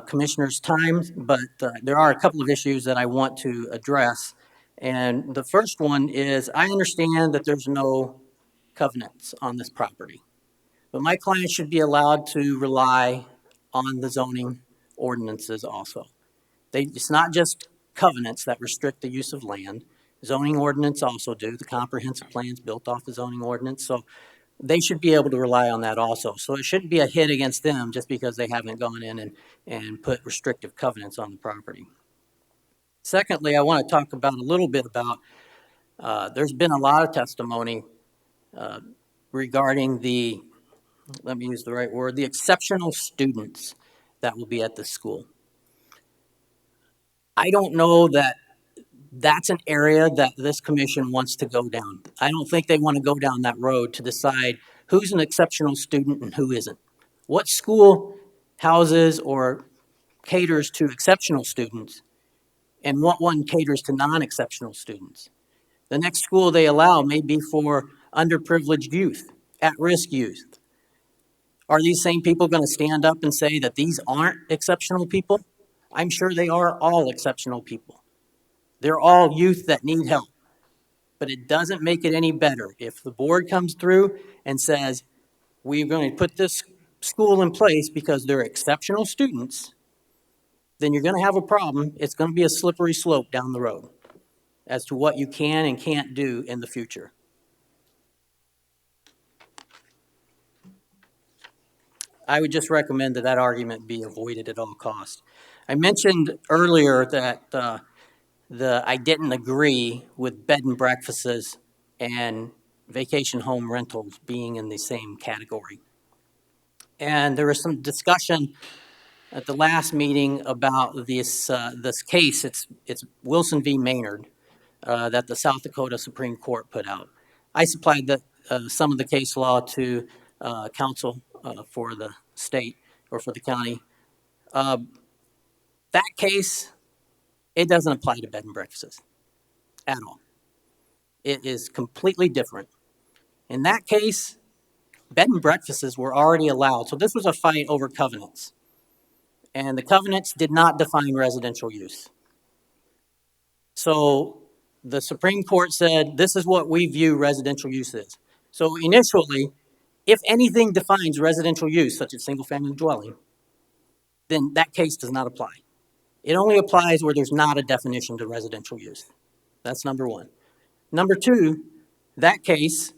[SPEAKER 6] commissioner's time, but there are a couple of issues that I want to address. And the first one is, I understand that there's no covenants on this property, but my client should be allowed to rely on the zoning ordinances also. It's not just covenants that restrict the use of land. Zoning ordinance also do. The comprehensive plan's built off the zoning ordinance, so they should be able to rely on that also. So it shouldn't be a hit against them just because they haven't gone in and put restrictive covenants on the property. Secondly, I want to talk about a little bit about, there's been a lot of testimony regarding let me use the right word, the exceptional students that will be at this school. I don't know that that's an area that this commission wants to go down. I don't think they want to go down that road to decide who's an exceptional student and who isn't. What school houses or caters to exceptional students and what one caters to non-exceptional students? The next school they allow may be for underprivileged youth, at-risk youth. Are these same people going to stand up and say that these aren't exceptional people? I'm sure they are all exceptional people. They're all youth that need help. But it doesn't make it any better if the board comes through and says, we're going to put this school in place because they're exceptional students, then you're going to have a problem. It's going to be a slippery slope down the road as to what you can and can't do in the future. I would just recommend that that argument be avoided at all costs. I mentioned earlier that I didn't agree with bed and breakfasts and vacation home rentals being in the same category. And there was some discussion at the last meeting about this case. It's Wilson v. Maynard that the South Dakota Supreme Court put out. I supplied some of the case law to counsel for the state or for the county. That case, it doesn't apply to bed and breakfasts at all. It is completely different. In that case, bed and breakfasts were already allowed. So this was a fight over covenants. and the covenants did not define residential use. So the Supreme Court said, this is what we view residential use is. So initially, if anything defines residential use, such as single-family dwelling, then that case does not apply. It only applies where there's not a definition to residential use. That's number one. Number two, that case,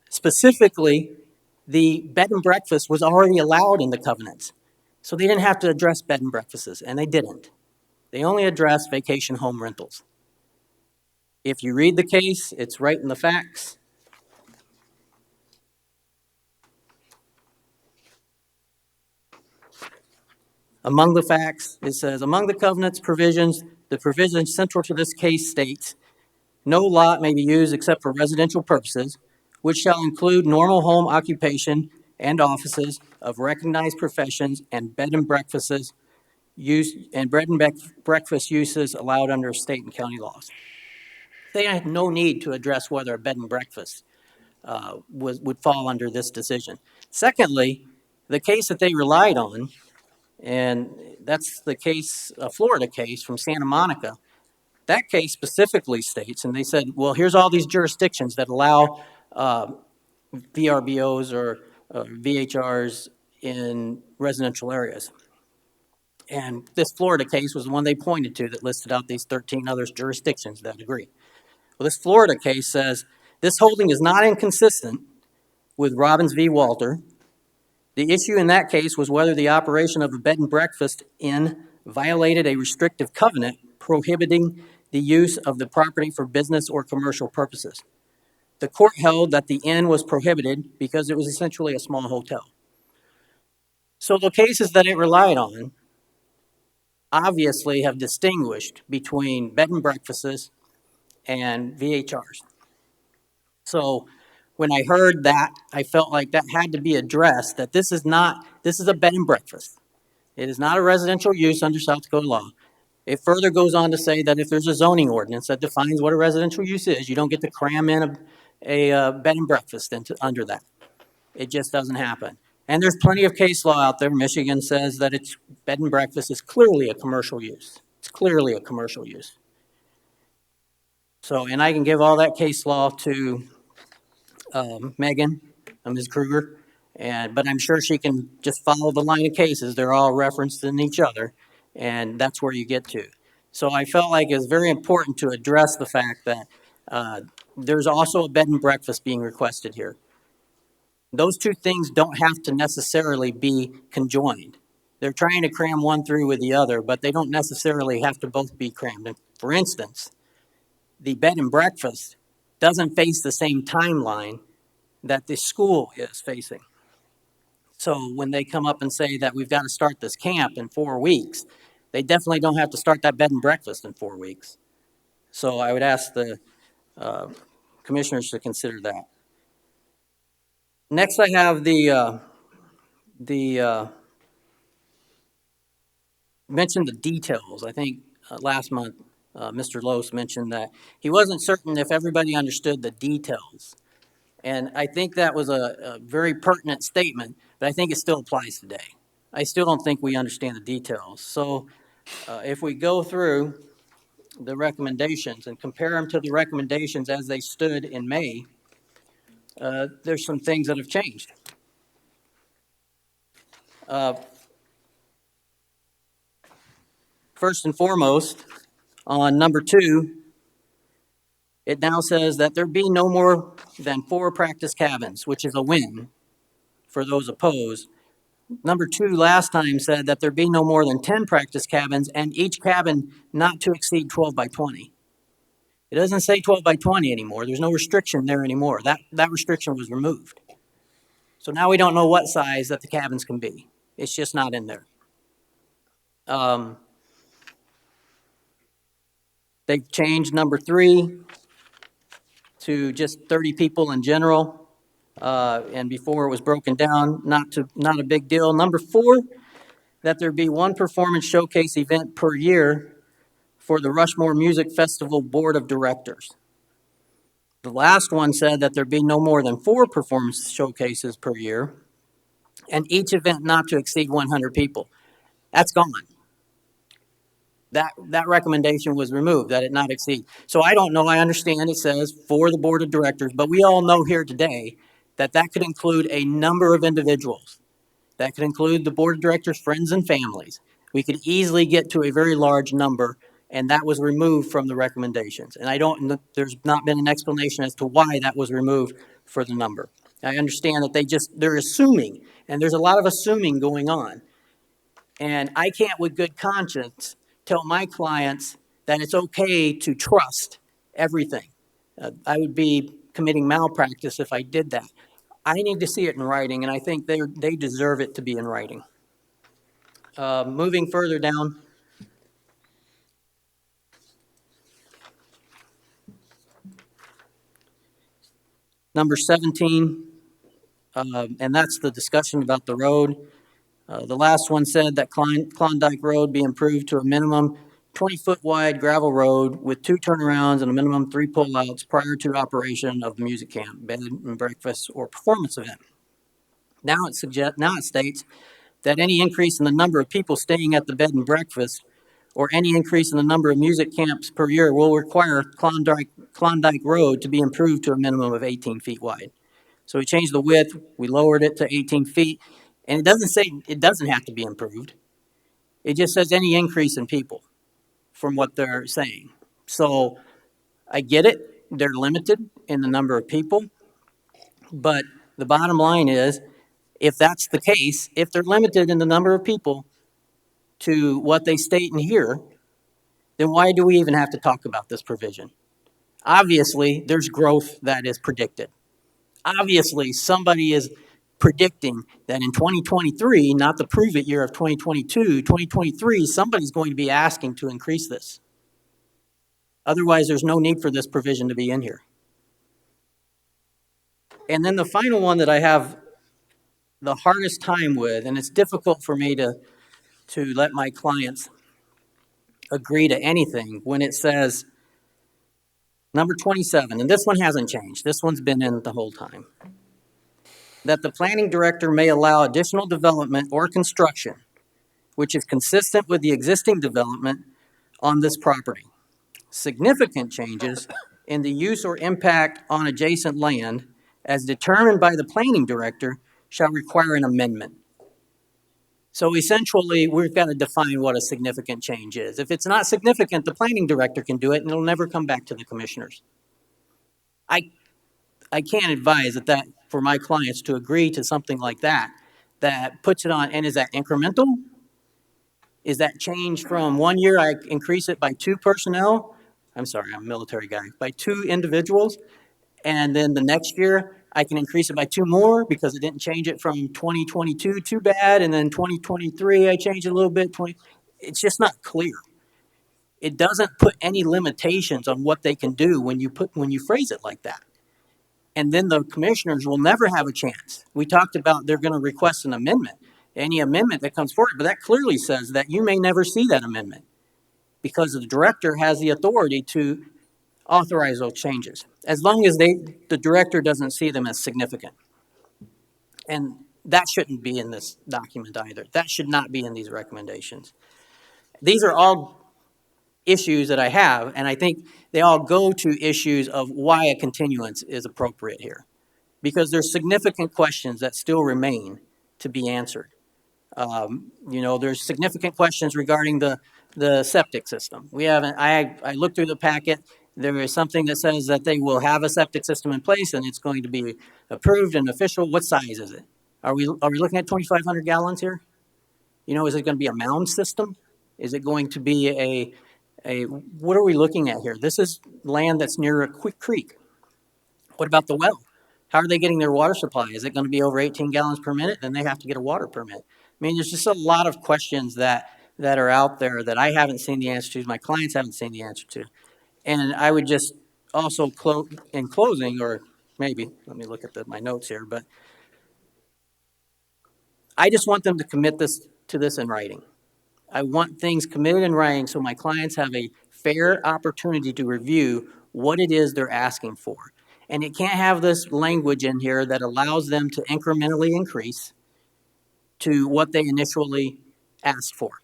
[SPEAKER 6] specifically, the bed and breakfast was already allowed in the covenants. So they didn't have to address bed and breakfasts, and they didn't. They only addressed vacation home rentals. If you read the case, it's right in the facts. Among the facts, it says, among the covenant's provisions, the provision central to this case states, no lot may be used except for residential purposes, which shall include normal home occupation and offices of recognized professions and bed and breakfasts breakfast uses allowed under state and county laws. They had no need to address whether a bed and breakfast would fall under this decision. Secondly, the case that they relied on, and that's the case, a Florida case from Santa Monica, that case specifically states, and they said, well, here's all these jurisdictions that allow VRBOs or VHRs in residential areas. And this Florida case was the one they pointed to that listed out these 13 other jurisdictions that agree. Well, this Florida case says this holding is not inconsistent with Robbins v. Walter. The issue in that case was whether the operation of a bed and breakfast inn violated a restrictive covenant prohibiting the use of the property for business or commercial purposes. The court held that the inn was prohibited because it was essentially a small hotel. So the cases that it relied on obviously have distinguished between bed and breakfasts and VHRs. So when I heard that, I felt like that had to be addressed, that this is a bed and breakfast. It is not a residential use under South Dakota law. It further goes on to say that if there's a zoning ordinance that defines what a residential use is, you don't get to cram in a bed and breakfast under that. It just doesn't happen. And there's plenty of case law out there. Michigan says that it's bed and breakfast is clearly a commercial use. It's clearly a commercial use. So, and I can give all that case law to Megan, Ms. Kruger, but I'm sure she can just follow the line of cases. They're all referenced in each other, and that's where you get to. So I felt like it was very important to address the fact that there's also a bed and breakfast being requested here. Those two things don't have to necessarily be conjoined. They're trying to cram one through with the other, but they don't necessarily have to both be crammed. And for instance, the bed and breakfast doesn't face the same timeline that the school is facing. So when they come up and say that we've got to start this camp in 4 weeks, they definitely don't have to start that bed and breakfast in 4 weeks. So I would ask the commissioners to consider that. Next, I have mentioned the details. I think last month, Mr. Lose mentioned that he wasn't certain if everybody understood the details. And I think that was a very pertinent statement, but I think it still applies today. I still don't think we understand the details. So if we go through the recommendations and compare them to the recommendations as they stood in May, there's some things that have changed. First and foremost, on number 2, it now says that there be no more than 4 practice cabins, which is a win for those opposed. Number 2 last time said that there be no more than 10 practice cabins and each cabin not to exceed 12 by 20. It doesn't say 12 by 20 anymore. There's no restriction there anymore. That restriction was removed. So now we don't know what size that the cabins can be. It's just not in there. They've changed number 3 to just 30 people in general. And before it was broken down, not a big deal. Number 4, that there be 1 performance showcase event per year for the Rushmore Music Festival Board of Directors. The last one said that there be no more than 4 performance showcases per year, and each event not to exceed 100 people. That's gone. That recommendation was removed, that it not exceed. So I don't know, I understand it says for the board of directors, but we all know here today that that could include a number of individuals. That could include the board of directors, friends and families. We could easily get to a very large number, and that was removed from the recommendations. And I don't, there's not been an explanation as to why that was removed for the number. I understand that they're assuming, and there's a lot of assuming going on. And I can't with good conscience tell my clients that it's okay to trust everything. I would be committing malpractice if I did that. I need to see it in writing, and I think they deserve it to be in writing. Moving further down. Number 17, and that's the discussion about the road. The last one said that Klondike Road be improved to a minimum 20-foot wide gravel road with 2 turnarounds and a minimum 3 pullouts prior to operation of the music camp, bed and breakfast, or performance event. Now it states that any increase in the number of people staying at the bed and breakfast or any increase in the number of music camps per year will require Klondike Road to be improved to a minimum of 18 feet wide. So we changed the width, we lowered it to 18 feet, and it doesn't say it doesn't have to be improved. It just says any increase in people from what they're saying. So I get it, they're limited in the number of people, but the bottom line is, if that's the case, if they're limited in the number of people to what they state in here, then why do we even have to talk about this provision? Obviously, there's growth that is predicted. Obviously, somebody is predicting that in 2023, not the prove it year of 2022, 2023, somebody's going to be asking to increase this. Otherwise, there's no need for this provision to be in here. And then the final one that I have the hardest time with, and it's difficult for me to let my clients agree to anything when it says, number 27, and this one hasn't changed. This one's been in the whole time. That the planning director may allow additional development or construction which is consistent with the existing development on this property. Significant changes in the use or impact on adjacent land as determined by the planning director shall require an amendment. So essentially, we've got to define what a significant change is. If it's not significant, the planning director can do it and it'll never come back to the commissioners. I can't advise that for my clients to agree to something like that puts it on, and is that incremental? Is that change from 1 year I increase it by 2 personnel? I'm sorry, I'm a military guy. By 2 individuals, and then the next year I can increase it by 2 more because it didn't change it from 2022 too bad, and then 2023 I changed it a little bit. It's just not clear. It doesn't put any limitations on what they can do when you phrase it like that. And then the commissioners will never have a chance. We talked about they're going to request an amendment. Any amendment that comes forward, but that clearly says that you may never see that amendment because the director has the authority to authorize those changes as long as the director doesn't see them as significant. And that shouldn't be in this document either. That should not be in these recommendations. These are all issues that I have, and I think they all go to issues of why a continuance is appropriate here, because there's significant questions that still remain to be answered. There's significant questions regarding the septic system. We haven't. I looked through the packet. There is something that says that they will have a septic system in place and it's going to be approved and official. What size is it? Are we looking at 2,500 gallons here? Is it going to be a mound system? Is it going to be what are we looking at here? This is land that's near a quick creek. What about the well? How are they getting their water supply? Is it going to be over 18 gallons per minute? Then they have to get a water permit. I mean, there's just a lot of questions that are out there that I haven't seen the answer to, my clients haven't seen the answer to. And I would just also, in closing, or maybe, let me look at my notes here, but I just want them to commit to this in writing. I want things committed in writing so my clients have a fair opportunity to review what it is they're asking for. And it can't have this language in here that allows them to incrementally increase to what they initially asked for.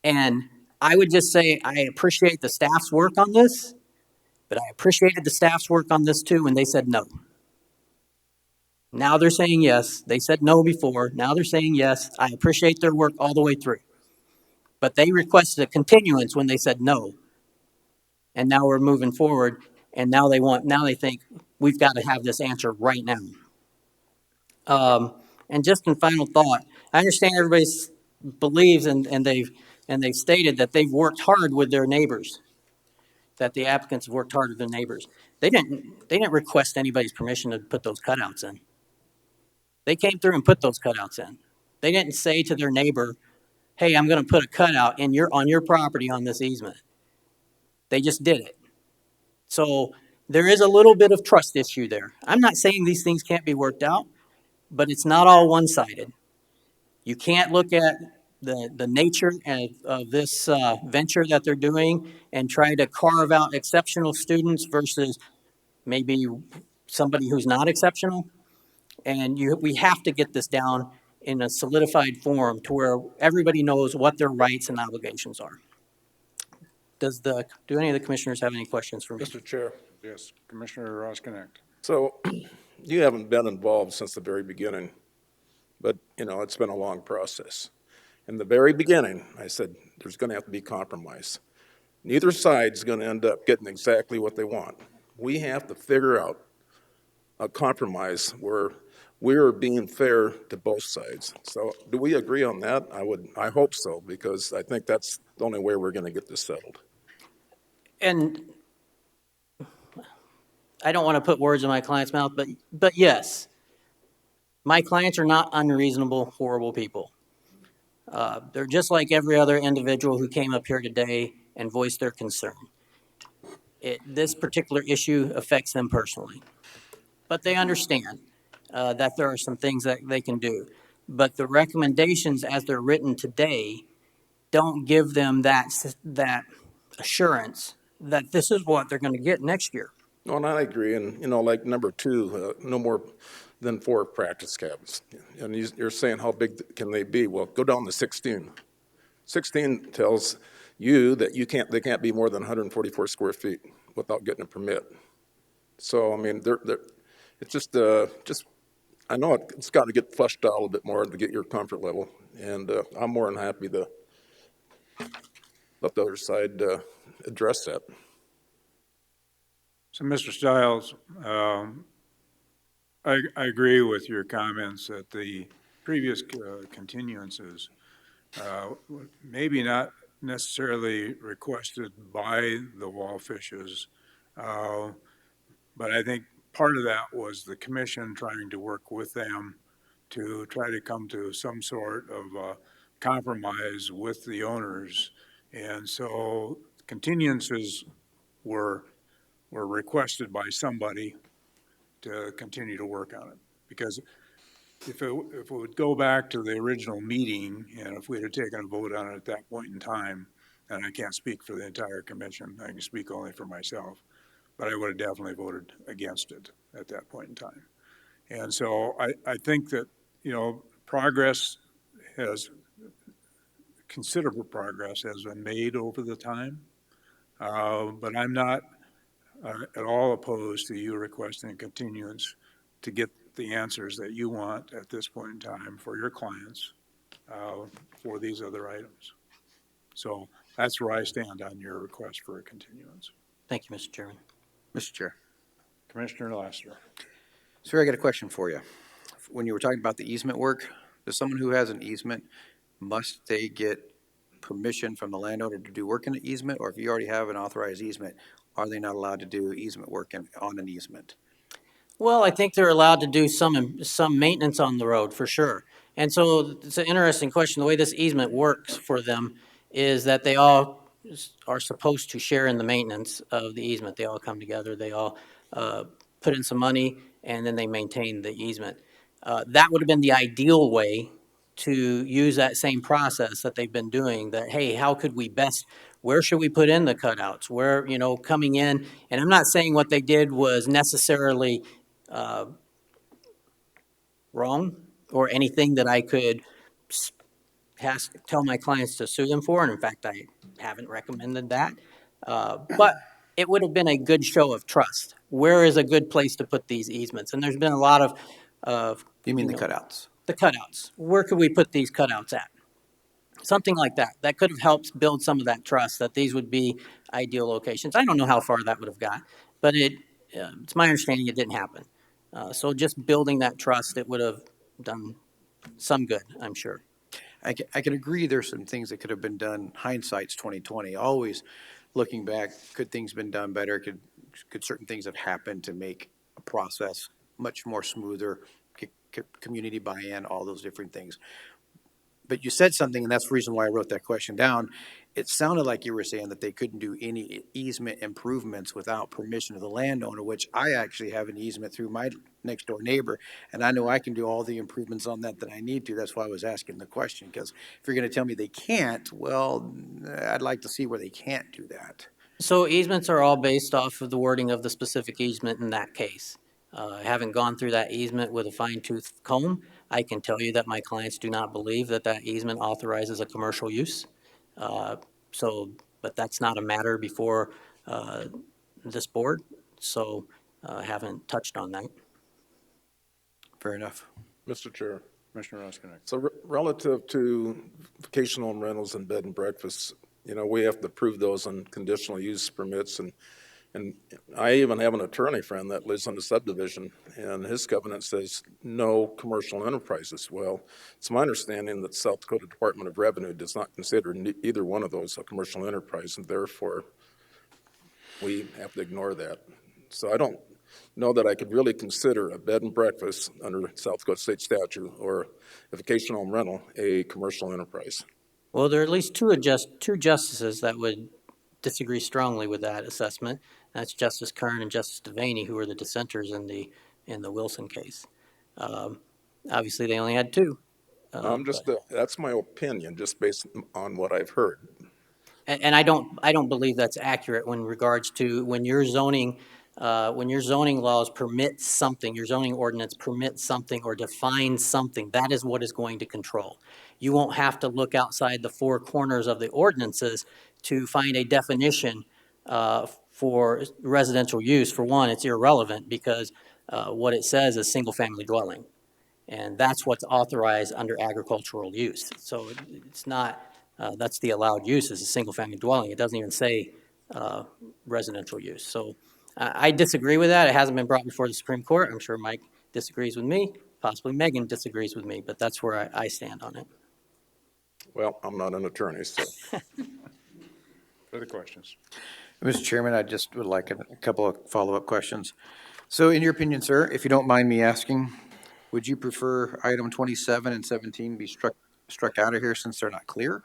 [SPEAKER 6] And I would just say, I appreciate the staff's work on this, but I appreciated the staff's work on this too when they said no. Now they're saying yes. They said no before. Now they're saying yes. I appreciate their work all the way through. But they requested a continuance when they said no. And now we're moving forward. And now they think we've got to have this answer right now. And just in final thought, I understand everybody believes and they've stated that they've worked hard with their neighbors, that the applicants have worked hard with their neighbors. They didn't request anybody's permission to put those cutouts in. They came through and put those cutouts in. They didn't say to their neighbor, hey, I'm going to put a cutout on your property on this easement. They just did it. So there is a little bit of trust issue there. I'm not saying these things can't be worked out, but it's not all one-sided. You can't look at the nature of this venture that they're doing and try to carve out exceptional students versus maybe somebody who's not exceptional. And we have to get this down in a solidified form to where everybody knows what their rights and obligations are. Do any of the commissioners have any questions for me?
[SPEAKER 4] Mr. Chair.
[SPEAKER 1] Yes, Commissioner Roskinick.
[SPEAKER 4] So you haven't been involved since the very beginning, but, it's been a long process. In the very beginning, I said, there's going to have to be compromise. Neither side's going to end up getting exactly what they want. We have to figure out a compromise where we're being fair to both sides. So do we agree on that? I hope so, because I think that's the only way we're going to get this settled.
[SPEAKER 6] And I don't want to put words in my client's mouth, but yes, my clients are not unreasonable, horrible people. They're just like every other individual who came up here today and voiced their concern. This particular issue affects them personally, but they understand that there are some things that they can do. But the recommendations as they're written today don't give them that assurance that this is what they're going to get next year.
[SPEAKER 4] No, and I agree. And, like number 2, no more than 4 practice cabins. And you're saying how big can they be? Well, go down to 16. 16 tells you that they can't be more than 144 square feet without getting a permit. So, I mean, it's just, I know it's got to get fleshed out a little bit more to get your comfort level. And I'm more than happy to let the other side address that.
[SPEAKER 1] So, Mr. Stiles, I agree with your comments that the previous continuances, maybe not necessarily requested by the Wallfishes, but I think part of that was the commission trying to work with them to try to come to some sort of compromise with the owners. And so continuances were requested by somebody to continue to work on it. Because if it would go back to the original meeting, and if we'd have taken a vote on it at that point in time, and I can't speak for the entire commission, I can speak only for myself, but I would have definitely voted against it at that point in time. And so I think that, considerable progress has been made over the time, but I'm not at all opposed to you requesting a continuance to get the answers that you want at this point in time for your clients for these other items. So that's where I stand on your request for a continuance.
[SPEAKER 6] Thank you, Mr. Chairman.
[SPEAKER 5] Mr. Chair.
[SPEAKER 1] Commissioner Laster.
[SPEAKER 5] Sir, I got a question for you. When you were talking about the easement work, does someone who has an easement, must they get permission from the landowner to do work in the easement? Or if you already have an authorized easement, are they not allowed to do easement work on an easement?
[SPEAKER 6] Well, I think they're allowed to do some maintenance on the road for sure. And so it's an interesting question. The way this easement works for them is that they all are supposed to share in the maintenance of the easement. They all come together, they all put in some money, and then they maintain the easement. That would have been the ideal way to use that same process that they've been doing, that, hey, how could we best, where should we put in the cutouts? Where, coming in, and I'm not saying what they did was necessarily wrong or anything that I could tell my clients to sue them for, and in fact, I haven't recommended that. But it would have been a good show of trust. Where is a good place to put these easements? And there's been a lot of
[SPEAKER 5] You mean the
[SPEAKER 6] know,
[SPEAKER 5] cutouts?
[SPEAKER 6] the cutouts. Where could we put these cutouts at? Something like that. That could have helped build some of that trust that these would be ideal locations. I don't know how far that would have got, but it's my understanding it didn't happen. So just building that trust, it would have done some good, I'm sure.
[SPEAKER 5] I can agree there's some things that could have been done. Hindsight's 2020. Always looking back, could things been done better? Could certain things have happened to make a process much more smoother? Community buy-in, all those different things. But you said something, and that's the reason why I wrote that question down. It sounded like you were saying that they couldn't do any easement improvements without permission of the landowner, which I actually have an easement through my next door neighbor, and I know I can do all the improvements on that I need to. That's why I was asking the question, because if you're gonna tell me they can't, well, I'd like to see where they can't do that.
[SPEAKER 6] So easements are all based off of the wording of the specific easement in that case. Having gone through that easement with a fine-tooth comb, I can tell you that my clients do not believe that that easement authorizes a commercial use. But that's not a matter before this board, so haven't touched on that.
[SPEAKER 5] Fair enough.
[SPEAKER 4] Mr. Chair.
[SPEAKER 1] Commissioner Roskinek.
[SPEAKER 4] So relative to vacation home rentals and bed and breakfasts, we have to approve those on conditional use permits, and I even have an attorney friend that lives on the subdivision, and his covenant says no commercial enterprises. Well, it's my understanding that South Dakota Department of Revenue does not consider either one of those a commercial enterprise, and therefore we have to ignore that. So I don't know that I could really consider a bed and breakfast under South Dakota state statute or a vacation home rental a commercial enterprise.
[SPEAKER 6] Well, there are at least two justices that would disagree strongly with that assessment. That's Justice Kern and Justice Devaney, who are the dissenters in the Wilson case. Obviously, they only had two.
[SPEAKER 4] That's my opinion, just based on what I've heard.
[SPEAKER 6] And I don't believe that's accurate when regards to when your zoning laws permit something, your zoning ordinance permits something or defines something, that is what is going to control. You won't have to look outside the four corners of the ordinances to find a definition for residential use. For one, it's irrelevant because what it says is single-family dwelling. And that's what's authorized under agricultural use. So it's not, that's the allowed use is a single-family dwelling. It doesn't even say residential use. So I disagree with that. It hasn't been brought before the Supreme Court. I'm sure Mike disagrees with me. Possibly Megan disagrees with me, but that's where I stand on it.
[SPEAKER 4] Well, I'm not an attorney, so.
[SPEAKER 1] Further questions?
[SPEAKER 5] Mr. Chairman, I just would like a couple of follow-up questions. So in your opinion, sir, if you don't mind me asking, would you prefer item 27 and 17 be struck out of here since they're not clear?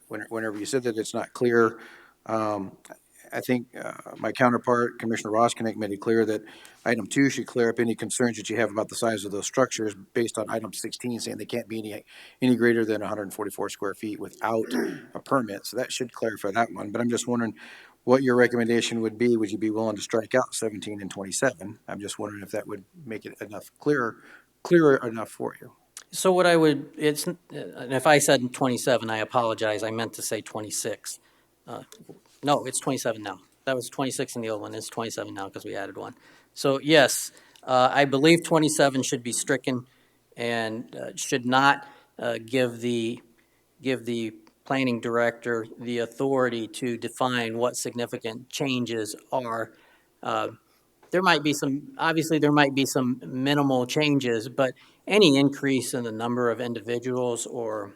[SPEAKER 5] Whenever you said that it's not clear, I think my counterpart, Commissioner Roskinek, made it clear that item 2 should clear up any concerns that you have about the size of those structures based on item 16 saying they can't be any greater than 144 square feet without a permit. So that should clarify that one. But I'm just wondering what your recommendation would be. Would you be willing to strike out 17 and 27? I'm just wondering if that would make it clearer enough for you.
[SPEAKER 6] So what and if I said 27, I apologize. I meant to say 26. No, it's 27 now. That was 26 in the old one. It's 27 now because we added one. So yes, I believe 27 should be stricken and should not give the planning director the authority to define what significant changes are. There might be some minimal changes, but any increase in the number of individuals or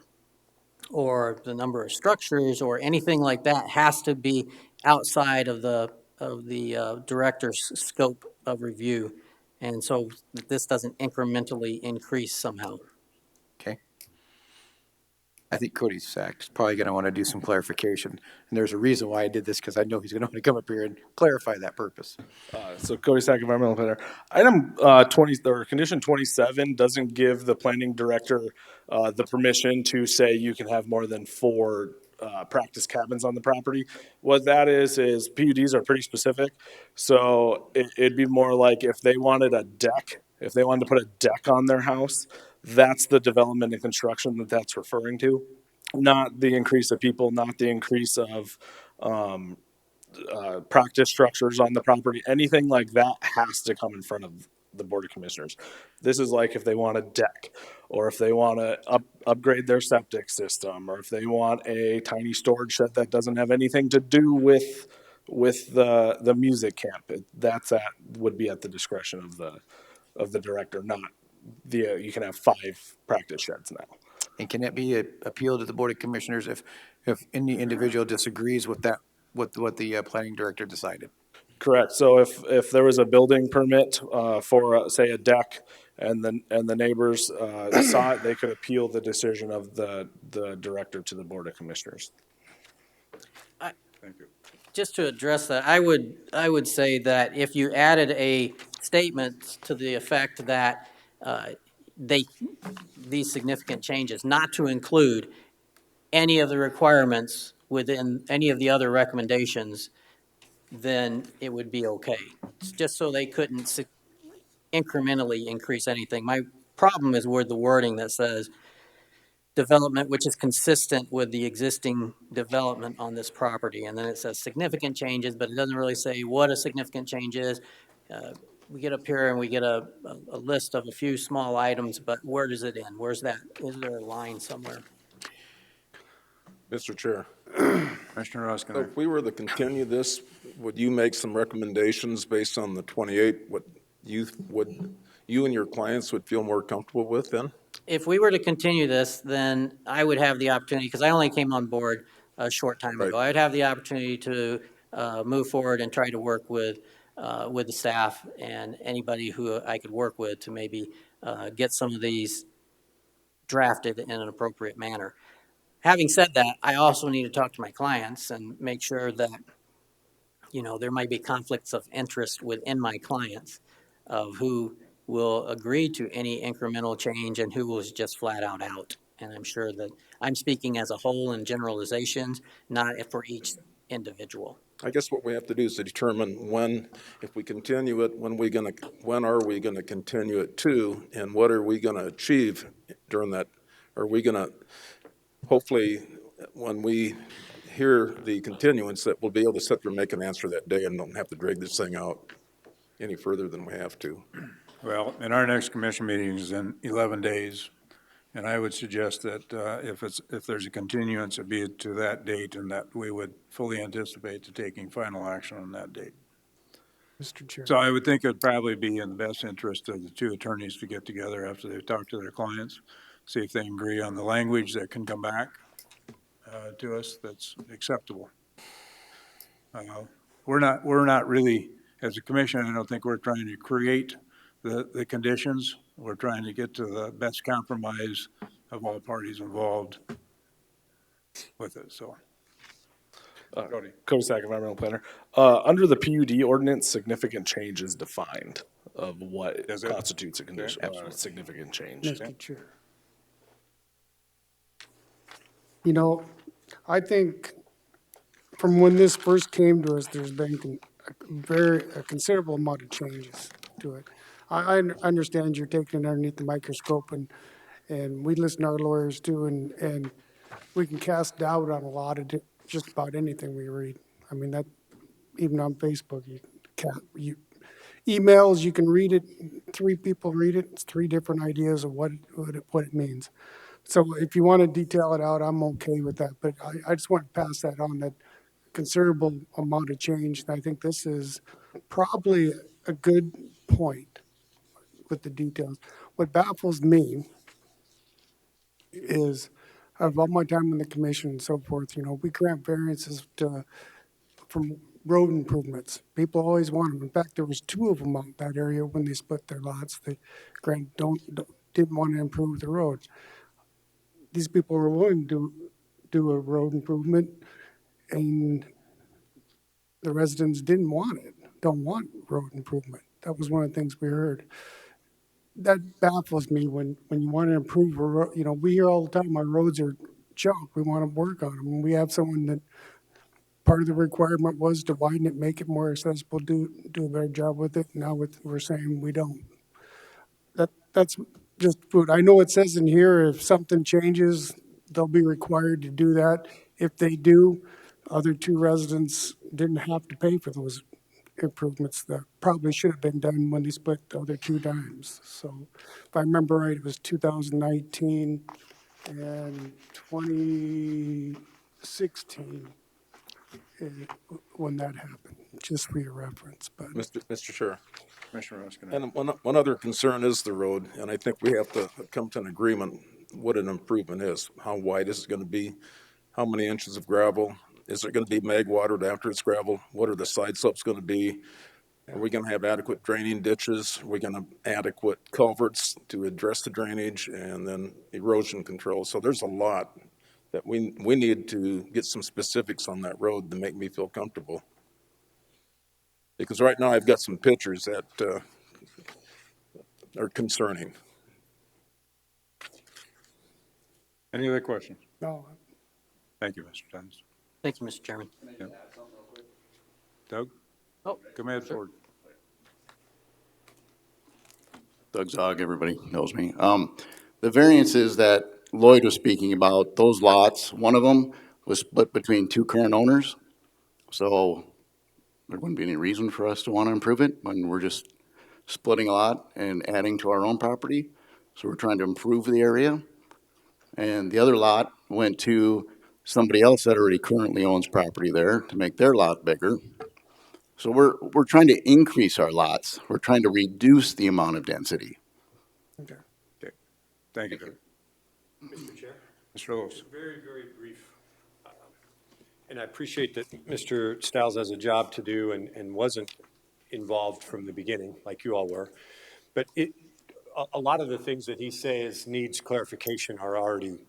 [SPEAKER 6] the number of structures or anything like that has to be outside of the director's scope of review. And so this doesn't incrementally increase somehow.
[SPEAKER 5] Okay. I think Cody's is probably going to want to do some clarification. And there's a reason why I did this, because I know he's going to want to come up here and clarify that purpose.
[SPEAKER 20] So Cody Sack, environmental planner. Item 20 or condition 27 doesn't give the planning director the permission to say you can have more than 4 practice cabins on the property. What that is PUDs are pretty specific. So it'd be more like if they wanted a deck If they wanted to put a deck on their house, that's the development and construction that that's referring to, not the increase of people, not the increase of practice structures on the property. Anything like that has to come in front of the Board of Commissioners. This is like if they want a deck, or if they want to upgrade their septic system, or if they want a tiny storage shed that doesn't have anything to do with the music camp. Would be at the discretion of the director, not you can have 5 practice sheds now.
[SPEAKER 5] And can it be appealed to the Board of Commissioners if any individual disagrees with that, with what the planning director decided?
[SPEAKER 20] Correct. So if there was a building permit for, say, a deck, and the neighbors saw it, they could appeal the decision of the director to the Board of Commissioners.
[SPEAKER 1] Thank you.
[SPEAKER 6] Just to address that, I would say that if you added a statement to the effect that these significant changes, not to include any of the requirements within any of the other recommendations, then it would be okay. It's just so they couldn't incrementally increase anything. My problem is with the wording that says development which is consistent with the existing development on this property. And then it says significant changes, but it doesn't really say what a significant change is. We get up here and we get a list of a few small items, but where does it end? Where's that? Is there a line somewhere?
[SPEAKER 4] Mr. Chair,
[SPEAKER 1] Commissioner
[SPEAKER 4] so
[SPEAKER 1] Roskinek.
[SPEAKER 4] if we were to continue this, would you make some recommendations based on the 28, what you and your clients would feel more comfortable with then?
[SPEAKER 6] If we were to continue this, then I would have the opportunity, because I only came on board a short time ago, I'd have the opportunity to move forward and try to work with the staff and anybody who I could work with to maybe get some of these drafted in an appropriate manner. Having said that, I also need to talk to my clients and make sure that, there might be conflicts of interest within my clients of who will agree to any incremental change and who was just flat out. And I'm sure that I'm speaking as a whole in generalizations, not for each individual.
[SPEAKER 4] I guess what we have to do is to determine when, if we continue it, when are we gonna continue it to, and what are we gonna achieve during that? Are we gonna, hopefully, when we hear the continuance, that we'll be able to sit there and make an answer that day and don't have to drag this thing out any further than we have to.
[SPEAKER 1] Well, and our next commission meeting is in 11 days, and I would suggest that if there's a continuance, it be to that date, and that we would fully anticipate to taking final action on that date.
[SPEAKER 3] Mr. Chair.
[SPEAKER 1] So I would think it'd probably be in the best interest of the 2 attorneys to get together after they've talked to their clients, see if they agree on the language that can come back to us that's acceptable. We're not really, as a commission, I don't think we're trying to create the conditions. We're trying to get to the best compromise of all parties involved with it, so. Cody.
[SPEAKER 20] Co-Stack Environmental Planner. Under the PUD ordinance, significant change is defined of what constitutes a condition, significant change.
[SPEAKER 3] Mr. Chair. I think from when this first came to us, there's been a considerable amount of changes to it. I understand you're taking it underneath the microscope, and we listen to our lawyers too, and we can cast doubt on a lot of just about anything we read. I mean, that even on Facebook, emails, you can read it, 3 people read it, it's 3 different ideas of what it means. So if you want to detail it out, I'm okay with that, but I just want to pass that on, that considerable amount of change, and I think this is probably a good point with the details. What baffles me is, of all my time in the commission and so forth, we grant variances from road improvements. People always want them. In fact, there was 2 of them out in that area when they split their lots. They didn't want to improve the roads. These people were willing to do a road improvement, and the residents don't want road improvement. That was one of the things we heard. That baffles me when you want to improve a road. We hear all the time our roads are junk. We want to work on them. And we have someone that part of the requirement was to widen it, make it more accessible, do a better job with it. Now we're saying we don't. that's just food. I know it says in here, if something changes, they'll be required to do that. If they do, other two residents didn't have to pay for those improvements that probably should have been done when they split the other two dimes. So if I remember right, it was 2019 and 2016 when that happened, just for your reference, but.
[SPEAKER 4] Mr. Chair.
[SPEAKER 1] Commissioner Roskinek.
[SPEAKER 4] And one other concern is the road, and I think we have to come to an agreement what an improvement is. How wide is it gonna be? How many inches of gravel? Is it gonna be mag watered after it's gravel? What are the side slopes gonna be? Are we gonna have adequate draining ditches? Are we gonna have adequate culverts to address the drainage and then erosion control? So there's a lot that we need to get some specifics on that road to make me feel comfortable. Because right now I've got some pictures that are concerning.
[SPEAKER 1] Any other questions?
[SPEAKER 3] No.
[SPEAKER 1] Thank you, Mr. Timmons.
[SPEAKER 6] Thank you, Mr. Chairman.
[SPEAKER 1] Yep. Doug?
[SPEAKER 6] Oh,
[SPEAKER 1] come ahead, Ford.
[SPEAKER 18] Doug Zog, everybody knows me. The variances that Lloyd was speaking about, those lots, one of them was split between two current owners. So there wouldn't be any reason for us to want to improve it when we're just splitting a lot and adding to our own property. So we're trying to improve the area. And the other lot went to somebody else that already currently owns property there to make their lot bigger. So we're trying to increase our lots. We're trying to reduce the amount of density.
[SPEAKER 1] Okay. Thank you, Doug.
[SPEAKER 12] Mr. Chair?
[SPEAKER 1] Mr. Lewis.
[SPEAKER 12] Very, very brief. And I appreciate that Mr. Stiles has a job to do and wasn't involved from the beginning, like you all were. But a lot of the things that he says needs clarification are already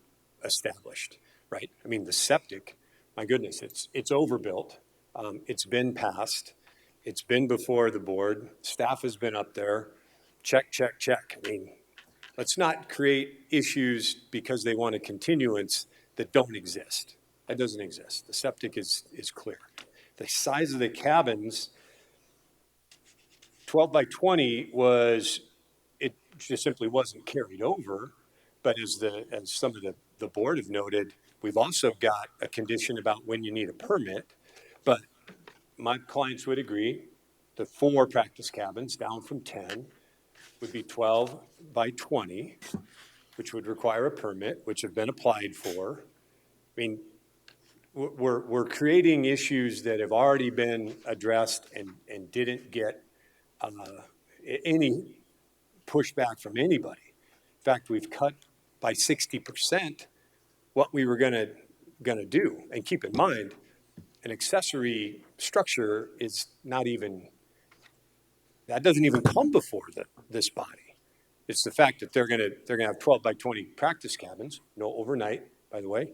[SPEAKER 12] established, right? I mean, the septic, my goodness, it's overbuilt. It's been passed. It's been before the board. Staff has been up there. Check, check, check. I mean, let's not create issues because they want a continuance that don't exist. That doesn't exist. The septic is clear. The size of the cabins, 12 by 20 was, it just simply wasn't carried over. But as some of the board have noted, we've also got a condition about when you need a permit. But my clients would agree the 4 practice cabins down from 10 would be 12 by 20, which would require a permit, which have been applied for. I mean, we're creating issues that have already been addressed and didn't get any pushback from anybody. In fact, we've cut by 60% what we were gonna do. And keep in mind, an accessory structure is not even, that doesn't even come before this body. It's the fact that they're gonna have 12 by 20 practice cabins, no overnight, by the way,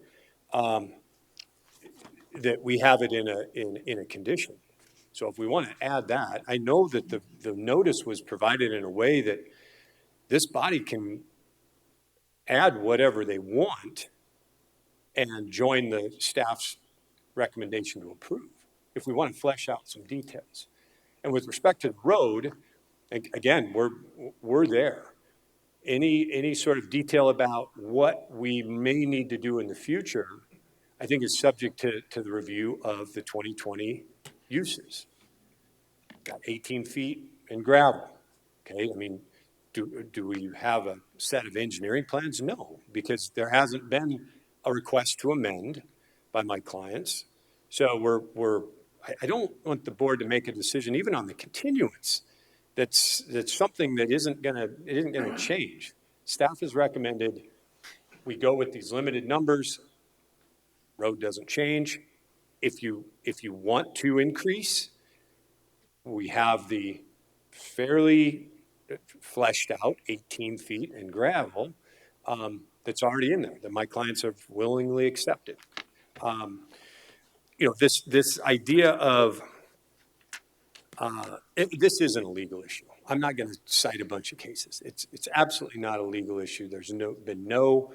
[SPEAKER 12] that we have it in a condition. So if we want to add that, I know that the notice was provided in a way that this body can add whatever they want and join the staff's recommendation to approve, if we want to flesh out some details. And with respect to the road, again, we're there. Any sort of detail about what we may need to do in the future, I think is subject to the review of the 2020 uses. Got 18 feet in gravel, okay? I mean, do we have a set of engineering plans? No, because there hasn't been a request to amend by my clients. So I don't want the board to make a decision, even on the continuance, that's something that isn't gonna change. Staff has recommended we go with these limited numbers. Road doesn't change. If you want to increase, we have the fairly fleshed out 18 feet in gravel that's already in there that my clients have willingly accepted. You know, this idea of this isn't a legal issue. I'm not going to cite a bunch of cases. It's absolutely not a legal issue. There's been no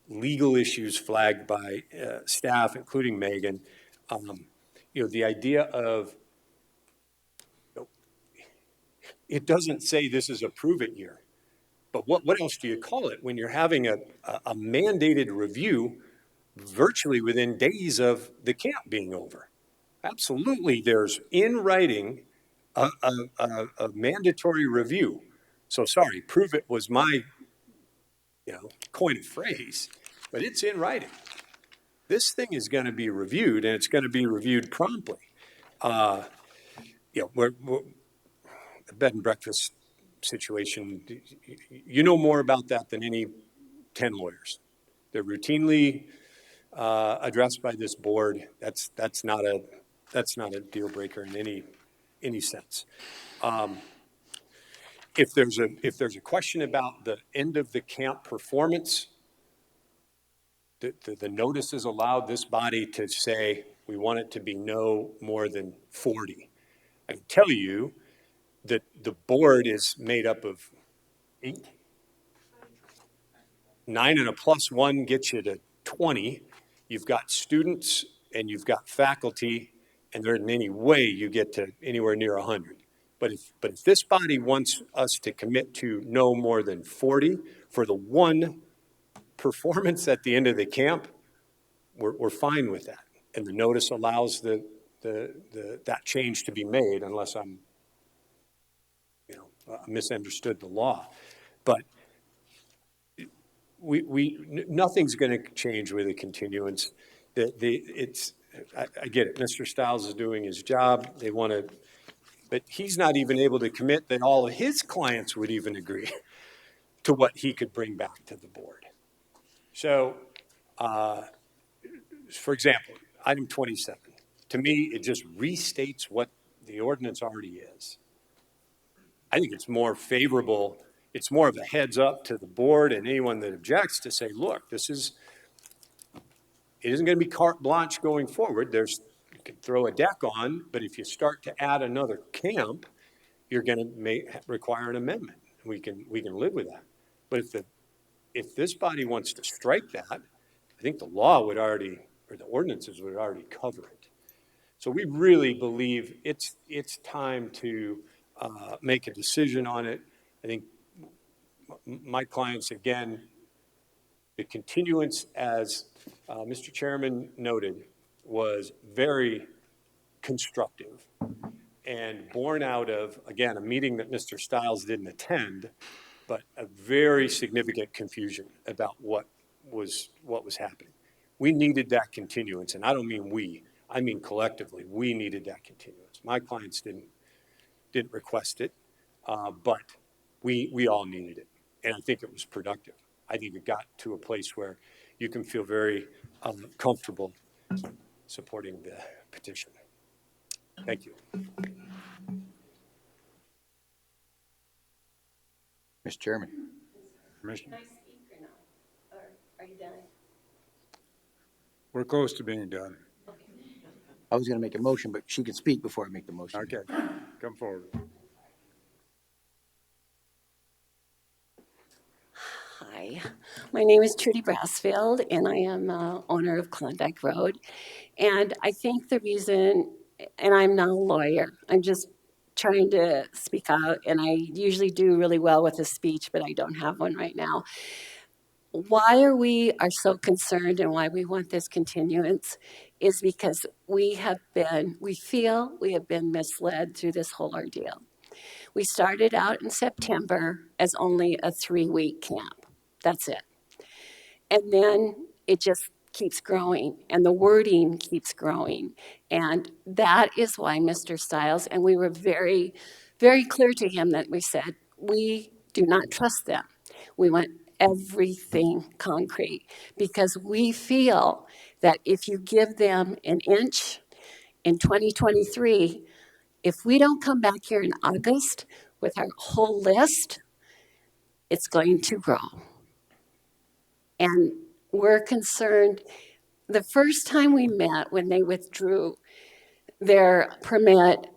[SPEAKER 12] legal issues flagged by staff, including Megan. You know, the idea of, it doesn't say this is a prove it year. But what else do you call it when you're having a mandated review virtually within days of the camp being over? Absolutely, there's in writing a mandatory review. So sorry, prove it was my, coin of phrase, but it's in writing. This thing is going to be reviewed, and it's going to be reviewed promptly. Uh, the bed and breakfast situation, you know more about that than any 10 lawyers. They're routinely addressed by this board. That's not a deal breaker in any sense. If there's a question about the end of the camp performance, the notices allowed this body to say we want it to be no more than 40. I can tell you that the board is made up of 8. 9 and a +1 gets you to 20. You've got students and you've got faculty, and there isn't any way you get to anywhere near 100. But if this body wants us to commit to no more than 40 for the one performance at the end of the camp, we're fine with that. And the notice allows that change to be made unless I'm, misunderstood the law. But nothing's going to change with a continuance. I get it. Mr. Stiles is doing his job. They want to, but he's not even able to commit that all of his clients would even agree to what he could bring back to the board. So, for example, item 27, to me, it just restates what the ordinance already is. I think it's more favorable. It's more of a heads up to the board and anyone that objects to say, look, it isn't going to be carte blanche going forward. You can throw a deck on, but if you start to add another camp, you're going to require an amendment. We can live with that. But if this body wants to strike that, I think the law would already, or the ordinances would already cover it. So we really believe it's time to make a decision on it. I think my clients, again, the continuance, as Mr. Chairman noted, was very constructive and born out of, again, a meeting that Mr. Stiles didn't attend, but a very significant confusion about what was happening. We needed that continuance, and I don't mean we, I mean collectively, we needed that continuance. My clients didn't request it, but we all needed it, and I think it was productive. I think it got to a place where you can feel very comfortable supporting the petition. Thank you.
[SPEAKER 5] Mr. Chairman.
[SPEAKER 1] Commissioner,
[SPEAKER 13] Can I speak or not? Or are you done?
[SPEAKER 1] we're close to being done.
[SPEAKER 5] I was going to make a motion, but she can speak before I make the motion.
[SPEAKER 1] Okay, come forward.
[SPEAKER 2] Hi, my name is Trudy Brassfield, and I am owner of Klondike Road. And I think the reason, and I'm not a lawyer, I'm just trying to speak out, and I usually do really well with a speech, but I don't have one right now. Why we are so concerned and why we want this continuance is because we feel we have been misled through this whole ordeal. We started out in September as only a 3-week camp. That's it. And then it just keeps growing and the wording keeps growing. And that is why Mr. Stiles, and we were very, very clear to him that we said, we do not trust them. We want everything concrete because we feel that if you give them an inch in 2023, if we don't come back here in August with our whole list, it's going to grow. And we're concerned. The first time we met, when they withdrew their permit,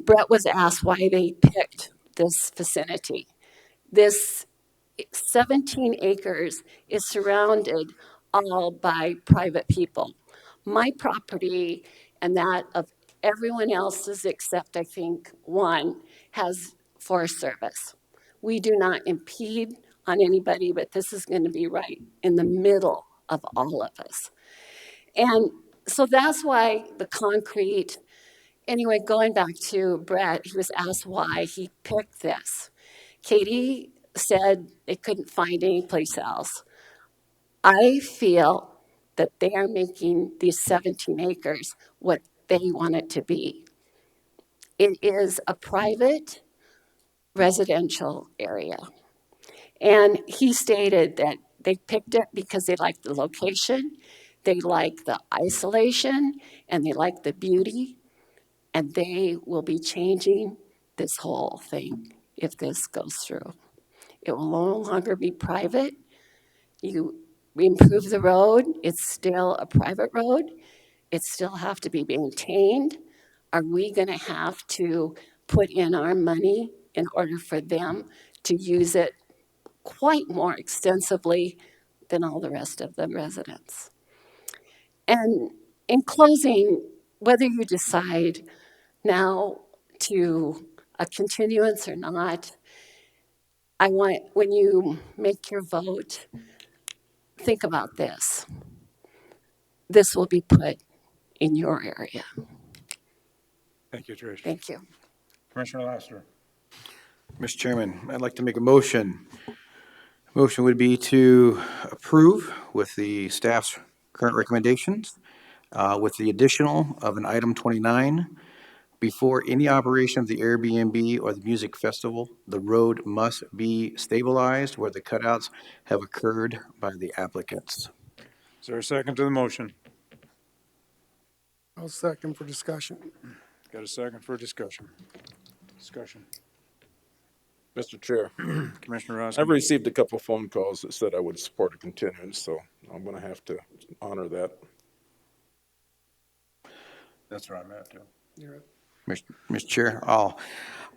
[SPEAKER 2] Brett was asked why they picked this vicinity. This 17 acres is surrounded all by private people. My property and that of everyone else's except I think one has Forest Service. We do not impede on anybody, but this is going to be right in the middle of all of us. And so that's why the concrete, anyway, going back to Brett, he was asked why he picked this. Katie said they couldn't find any place else. I feel that they are making these 17 acres what they want it to be. It is a private residential area. And he stated that they picked it because they like the location, they like the isolation, and they like the beauty. And they will be changing this whole thing if this goes through. It will no longer be private. You improve the road, it's still a private road. It still have to be maintained. Are we gonna have to put in our money in order for them to use it quite more extensively than all the rest of the residents? And in closing, whether you decide now to a continuance or not, I want, when you make your vote, think about this. This will be put in your area.
[SPEAKER 1] Thank you, Trish.
[SPEAKER 2] Thank you.
[SPEAKER 1] Commissioner Lassiter.
[SPEAKER 8] Mr. Chairman, I'd like to make a motion. Motion would be to approve with the staff's current recommendations, with the additional of an item 29. Before any operation of the Airbnb or the music festival, the road must be stabilized where the cutouts have occurred by the applicants.
[SPEAKER 1] Is there a second to the motion?
[SPEAKER 3] I'll second for discussion.
[SPEAKER 1] Got a second for discussion. Discussion.
[SPEAKER 4] Mr. Chair,
[SPEAKER 1] Commissioner Ross.
[SPEAKER 4] I've received a couple of phone calls that said I would support a continuance, so I'm going to have to honor that.
[SPEAKER 1] That's where I'm at, too.
[SPEAKER 3] You're right.
[SPEAKER 8] Mr. Chair,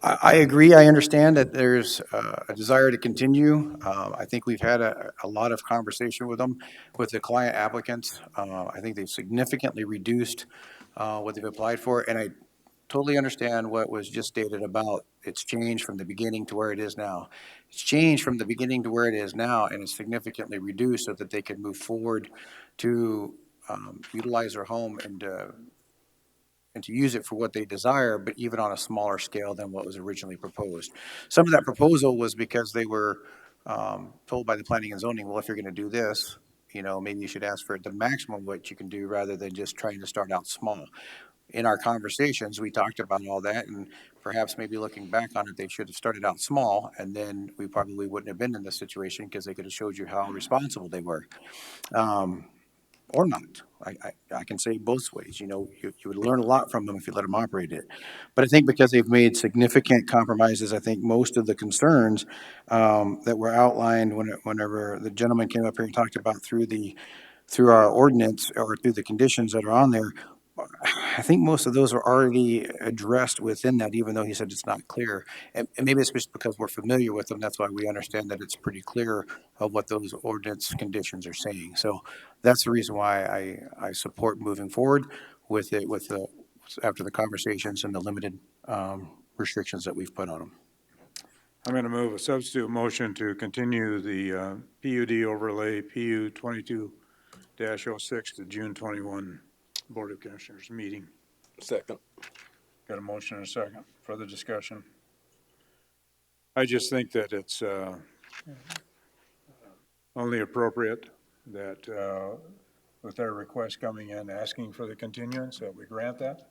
[SPEAKER 8] I agree. I understand that there's a desire to continue. I think we've had a lot of conversation with them, with the client applicants. I think they've significantly reduced what they've applied for, and I totally understand what was just stated about it's changed from the beginning to where it is now. It's changed from the beginning to where it is now, and it's significantly reduced so that they can move forward to utilize their home and to use it for what they desire, but even on a smaller scale than what was originally proposed. Some of that proposal was because they were told by the planning and zoning, well, if you're going to do this, maybe you should ask for the maximum of what you can do rather than just trying to start out small. In our conversations, we talked about all that, and perhaps maybe looking back on it, they should have started out small, and then we probably wouldn't have been in this situation because they could have showed you how responsible they were. Or not. I can say both ways. You would learn a lot from them if you let them operate it. But I think because they've made significant compromises, I think most of the concerns that were outlined whenever the gentleman came up here and talked about through our ordinance or through the conditions that are on there, I think most of those are already addressed within that, even though he said it's not clear. And maybe it's just because we're familiar with them. That's why we understand that it's pretty clear of what those ordinance conditions are saying. So that's the reason why I support moving forward with it, after the conversations and the limited restrictions that we've put on them.
[SPEAKER 1] I'm going to move a substitute motion to continue the PUD overlay PU 22-06 to June 21 Board of Commissioners meeting.
[SPEAKER 4] Second.
[SPEAKER 1] Got a motion and a second. Further discussion? I just think that it's only appropriate that with our request coming in asking for the continuance, that we grant that.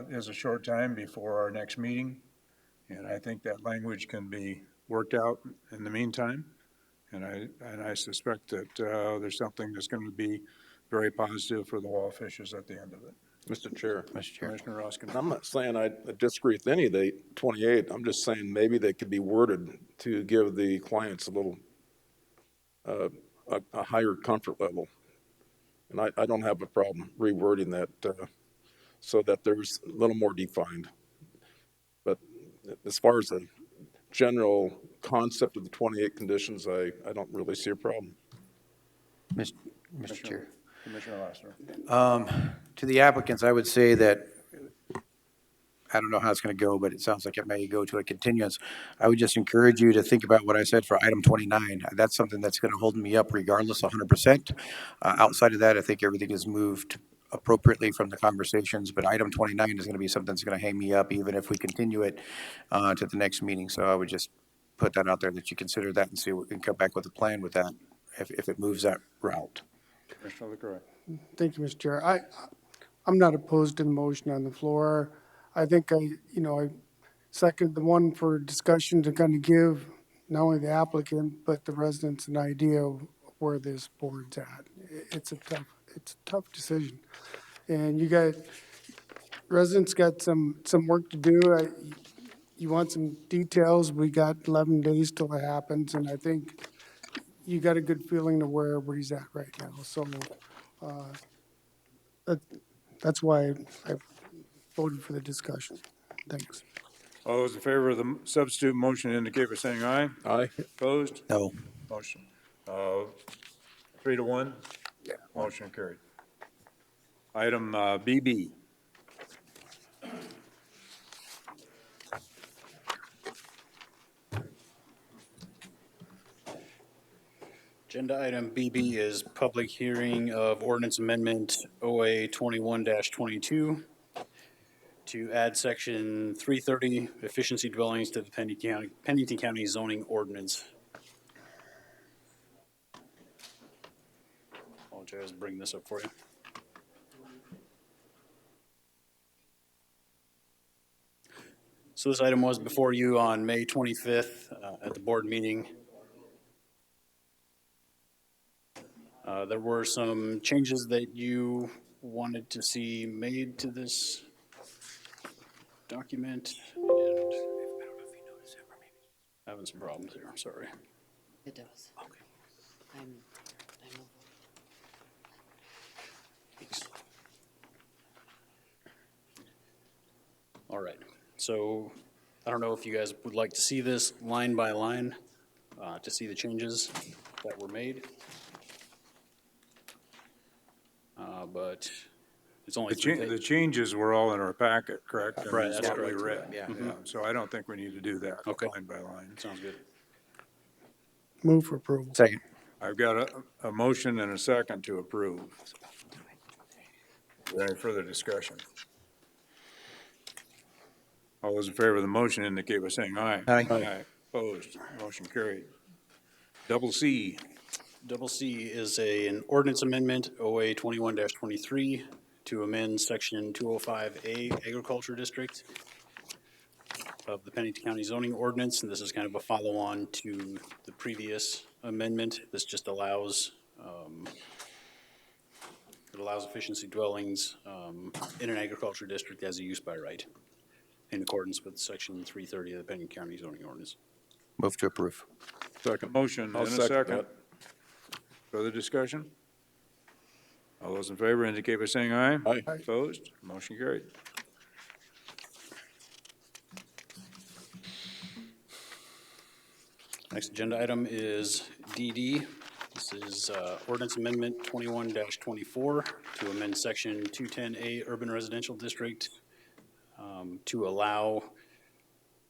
[SPEAKER 1] Is a short time before our next meeting, and I think that language can be worked out in the meantime. And I suspect that there's something that's going to be very positive for the wall fishes at the end of it.
[SPEAKER 4] Mr. Chair.
[SPEAKER 1] Commissioner Roskin.
[SPEAKER 4] I'm not saying I disagree with any of the 28. I'm just saying maybe they could be worded to give the clients a little, a higher comfort level. And I don't have a problem rewording that so that there's a little more defined. But as far as the general concept of the 28 conditions, I don't really see a problem.
[SPEAKER 8] Mr. Chair.
[SPEAKER 1] Commissioner Lassiter.
[SPEAKER 8] To the applicants, I would say that I don't know how it's going to go, but it sounds like it may go to a continuance. I would just encourage you to think about what I said for item 29. That's something that's going to hold me up regardless, 100%. Outside of that, I think everything is moved appropriately from the conversations, but item 29 is going to be something that's going to hang me up even if we continue it to the next meeting. So I would just put that out there that you consider that and see what we can come back with a plan with that if it moves that route.
[SPEAKER 1] Commissioner LaCroy.
[SPEAKER 3] Thank you, Mr. Chair. I'm not opposed to the motion on the floor. I think I second the one for discussion to kind of give not only the applicant, but the residents an idea of where this board's at. It's a tough decision. And residents got some work to do. You want some details, we got 11 days till it happens, and I think you got a good feeling of where everybody's at right now. So that's why I voted for the discussion. Thanks.
[SPEAKER 1] All those in favor of the substitute motion indicate by saying aye.
[SPEAKER 4] Aye.
[SPEAKER 1] Opposed?
[SPEAKER 8] No.
[SPEAKER 1] Motion, 3-1. Yeah. Motion carried. Item BB.
[SPEAKER 15] Agenda item BB is public hearing of ordinance amendment OA 21-22 to add section 330 efficiency dwellings to the Pennington County zoning ordinance. Apologize, bring this up for you. So this item was before you on May 25th at the board meeting. There were some changes that you wanted to see made to this document, and I don't know if you noticed it, or maybe having some problems here, sorry.
[SPEAKER 13] It does.
[SPEAKER 15] Okay.
[SPEAKER 13] I'm
[SPEAKER 15] All right, so I don't know if you guys would like to see this line by line to see the changes that were made. But it's only
[SPEAKER 1] The changes were all in our packet, correct? I mean,
[SPEAKER 15] Right,
[SPEAKER 1] it's
[SPEAKER 15] that's
[SPEAKER 1] what we
[SPEAKER 15] correct.
[SPEAKER 1] read.
[SPEAKER 15] Yeah.
[SPEAKER 1] Yeah, so I don't think we need to do that
[SPEAKER 15] Okay.
[SPEAKER 1] line by line.
[SPEAKER 15] Sounds good.
[SPEAKER 3] Move for approval.
[SPEAKER 8] Second.
[SPEAKER 1] I've got a motion and a second to approve. Is there any further discussion? All those in favor of the motion indicate by saying aye.
[SPEAKER 8] Aye.
[SPEAKER 1] Aye. Opposed, motion carried. Double C.
[SPEAKER 15] Double C is an ordinance amendment, OA 21-23, to amend section 205A Agriculture District of the Pennington County zoning ordinance, and this is kind of a follow-on to the previous amendment. This just allows, it allows efficiency dwellings in an agriculture district as a use by right, in accordance with section 330 of the Pennington County zoning ordinance.
[SPEAKER 8] Move to approve.
[SPEAKER 1] Second. Motion
[SPEAKER 4] I'll
[SPEAKER 1] and a
[SPEAKER 4] second
[SPEAKER 1] second.
[SPEAKER 4] that.
[SPEAKER 1] Further discussion? All those in favor indicate by saying aye.
[SPEAKER 4] Aye.
[SPEAKER 1] Opposed, motion carried.
[SPEAKER 15] Next agenda item is DD. This is ordinance amendment 21-24 to amend section 210A urban residential district to allow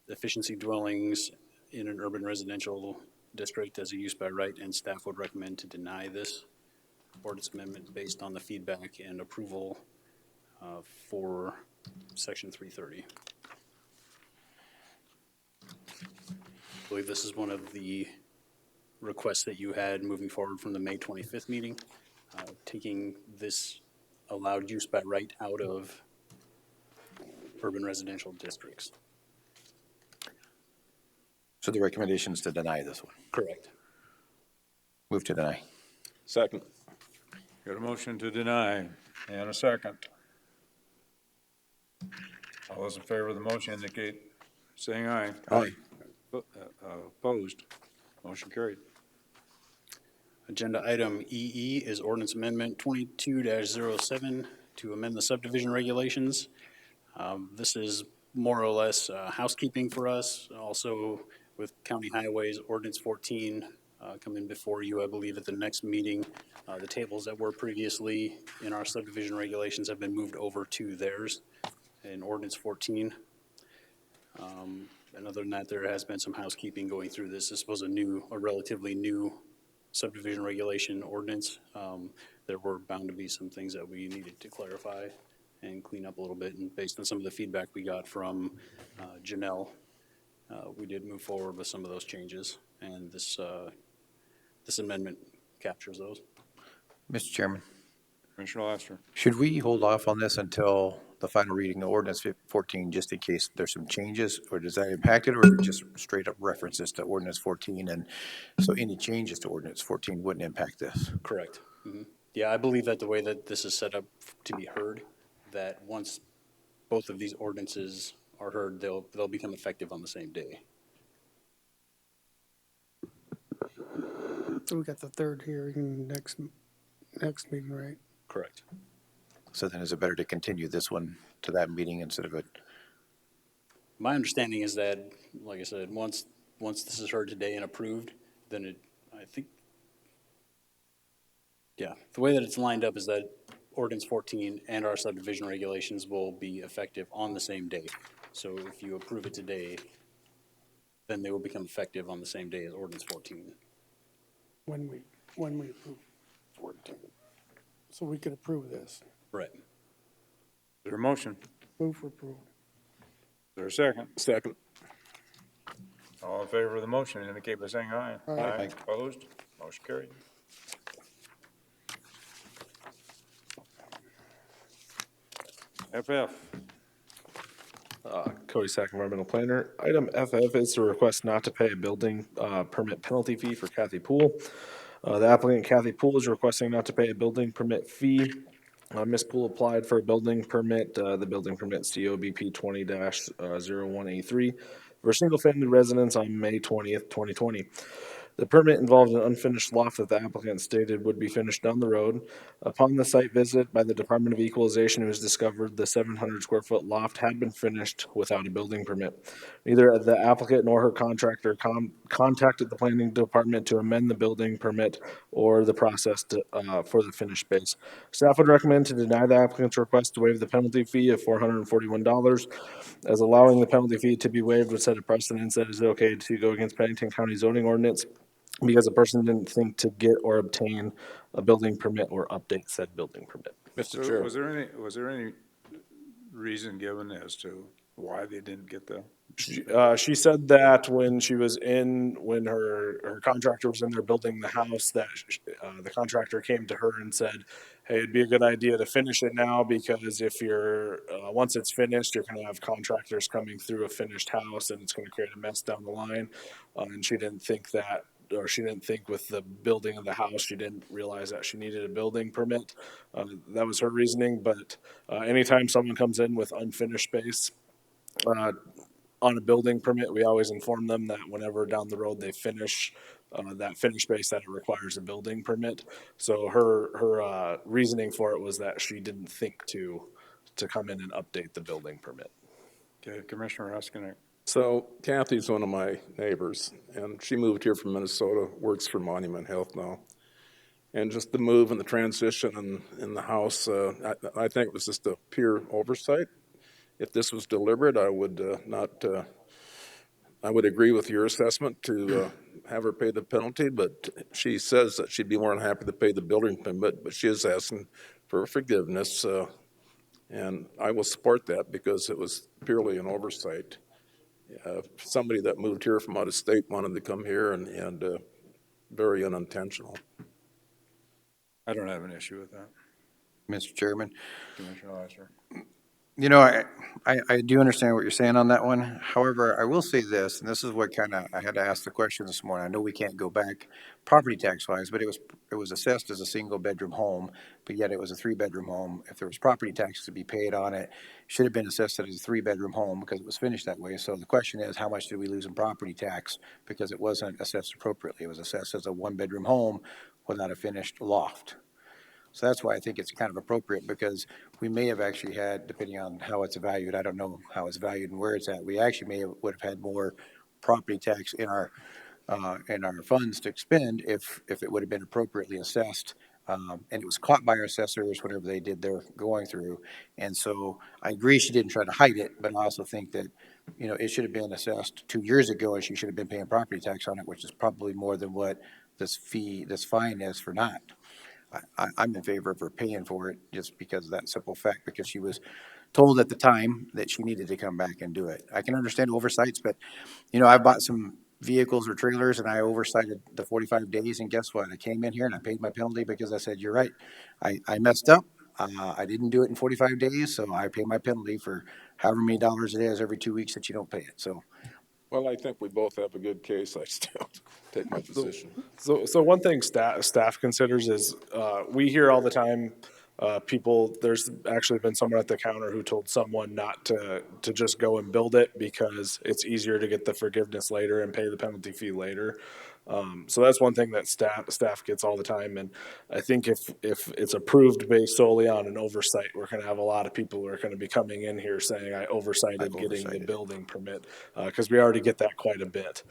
[SPEAKER 15] efficiency dwellings in an urban residential district as a use by right, and staff would recommend to deny this ordinance amendment based on the feedback and approval for section 330. I believe this is one of the requests that you had moving forward from the May 25th meeting, taking this allowed use by right out of urban residential districts.
[SPEAKER 8] So the recommendation is to deny this one.
[SPEAKER 15] Correct.
[SPEAKER 8] Move to deny.
[SPEAKER 4] Second.
[SPEAKER 1] Got a motion to deny and a second. All those in favor of the motion indicate saying aye.
[SPEAKER 8] Aye.
[SPEAKER 1] Opposed, motion carried.
[SPEAKER 15] Agenda item EE is ordinance amendment 22-07 to amend the subdivision regulations. This is more or less housekeeping for us. Also with county highways, ordinance 14 coming before you, I believe, at the next meeting. The tables that were previously in our subdivision regulations have been moved over to theirs in ordinance 14. And other than that, there has been some housekeeping going through this. This was a relatively new subdivision regulation ordinance. There were bound to be some things that we needed to clarify and clean up a little bit. And based on some of the feedback we got from Janelle, we did move forward with some of those changes. And this amendment captures those.
[SPEAKER 8] Mr. Chairman,
[SPEAKER 1] Commissioner Laster.
[SPEAKER 8] should we hold off on this until the final reading of ordinance 14, just in case there's some changes, or does that impact it, or is it just straight up references to ordinance 14, and so any changes to ordinance 14 wouldn't impact this?
[SPEAKER 15] Correct. Yeah, I believe that the way that this is set up to be heard, that once both of these ordinances are heard, they'll become effective on the same day.
[SPEAKER 3] So we got the third hearing next meeting, right?
[SPEAKER 15] Correct.
[SPEAKER 8] So then is it better to continue this one to that meeting instead of it?
[SPEAKER 15] My understanding is that, like I said, once this is heard today and approved, then I think, yeah, the way that it's lined up is that ordinance 14 and our subdivision regulations will be effective on the same day. So if you approve it today, then they will become effective on the same day as ordinance 14.
[SPEAKER 3] When we approve 14. So we could approve this.
[SPEAKER 15] Right.
[SPEAKER 1] Is there a motion?
[SPEAKER 3] Move for approval.
[SPEAKER 1] Is there a second?
[SPEAKER 4] Second.
[SPEAKER 1] All in favor of the motion indicate by saying aye.
[SPEAKER 3] Aye.
[SPEAKER 1] Opposed? Motion carried. FF.
[SPEAKER 20] Cody Sack, Environmental Planner. Item FF is to request not to pay a building permit penalty fee for Kathy Poole. The applicant Kathy Poole is requesting not to pay a building permit fee. Ms. Poole applied for a building permit, the building permit COBP 20-0183 for a single-family residence on May 20th, 2020. The permit involved an unfinished loft that the applicant stated would be finished down the road. Upon the site visit by the Department of Equalization, it was discovered the 700 square foot loft had been finished without a building permit. Neither the applicant nor her contractor contacted the planning department to amend the building permit or the process for the finished space. Staff would recommend to deny the applicant's request to waive the penalty fee of $441, as allowing the penalty fee to be waived would set a precedent that is okay to go against Pennington County zoning ordinance, because a person didn't think to get or obtain a building permit or update said building permit.
[SPEAKER 4] Mr.
[SPEAKER 1] So
[SPEAKER 4] Chair.
[SPEAKER 1] was there any reason given as to why they didn't get the?
[SPEAKER 20] She said that when her contractor was in there building the house, that the contractor came to her and said, hey, it'd be a good idea to finish it now, because if once it's finished, you're going to have contractors coming through a finished house and it's going to create a mess down the line. And she didn't think with the building of the house, she didn't realize that she needed a building permit. That was her reasoning, but anytime someone comes in with unfinished space, on a building permit, we always inform them that whenever down the road they finish that finished space, that it requires a building permit. So her reasoning for it was that she didn't think to come in and update the building permit.
[SPEAKER 1] Okay, Commissioner Huskinick.
[SPEAKER 4] So Kathy's one of my neighbors, and she moved here from Minnesota, works for Monument Health now. And just the move and the transition in the house, I think it was just a pure oversight. If this was deliberate, I would I would agree with your assessment to have her pay the penalty, but she says that she'd be more than happy to pay the building permit, but she is asking for forgiveness, and I will support that because it was purely an oversight. Somebody that moved here from out of state wanted to come here, and very unintentional.
[SPEAKER 1] I don't have an issue with that.
[SPEAKER 8] Mr. Chairman,
[SPEAKER 1] Commissioner Laster.
[SPEAKER 8] you know, I do understand what you're saying on that one. However, I will say this, and this is what I had to ask the question this morning. I know we can't go back property tax wise, but it was assessed as a single bedroom home, but yet it was a 3-bedroom home. If there was property tax to be paid on it, it should have been assessed as a 3-bedroom home because it was finished that way. So the question is, how much did we lose in property tax because it wasn't assessed appropriately? It was assessed as a 1-bedroom home without a finished loft. So that's why I think it's kind of appropriate, because we may have actually had, depending on how it's valued, I don't know how it's valued and where it's at, we actually would have had more property tax in our funds to expend if it would have been appropriately assessed
[SPEAKER 5] And it was caught by our assessors whenever they did their going through. And so I agree she didn't try to hide it, but I also think that, you know, it should have been assessed 2 years ago and she should have been paying property tax on it, which is probably more than what this fine is for not. I'm in favor of her paying for it just because of that simple fact, because she was told at the time that she needed to come back and do it. I can understand oversights, but, you know, I bought some vehicles or trailers and I oversighted the 45 days, and guess what? I came in here and I paid my penalty because I said, you're right. I messed up. I didn't do it in 45 days, so I pay my penalty for however many dollars it is every 2 weeks that you don't pay it. So
[SPEAKER 4] Well, I think we both have a good case. I still take my position.
[SPEAKER 20] So one thing staff considers is, we hear all the time, there's actually been someone at the counter who told someone not to just go and build it because it's easier to get the forgiveness later and pay the penalty fee later. So that's one thing that staff gets all the time, and I think if it's approved based solely on an oversight, we're gonna have a lot of people who are gonna be coming in here saying, I oversighted getting the building permit, because we already get that quite a bit,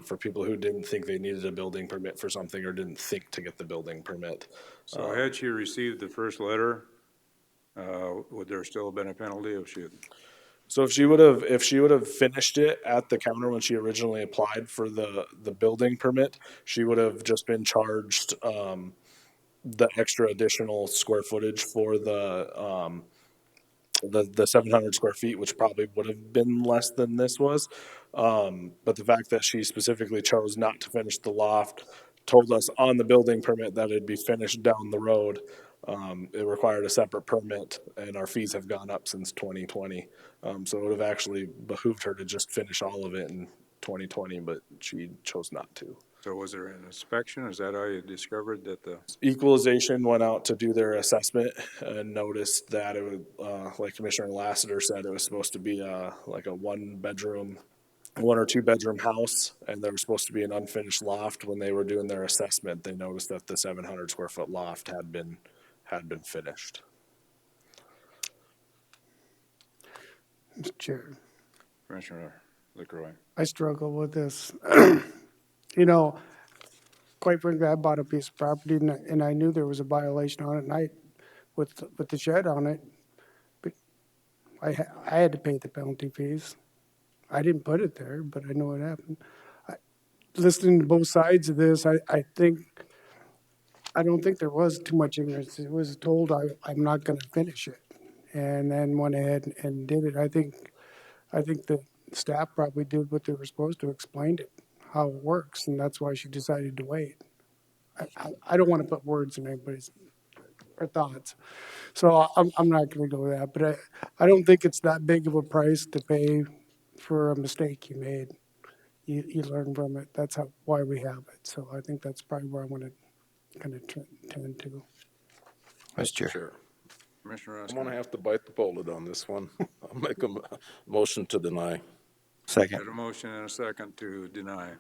[SPEAKER 20] for people who didn't think they needed a building permit for something or didn't think to get the building permit.
[SPEAKER 1] So had she received the first letter, would there still have been a penalty if she had?
[SPEAKER 20] So if she would have finished it at the counter when she originally applied for the building permit, she would have just been charged, the extra additional square footage for the 700 square feet, which probably would have been less than this was. But the fact that she specifically chose not to finish the loft, told us on the building permit that it'd be finished down the road. It required a separate permit, and our fees have gone up since 2020. So it would have actually behooved her to just finish all of it in 2020, but she chose not to.
[SPEAKER 1] So was there an inspection? Is that how you discovered that the?
[SPEAKER 20] Equalization went out to do their assessment and noticed that it would, like Commissioner Lassiter said, it was supposed to be like a one or two bedroom house, and there was supposed to be an unfinished loft. When they were doing their assessment, they noticed that the 700 square foot loft had been finished.
[SPEAKER 3] Mr. Chair,
[SPEAKER 1] Commissioner LaCroix.
[SPEAKER 3] I struggle with this. You know, quite frankly, I bought a piece of property and I knew there was a violation on it, and with the shed on it, but I had to pay the penalty fees. I didn't put it there, but I know what happened. Listening to both sides of this, I don't think there was too much ignorance. It was told I'm not gonna finish it, and then went ahead and did it. I think the staff probably did what they were supposed to, explained it, how it works, and that's why she decided to wait. I don't want to put words in anybody's or thoughts, so I'm not going to go with that. But I don't think it's that big of a price to pay for a mistake you made. You learn from it. That's why we have it. So I think that's probably where I want to kind of tend to.
[SPEAKER 4] Mr. Chair.
[SPEAKER 1] Commissioner
[SPEAKER 4] I'm gonna have to bite the bullet on this one. I'll make a motion to deny.
[SPEAKER 1] Second. Got a motion and a second to deny.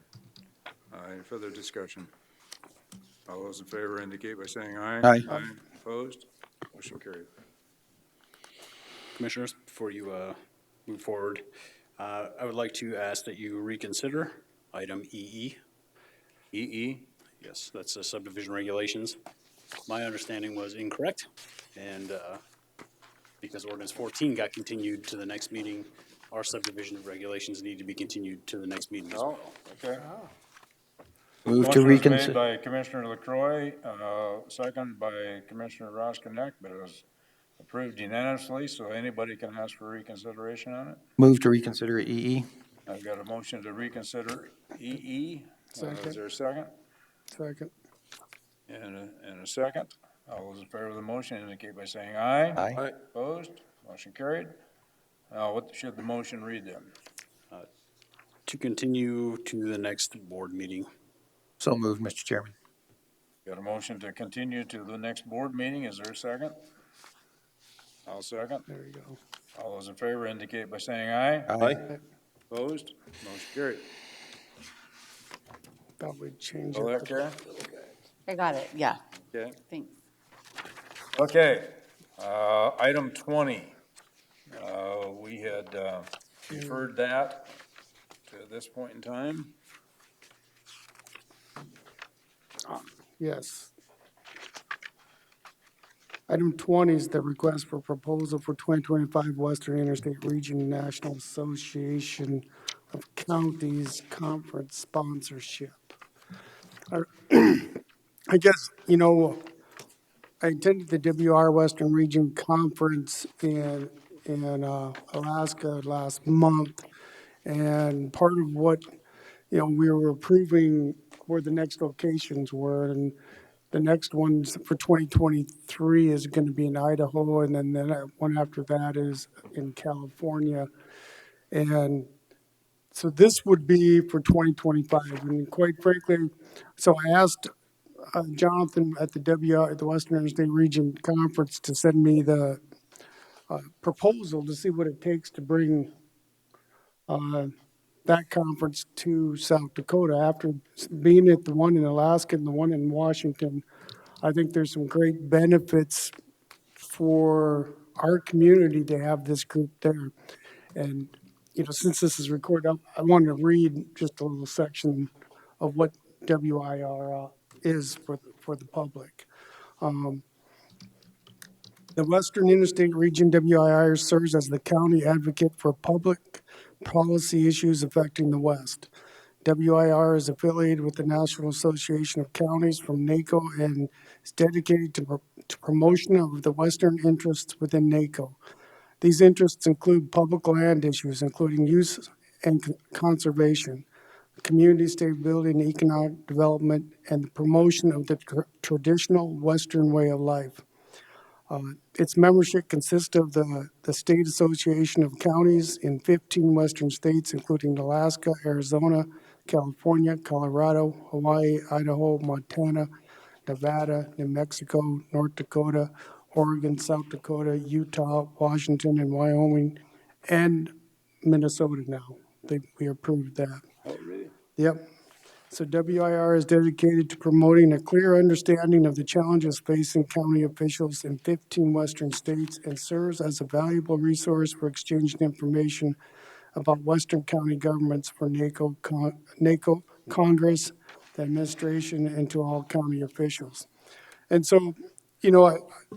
[SPEAKER 1] Any further discussion? All those in favor indicate by saying aye.
[SPEAKER 8] Aye.
[SPEAKER 1] Aye. Opposed? Motion carried.
[SPEAKER 15] Commissioners, before you move forward, I would like to ask that you reconsider item EE.
[SPEAKER 1] EE?
[SPEAKER 15] Yes, that's the subdivision regulations. My understanding was incorrect, and because ordinance 14 got continued to the next meeting, our subdivision regulations need to be continued to the next meeting as well.
[SPEAKER 1] Okay.
[SPEAKER 8] Move to
[SPEAKER 1] Motion was
[SPEAKER 8] reconsider.
[SPEAKER 1] made by Commissioner LaCroix, second by Commissioner Roskinek, but it was approved unanimously, so anybody can ask for reconsideration on it.
[SPEAKER 8] Move to reconsider EE.
[SPEAKER 1] I've got a motion to reconsider EE.
[SPEAKER 3] Second.
[SPEAKER 1] Is there a second?
[SPEAKER 3] Second.
[SPEAKER 1] And a second. All those in favor of the motion indicate by saying aye.
[SPEAKER 8] Aye.
[SPEAKER 4] Aye.
[SPEAKER 1] Opposed? Motion carried. What should the motion read then?
[SPEAKER 15] To continue to the next board meeting.
[SPEAKER 8] So moved, Mr. Chairman.
[SPEAKER 1] Got a motion to continue to the next board meeting. Is there a second? I'll second.
[SPEAKER 3] There you go.
[SPEAKER 1] All those in favor indicate by saying aye.
[SPEAKER 8] Aye.
[SPEAKER 1] Opposed? Motion carried.
[SPEAKER 3] Thought we'd change
[SPEAKER 1] All
[SPEAKER 3] it.
[SPEAKER 1] that, Karen?
[SPEAKER 13] I got it, yeah,
[SPEAKER 1] Okay.
[SPEAKER 13] thanks.
[SPEAKER 1] Okay, item 20. We had deferred that to this point in time.
[SPEAKER 3] Yes. Item 20 is the request for proposal for 2025 Western Interstate Region National Association of Counties Conference sponsorship. I guess, I attended the WR Western Region Conference in Alaska last month, and part of what, we were approving where the next locations were, and the next ones for 2023 is going to be in Idaho, and then the one after that is in California. And so this would be for 2025. And quite frankly, so I asked Jonathan at the the Western Interstate Region Conference to send me the proposal to see what it takes to bring that conference to South Dakota. After being at the one in Alaska and the one in Washington, I think there's some great benefits for our community to have this group there. And, since this is recorded, I wanted to read just a little section of what WIR is for the public. The Western Interstate Region WIR serves as the county advocate for public policy issues affecting the West. WIR is affiliated with the National Association of Counties from NACO and is dedicated to promotion of the Western interests within NACO. These interests include public land issues, including use and conservation, community stability and economic development, and the promotion of the traditional Western way of life. Its membership consists of the State Association of Counties in 15 western states, including Alaska, Arizona, California, Colorado, Hawaii, Idaho, Montana, Nevada, New Mexico, North Dakota, Oregon, South Dakota, Utah, Washington, and Wyoming, and Minnesota now. We approved that.
[SPEAKER 1] Oh, really?
[SPEAKER 3] Yep. So WIR is dedicated to promoting a clear understanding of the challenges facing county officials in 15 western states and serves as a valuable resource for exchanging information about western county governments for NACO, Congress, the administration, and to all county officials. And so,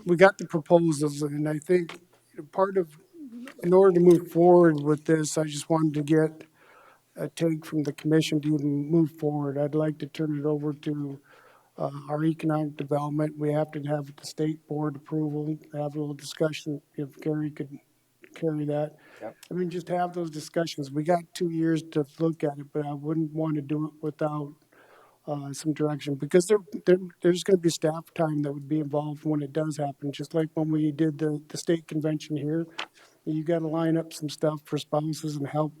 [SPEAKER 3] we got the proposals, and I think in order to move forward with this, I just wanted to get a take from the commission to even move forward. I'd like to turn it over to our economic development. We have to have the state board approval, have a little discussion, if Gary could carry that.
[SPEAKER 1] Yep.
[SPEAKER 3] I mean, just have those discussions. We got 2 years to look at it, but I wouldn't want to do it without some direction, because there's going to be staff time that would be involved when it does happen. Just like when we did the state convention here, you got to line up some stuff for spouses and help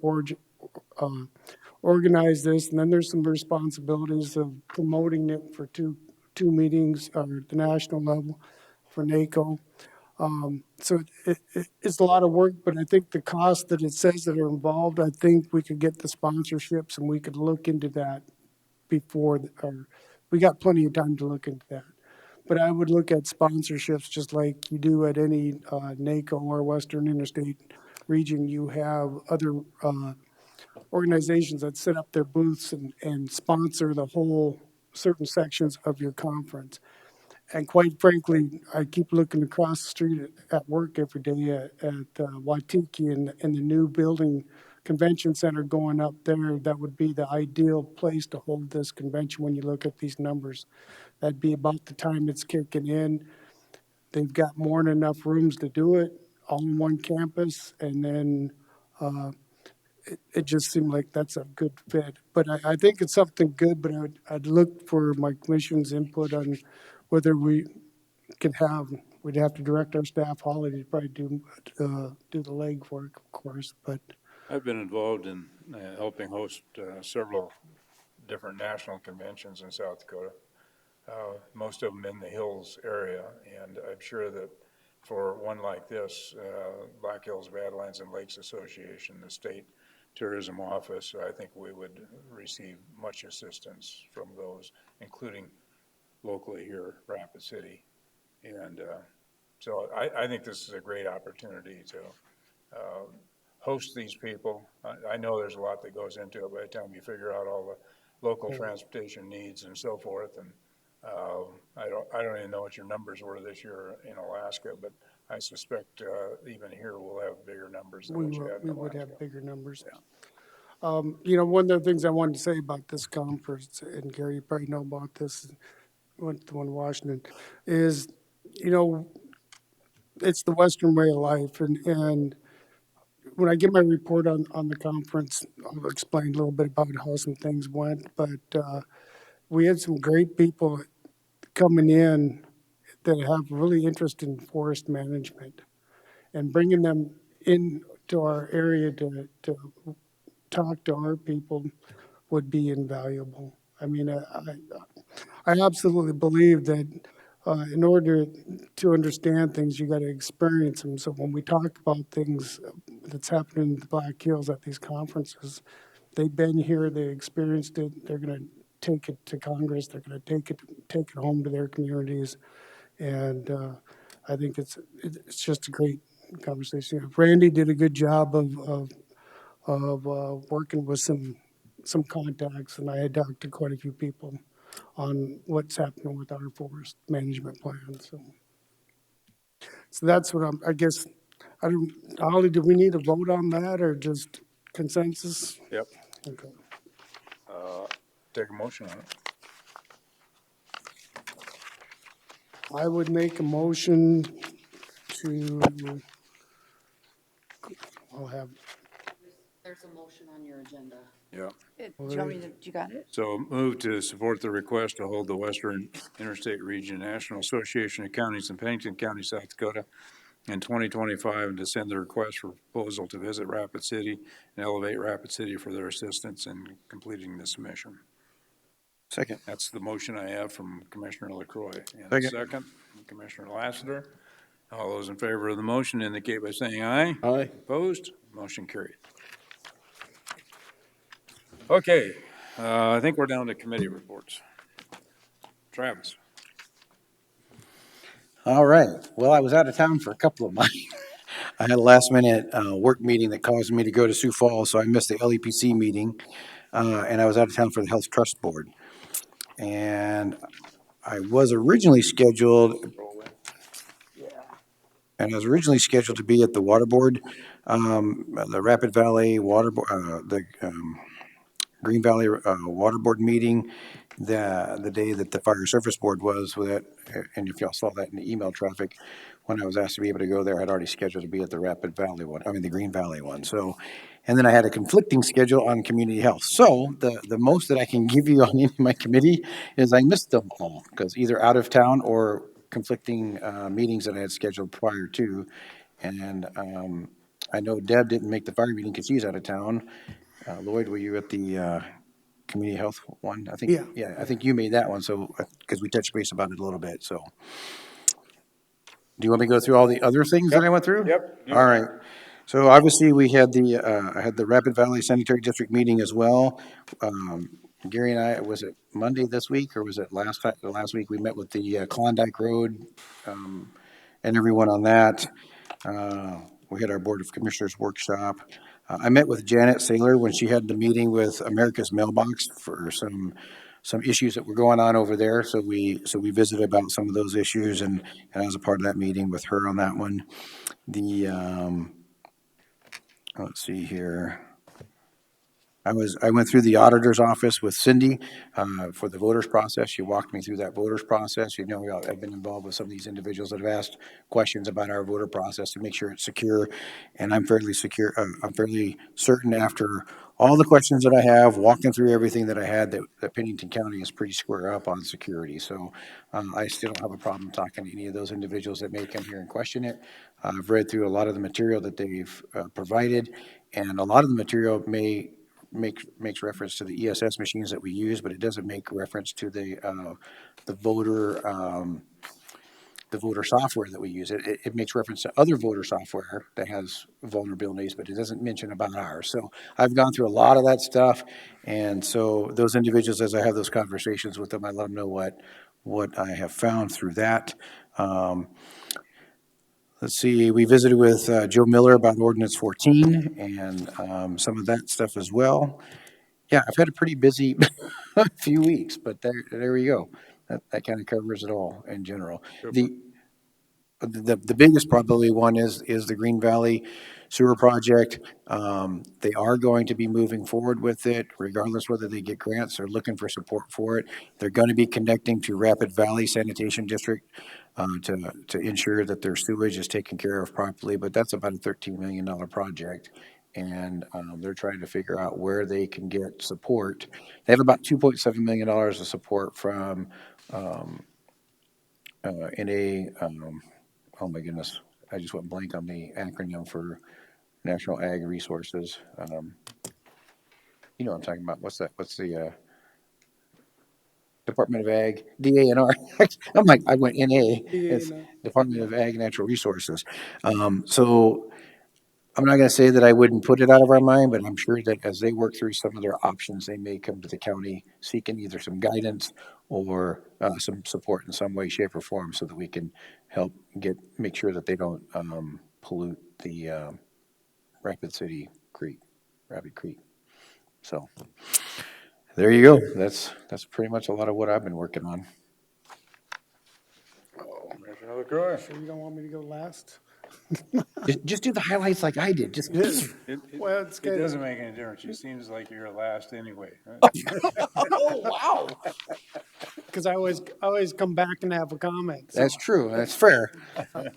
[SPEAKER 3] organize this, and then there's some responsibilities of promoting it for two meetings or the national level for NACO. So it's a lot of work, but I think the costs that it says that are involved, I think we could get the sponsorships and we could look into that before, or we got plenty of time to look into that. But I would look at sponsorships just like you do at any NACO or Western Interstate region. You have other organizations that set up their booths and sponsor the whole certain sections of your conference. And quite frankly, I keep looking across the street at work every day at Waikiki and the new building convention center going up there. That would be the ideal place to hold this convention when you look at these numbers. That'd be about the time it's kicking in. They've got more than enough rooms to do it, all in one campus, and then it just seemed like that's a good fit. But I think it's something good, but I'd look for my commission's input on whether we'd have to direct our staff, Holly, to probably do the legwork, of course, but.
[SPEAKER 1] I've been involved in helping host several different national conventions in South Dakota, most of them in the Hills area, and I'm sure that for one like this, Black Hills Badlands and Lakes Association, the state tourism office, I think we would receive much assistance from those, including locally here, Rapid City. And so I think this is a great opportunity to host these people. I know there's a lot that goes into it by the time you figure out all the local transportation needs and so forth. And I don't even know what your numbers were this year in Alaska, but I suspect, even here we'll have bigger numbers than what you had in
[SPEAKER 3] We would
[SPEAKER 1] Alaska.
[SPEAKER 3] have bigger numbers.
[SPEAKER 1] Yeah.
[SPEAKER 3] One of the things I wanted to say about this conference, and Gary, you probably know about this, went to one in Washington, is, it's the Western way of life. And when I give my report on the conference, I'll explain a little bit about how some things went. But we had some great people coming in that have really interest in forest management, and bringing them into our area to talk to our people would be invaluable. I mean, I absolutely believe that in order to understand things, you got to experience them. So when we talk about things that's happening in the Black Hills at these conferences, they've been here, they experienced it, they're going to take it to Congress, they're going to take it home to their communities. And I think it's just a great conversation. Randy did a good job of working with some contacts, and I had talked to quite a few people on what's happening with our forest management plan. So that's what I guess, Holly, do we need to vote on that or just consensus?
[SPEAKER 1] Yep.
[SPEAKER 3] Okay.
[SPEAKER 1] Take a motion on it.
[SPEAKER 3] I would make a motion to, I'll have,
[SPEAKER 13] There's a motion on your agenda.
[SPEAKER 1] Yeah.
[SPEAKER 13] Do you want me to, you got it?
[SPEAKER 1] So move to support the request to hold the Western Interstate Region National Association of Counties in Pennington County, South Dakota in 2025, and to send the request for proposal to visit Rapid City and elevate Rapid City for their assistance in completing the submission.
[SPEAKER 8] Second.
[SPEAKER 1] That's the motion I have from Commissioner LaCroix. And second, Commissioner Lassiter. All those in favor of the motion indicate by saying aye.
[SPEAKER 8] Aye.
[SPEAKER 1] Opposed? Motion carried. Okay, I think we're down to committee reports. Travis.
[SPEAKER 8] All right. Well, I was out of town for a couple of months. I had a last minute work meeting that caused me to go to Sioux Falls, so I missed the LEPC meeting. And I was out of town for the Health Trust Board. And I was originally scheduled, to be at the water board, the Rapid Valley Water, the Green Valley Water Board meeting, the day that the Fire Service Board was with it. And if y'all saw that in the email traffic, when I was asked to be able to go there, I'd already scheduled to be at the Rapid Valley one, the Green Valley one. So, and then I had a conflicting schedule on community health. So the most that I can give you on any of my committee is I missed them all, because either out of town or conflicting meetings that I had scheduled prior to. And I know Deb didn't make the fire meeting because she's out of town. Lloyd, were you at the community health one? I think,
[SPEAKER 3] Yeah.
[SPEAKER 8] I think you made that one, so, because we touched base about it a little bit, so. Do you want me to go through all the other things that I went through?
[SPEAKER 1] Yep.
[SPEAKER 8] All right. So obviously, we had I had the Rapid Valley Sanitary District meeting as well. Gary and I, was it Monday this week, or was it last week? We met with the Klondike Road, and everyone on that. We had our Board of Commissioners workshop. I met with Janet Saylor when she had the meeting with America's Mailbox for some issues that were going on over there. So we visited about some of those issues, and I was a part of that meeting with her on that one. Let's see here. I went through the auditor's office with Cindy for the voters process. She walked me through that voters process. I've been involved with some of these individuals that have asked questions about our voter process to make sure it's secure. And I'm fairly secure. I'm fairly certain after all the questions that I have, walking through everything that I had, that Pennington County is pretty square up on security. So I still don't have a problem talking to any of those individuals that may come here and question it. I've read through a lot of the material that they've provided, and a lot of the material makes reference to the ESS machines that we use, but it doesn't make reference to the voter software that we use. It makes reference to other voter software that has vulnerabilities, but it doesn't mention about ours. So I've gone through a lot of that stuff, and so those individuals, as I have those conversations with them, I let them know what I have found through that. Let's see, we visited with Joe Miller about Ordinance 14 and some of that stuff as well. Yeah, I've had a pretty busy few weeks, but there we go. That kind of covers it all in general. The biggest probably one is the Green Valley Sewer Project. They are going to be moving forward with it, regardless whether they get grants. They're looking for support for it. They're going to be connecting to Rapid Valley Sanitation District to ensure that their sewage is taken care of properly. But that's about a $13 million project. And they're trying to figure out where they can get support. They have about $2.7 million of support from NA. Oh my goodness, I just went blank on the acronym for National Ag Resources. You know what I'm talking about. What's that? What's the Department of Ag, DANR? I'm like, I went NA. It's Department of Ag Natural Resources. So I'm not going to say that I wouldn't put it out of our mind, but I'm sure that as they work through some of their options, they may come to the county seeking either some guidance or some support in some way, shape, or form, so that we can help make sure that they don't pollute the Rapid Creek. So there you go. That's pretty much a lot of what I've been working on.
[SPEAKER 1] Commissioner LaCroix.
[SPEAKER 3] Sure you don't want me to go last?
[SPEAKER 8] Just do the highlights like I did. Just
[SPEAKER 3] Well, it's
[SPEAKER 1] It
[SPEAKER 3] good.
[SPEAKER 1] doesn't make any difference. It seems like you're last anyway.
[SPEAKER 8] Oh, wow.
[SPEAKER 3] Because I always come back and have a comment. So
[SPEAKER 8] That's true. That's fair.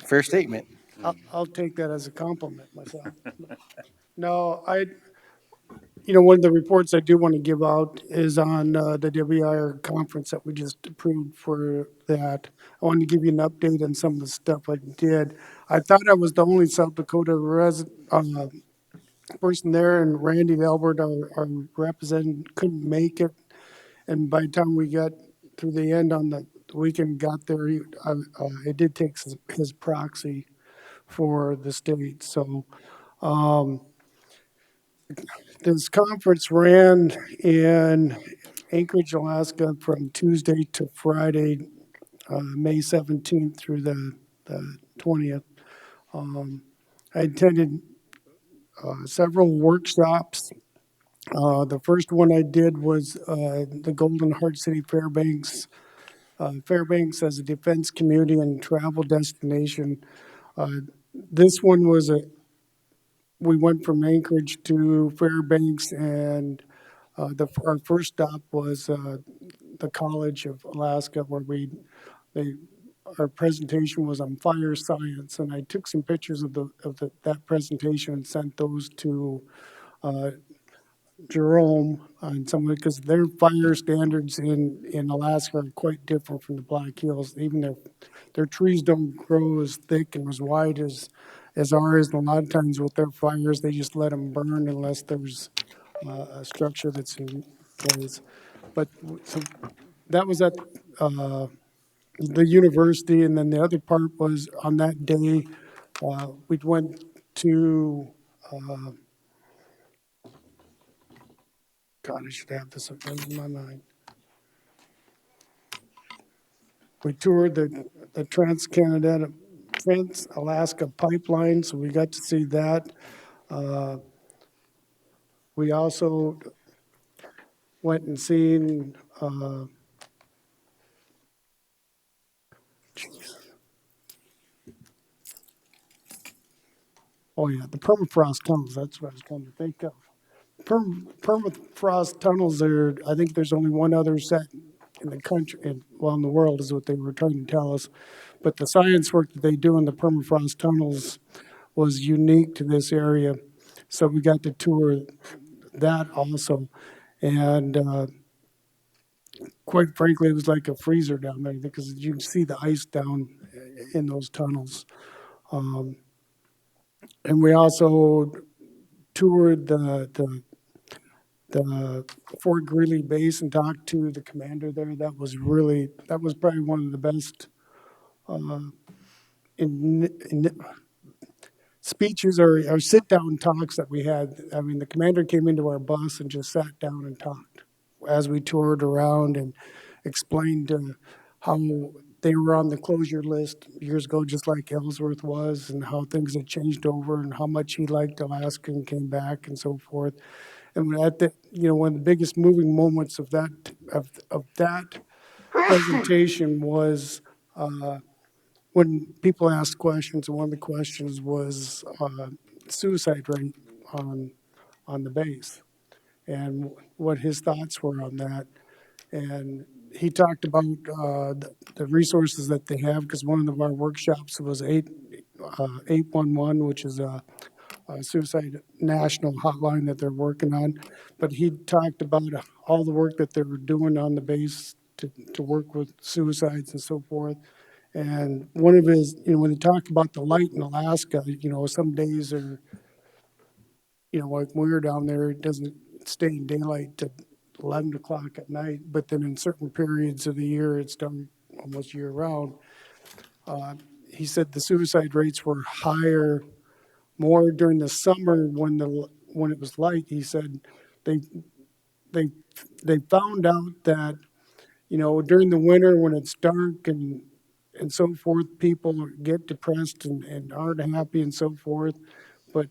[SPEAKER 8] Fair statement.
[SPEAKER 3] I'll take that as a compliment myself. No, one of the reports I do want to give out is on the WIR conference that we just approved for that. I wanted to give you an update on some of the stuff I did. I thought I was the only South Dakota person there, and Randy Albert, our representative, couldn't make it. And by the time we got through the end on the weekend, got there, it did take his proxy for the state. So this conference ran in Anchorage, Alaska from Tuesday to Friday, May 17th through the 20th. I attended several workshops. The first one I did was the Golden Heart City Fairbanks. Fairbanks as a defense community and travel destination. This one was we went from Anchorage to Fairbanks, and our first stop was the College of Alaska, where our presentation was on fire science, and I took some pictures of that presentation and sent those to Jerome on some of it, because their fire standards in Alaska are quite different from the Black Hills. Even their trees don't grow as thick and as wide as ours. And a lot of times with their fires, they just let them burn unless there's a structure that's in place. But so that was at the university, and then the other part was on that day we went to. God, I should have this in my mind. We toured the Trans-Alaska Pipeline, so we got to see that. We also went and seen, the permafrost tunnels. That's what I was trying to think of. Permafrost tunnels I think there's only one other set in the country, in the world, is what they were trying to tell us. But the science work that they do in the permafrost tunnels was unique to this area. So we got to tour that also. And quite frankly, it was like a freezer down there, because you can see the ice down in those tunnels. And we also toured the Fort Greely base and talked to the commander there. That was probably one of the best speeches or sit-down talks that we had. I mean, the commander came into our bus and just sat down and talked as we toured around and explained how they were on the closure list years ago, just like Ellsworth was, and how things had changed over, and how much he liked Alaska and came back and so forth. And at one of the biggest moving moments of that presentation was, when people asked questions, and one of the questions was, suicide rate on the base, and what his thoughts were on that. And he talked about, the resources that they have, because one of our workshops was 811, which is a suicide national hotline that they're working on. But he talked about all the work that they were doing on the base to work with suicides and so forth. And one of his, when he talked about the light in Alaska, some days are, like when we were down there, it doesn't stay in daylight to 11 o'clock at night, but then in certain periods of the year, it's done almost year round. He said the suicide rates were higher more during the summer when it was light. He said they they they found out that during the winter when it's dark and so forth, people get depressed and aren't happy and so forth. But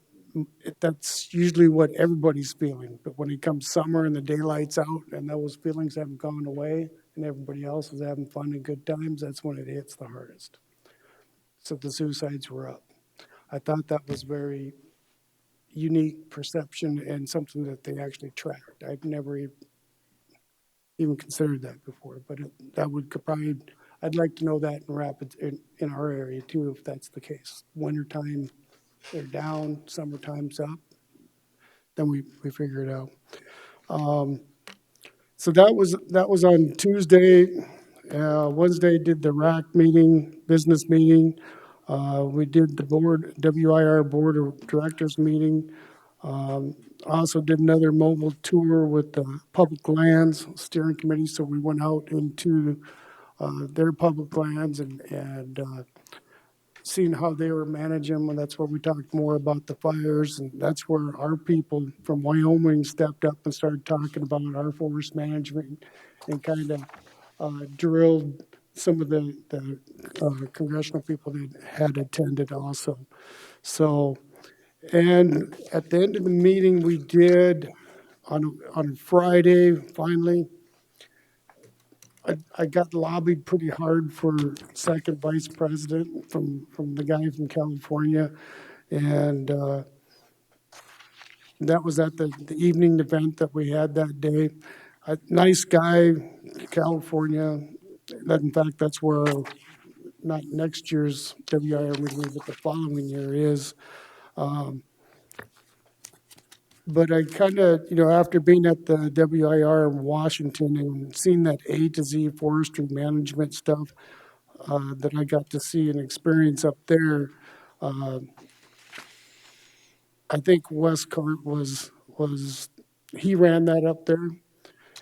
[SPEAKER 3] that's usually what everybody's feeling. But when it comes summer and the daylight's out and those feelings haven't gone away and everybody else is having fun and good times, that's when it hits the hardest. So the suicides were up. I thought that was very unique perception and something that they actually tracked. I've never even considered that before, but that would probably, I'd like to know that in Rapids, in our area too, if that's the case. Wintertime, they're down, summertime's up, then we figure it out. So that was on Tuesday. Wednesday did the RAC meeting, business meeting. We did the WIR Board of Directors meeting. Also did another mobile tour with the Public Lands Steering Committee. So we went out into their public lands and seeing how they were managing them. And that's where we talked more about the fires. And that's where our people from Wyoming stepped up and started talking about our forest management and kind of drilled some of the congressional people that had attended also. So, and at the end of the meeting, we did on Friday, finally, I got lobbied pretty hard for second vice president from the guy from California. And that was at the evening event that we had that day. A nice guy, California. In fact, that's where not next year's WIR meeting, but the following year is. But I kind of, after being at the WIR in Washington and seeing that A to Z forestry management stuff that I got to see and experience up there, I think Westcott he ran that up there.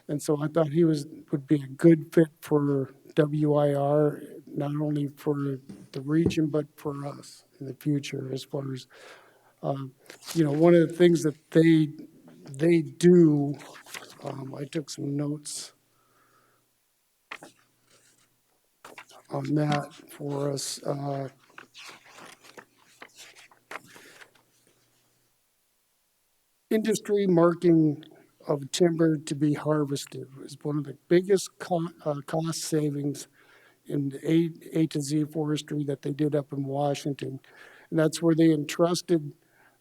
[SPEAKER 3] And so I thought he would be a good fit for WIR, not only for the region, but for us in the future as far as, one of the things that they do, I took some notes on that for us. Industry marking of timber to be harvested is one of the biggest cost savings in the A to Z forestry that they did up in Washington. And that's where they entrusted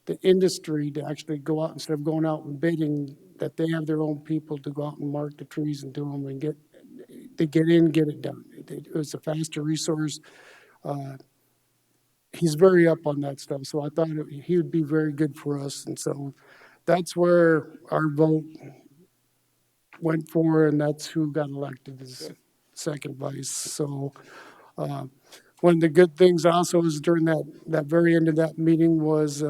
[SPEAKER 3] the industry to actually go out, instead of going out and bidding, that they have their own people to go out and mark the trees and do them and get it done. It was a faster resource. He's very up on that stuff. So I thought he would be very good for us. And so that's where our vote went for, and that's who got elected as second vice. So one of the good things also is during that very end of that meeting was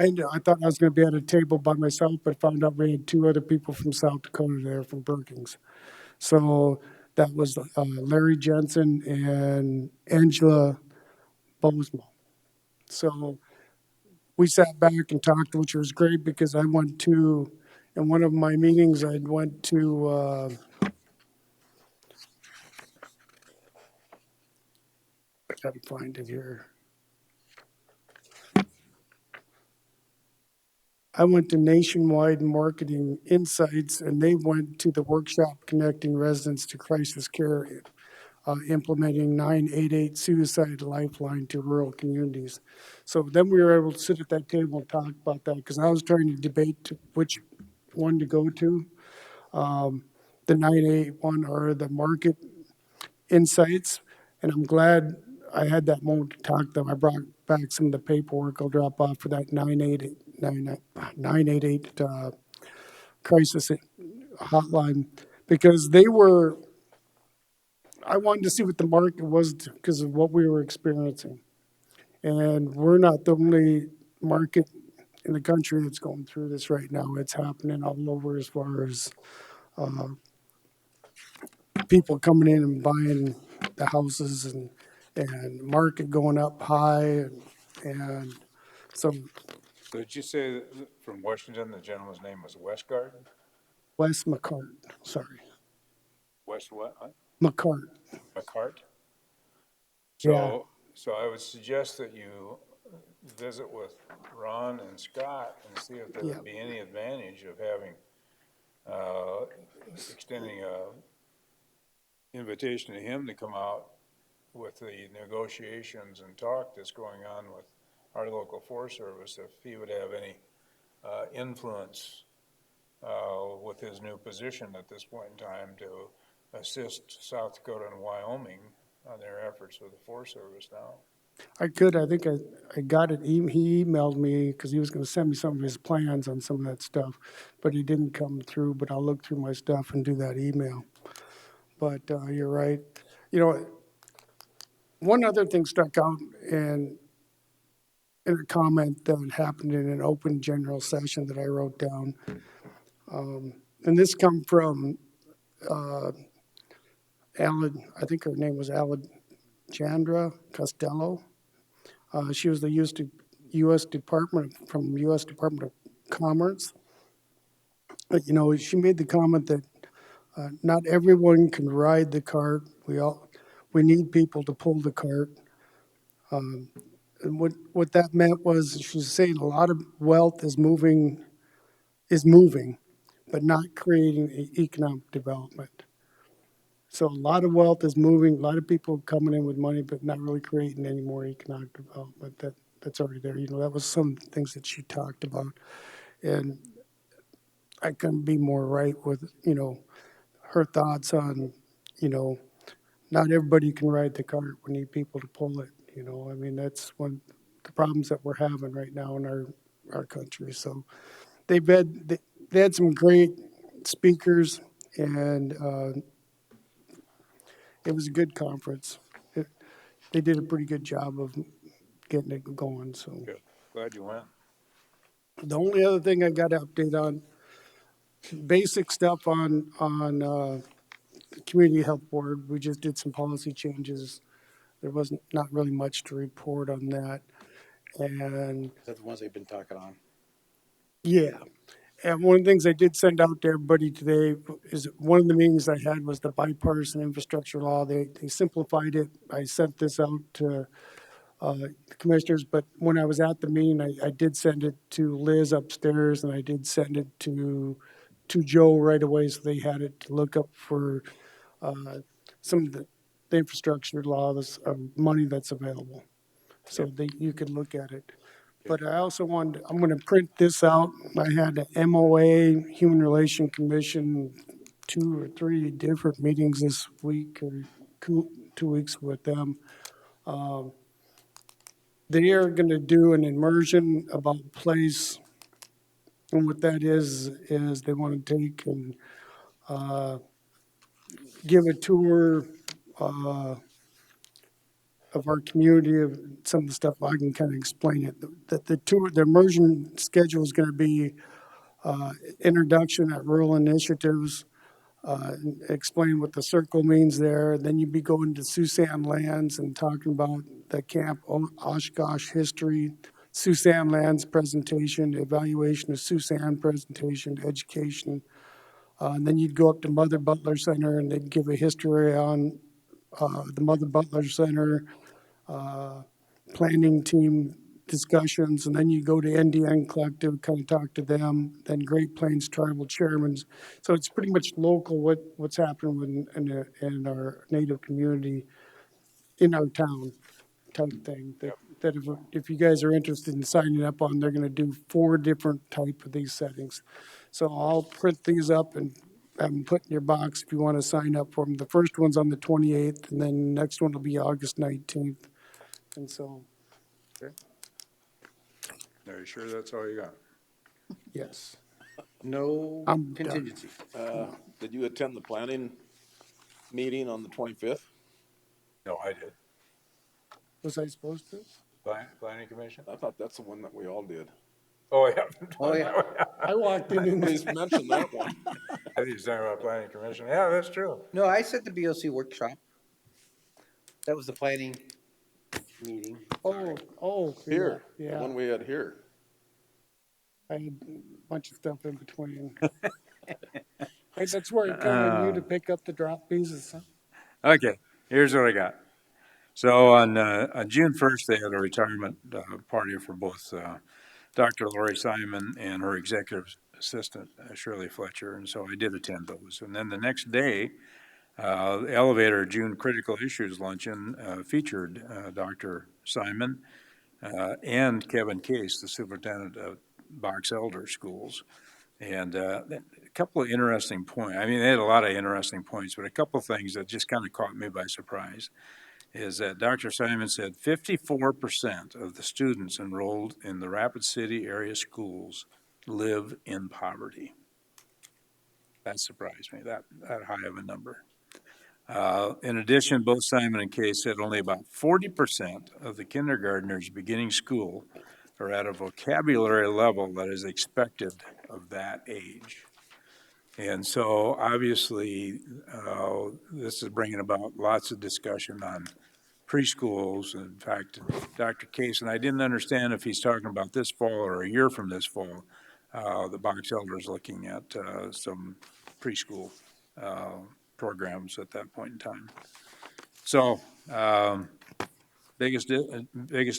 [SPEAKER 3] I thought I was going to be at a table by myself, but found out we had two other people from South Dakota there from Brookings. So that was Larry Jensen and Angela Bozeman. So we sat back and talked, which was great because I went to, in one of my meetings, I went to, I gotta find it here. I went to Nationwide Marketing Insights, and they went to the workshop connecting residents to crisis care, implementing 988 suicide lifeline to rural communities. So then we were able to sit at that table and talk about that, because I was trying to debate which one to go to, the 981 or the market insights. And I'm glad I had that moment to talk to them. I brought back some of the paperwork I'll drop off for that 988 crisis hotline, because I wanted to see what the market was because of what we were experiencing. And we're not the only market in the country that's going through this right now. It's happening all over as far as people coming in and buying the houses, and market going up high. And so
[SPEAKER 1] So did you say that from Washington, the gentleman's name was Westgard?
[SPEAKER 3] Wes McCart, sorry,
[SPEAKER 1] West what? Huh?
[SPEAKER 3] McCart.
[SPEAKER 1] McCart?
[SPEAKER 3] Yeah,
[SPEAKER 1] So I would suggest that you visit with Ron and Scott and see if there
[SPEAKER 3] yeah.
[SPEAKER 1] would be any advantage of having, extending a invitation to him to come out with the negotiations and talk that's going on with our local Forest Service, if he would have any influence with his new position at this point in time to assist South Dakota and Wyoming on their efforts with the Forest Service now.
[SPEAKER 3] I could. I think I got it. He emailed me because he was going to send me some of his plans on some of that stuff, but he didn't come through. But I'll look through my stuff and do that email. But you're right. You know, one other thing stuck out in a comment that happened in an open general session that I wrote down. And this come from I think her name was Alejandra Costello. She was the U.S. Department of Commerce. You know, she made the comment that not everyone can ride the cart. We need people to pull the cart. And what that meant was she's saying a lot of wealth is moving, but not creating economic development. So a lot of wealth is moving, a lot of people coming in with money, but not really creating any more economic development that's already there. You know, that was some things that she talked about. And I couldn't be more right with, you know, her thoughts on, you know, not everybody can ride the cart. We need people to pull it. You know, I mean, that's one of the problems that we're having right now in our country. So they had some great speakers, and it was a good conference. They did a pretty good job of getting it going. So
[SPEAKER 1] Good. Glad you went.
[SPEAKER 3] the only other thing I got to update on, basic stuff on the community health board. We just did some policy changes. There wasn't not really much to report on that. And
[SPEAKER 5] Is that the ones they've been talking on?
[SPEAKER 3] yeah. And one of the things I did send out to everybody today is one of the meetings I had was the bipartisan infrastructure law. They simplified it. I sent this out to the commissioners, but when I was at the meeting, I did send it to Liz upstairs, and I did send it to Joe right away, so they had it to look up for some of the infrastructure law, money that's available, so that you could look at it. But I also I'm going to print this out. I had an MOA, Human Relation Commission, 2 or 3 different meetings this week, or 2 weeks with them. They are going to do an immersion about place, and what that is they want to take and give a tour of our community, of some of the stuff. I can kind of explain it. The immersion schedule is going to be introduction at rural initiatives, explain what the circle means there. Then you'd be going to Susan Lands and talking about the Camp Oshkosh history, Susan Lands presentation, evaluation of Susan presentation, education. And then you'd go up to Mother Butler Center, and they'd give a history on the Mother Butler Center, planning team discussions, and then you go to NDN Collective, kind of talk to them, then Great Plains Tribal Chairmen. So it's pretty much local what's happening in our native community in our town type thing. That if you guys are interested in signing up on, they're gonna do 4 different type of these settings. So I'll print these up and have them put in your box if you want to sign up for them. The first one's on the 28th, and then the next one will be August 19th. And so,
[SPEAKER 1] Are you sure that's all you got?
[SPEAKER 3] yes.
[SPEAKER 5] No
[SPEAKER 3] I'm done.
[SPEAKER 5] contingency.
[SPEAKER 4] Did you attend the planning meeting on the 25th?
[SPEAKER 1] No, I did.
[SPEAKER 3] Was I supposed to?
[SPEAKER 1] Planning commission?
[SPEAKER 4] I thought that's the one that we all did.
[SPEAKER 1] Oh, yeah.
[SPEAKER 5] Oh, yeah.
[SPEAKER 3] I walked in and
[SPEAKER 4] Please mention that one.
[SPEAKER 1] I think he's talking about planning commission. Yeah, that's true.
[SPEAKER 5] No, I said the BOC workshop. That was the planning meeting.
[SPEAKER 3] Oh,
[SPEAKER 4] Here, the
[SPEAKER 3] yeah.
[SPEAKER 4] one we had here.
[SPEAKER 3] I had a bunch of stuff in between. Hey, that's where I count on you to pick up the drop pieces. Huh?
[SPEAKER 1] Okay, here's what I got. So on June 1st, they had a retirement party for both Dr. Lori Simon and her executive assistant, Shirley Fletcher, and so I did attend those. And then the next day, the Elevator June Critical Issues Luncheon featured Dr. Simon and Kevin Case, the superintendent of Box Elder Schools. And a couple of interesting points. I mean, they had a lot of interesting points, but a couple of things that just kind of caught me by surprise is that Dr. Simon said 54% of the students enrolled in the Rapid City area schools live in poverty. That surprised me, that high of a number. In addition, both Simon and Kay said only about 40% of the kindergartners beginning school are at a vocabulary level that is expected of that age. And so obviously, this is bringing about lots of discussion on preschools. In fact, Dr. Case, and I didn't understand if he's talking about this fall or a year from this fall, the Box Elder is looking at some preschool programs at that point in time. So biggest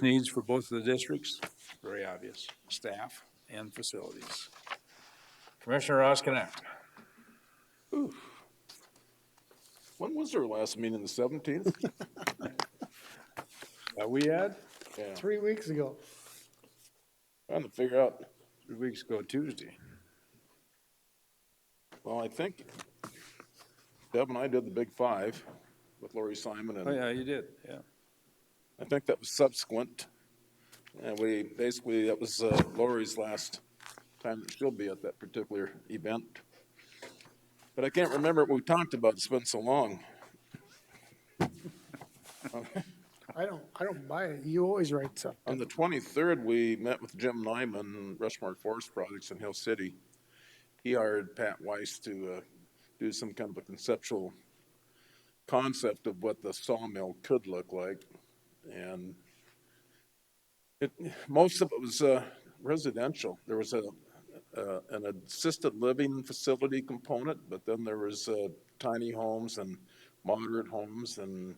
[SPEAKER 1] needs for both of the districts, very obvious, staff and facilities. Commissioner Ross Connect.
[SPEAKER 4] When was our last meeting, the 17th?
[SPEAKER 1] That we had?
[SPEAKER 4] Yeah,
[SPEAKER 3] 3 weeks ago.
[SPEAKER 4] trying to figure out.
[SPEAKER 1] 3 weeks ago Tuesday.
[SPEAKER 4] Well, I think Deb and I did the big 5 with Lori Simon, and
[SPEAKER 1] Oh, yeah, you did, yeah.
[SPEAKER 4] I think that was subsequent. And that was Lori's last time that she'll be at that particular event. But I can't remember what we talked about. It's been so long.
[SPEAKER 3] I don't buy it. You always write something.
[SPEAKER 4] On the 23rd, we met with Jim Nyman, Rushmore Forest Products in Hill City. He hired Pat Weiss to do some kind of a conceptual concept of what the sawmill could look like. And most of it was residential. There was an assisted living facility component, but then there was tiny homes and moderate homes, and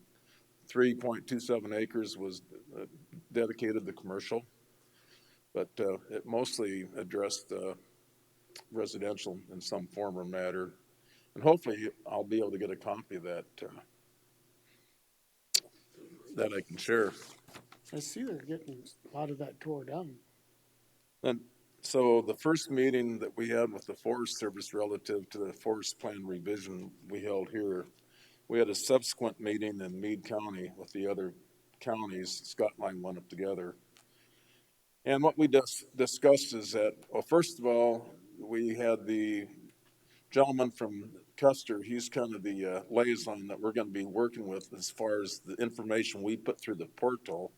[SPEAKER 4] 3.27 acres was dedicated to commercial. But it mostly addressed residential in some form or matter. And hopefully I'll be able to get a copy of that that I can share.
[SPEAKER 3] I see they're getting a lot of that tore down.
[SPEAKER 4] And so the first meeting that we had with the Forest Service relative to the forest plan revision we held here, we had a subsequent meeting in Meade County with the other counties. Scott and I went up together. And what we discussed is that, well, first of all, we had the gentleman from Custer. He's kind of the liaison that we're going to be working with as far as the information we put through the portal.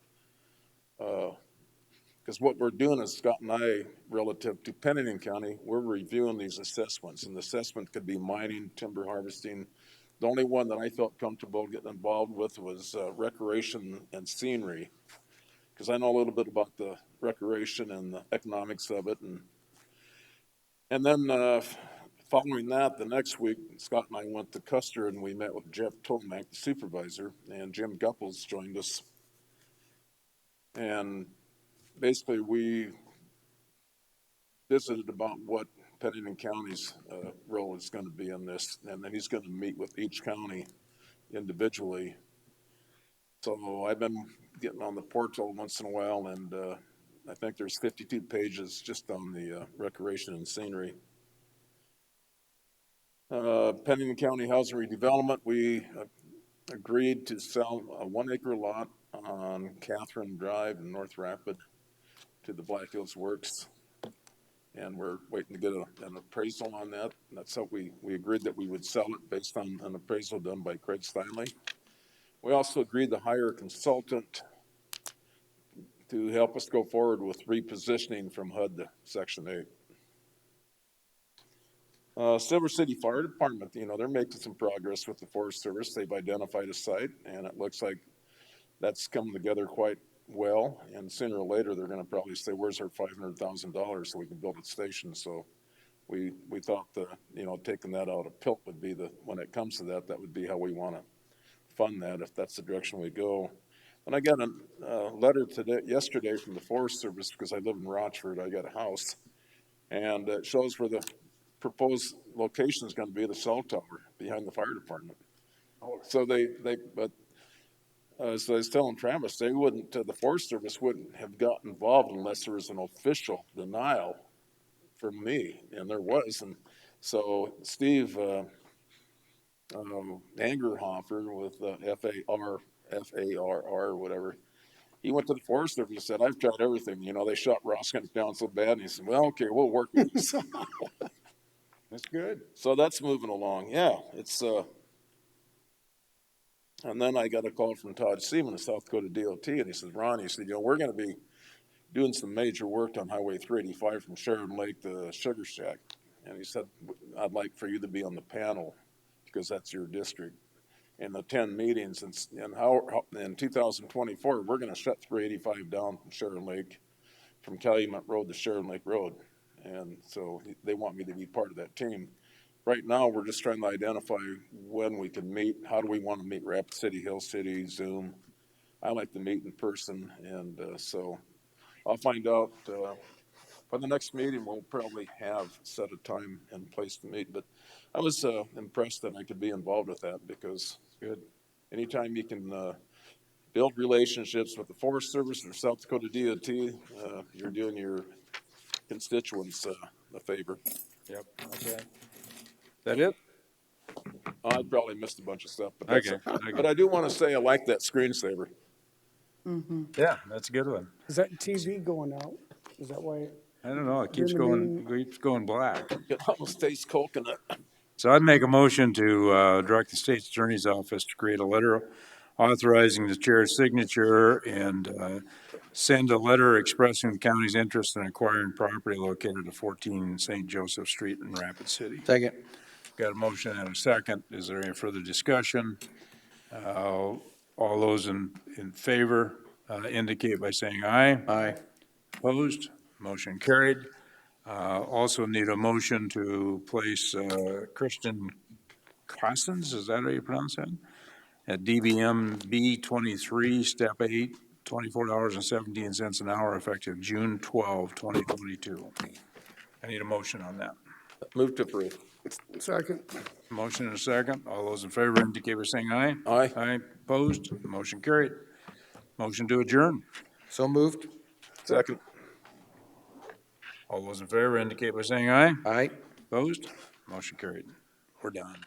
[SPEAKER 4] Because what we're doing is Scott and I, relative to Pennington County, we're reviewing these assessments. And the assessment could be mining, timber harvesting. The only one that I felt comfortable getting involved with was recreation and scenery, because I know a little bit about the recreation and the economics of it. And then following that, the next week, Scott and I went to Custer and we met with Jeff Tomac, the supervisor, and Jim Gupples joined us. And basically, we visited about what Pennington County's role is going to be in this, and then he's going to meet with each county individually. So I've been getting on the portal once in a while, and I think there's 52 pages just on the recreation and scenery. Pennington County Housing Redevelopment, we agreed to sell a 1 acre lot on Catherine Drive in North Rapid to the Black Hills Works. And we're waiting to get an appraisal on that. That's how we agreed that we would sell it based on an appraisal done by Craig Steinley. We also agreed to hire a consultant to help us go forward with repositioning from HUD to Section 8. Silver City Fire Department, they're making some progress with the Forest Service. They've identified a site, and it looks like that's coming together quite well. And sooner or later, they're going to probably say, "Where's our $500,000 so we can build a station?" So we thought taking that out of PILT would be when it comes to that would be how we want to fund that, if that's the direction we go. And I got a letter yesterday from the Forest Service, because I live in Rochford. I got a house, and it shows where the proposed location is going to be, the cell tower behind the fire department. So but as I was telling Travis, the Forest Service wouldn't have gotten involved unless there was an official denial from me, and there was. And so Steve Angerhofer with FARR, whatever, he went to the Forest Service and said, "I've tried everything. They shot Roskinick down so bad." And he said, "Well, okay, we'll work with you."
[SPEAKER 1] That's good.
[SPEAKER 4] So that's moving along. Yeah, it's and then I got a call from Todd Seaman of South Dakota DOT, and he says, "Ron," he said, "we're going to be doing some major work on Highway 385 from Sheridan Lake to Sugar Shack." And he said, "I'd like for you to be on the panel because that's your district, and attend meetings. And how in 2024, we're going to shut 385 down from Sheridan Lake, from Calumet Road to Sheridan Lake Road." And so they want me to be part of that team. Right now, we're just trying to identify when we can meet. How do we want to meet? Rapid City, Hill City, Zoom. I like to meet in person, and so I'll find out. For the next meeting, we'll probably have set a time and place to meet. But I was impressed that I could be involved with that, because good. Anytime you can build relationships with the Forest Service or South Dakota DOT, you're doing your constituents a favor.
[SPEAKER 1] Yep. Okay. That it?
[SPEAKER 4] I probably missed a bunch of stuff, but
[SPEAKER 1] Okay.
[SPEAKER 4] But I do want to say I like that screensaver.
[SPEAKER 1] Yeah, that's a good one.
[SPEAKER 3] Is that TV going out? Is that why?
[SPEAKER 1] I don't know. It
[SPEAKER 3] During
[SPEAKER 1] keeps going black.
[SPEAKER 4] It almost tastes coconut.
[SPEAKER 1] So I'd make a motion to direct the state's attorney's office to create a letter authorizing the chair's signature and send a letter expressing the county's interest in acquiring property located at 14 St. Joseph Street in Rapid City.
[SPEAKER 5] Second.
[SPEAKER 1] Got a motion and a second. Is there any further discussion? All those in favor indicate by saying aye.
[SPEAKER 5] Aye.
[SPEAKER 1] Opposed? Motion carried. Also need a motion to place Christian Cossens, is that how you pronounce that? At DBM B23, Step 8, $24.17 an hour, effective June 12, 2022. I need a motion on that.
[SPEAKER 4] Move to approve.
[SPEAKER 3] Second.
[SPEAKER 1] Motion and a second. All those in favor indicate by saying aye.
[SPEAKER 4] Aye.
[SPEAKER 1] Aye. Opposed? Motion carried. Motion to adjourn.
[SPEAKER 5] So moved.
[SPEAKER 4] Second.
[SPEAKER 1] All those in favor indicate by saying aye.
[SPEAKER 5] Aye.
[SPEAKER 1] Opposed? Motion carried. We're done.